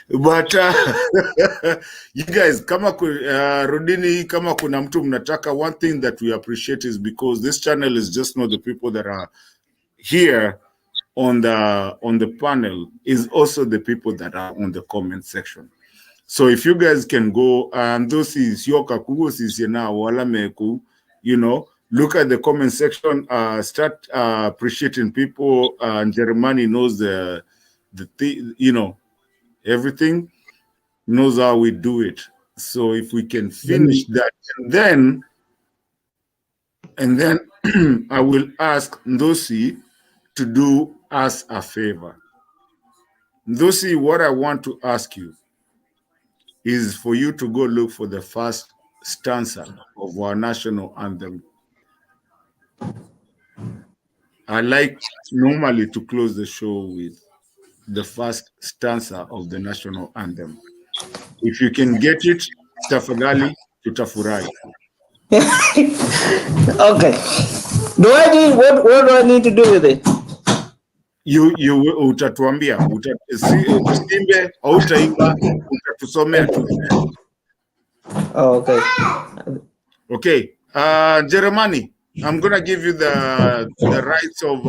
But you guys, kama rudini, kama kuna mtu mnataka, one thing that we appreciate is because this channel is just not the people that are here on the panel, is also the people that are on the comment section. So if you guys can go, those is yoka kugusis na wala meku, you know, look at the comment section, start appreciating people. Jeremani knows the you know, everything, knows how we do it. So if we can finish that, and then I will ask Ndosi to do us a favor. Ndosi, what I want to ask you is for you to go look for the first stanza of our national anthem. I like normally to close the show with the first stanza of the national anthem. If you can get it, tafadhali, tutafurahi. Okay. What do I need to do with it? You utatuambia, usimbe au utaimba, utatusomea tu. Oh, okay. Okay. Jeremani, I'm gonna give you the rights of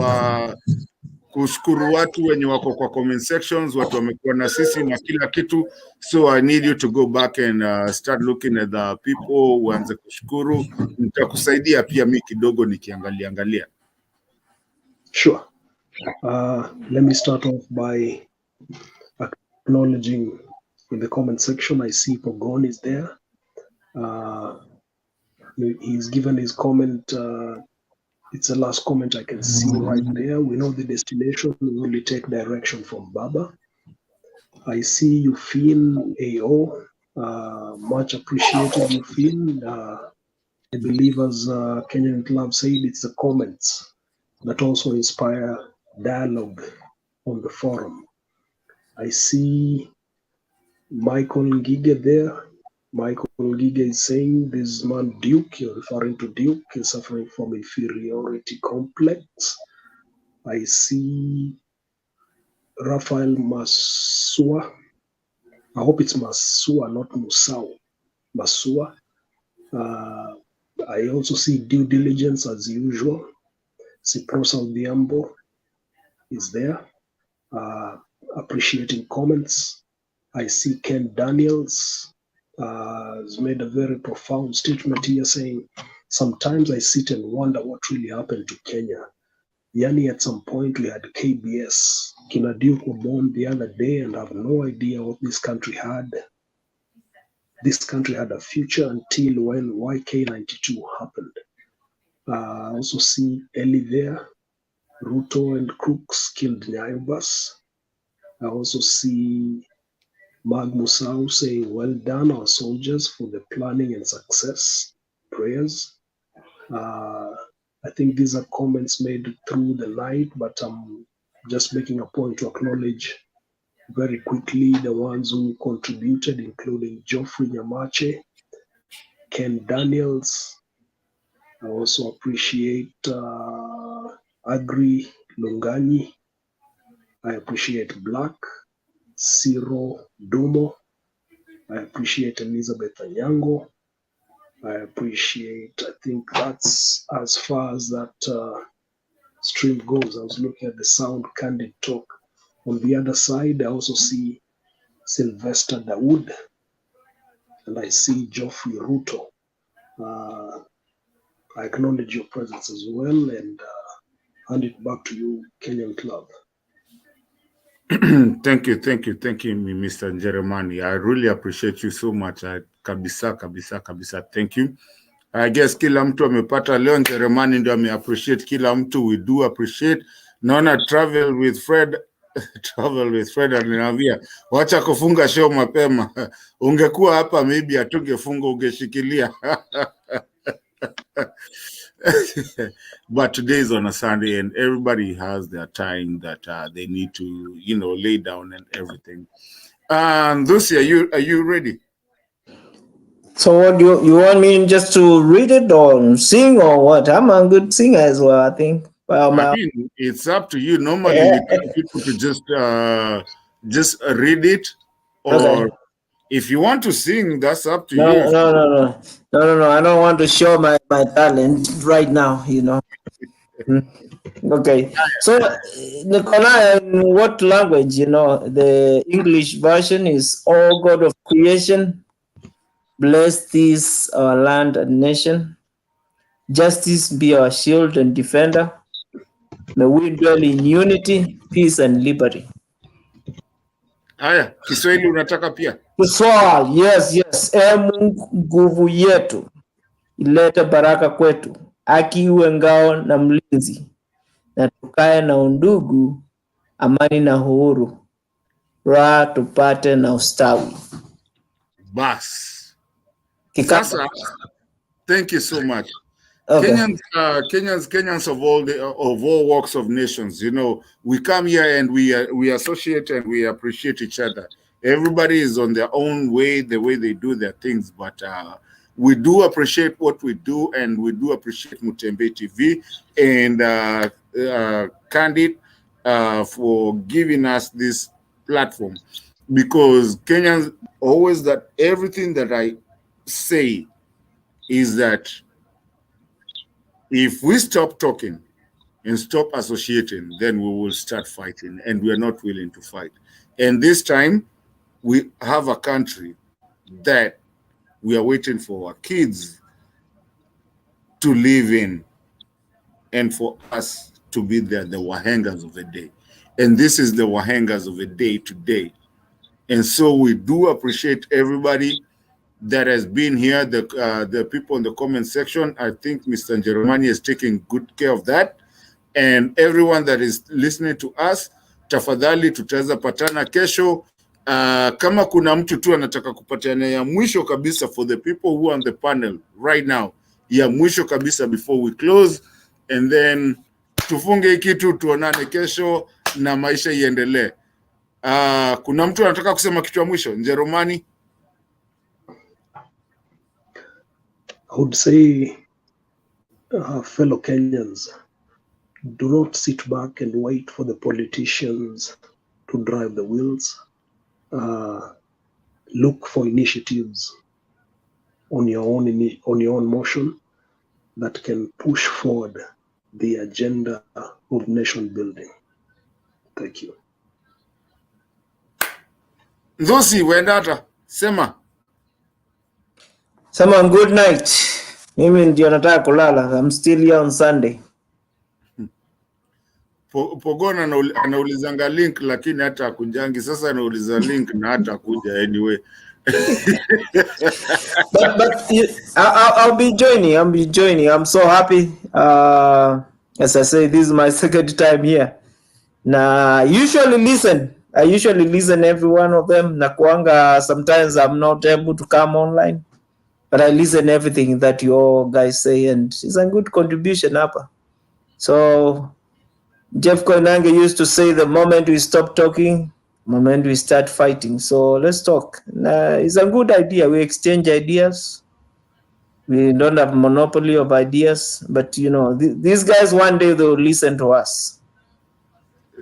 kushukuru watu wenye wako kwa comment sections, watu wamekuwa na sisi na kila kitu. So I need you to go back and start looking at the people, uanze kushukuru. Nitakusaidia pia mimi kidogo nikiangalia. Sure. Let me start off by acknowledging in the comment section, I see Pogon is there. He's given his comment. It's the last comment I can see right there. We know the destination. We only take direction from Baba. I see Eugene AO. Much appreciated, Eugene. I believe, as Kenyan Club said, it's the comments that also inspire dialogue on the forum. I see Michael Ngige there. Michael Ngige is saying this man Duke, you're referring to Duke, is suffering from inferiority complex. I see Rafael Masua. I hope it's Masua, not Musau. Masua. I also see due diligence as usual. Ciprosa Odhiambo is there, appreciating comments. I see Ken Daniels has made a very profound statement here saying, sometimes I sit and wonder what really happened to Kenya. Yani at some point we had KBS. Kina Duke were born the other day and have no idea what this country had. This country had a future until when YK92 happened. I also see Ellie there. Ruto and crooks killed Nyayabas. I also see Mag Musau saying, well done, our soldiers, for the planning and success. Prayers. I think these are comments made through the night, but I'm just making a point to acknowledge very quickly the ones who contributed, including Geoffrey Nyamache, Ken Daniels. I also appreciate Agri Lungani. I appreciate Black, Ciro Dumo. I appreciate Elizabeth Anyango. I appreciate, I think that's as far as that stream goes. I was looking at the sound candid talk. On the other side, I also see Sylvester Dawood, and I see Geoffrey Ruto. I acknowledge your presence as well, and hand it back to you, Kenyan Club. Thank you, Mr. Njeremani. I really appreciate you so much. Kabisa. Thank you. I guess kila mtu amepata leo. Njeremani ndio ameappreciate kila mtu. We do appreciate. Naona travel with Fred aliniambia wacha kufunga show mapema. Ungekuwa hapa maybe atungefunga, ungeshikilia. But today is on a Sunday and everybody has their time that they need to, lay down and everything. Lucy, are you ready? So what do you want me just to read it or sing or what? I'm a good singer as well, I think. I mean, it's up to you. Normally, we tell people to just read it, or okay. If you want to sing, that's up to No. you. No. I don't want to show my talent right now, Okay. So, Nicola, in what language, the English version is, "O God of creation, bless this our land and nation. Justice be our shield and defender. May we dwell in unity, peace, and liberty." Aya, Kiswahili unataka pia? Kiswahili, yes. Mungu nguvu yetu, ilete baraka kwetu, haki iwe ngao na mlinzi, na tukae na undugu, amani na uhuru, raha tupate na ustawi. Bas. Sasa, thank you so much. Okay. Kenyans of all walks of nations, we come here and we associate and we appreciate each other. Everybody is on their own way, the way they do their things, but we do appreciate what we do, and we do appreciate Mutembe TV and Candid for giving us this platform, because Kenyans always, that everything that I say is that if we stop talking and stop associating, then we will start fighting, and we are not willing to fight. And this time, we have a country that we are waiting for our kids to live in, and for us to be the wahengas of the day. And this is the wahengas of the day today. And so we do appreciate everybody that has been here, the people in the comment section. I think Mr. Njeremani is taking good care of that. And everyone that is listening to us, tafadhali tutaweza patana kesho. Kama kuna mtu tu anataka kupatana ya mwisho kabisa, for the people who are on the panel right now, ya mwisho kabisa before we close, and then tufunge kitu, tuonane kesho na maisha iendelee. Kuna mtu anataka kusema kitu ya mwisho? Njeremani? I would say, fellow Kenyans, do not sit back and wait for the politicians to drive the wheels. Look for initiatives on your own motion that can push forward the agenda of nation building. Thank you. Nzosi wendata sema good night. Mimi ndio nataka kulala. I'm still here on Sunday. Pogona anaulizanga link lakini hata akujangi. Sasa anauliza link na hata kuja anyway. but I'll be joining. I'm so happy. As I say, this is my second time here. Na I usually listen every one of them. Nakuanga, sometimes I'm not able to come online, but I listen everything that you all guys say, and it's a good contribution hapa. So Jeff Koinange used to say, the moment we stop talking, moment we start fighting. So let's talk. It's a good idea. We exchange ideas. We don't have monopoly of ideas, but you know, these guys, one day they'll listen to us.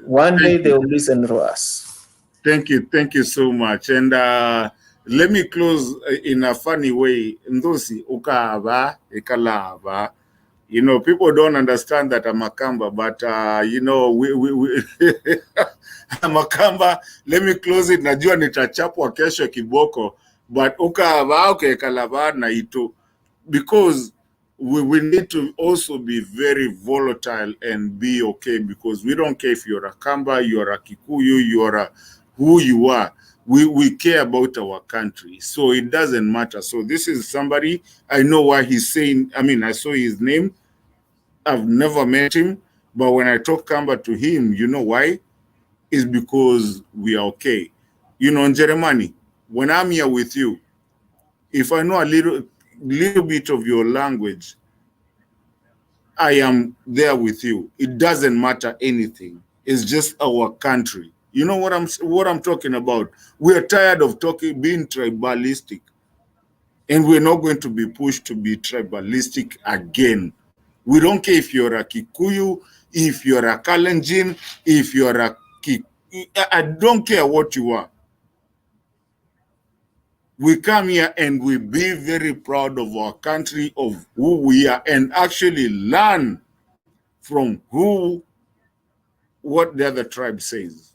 One day they will listen to us. Thank you so much. And let me close in a funny way. Ndosi ukava ekalava. You know, people don't understand that I'm a Kamba, but you know, we I'm a Kamba. Let me close it. Najua nitachapwa kesho kiboko, but ukava ekalava na ito, because we need to also be very volatile and be okay, because we don't care if you're a Kamba, you're a Kikuyu, you're who you are. We care about our country, so it doesn't matter. So this is somebody, I know why he's saying, I mean, I saw his name, I've never met him, but when I talk Kamba to him, you know why? It's because we are okay. You know, in Jeremani, when I'm here with you, if I know a little bit of your language, I am there with you. It doesn't matter anything. It's just our country. You know what I'm talking about? We are tired of being tribalistic, and we're not going to be pushed to be tribalistic again. We don't care if you're a Kikuyu, if you're a Kalenjin, if you're a I don't care what you are. We come here and we be very proud of our country, of who we are, and actually learn from what the other tribe says.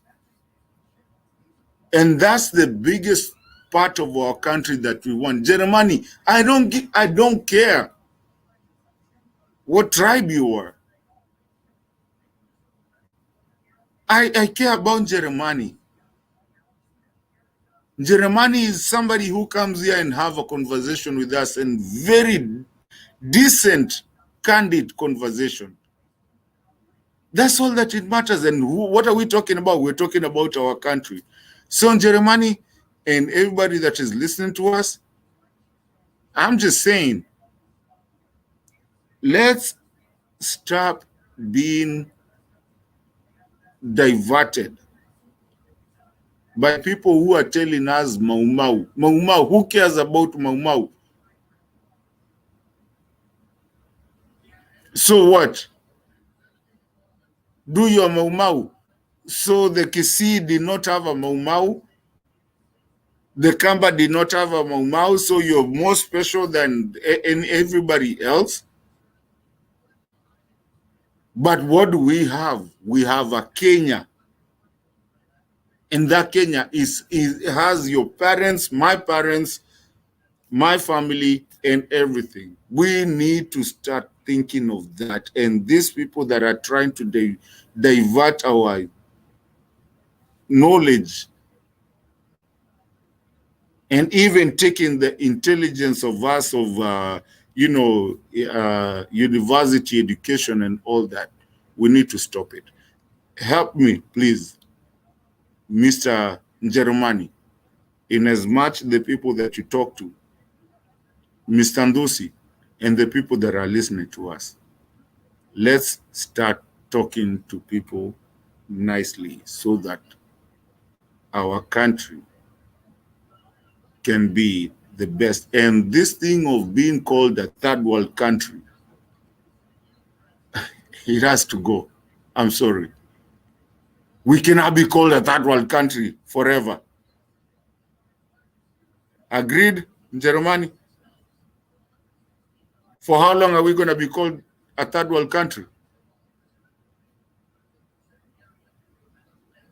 And that's the biggest part of our country that we want. Jeremani, I don't care what tribe you are. I care about Jeremani. Jeremani is somebody who comes here and have a conversation with us, and very decent, candid conversation. That's all that it matters. And what are we talking about? We're talking about our country. So Jeremani and everybody that is listening to us, I'm just saying, let's stop being diverted by people who are telling us Mau Mau. Mau Mau, who cares about Mau Mau? So what? Do your Mau Mau. So the Kisii did not have a Mau Mau. The Kamba did not have a Mau Mau, so you're more special than everybody else. But what do we have? We have a Kenya. And that Kenya has your parents, my family, and everything. We need to start thinking of that. And these people that are trying to divert our knowledge and even taking the intelligence of us, of, university education and all that, we need to stop it. Help me, please, Mr. Njerumani, in as much the people that you talk to, Mr. Ndosi, and the people that are listening to us. Let's start talking to people nicely so that our country can be the best. And this thing of being called a third world country, it has to go. I'm sorry. We cannot be called a third world country forever. Agreed, Germany? For how long are we going to be called a third world country?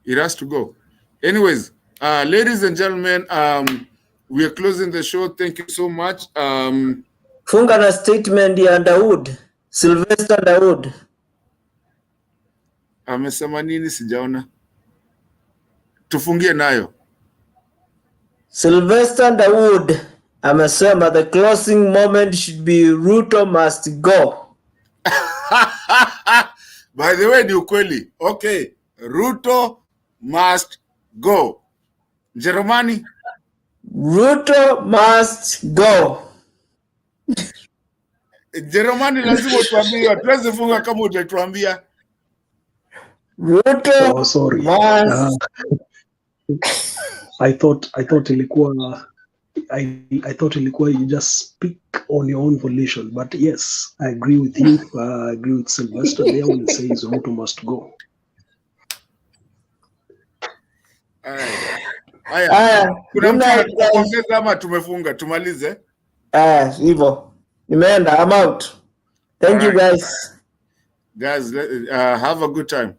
It has to go. Anyways, ladies and gentlemen, we are closing the show. Thank you so much. Funga na statement ya Daud, Sylvester Daud. Amesema nini sijaona? Tufungie nayo. Sylvester Daud amesema the closing moment should be Ruto must go. By the way, ni ukweli. Okay, Ruto must go. Jerumani? Ruto must go. Jerumani lazima utuambie, hatuwezi funga kama utatuambia. Ruto sorry. must. I thought ilikuwa I thought ilikuwa you just speak on your own volition, but yes, I agree with you. I agree with Sylvester there when he says Ruto must go. Haya, kuna mtu anakuongeza ama tumefunga tumalize? Hivyo. Nimeenda, I'm out. Thank you guys. Guys, have a good time.